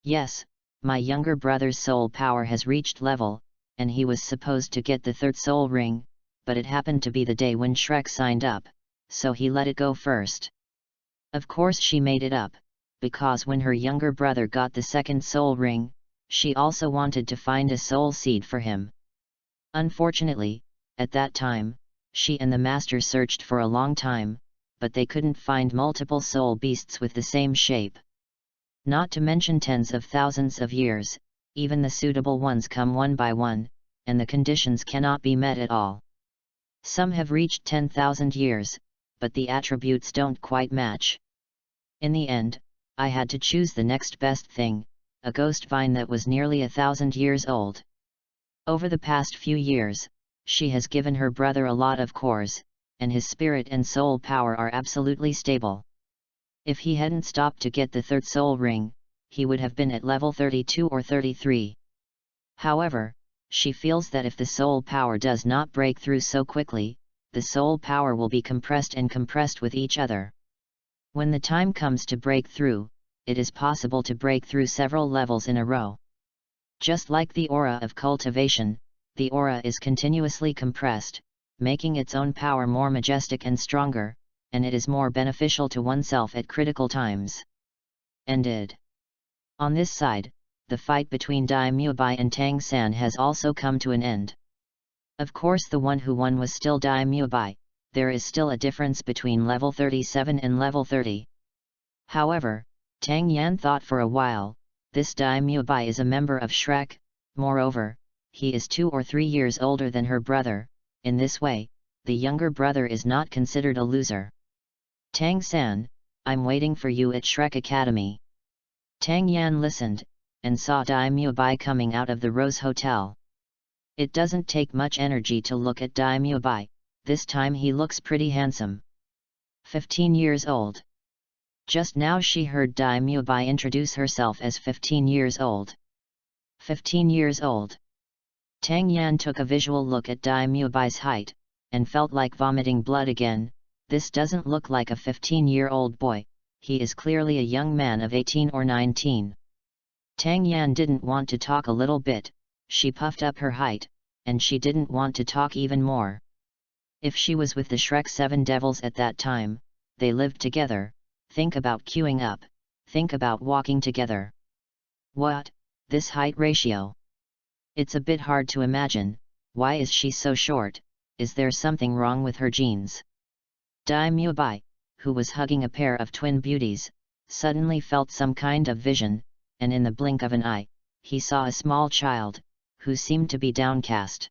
Yes, my younger brother's soul power has reached level, and he was supposed to get the third soul ring, but it happened to be the day when Shrek signed up, so he let it go first. Of course she made it up, because when her younger brother got the second soul ring, she also wanted to find a soul seed for him. Unfortunately, at that time, she and the master searched for a long time, but they couldn't find multiple soul beasts with the same shape. Not to mention tens of thousands of years, even the suitable ones come one by one, and the conditions cannot be met at all. Some have reached 10,000 years, but the attributes don't quite match. In the end, I had to choose the next best thing, a ghost vine that was nearly 1,000 years old. Over the past few years, she has given her brother a lot of cores, and his spirit and soul power are absolutely stable. If he hadn't stopped to get the third soul ring, he would have been at level 32 or 33. However, she feels that if the soul power does not break through so quickly, the soul power will be compressed with each other. When the time comes to break through, it is possible to break through several levels in a row. Just like the aura of cultivation, the aura is continuously compressed, making its own power more majestic and stronger, and it is more beneficial to oneself at critical times. Ended. On this side, the fight between Daimyo Bai and Tang San has also come to an end. Of course the one who won was still Daimyo Bai, there is still a difference between level 37 and level 30. However, Tang Yan thought for a while, this Daimyo Bai is a member of Shrek, moreover, he is 2 or 3 years older than her brother, in this way, the younger brother is not considered a loser. Tang San, I'm waiting for you at Shrek Academy. Tang Yan listened, and saw Daimyo Bai coming out of the Rose Hotel. It doesn't take much energy to look at Daimyo Bai, this time he looks pretty handsome. 15 years old. Just now she heard Daimyo Bai introduce herself as 15 years old. 15 years old. Tang Yan took a visual look at Daimyo Bai's height, and felt like vomiting blood again. This doesn't look like a 15-year-old boy, he is clearly a young man of 18 or 19. Tang Yan didn't want to talk a little bit, she puffed up her height, and she didn't want to talk even more. If she was with the Shrek 7 Devils at that time, they lived together, think about queuing up, think about walking together. What, this height ratio? It's a bit hard to imagine, why is she so short, is there something wrong with her genes? Dai Mubai, who was hugging a pair of twin beauties, suddenly felt some kind of vision, and in the blink of an eye, he saw a small child, who seemed to be downcast.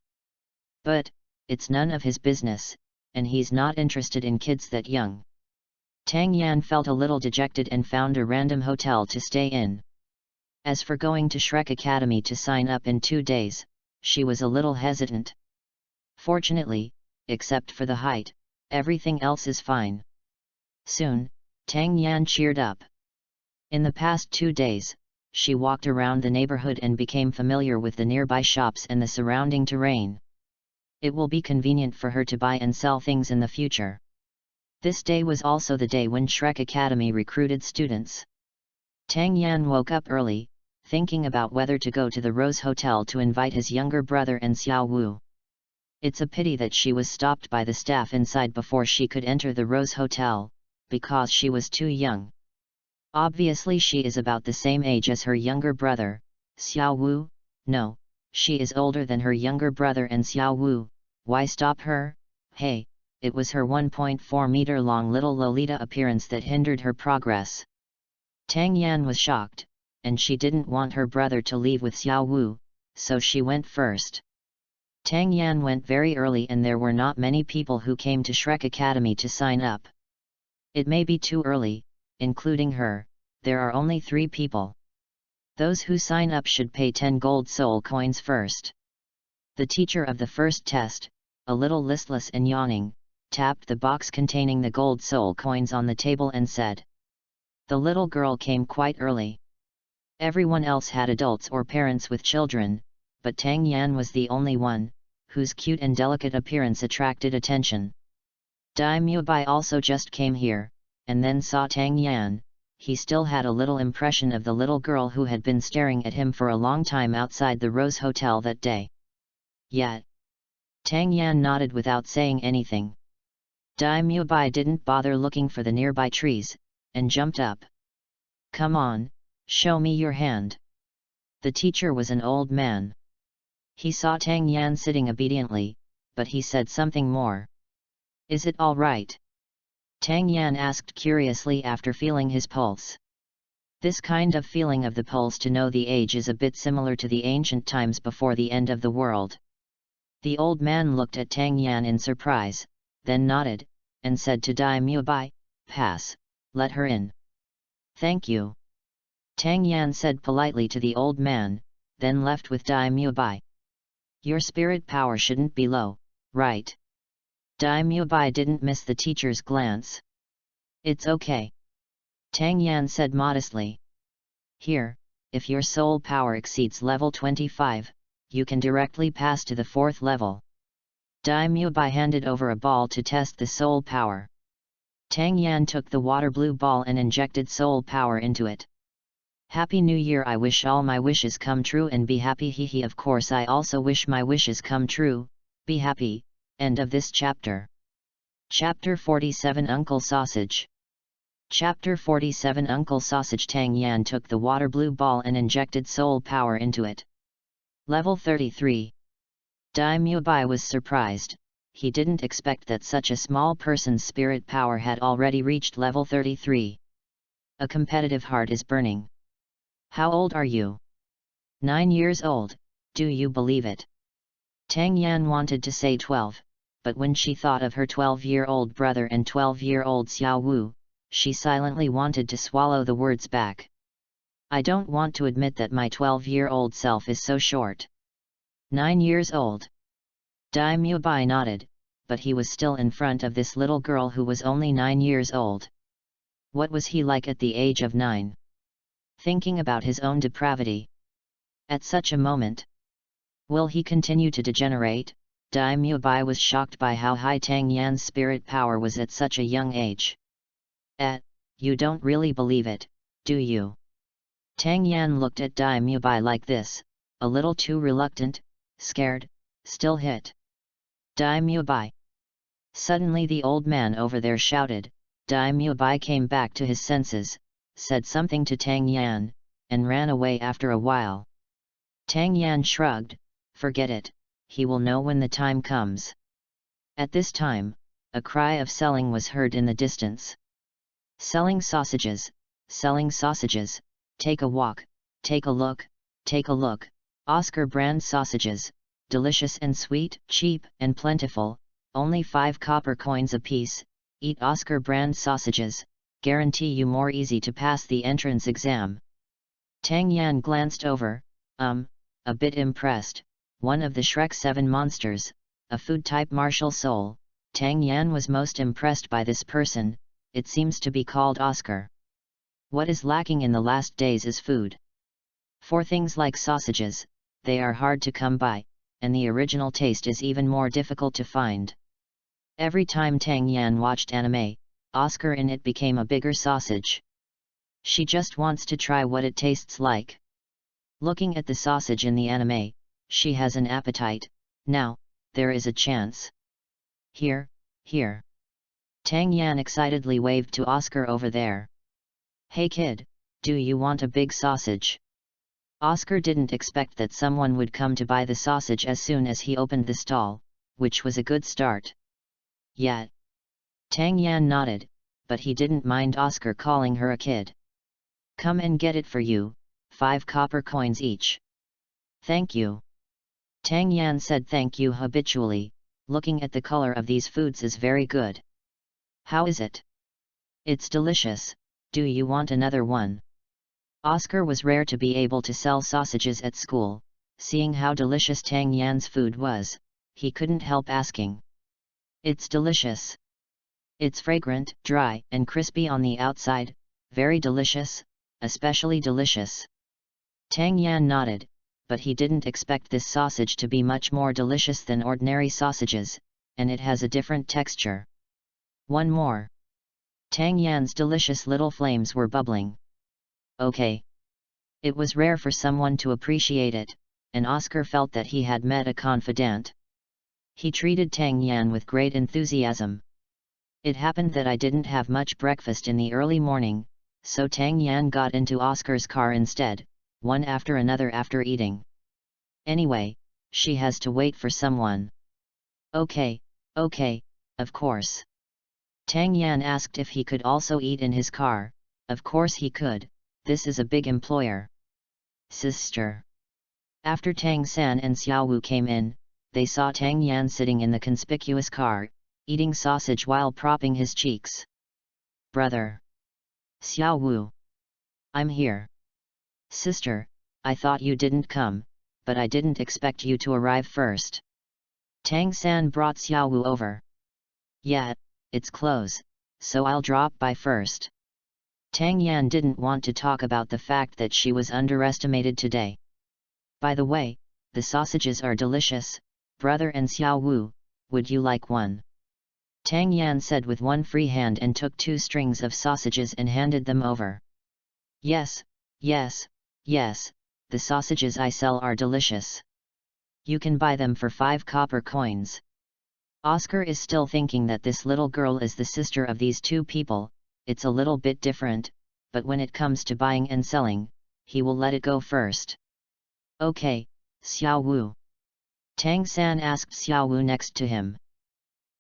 But, it's none of his business, and he's not interested in kids that young. Tang Yan felt a little dejected and found a random hotel to stay in. As for going to Shrek Academy to sign up in 2 days, she was a little hesitant. Fortunately, except for the height, everything else is fine. Soon, Tang Yan cheered up. In the past 2 days, she walked around the neighborhood and became familiar with the nearby shops and the surrounding terrain. It will be convenient for her to buy and sell things in the future. This day was also the day when Shrek Academy recruited students. Tang Yan woke up early, thinking about whether to go to the Rose Hotel to invite his younger brother and Xiao Wu. It's a pity that she was stopped by the staff inside before she could enter the Rose Hotel, because she was too young. Obviously she is about the same age as her younger brother, Xiao Wu. No, she is older than her younger brother and Xiao Wu. Why stop her? Hey, it was her 1.4-meter long little Lolita appearance that hindered her progress. Tang Yan was shocked, and she didn't want her brother to leave with Xiao Wu, so she went first. Tang Yan went very early and there were not many people who came to Shrek Academy to sign up. It may be too early, including her, there are only 3 people. Those who sign up should pay 10 gold soul coins first. The teacher of the first test, a little listless and yawning, tapped the box containing the gold soul coins on the table and said. The little girl came quite early. Everyone else had adults or parents with children, but Tang Yan was the only one, whose cute and delicate appearance attracted attention. Dai Mubai also just came here, and then saw Tang Yan. He still had a little impression of the little girl who had been staring at him for a long time outside the Rose Hotel that day. Yet, Tang Yan nodded without saying anything. Dai Mubai didn't bother looking for the nearby trees, and jumped up. Come on, show me your hand. The teacher was an old man. He saw Tang Yan sitting obediently, but he said something more. Is it all right? Tang Yan asked curiously after feeling his pulse. This kind of feeling of the pulse to know the age is a bit similar to the ancient times before the end of the world. The old man looked at Tang Yan in surprise, then nodded, and said to Dai Mubai, pass, let her in. Thank you. Tang Yan said politely to the old man, then left with Dai Mubai. Your spirit power shouldn't be low, right? Dai Mubai didn't miss the teacher's glance. It's okay. Tang Yan said modestly. Here, if your soul power exceeds level 25, you can directly pass to the 4th level. Dai Mubai handed over a ball to test the soul power. Tang Yan took the water blue ball and injected soul power into it. Happy New Year, I wish all my wishes come true and be happy, hehe. Of course I also wish my wishes come true, be happy. End of this chapter. Chapter 47 Uncle Sausage. Chapter 47 Uncle Sausage. Tang Yan took the water blue ball and injected soul power into it. Level 33. Dai Mubai was surprised. He didn't expect that such a small person's spirit power had already reached level 33. A competitive heart is burning. How old are you? 9 years old, do you believe it? Tang Yan wanted to say 12, but when she thought of her 12-year-old brother and 12-year-old Xiao Wu, she silently wanted to swallow the words back. I don't want to admit that my 12-year-old self is so short. 9 years old. Dai Mubai nodded, but he was still in front of this little girl who was only 9 years old. What was he like at the age of 9? Thinking about his own depravity. At such a moment, will he continue to degenerate? Dai Mubai was shocked by how high Tang Yan's spirit power was at such a young age. You don't really believe it, do you? Tang Yan looked at Dai Mubai like this, a little too reluctant, scared, still hit. Dai Mubai. Suddenly the old man over there shouted. Dai Mubai came back to his senses, said something to Tang Yan, and ran away after a while. Tang Yan shrugged, forget it, he will know when the time comes. At this time, a cry of selling was heard in the distance. Selling sausages, take a walk, take a look, take a look, Oscar brand sausages, delicious and sweet, cheap and plentiful, only 5 copper coins apiece, eat Oscar brand sausages, guarantee you more easy to pass the entrance exam. Tang Yan glanced over, a bit impressed, one of the Shrek 7 monsters, a food-type martial soul. Tang Yan was most impressed by this person, it seems to be called Oscar. What is lacking in the last days is food. For things like sausages, they are hard to come by, and the original taste is even more difficult to find. Every time Tang Yan watched anime, Oscar in it became a bigger sausage. She just wants to try what it tastes like. Looking at the sausage in the anime, she has an appetite. Now, there is a chance. Here, here. Tang Yan excitedly waved to Oscar over there. Hey kid, do you want a big sausage? Oscar didn't expect that someone would come to buy the sausage as soon as he opened the stall, which was a good start. Yeah. Tang Yan nodded, but he didn't mind Oscar calling her a kid. Come and get it for you, 5 copper coins each. Thank you. Tang Yan said thank you habitually, looking at the color of these foods is very good. How is it? It's delicious, do you want another one? Oscar was rare to be able to sell sausages at school, seeing how delicious Tang Yan's food was, he couldn't help asking. It's delicious. It's fragrant, dry, and crispy on the outside, very delicious, especially delicious. Tang Yan nodded, but he didn't expect this sausage to be much more delicious than ordinary sausages, and it has a different texture. One more. Tang Yan's delicious little flames were bubbling. Okay. It was rare for someone to appreciate it, and Oscar felt that he had met a confidant. He treated Tang Yan with great enthusiasm. It happened that I didn't have much breakfast in the early morning, so Tang Yan got into Oscar's car instead, one after another after eating. Anyway, she has to wait for someone. Okay, of course. Tang Yan asked if he could also eat in his car. Of course he could, this is a big employer. Sister. After Tang San and Xiao Wu came in, they saw Tang Yan sitting in the conspicuous car, eating sausage while propping his cheeks. Brother. Xiao Wu. I'm here. Sister, I thought you didn't come, but I didn't expect you to arrive first. Tang San brought Xiao Wu over. Yeah, it's close, so I'll drop by first. Tang Yan didn't want to talk about the fact that she was underestimated today. By the way, the sausages are delicious, brother and Xiao Wu, would you like one? Tang Yan said with one free hand and took 2 strings of sausages and handed them over. Yes, the sausages I sell are delicious. You can buy them for 5 copper coins. Oscar is still thinking that this little girl is the sister of these 2 people, it's a little bit different, but when it comes to buying and selling, he will let it go first. Okay, Xiao Wu. Tang San asked Xiao Wu next to him.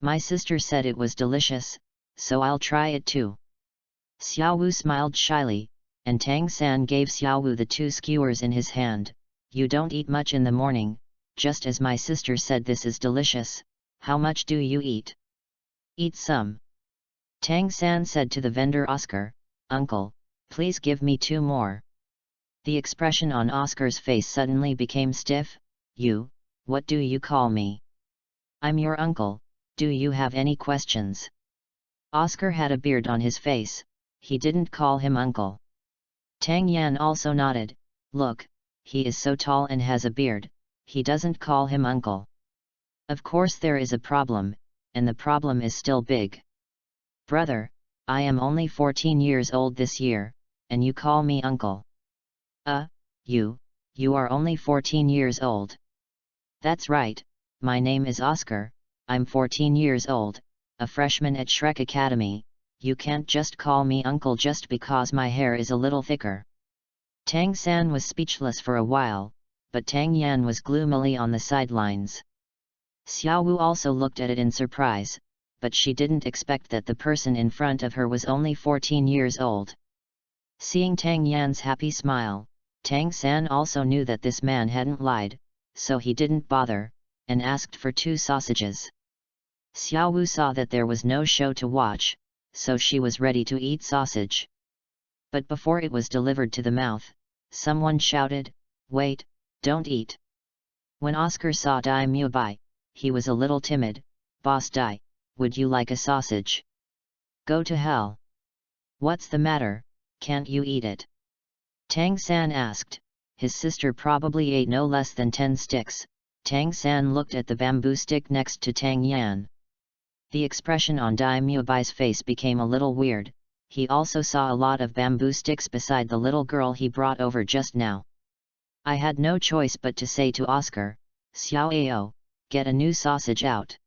My sister said it was delicious, so I'll try it too. Xiao Wu smiled shyly, and Tang San gave Xiao Wu the 2 skewers in his hand. You don't eat much in the morning, just as my sister said this is delicious. How much do you eat? Eat some. Tang San said to the vendor Oscar, Uncle, please give me 2 more. The expression on Oscar's face suddenly became stiff. You, what do you call me? I'm your uncle, do you have any questions? Oscar had a beard on his face, he didn't call him uncle. Tang Yan also nodded, look, he is so tall and has a beard, he doesn't call him uncle. Of course there is a problem, and the problem is still big. Brother, I am only 14 years old this year, and you call me uncle. You are only 14 years old. That's right, my name is Oscar, I'm 14 years old, a freshman at Shrek Academy, you can't just call me uncle just because my hair is a little thicker. Tang San was speechless for a while, but Tang Yan was gloomily on the sidelines. Xiaowu also looked at it in surprise, but she didn't expect that the person in front of her was only 14 years old. Seeing Tang Yan's happy smile, Tang San also knew that this man hadn't lied, so he didn't bother, and asked for 2 sausages. Xiaowu saw that there was no show to watch, so she was ready to eat sausage. But before it was delivered to the mouth, someone shouted, "Wait, don't eat." When Oscar saw Dai Mubai, he was a little timid. "Boss Dai, would you like a sausage?" "Go to hell. What's the matter, can't you eat it?" Tang San asked. His sister probably ate no less than 10 sticks. Tang San looked at the bamboo stick next to Tang Yan. The expression on Dai Muabai's face became a little weird. He also saw a lot of bamboo sticks beside the little girl he brought over just now. I had no choice but to say to Oscar, "Xiao Ao, get a new sausage out."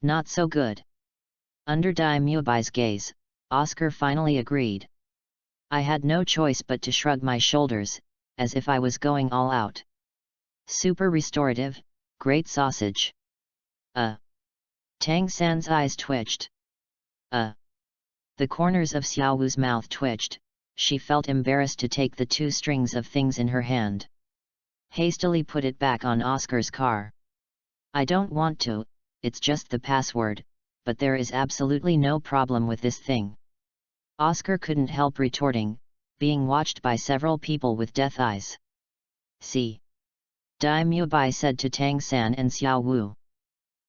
Not so good." Under Dai Muabai's gaze, Oscar finally agreed. I had no choice but to shrug my shoulders, as if I was going all out. "Super restorative, great sausage." Tang San's eyes twitched. The corners of Xiaowu's mouth twitched. She felt embarrassed to take the 2 strings of things in her hand. Hastily put it back on Oscar's car. "I don't want to, it's just the password, but there is absolutely no problem with this thing." Oscar couldn't help retorting, being watched by several people with death eyes. "See?" Dai Mubai said to Tang San and Xiao Wu.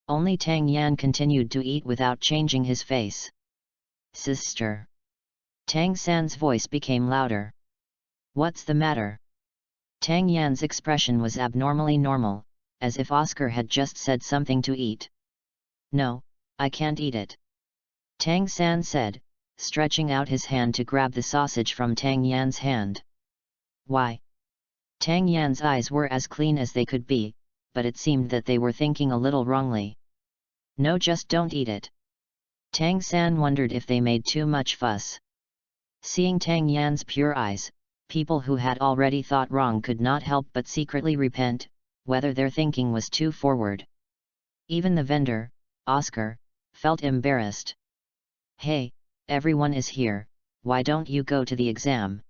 Only Tang Yan continued to eat without changing his face. "Sister." Tang San's voice became louder. "What's the matter?" Tang Yan's expression was abnormally normal, as if Oscar had just said something to eat. "No, I can't eat it," Tang San said, stretching out his hand to grab the sausage from Tang Yan's hand. "Why?" Tang Yan's eyes were as clean as they could be, but it seemed that they were thinking a little wrongly. "No, just don't eat it." Tang San wondered if they made too much fuss. Seeing Tang Yan's pure eyes, people who had already thought wrong could not help but secretly repent, whether their thinking was too forward. Even the vendor, Oscar, felt embarrassed. "Hey, everyone is here, why don't you go to the exam?"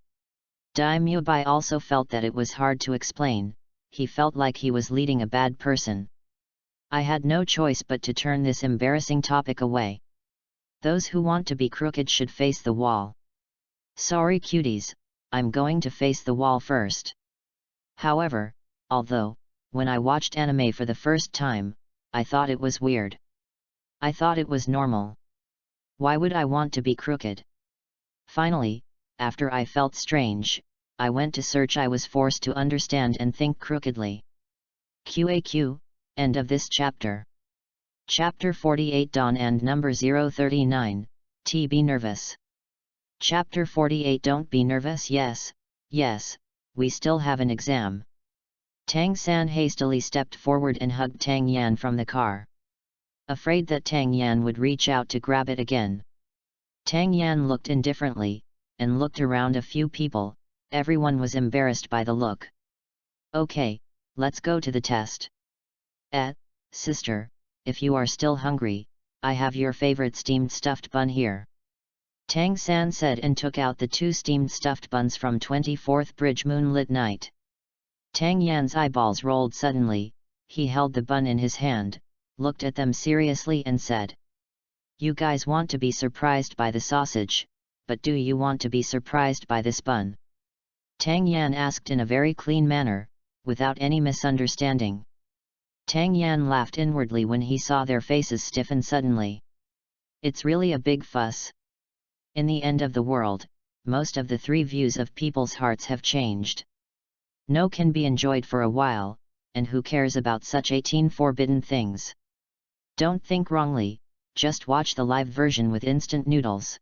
Dai Mubai also felt that it was hard to explain. He felt like he was leading a bad person. I had no choice but to turn this embarrassing topic away. Those who want to be crooked should face the wall. Sorry cuties, I'm going to face the wall first. However, although, when I watched anime for the first time, I thought it was weird. I thought it was normal. Why would I want to be crooked? Finally, after I felt strange, I went to search. I was forced to understand and think crookedly. QAQ, end of this chapter. Chapter 48 Dawn and number 039, T. Be nervous. Chapter 48 Don't be nervous. Yes, we still have an exam. Tang San hastily stepped forward and hugged Tang Yan from the car. Afraid that Tang Yan would reach out to grab it again. Tang Yan looked indifferently, and looked around a few people. Everyone was embarrassed by the look. "Okay, let's go to the test." Sister, if you are still hungry, I have your favorite steamed stuffed bun here." Tang San said and took out the 2 steamed stuffed buns from 24th Bridge Moonlit Night. Tang Yan's eyeballs rolled suddenly. He held the bun in his hand, looked at them seriously and said, "You guys want to be surprised by the sausage, but do you want to be surprised by this bun?" Tang Yan asked in a very clean manner, without any misunderstanding. Tang Yan laughed inwardly when he saw their faces stiffen suddenly. It's really a big fuss. In the end of the world, most of the 3 views of people's hearts have changed. No can be enjoyed for a while, and who cares about such 18 forbidden things? Don't think wrongly, just watch the live version with instant noodles.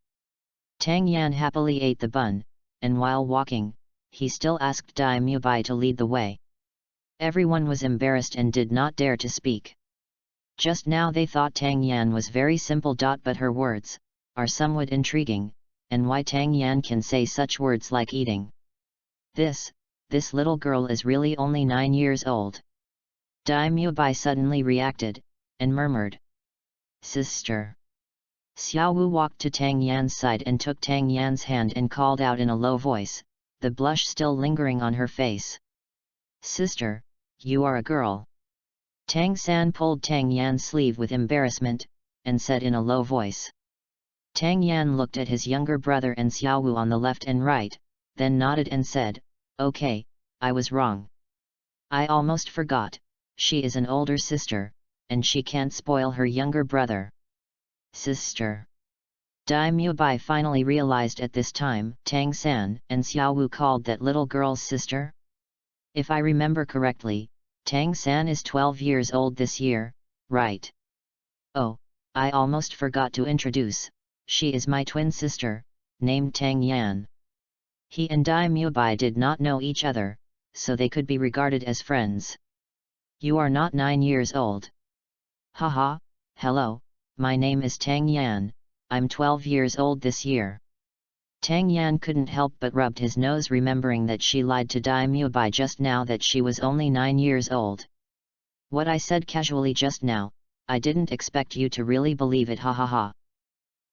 Tang Yan happily ate the bun, and while walking, he still asked Dai Mubai to lead the way. Everyone was embarrassed and did not dare to speak. Just now they thought Tang Yan was very simple. But her words are somewhat intriguing, and why Tang Yan can say such words like eating. This little girl is really only 9 years old. Dai Mubai suddenly reacted, and murmured, "Sister." Xiao Wu walked to Tang Yan's side and took Tang Yan's hand and called out in a low voice, the blush still lingering on her face. "Sister, you are a girl." Tang San pulled Tang Yan's sleeve with embarrassment, and said in a low voice. Tang Yan looked at his younger brother and Xiao Wu on the left and right, then nodded and said, "Okay, I was wrong. I almost forgot, she is an older sister, and she can't spoil her younger brother." "Sister." Dai Mubai finally realized at this time Tang San and Xiao Wu called that little girl's sister. If I remember correctly, Tang San is 12 years old this year, right? Oh, I almost forgot to introduce, she is my twin sister, named Tang Yan. He and Dai Mubai did not know each other, so they could be regarded as friends. "You are not 9 years old." "Haha, hello, my name is Tang Yan, I'm 12 years old this year." Tang Yan couldn't help but rubbed his nose, remembering that she lied to Dai Mubai just now that she was only 9 years old. "What I said casually just now, I didn't expect you to really believe it, ha ha ha."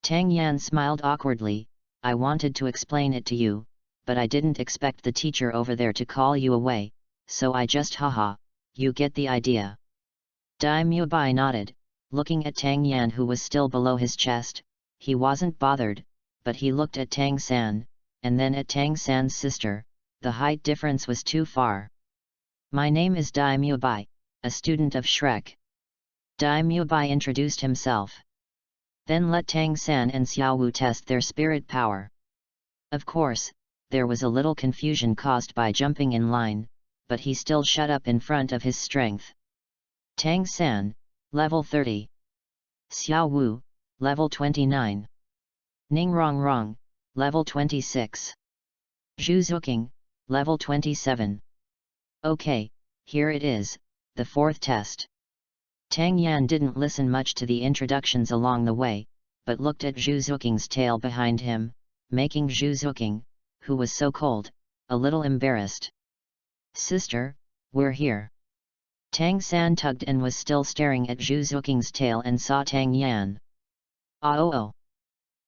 Tang Yan smiled awkwardly, "I wanted to explain it to you, but I didn't expect the teacher over there to call you away, so I just haha, you get the idea." Dai Mubai nodded, looking at Tang Yan who was still below his chest. He wasn't bothered, but he looked at Tang San, and then at Tang San's sister. The height difference was too far. "My name is Dai Mubai, a student of Shrek." Dai Mubai introduced himself. Then let Tang San and Xiao Wu test their spirit power. Of course, there was a little confusion caused by jumping in line, but he still shut up in front of his strength. Tang San, level 30. Xiao Wu, level 29. Ning Rongrong, level 26. Zhu Zuqing, level 27. Okay, here it is, the fourth test. Tang Yan didn't listen much to the introductions along the way, but looked at Zhu Zuqing's tail behind him, making Zhu Zuqing, who was so cold, a little embarrassed. "Sister, we're here." Tang San tugged and was still staring at Zhu Zuqing's tail and saw Tang Yan. Oh.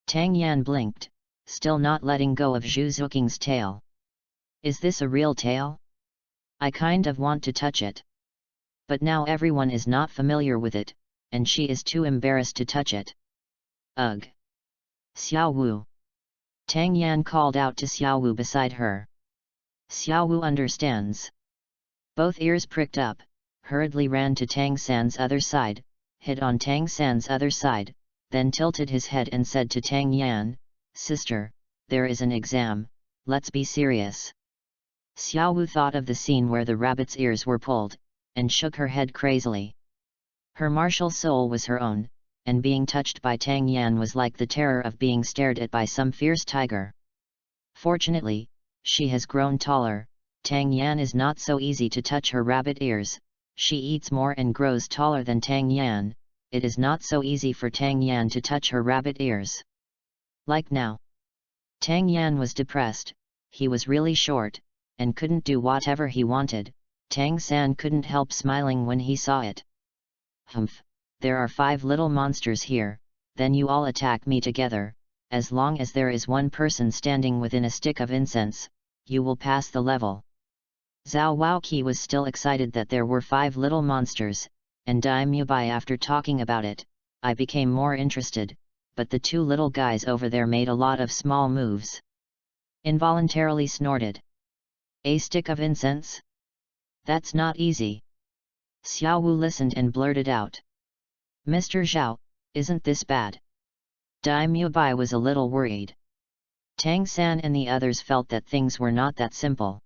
Tang Yan blinked, still not letting go of Zhu Zuqing's tail. "Is this a real tail? I kind of want to touch it. But now everyone is not familiar with it, and she is too embarrassed to touch it." "Ugh." "Xiao Wu." Tang Yan called out to Xiao Wu beside her. Xiao Wu understands. Both ears pricked up, hurriedly ran to Tang San's other side, hit on Tang San's other side, then tilted his head and said to Tang Yan, "Sister, there is an exam, let's be serious." Xiao Wu thought of the scene where the rabbit's ears were pulled, and shook her head crazily. Her martial soul was her own, and being touched by Tang Yan was like the terror of being stared at by some fierce tiger. Fortunately, she has grown taller. Tang Yan is not so easy to touch her rabbit ears. She eats more and grows taller than Tang Yan. It is not so easy for Tang Yan to touch her rabbit ears. Like now. Tang Yan was depressed, he was really short, and couldn't do whatever he wanted. Tang San couldn't help smiling when he saw it. "Humph, there are 5 little monsters here, then you all attack me together. As long as there is one person standing within a stick of incense, you will pass the level." Zhao Waoqi was still excited that there were 5 little monsters, and Dai Mubai after talking about it, I became more interested, but the 2 little guys over there made a lot of small moves. Involuntarily snorted. "A stick of incense? That's not easy." Xiao Wu listened and blurted out. "Mr. Zhao, isn't this bad?" Dai Mubai was a little worried. Tang San and the others felt that things were not that simple.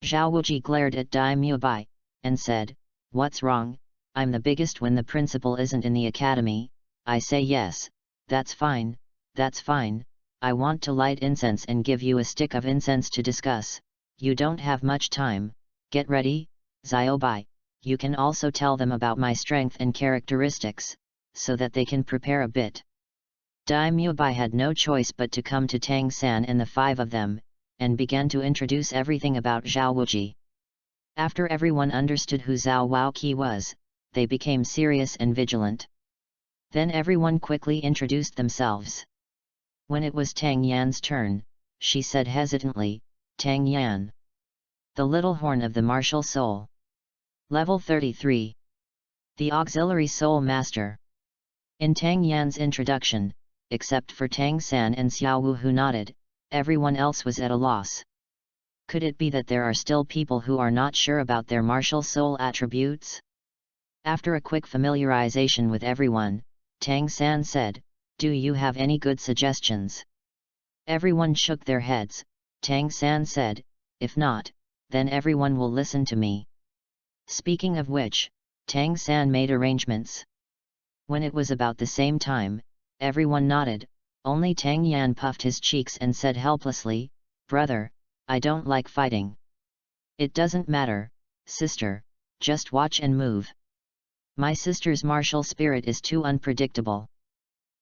Zhao Wuji glared at Dai Mubai, and said, "What's wrong? I'm the biggest when the principal isn't in the academy." "I say yes, that's fine, that's fine. I want to light incense and give you a stick of incense to discuss. You don't have much time, get ready, Xiaobai. You can also tell them about my strength and characteristics, so that they can prepare a bit." Dai Mubai had no choice but to come to Tang San and the 5 of them, and began to introduce everything about Zhao Wuji. After everyone understood who Zhao Waoqi was, they became serious and vigilant. Then everyone quickly introduced themselves. When it was Tang Yan's turn, she said hesitantly, "Tang Yan. The Little Horn of the Martial Soul. Level 33. The Auxiliary Soul Master." In Tang Yan's introduction, except for Tang San and Xiao Wu who nodded, everyone else was at a loss. Could it be that there are still people who are not sure about their martial soul attributes? After a quick familiarization with everyone, Tang San said, "Do you have any good suggestions?" Everyone shook their heads. Tang San said, "If not, then everyone will listen to me." Speaking of which, Tang San made arrangements. When it was about the same time, everyone nodded, only Tang Yan puffed his cheeks and said helplessly, "Brother, I don't like fighting." "It doesn't matter, sister, just watch and move. My sister's martial spirit is too unpredictable.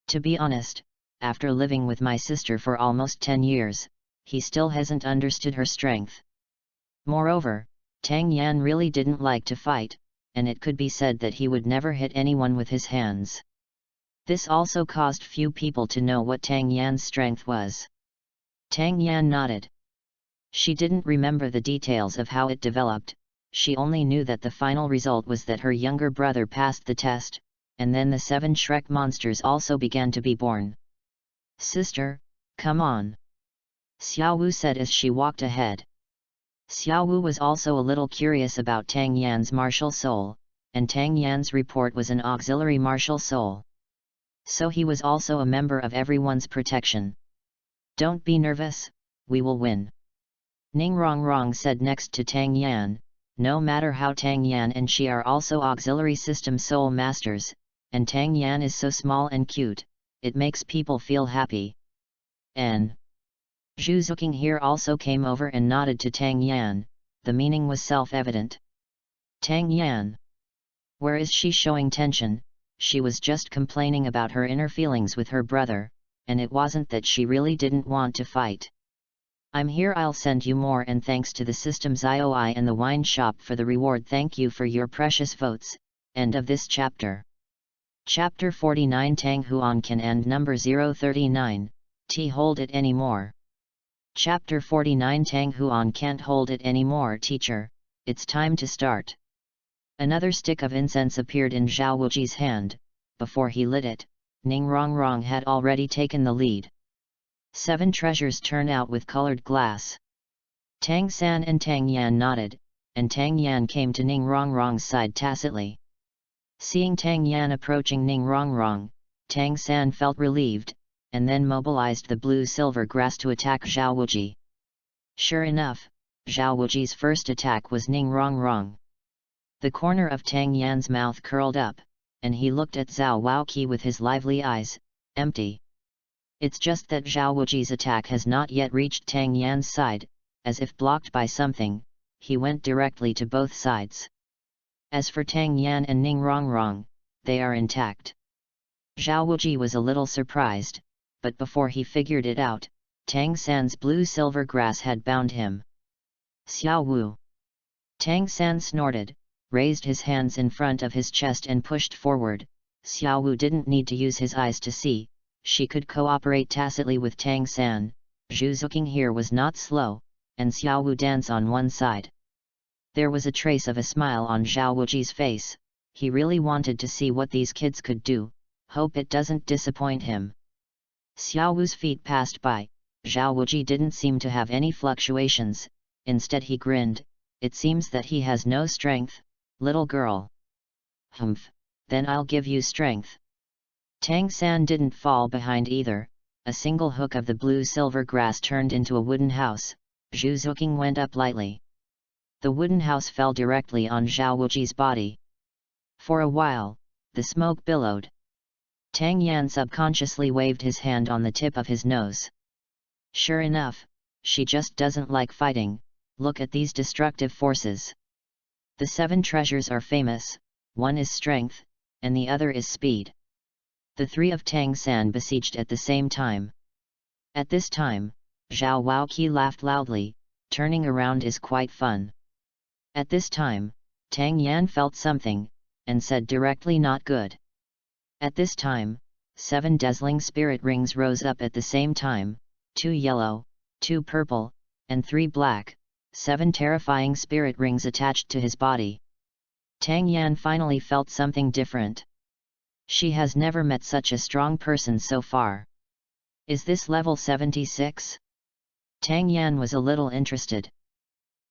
To be honest, after living with my sister for almost 10 years, he still hasn't understood her strength." Moreover, Tang Yan really didn't like to fight, and it could be said that he would never hit anyone with his hands. This also caused few people to know what Tang Yan's strength was. Tang Yan nodded. She didn't remember the details of how it developed, she only knew that the final result was that her younger brother passed the test, and then the 7 Shrek monsters also began to be born. "Sister, come on," Xiao Wu said as she walked ahead. Xiao Wu was also a little curious about Tang Yan's martial soul, and Tang Yan's report was an auxiliary martial soul. So he was also a member of everyone's protection. "Don't be nervous, we will win," Ning Rongrong said next to Tang Yan. No matter how Tang Yan and she are also auxiliary system soul masters, and Tang Yan is so small and cute, it makes people feel happy. And Zhu Zuqing here also came over and nodded to Tang Yan, the meaning was self-evident. Tang Yan. Where is she showing tension? She was just complaining about her inner feelings with her brother, and it wasn't that she really didn't want to fight. "I'm here, I'll send you more, and thanks to the systems IOI and the wine shop for the reward. Thank you for your precious votes." End of this chapter. Chapter 49 Tang Huan can end number 039, T hold it anymore. Chapter 49 Tang Huan can't hold it anymore. "Teacher, it's time to start." Another stick of incense appeared in Zhao Wuji's hand. Before he lit it, Ning Rongrong had already taken the lead. 7 treasures turn out with colored glass. Tang San and Tang Yan nodded, and Tang Yan came to Ning Rongrong's side tacitly. Seeing Tang Yan approaching Ning Rongrong, Tang San felt relieved, and then mobilized the blue-silver grass to attack Zhao Wuji. Sure enough, Zhao Wuji's first attack was Ning Rongrong. The corner of Tang Yan's mouth curled up, and he looked at Zhao Waoqi with his lively eyes, empty. It's just that Zhao Wuji's attack has not yet reached Tang Yan's side, as if blocked by something, he went directly to both sides. As for Tang Yan and Ning Rongrong, they are intact. Zhao Wuji was a little surprised, but before he figured it out, Tang San's blue-silver grass had bound him. "Xiao Wu!" Tang San snorted, raised his hands in front of his chest and pushed forward. Xiao Wu didn't need to use his eyes to see, she could cooperate tacitly with Tang San. Zhu Zuqing here was not slow, and Xiao Wu danced on one side. There was a trace of a smile on Zhao Wuji's face, he really wanted to see what these kids could do, hope it doesn't disappoint him. Xiao Wu's feet passed by, Zhao Wuji didn't seem to have any fluctuations, instead he grinned, "It seems that he has no strength, little girl." "Humph, then I'll give you strength." Tang San didn't fall behind either, a single hook of the blue-silver grass turned into a wooden house. Zhu Zuqing went up lightly. The wooden house fell directly on Zhao Wuji's body. For a while, the smoke billowed. Tang Yan subconsciously waved his hand on the tip of his nose. Sure enough, she just doesn't like fighting, look at these destructive forces. The 7 treasures are famous, one is strength, and the other is speed. The 3 of Tang San besieged at the same time. At this time, Zhao Waoqi laughed loudly, turning around is quite fun. At this time, Tang Yan felt something, and said directly not good. At this time, 7 dazzling spirit rings rose up at the same time, 2 yellow, 2 purple, and 3 black, 7 terrifying spirit rings attached to his body. Tang Yan finally felt something different. She has never met such a strong person so far. Is this level 76? Tang Yan was a little interested.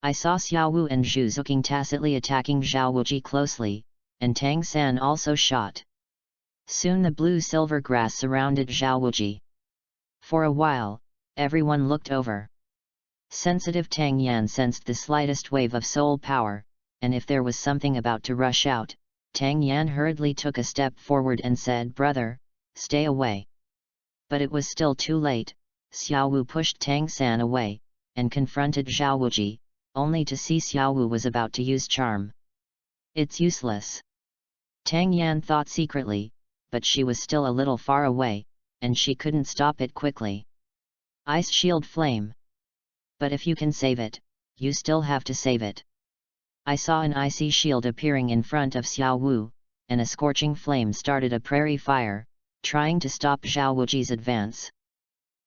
I saw Xiao Wu and Zhu Zuqing tacitly attacking Zhao Wuji closely, and Tang San also shot. Soon the blue-silver grass surrounded Zhao Wuji. For a while, everyone looked over. Sensitive Tang Yan sensed the slightest wave of soul power, and if there was something about to rush out, Tang Yan hurriedly took a step forward and said, "Brother, stay away." But it was still too late. Xiao Wu pushed Tang San away, and confronted Zhao Wuji, only to see Xiao Wu was about to use charm. It's useless. Tang Yan thought secretly, but she was still a little far away, and she couldn't stop it quickly. Ice shield flame. But if you can save it, you still have to save it. I saw an icy shield appearing in front of Xiao Wu, and a scorching flame started a prairie fire, trying to stop Zhao Wuji's advance.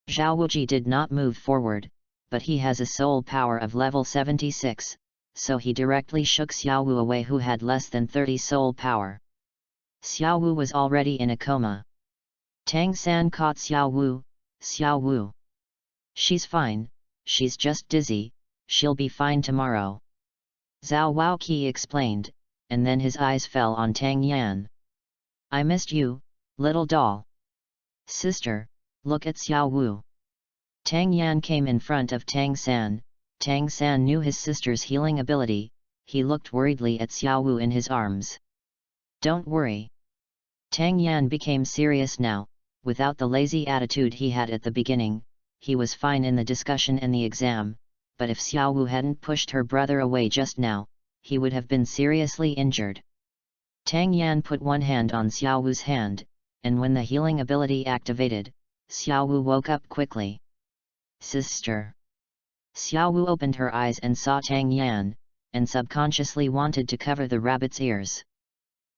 Zhao Wuji did not move forward, but he has a soul power of level 76, so he directly shook Xiao Wu away, who had less than 30 soul power. Xiao Wu was already in a coma. Tang San caught Xiao Wu. "Xiao Wu. She's fine, she's just dizzy, she'll be fine tomorrow." Zhao Waoqi explained, and then his eyes fell on Tang Yan. "I missed you, little doll. Sister, look at Xiao Wu." Tang Yan came in front of Tang San. Tang San knew his sister's healing ability. He looked worriedly at Xiao Wu in his arms. "Don't worry." Tang Yan became serious now. Without the lazy attitude he had at the beginning, he was fine in the discussion and the exam, but if Xiao Wu hadn't pushed her brother away just now, he would have been seriously injured. Tang Yan put one hand on Xiao Wu's hand, and when the healing ability activated, Xiao Wu woke up quickly. "Sister." Xiao Wu opened her eyes and saw Tang Yan, and subconsciously wanted to cover the rabbit's ears.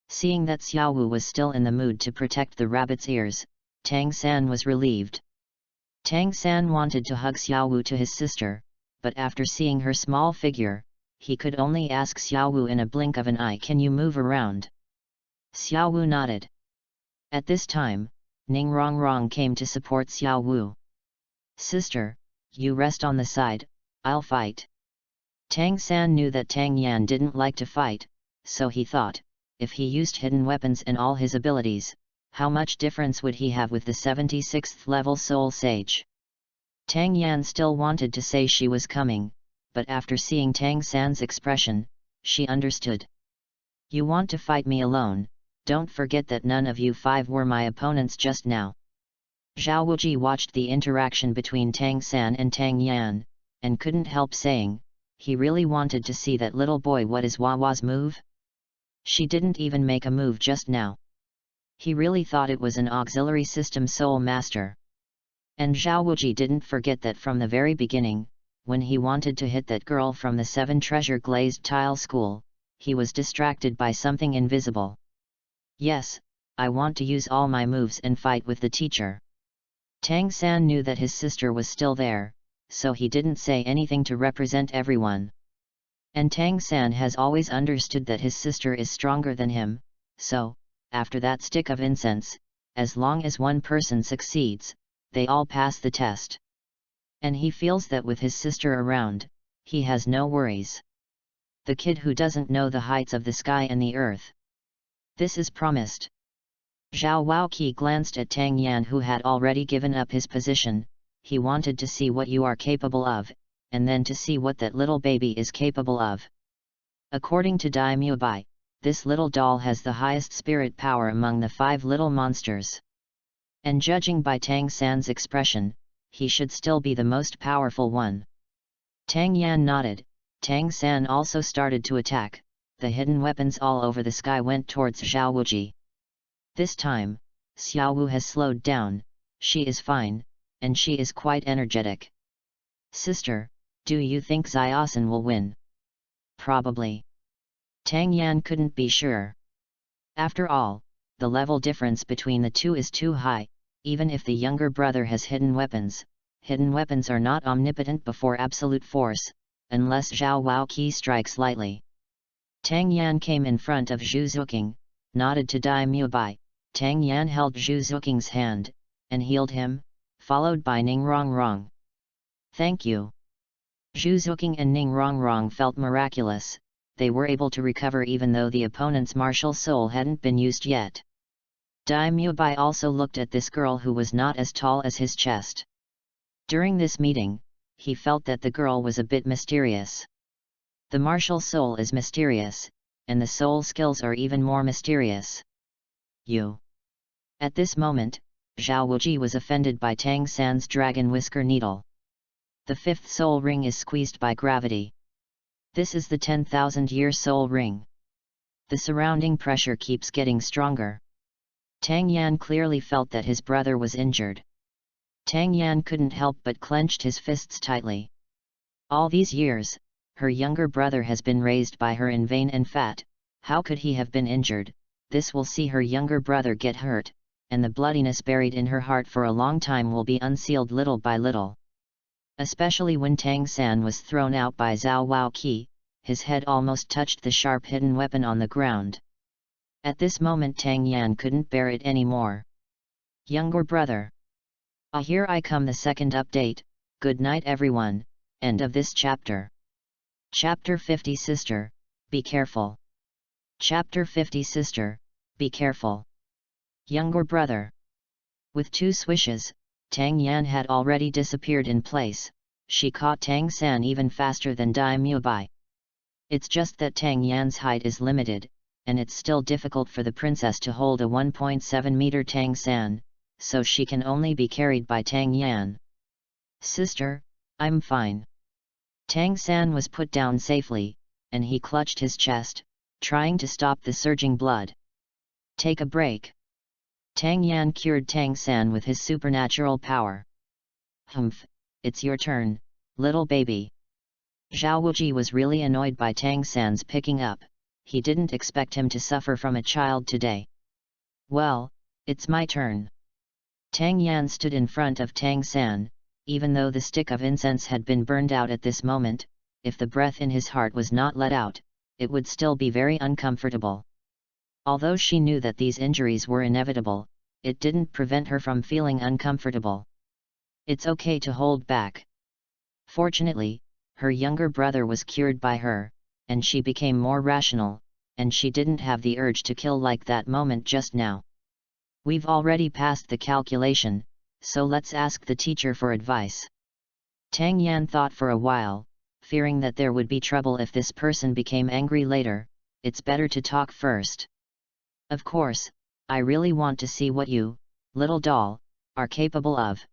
Seeing that Xiao Wu was still in the mood to protect the rabbit's ears, Tang San was relieved. Tang San wanted to hug Xiao Wu to his sister, but after seeing her small figure, he could only ask Xiao Wu in a blink of an eye, "Can you move around?" Xiao Wu nodded. At this time, Ning Rongrong came to support Xiao Wu. "Sister, you rest on the side, I'll fight." Tang San knew that Tang Yan didn't like to fight, so he thought, if he used hidden weapons and all his abilities, how much difference would he have with the 76th level Soul Sage? Tang Yan still wanted to say she was coming, but after seeing Tang San's expression, she understood. "You want to fight me alone, don't forget that none of you 5 were my opponents just now." Zhao Wuji watched the interaction between Tang San and Tang Yan, and couldn't help saying, he really wanted to see that little boy. What is Wawa's move? She didn't even make a move just now. He really thought it was an auxiliary system Soul Master. And Zhao Wuji didn't forget that from the very beginning, when he wanted to hit that girl from the 7 treasure glazed tile school, he was distracted by something invisible. "Yes, I want to use all my moves and fight with the teacher." Tang San knew that his sister was still there, so he didn't say anything to represent everyone. And Tang San has always understood that his sister is stronger than him, so, after that stick of incense, as long as one person succeeds, they all pass the test. And he feels that with his sister around, he has no worries. The kid who doesn't know the heights of the sky and the earth. This is promised. Zhao Waoqi glanced at Tang Yan, who had already given up his position. He wanted to see what you are capable of, and then to see what that little baby is capable of. According to Daimyo Bai, this little doll has the highest spirit power among the 5 little monsters. And judging by Tang San's expression, he should still be the most powerful one. Tang Yan nodded. Tang San also started to attack. The hidden weapons all over the sky went towards Zhao Wuji. This time, Xiao Wu has slowed down. She is fine, and she is quite energetic. "Sister, do you think Xiaosan will win?" Probably. Tang Yan couldn't be sure. After all, the level difference between the two is too high. Even if the younger brother has hidden weapons are not omnipotent before absolute force, unless Zhao Wao Qi strikes lightly. Tang Yan came in front of Zhu Zuqing, nodded to Dai Mubai. Tang Yan held Zhu Zuqing's hand, and healed him, followed by Ning Rongrong. Thank you. Zhu Zuqing and Ning Rongrong felt miraculous. They were able to recover even though the opponent's martial soul hadn't been used yet. Dai Mubai also looked at this girl who was not as tall as his chest. During this meeting, he felt that the girl was a bit mysterious. The martial soul is mysterious, and the soul skills are even more mysterious. You. At this moment, Zhao Wuji was offended by Tang San's dragon whisker needle. The fifth soul ring is squeezed by gravity. This is the 10,000-year soul ring. The surrounding pressure keeps getting stronger. Tang Yan clearly felt that his brother was injured. Tang Yan couldn't help but clenched his fists tightly. All these years, her younger brother has been raised by her in vain and fat. How could he have been injured? This will see her younger brother get hurt, and the bloodiness buried in her heart for a long time will be unsealed little by little. Especially when Tang San was thrown out by Zhao Wao Qi, his head almost touched the sharp hidden weapon on the ground. At this moment Tang Yan couldn't bear it anymore. Younger brother. Here I come, the second update. Good night everyone. End of this chapter. Chapter 50 Sister, be careful. Chapter 50 Sister, be careful. Younger brother. With two swishes, Tang Yan had already disappeared in place. She caught Tang San even faster than Dai Mubai. It's just that Tang Yan's height is limited, and it's still difficult for the princess to hold a 1.7-meter Tang San, so she can only be carried by Tang Yan. Sister, I'm fine. Tang San was put down safely, and he clutched his chest, trying to stop the surging blood. Take a break. Tang Yan cured Tang San with his supernatural power. Humph, it's your turn, little baby. Zhao Wuji was really annoyed by Tang San's picking up. He didn't expect him to suffer from a child today. Well, it's my turn. Tang Yan stood in front of Tang San. Even though the stick of incense had been burned out at this moment, if the breath in his heart was not let out, it would still be very uncomfortable. Although she knew that these injuries were inevitable, it didn't prevent her from feeling uncomfortable. It's okay to hold back. Fortunately, her younger brother was cured by her, and she became more rational, and she didn't have the urge to kill like that moment just now. We've already passed the calculation, so let's ask the teacher for advice. Tang Yan thought for a while, fearing that there would be trouble if this person became angry later. It's better to talk first. Of course, I really want to see what you, little doll, are capable of.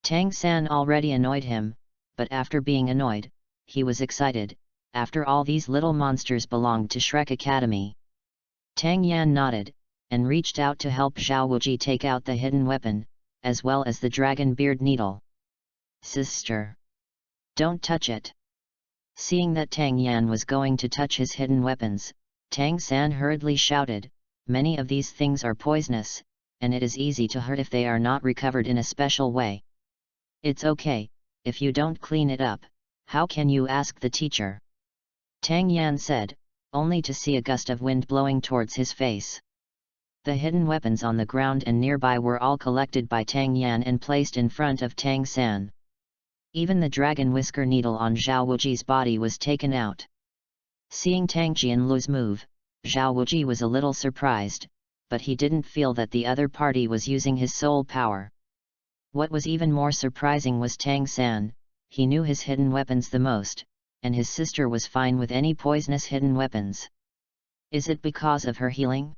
Tang San already annoyed him, but after being annoyed, he was excited. After all, these little monsters belonged to Shrek Academy. Tang Yan nodded, and reached out to help Zhao Wuji take out the hidden weapon, as well as the dragon beard needle. Sister! Don't touch it! Seeing that Tang Yan was going to touch his hidden weapons, Tang San hurriedly shouted, many of these things are poisonous, and it is easy to hurt if they are not recovered in a special way. It's okay, if you don't clean it up, how can you ask the teacher? Tang Yan said, only to see a gust of wind blowing towards his face. The hidden weapons on the ground and nearby were all collected by Tang Yan and placed in front of Tang San. Even the dragon whisker needle on Zhao Wuji's body was taken out. Seeing Tang Jianlu's move, Zhao Wuji was a little surprised, but he didn't feel that the other party was using his soul power. What was even more surprising was Tang San. He knew his hidden weapons the most, and his sister was fine with any poisonous hidden weapons. Is it because of her healing?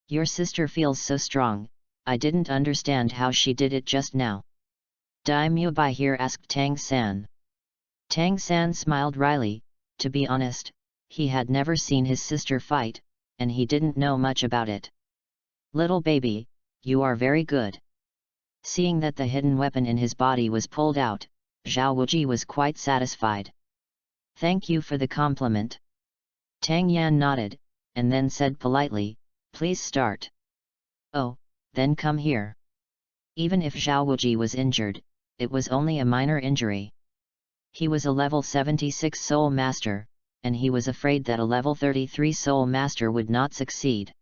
Your sister feels so strong, I didn't understand how she did it just now. Dai Mubai here asked Tang San. Tang San smiled wryly. To be honest, he had never seen his sister fight, and he didn't know much about it. Little baby, you are very good. Seeing that the hidden weapon in his body was pulled out, Zhao Wuji was quite satisfied. Thank you for the compliment. Tang Yan nodded, and then said politely, please start. Oh, then come here. Even if Zhao Wuji was injured, it was only a minor injury. He was a level 76 Soul Master, and he was afraid that a level 33 Soul Master would not succeed.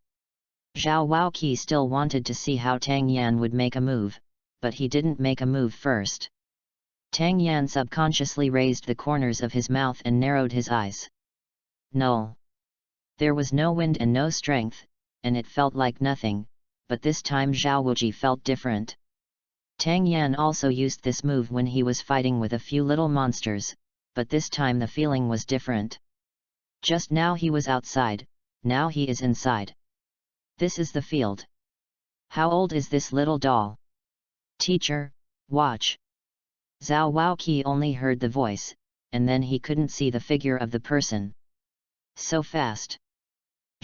Zhao Waoqi still wanted to see how Tang Yan would make a move, but he didn't make a move first. Tang Yan subconsciously raised the corners of his mouth and narrowed his eyes. Null. There was no wind and no strength, and it felt like nothing, but this time Zhao Wuji felt different. Tang Yan also used this move when he was fighting with a few little monsters, but this time the feeling was different. Just now he was outside, now he is inside. This is the field. How old is this little doll? Teacher, watch. Zhao Waoqi only heard the voice, and then he couldn't see the figure of the person. So fast.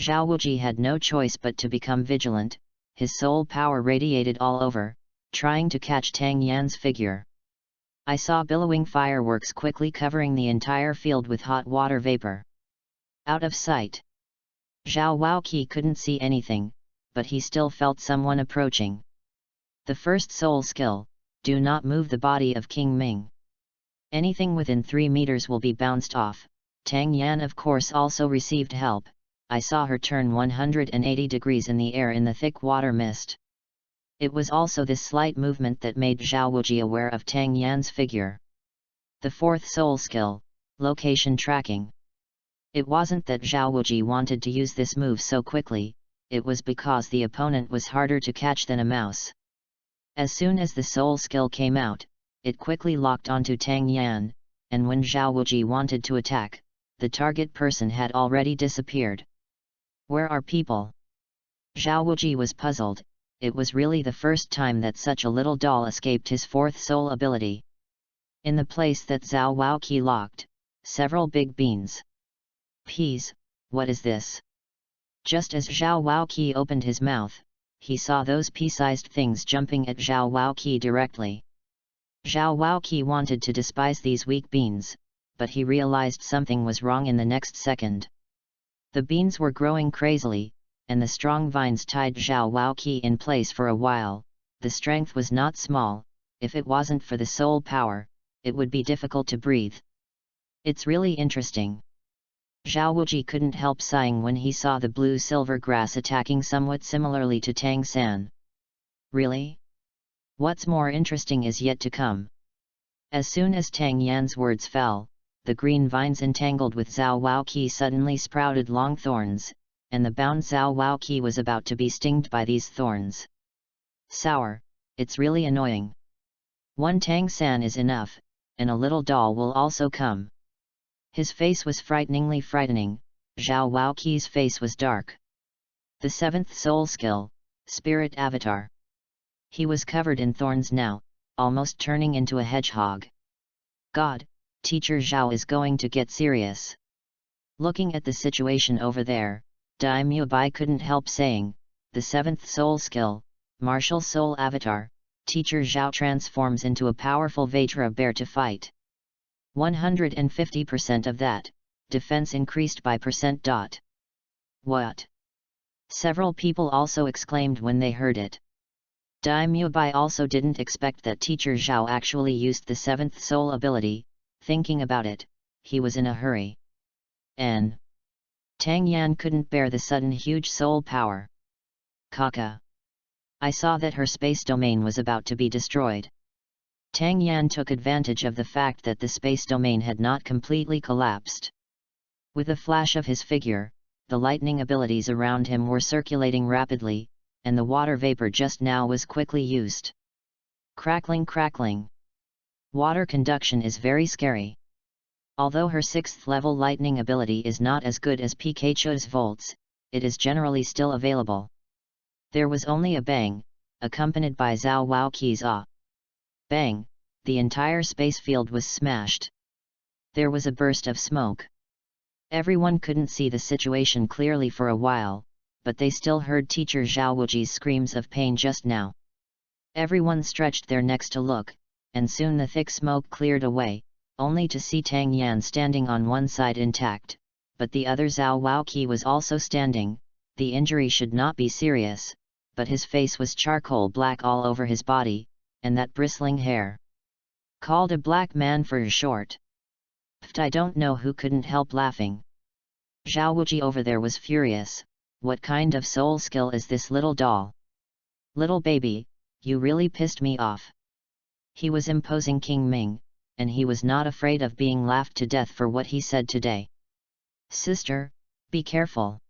Zhao Wuji had no choice but to become vigilant, his soul power radiated all over, trying to catch Tang Yan's figure. I saw billowing fireworks quickly covering the entire field with hot water vapor. Out of sight. Zhao Waoqi couldn't see anything, but he still felt someone approaching. The first soul skill, do not move the body of King Ming. Anything within 3 meters will be bounced off. Tang Yan of course also received help. I saw her turn 180 degrees in the air in the thick water mist. It was also this slight movement that made Zhao Wuji aware of Tang Yan's figure. The fourth soul skill, location tracking. It wasn't that Zhao Wuji wanted to use this move so quickly, it was because the opponent was harder to catch than a mouse. As soon as the soul skill came out, it quickly locked onto Tang Yan, and when Zhao Wuji wanted to attack, the target person had already disappeared. Where are people? Zhao Wuji was puzzled. It was really the first time that such a little doll escaped his fourth soul ability. In the place that Zhao Waoqi locked, several big beans. Peas, what is this? Just as Zhao Waoqi opened his mouth, he saw those pea-sized things jumping at Zhao Waoqi directly. Zhao Waoqi wanted to despise these weak beans, but he realized something was wrong in the next second. The beans were growing crazily, and the strong vines tied Zhao Waoqi in place for a while. The strength was not small. If it wasn't for the soul power, it would be difficult to breathe. It's really interesting. Zhao Wuji couldn't help sighing when he saw the blue-silver grass attacking somewhat similarly to Tang San. Really? What's more interesting is yet to come. As soon as Tang Yan's words fell, the green vines entangled with Zhao Waoqi suddenly sprouted long thorns, and the bound Zhao Waoqi was about to be stinged by these thorns. Sour, it's really annoying. One Tang San is enough, and a little doll will also come. His face was frighteningly frightening. Zhao Waoqi's face was dark. The seventh soul skill, Spirit Avatar. He was covered in thorns now, almost turning into a hedgehog. God, Teacher Zhao is going to get serious. Looking at the situation over there, Daimyo Bai couldn't help saying, the seventh soul skill, Martial Soul Avatar, Teacher Zhao transforms into a powerful Vajra bear to fight. 150% of that, defense increased by %. What? Several people also exclaimed when they heard it. Daimyo Bai also didn't expect that Teacher Zhao actually used the seventh soul ability. Thinking about it, he was in a hurry. Tang Yan couldn't bear the sudden huge soul power. Kaka. I saw that her space domain was about to be destroyed. Tang Yan took advantage of the fact that the space domain had not completely collapsed. With a flash of his figure, the lightning abilities around him were circulating rapidly, and the water vapor just now was quickly used. Crackling crackling. Water conduction is very scary. Although her 6th level lightning ability is not as good as Pikachu's volts, it is generally still available. There was only a bang, accompanied by Zhao Waoqi's ah. Bang, the entire space field was smashed. There was a burst of smoke. Everyone couldn't see the situation clearly for a while, but they still heard Teacher Zhao Wuji's screams of pain just now. Everyone stretched their necks to look, and soon the thick smoke cleared away, only to see Tang Yan standing on one side intact, but the other Zhao Waoqi was also standing. The injury should not be serious, but his face was charcoal black all over his body, and that bristling hair. Called a black man for short. Pft, I don't know who couldn't help laughing. Zhao Wuji over there was furious. What kind of soul skill is this little doll? Little baby, you really pissed me off. He was imposing King Ming, and he was not afraid of being laughed to death for what he said today. Sister, be careful.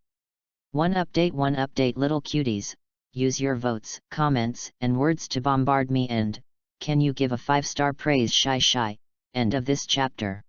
One update little cuties, use your votes, comments, and words to bombard me and, can you give a 5-star praise shy. End of this chapter.